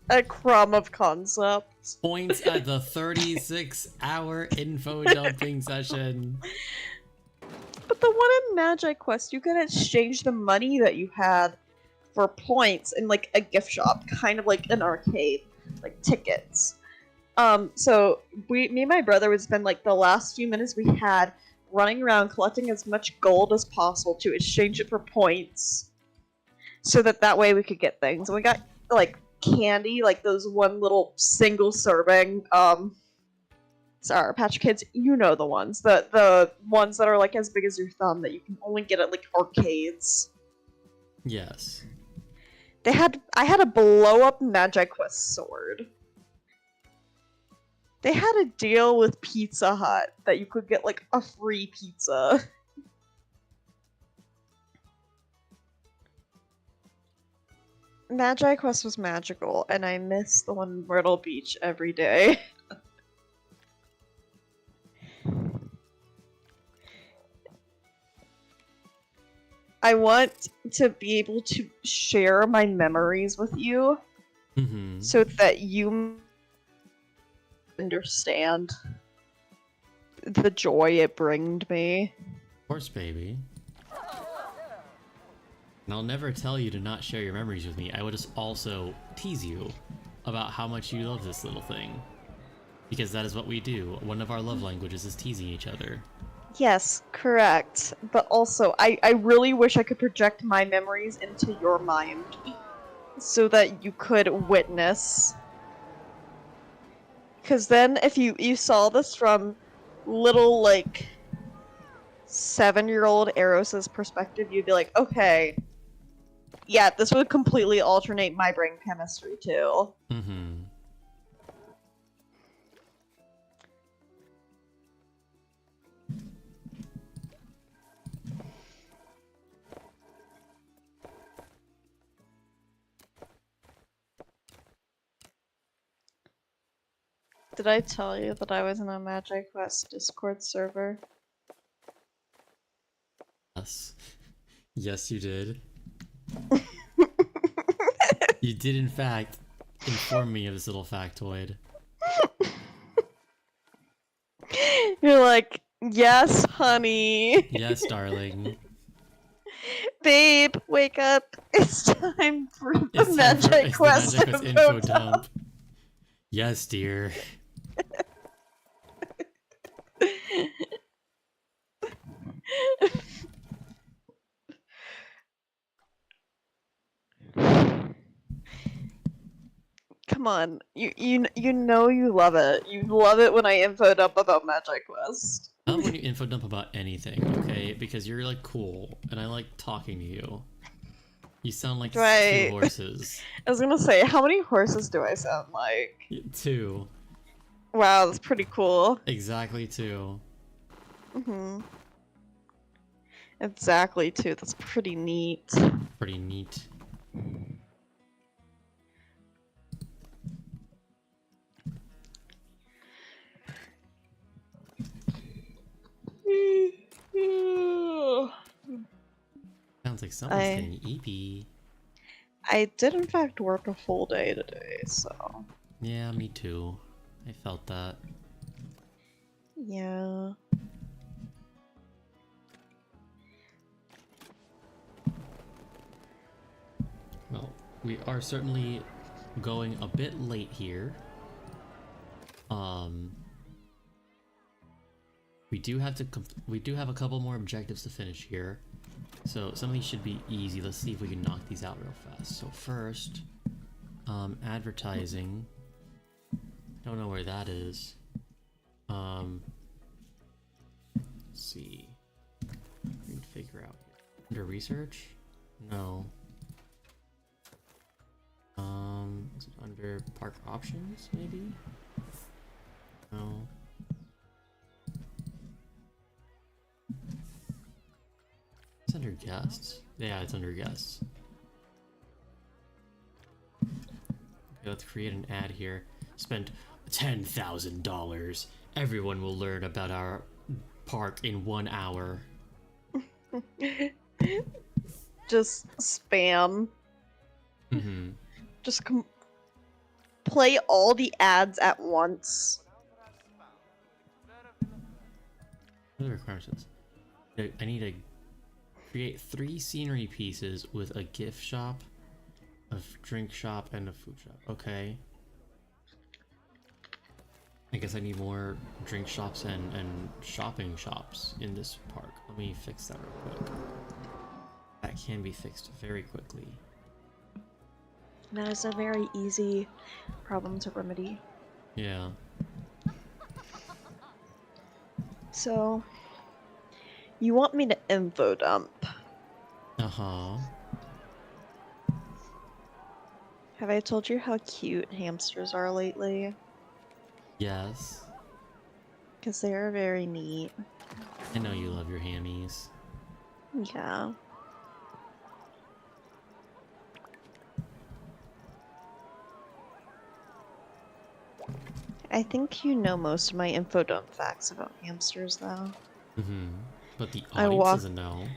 A crumb of concepts. Points at the 36-hour info dumping session. But the one in Magic Quest, you can exchange the money that you had for points in like a gift shop, kind of like an arcade, like tickets. So me and my brother would spend like the last few minutes we had running around collecting as much gold as possible to exchange it for points, so that way we could get things. And we got like candy, like those one little single serving Sour Patch Kids, you know the ones, the ones that are like as big as your thumb that you can only get at like arcades. Yes. I had a blow up Magic Quest sword. They had a deal with Pizza Hut that you could get like a free pizza. Magi Quest was magical, and I miss the one in Myrtle Beach every day. I want to be able to share my memories with you, so that you understand the joy it bringed me. Of course, baby. And I'll never tell you to not share your memories with me. I would just also tease you about how much you love this little thing. Because that is what we do. One of our love languages is teasing each other. Yes, correct. But also, I really wish I could project my memories into your mind, so that you could witness. Because then, if you saw this from little, like, 7-year-old Eros's perspective, you'd be like, okay, yeah, this would completely alternate my brain chemistry, too. Did I tell you that I was in a Magic Quest Discord server? Yes. Yes, you did. You did, in fact, inform me of this little factoid. You're like, yes, honey. Yes, darling. Babe, wake up. It's time for the Magic Quest info dump. Yes, dear. Come on, you know you love it. You love it when I info dump about Magic Quest. I love when you info dump about anything, okay? Because you're like cool, and I like talking to you. You sound like 2 horses. I was gonna say, how many horses do I sound like? 2. Wow, that's pretty cool. Exactly 2. Exactly 2. That's pretty neat. Pretty neat. Sounds like someone's getting eepy. I did in fact work a full day today, so... Yeah, me too. I felt that. Yeah. Well, we are certainly going a bit late here. We do have a couple more objectives to finish here. So some of these should be easy. Let's see if we can knock these out real fast. So first, advertising. Don't know where that is. Let's see. We can figure out under research. No. Is it under park options? Maybe. No. It's under guests. Yeah, it's under guests. Okay, let's create an ad here. Spend $10,000. Everyone will learn about our park in 1 hour. Just spam. Just play all the ads at once. What are the requirements? I need to create 3 scenery pieces with a gift shop, a drink shop, and a food shop. Okay. I guess I need more drink shops and shopping shops in this park. Let me fix that real quick. That can be fixed very quickly. That is a very easy problem to remedy. Yeah. So, you want me to info dump? Uh-huh. Have I told you how cute hamsters are lately? Yes. Because they are very neat. I know you love your hammies. Yeah. I think you know most of my infodump facts about hamsters, though. Mm-hmm. But the I audience walk- doesn't know.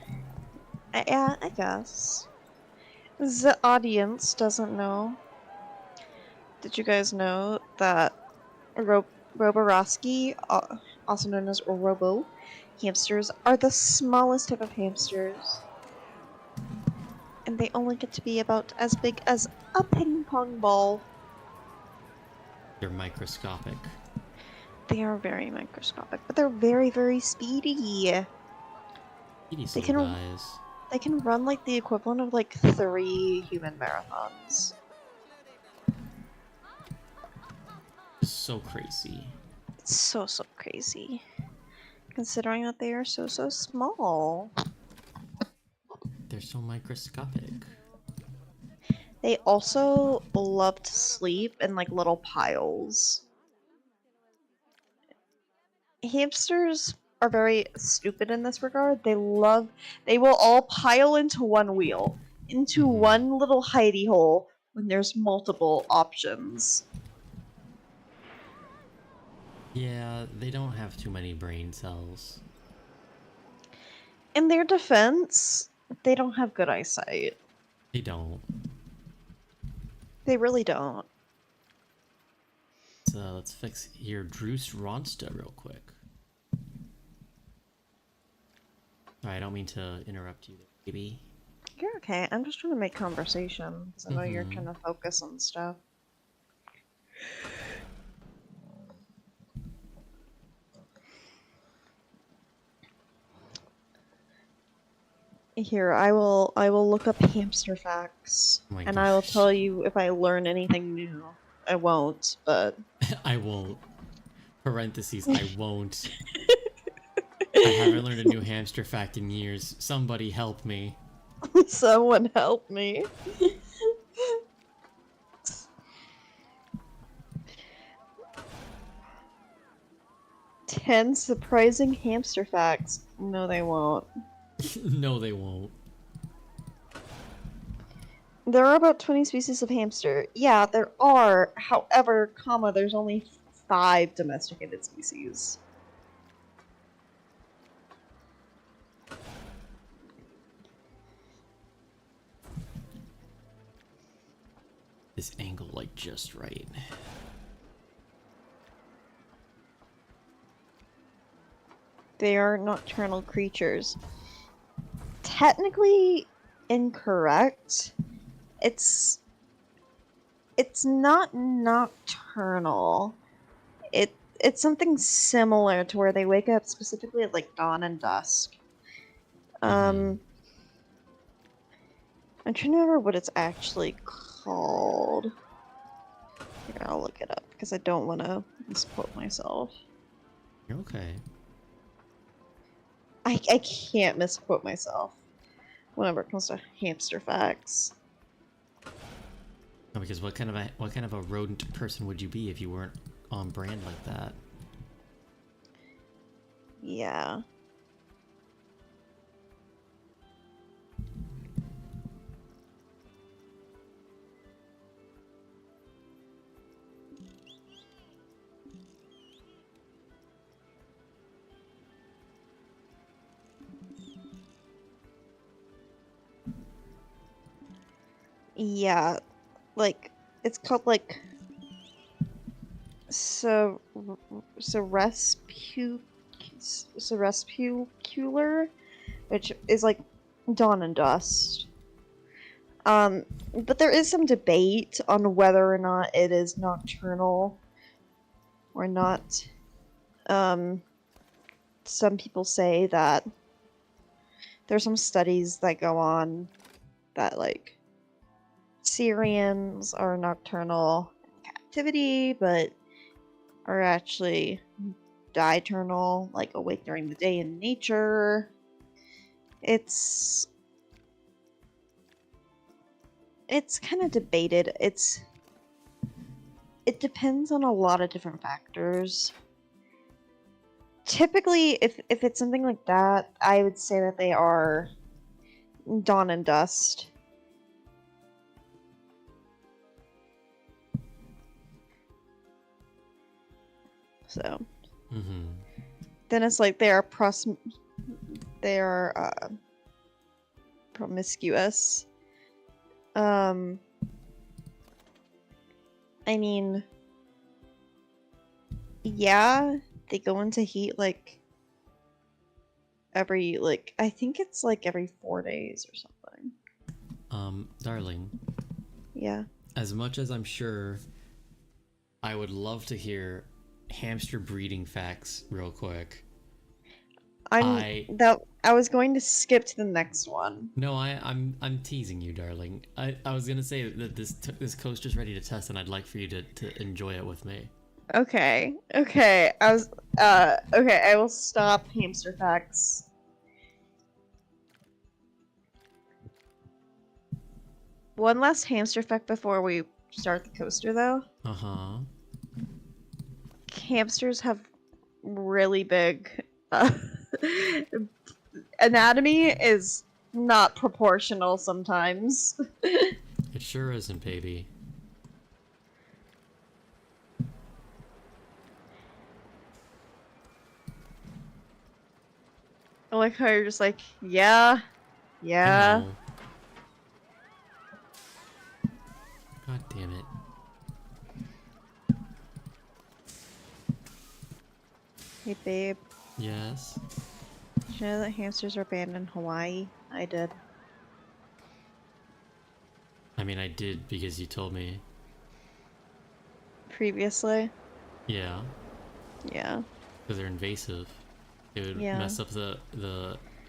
Yeah, I guess. The audience doesn't know. Did you guys know that Roborosky, also known as Robo, hamsters are the smallest type of hamsters? And they only get to be about as big as a ping pong ball. They're microscopic. They are very microscopic, but they're very, very speedy. These They little can guys. they can run like the equivalent of like 3 human marathons. It's so crazy. It's so crazy. Considering that they are so small. They're so microscopic. They also love to sleep in like little piles. Hamsters are very stupid in this regard. They will all pile into one wheel, into one little hidey hole when there's multiple options. Yeah, they don't have too many brain cells. In their defense, they don't have good eyesight. They don't. They really don't. So let's fix here Druce Ronsta real quick. Sorry, I don't mean to interrupt you, baby. You're okay. I'm just trying to make conversation because I know you're trying to focus on stuff. Here, I will look up hamster facts, and I will tell you if I learn anything new. I won't, but I won't. Parentheses, I won't. I haven't learned a new hamster fact in years. Somebody help me. Someone help me. 10 surprising hamster facts. No, they won't. No, they won't. There are about 20 species of hamster. Yeah, there are. However, there's only 5 domesticated species. This angle, like, just right. They are nocturnal creatures. Technically incorrect. It's not nocturnal. It's something similar to where they wake up specifically at like dawn and dusk. I'm trying to remember what it's actually called. Here, I'll look it up because I don't want to misquote myself. You're okay. I can't misquote myself whenever it comes to hamster facts. No, because what kind of a rodent person would you be if you weren't on brand like that? Yeah. Yeah, like it's called like Cerespucular, which is like dawn and dusk. But there is some debate on whether or not it is nocturnal or not. Some people say that there's some studies that go on that like Syrians are nocturnal in captivity, but are actually diurnal, like awake during the day in nature. It's It's kind of debated. It depends on a lot of different factors. Typically, if it's something like that, I would say that they are dawn and dust. So. Then it's like they are promiscuous. I mean, yeah, they go into heat like every I think it's like every 4 days or something. Darling. Yeah. As much as I'm sure I would love to hear hamster breeding facts real quick. I was going to skip to the next one. No, I'm teasing you, darling. I was gonna say that this coaster's ready to test, and I'd like for you to enjoy it with me. Okay. Okay. I will stop hamster facts. One last hamster fact before we start the coaster, though. Uh-huh. Hamsters have really big anatomy is not proportional sometimes. It sure isn't, baby. I like how you're just like, yeah. God damn it. Hey, babe. Yes? Did you know that hamsters are banned in Hawaii? I did. I mean, I did because you told me. Previously? Yeah. Yeah. Because they're invasive. It would mess up the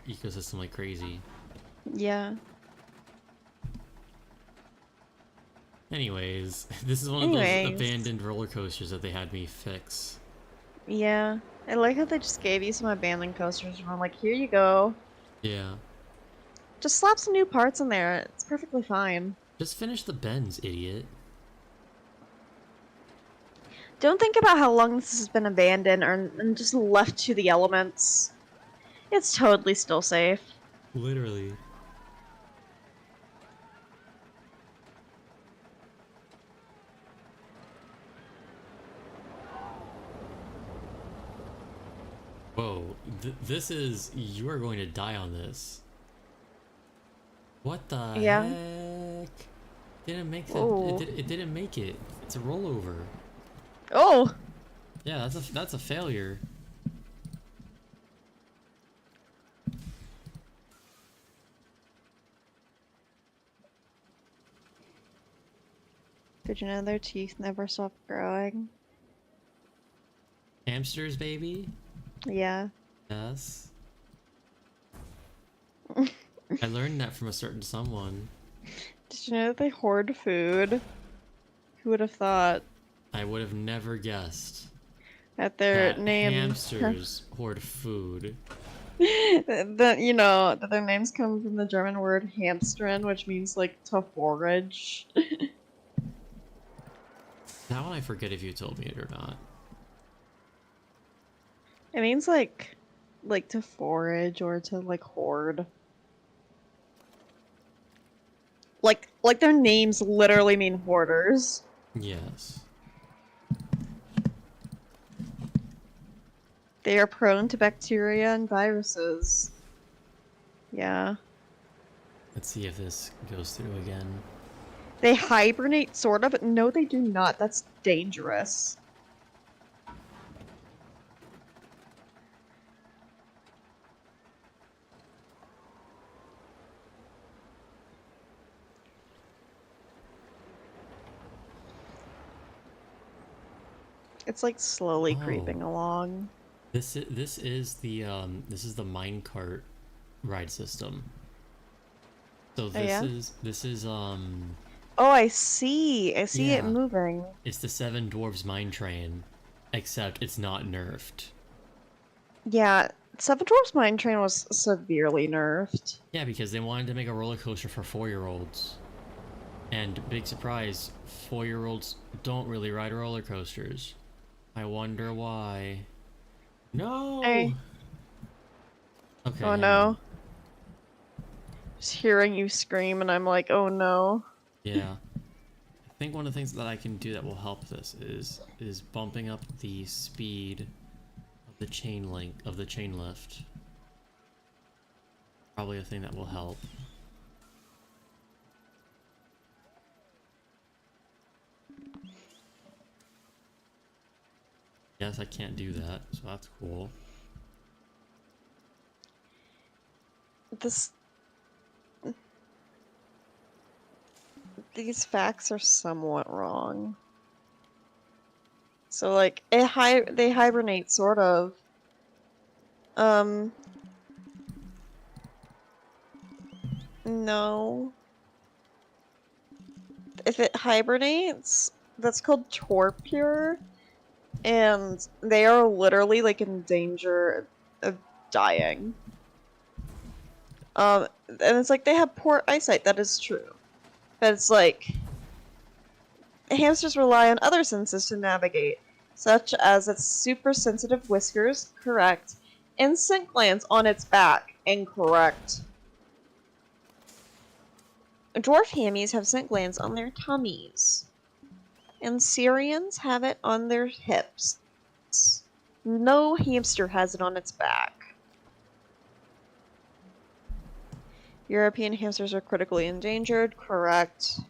ecosystem like crazy. Yeah. Anyways, this is one of those abandoned roller coasters that they had me fix. Yeah. I like how they just gave you some abandoned coasters and I'm like, here you go. Yeah. Just slap some new parts in there. It's perfectly fine. Just finish the bends, idiot. Don't think about how long this has been abandoned and just left to the elements. It's totally still safe. Literally. Whoa, this is... You are going to die on this. What the heck? Didn't make the... It didn't make it. It's a rollover. Oh! Yeah, that's a failure. Did you know their teeth never stop growing? Hamsters, baby? Yeah. Yes. I learned that from a certain someone. Did you know that they hoard food? Who would have thought? I would have never guessed That their that name hamsters hoard food. that their names come from the German word hamstern, which means like to forage. That one I forget if you told me it or not. It means like to forage or to like hoard. Like their names literally mean hoarders. Yes. They are prone to bacteria and viruses. Yeah. Let's see if this goes through again. They hibernate, sort of, but no, they do not. That's dangerous. It's like slowly creeping along. This is the minecart ride system. So this is Oh, I see. I see it moving. It's the Seven Dwarves mine train, except it's not nerfed. Yeah, Seven Dwarfs Mine Train was severely nerfed. Yeah, because they wanted to make a roller coaster for 4-year-olds. And big surprise, 4-year-olds don't really ride roller coasters. I wonder why. No! Hey. Okay. Oh no. Just hearing you scream and I'm like, oh no. Yeah. I think one of the things that I can do that will help this is bumping up the speed of the chain lift. Probably a thing that will help. Yes, I can't do that, so that's cool. These facts are somewhat wrong. So like they hibernate sort of. No. If it hibernates, that's called torpor, and they are literally like in danger of dying. And it's like they have poor eyesight, that is true. But it's like hamsters rely on other senses to navigate, such as its super sensitive whiskers, correct, and scent glands on its back, incorrect. Dwarf hammies have scent glands on their tummies, and Syrians have it on their hips. No hamster has it on its back. European hamsters are critically endangered, correct.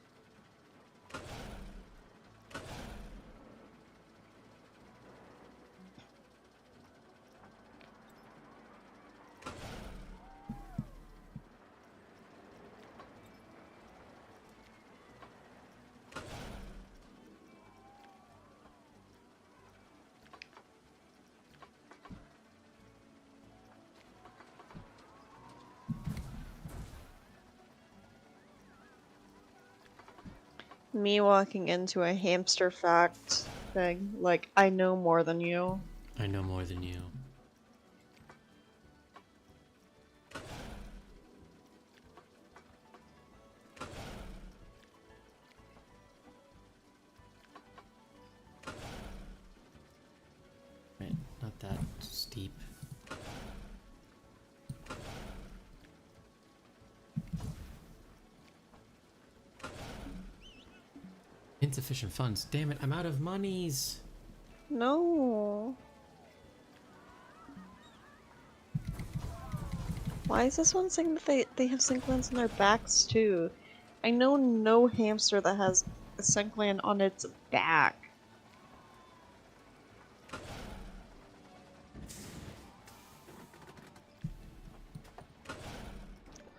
Me walking into a hamster fact thing, like, I know more than you. I know more than you. Right, not that steep. Insufficient funds. Damn it, I'm out of monies. No. Why is this one saying that they have scent glands on their backs too? I know no hamster that has a scent gland on its back.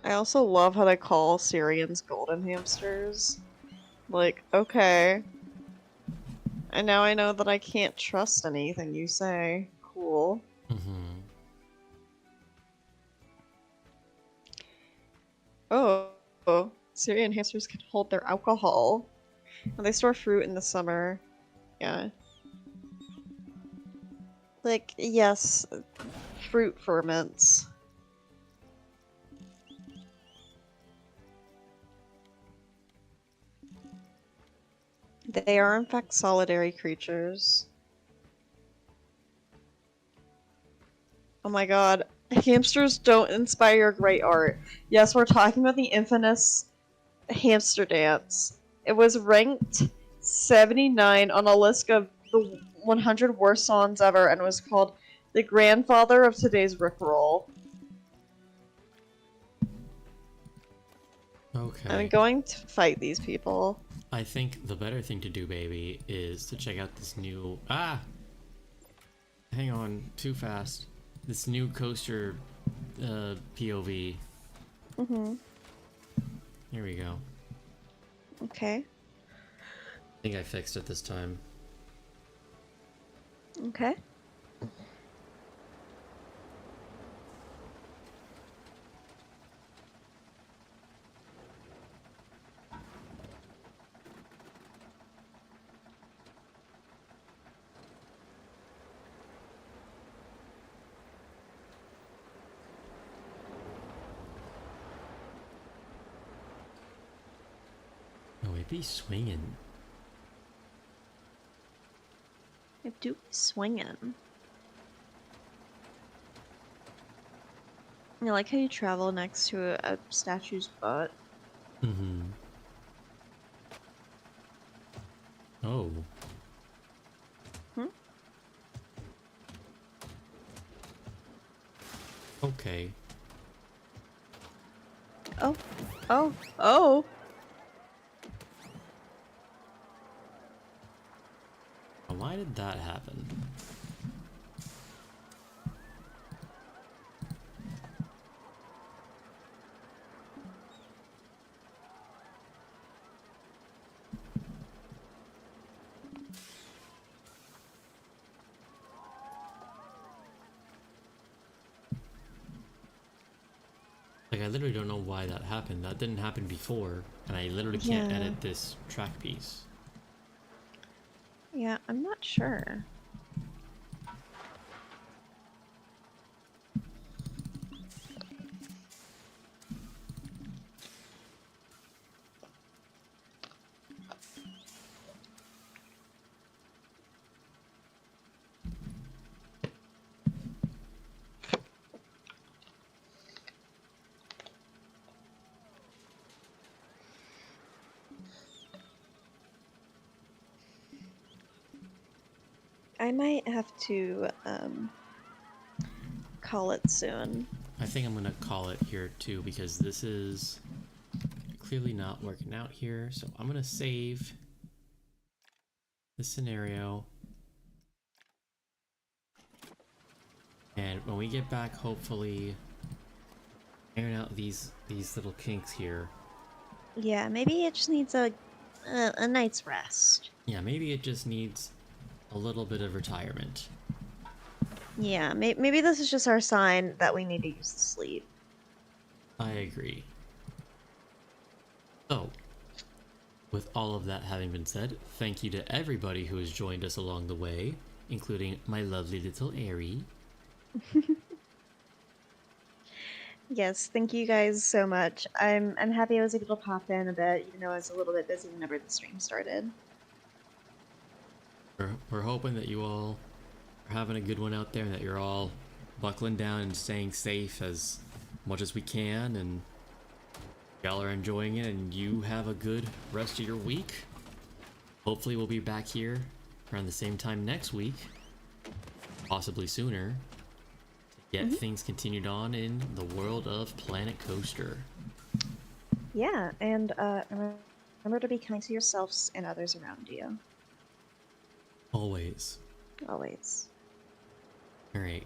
I also love how they call Syrians golden hamsters. Like, okay. And now I know that I can't trust anything you say. Cool. Mm-hmm. Oh, Syrian hamsters can hold their alcohol. And they store fruit in the summer. Yeah. Like, yes, fruit ferments. They are in fact solitary creatures. Oh my god. Hamsters don't inspire great art. Yes, we're talking about the infamous hamster dance. It was ranked 79 on a list of the 100 worst songs ever and was called the grandfather of today's Rickroll. Okay. I'm going to fight these people. I think the better thing to do, baby, is to check out this new... Ah! Hang on, too fast. This new coaster POV. Mm-hmm. Here we go. Okay. I think I fixed it this time. Okay. Oh be swinging. I do be swinging. I like how you travel next to a statue's butt. Mm-hmm. Oh. Hmm? Okay. Oh. Oh. Oh! Why did that happen? Like, I literally don't know why that happened. That didn't happen before, and I literally can't Yeah. edit this track piece. Yeah, I'm not sure. I might have to call it soon. I think I'm gonna call it here too, because this is clearly not working out here. So I'm gonna save this scenario. And when we get back, hopefully iron out these little kinks here. Yeah, maybe it just needs a night's rest. Yeah, maybe it just needs a little bit of retirement. Yeah, maybe this is just our sign that we need to use the sleep. I agree. So, with all of that having been said, thank you to everybody who has joined us along the way, including my lovely little Airy. Yes, thank you guys so much. I'm happy I was able to pop in a bit, even though I was a little bit busy whenever the stream started. We're hoping that you all are having a good one out there and that you're all buckling down and staying safe as much as we can, and y'all are enjoying it and you have a good rest of your week. Hopefully we'll be back here around the same time next week, possibly sooner, to get things continued on in the world of Planet Coaster. Yeah, and remember to be kind to yourselves and others around you. Always. Always. Alright.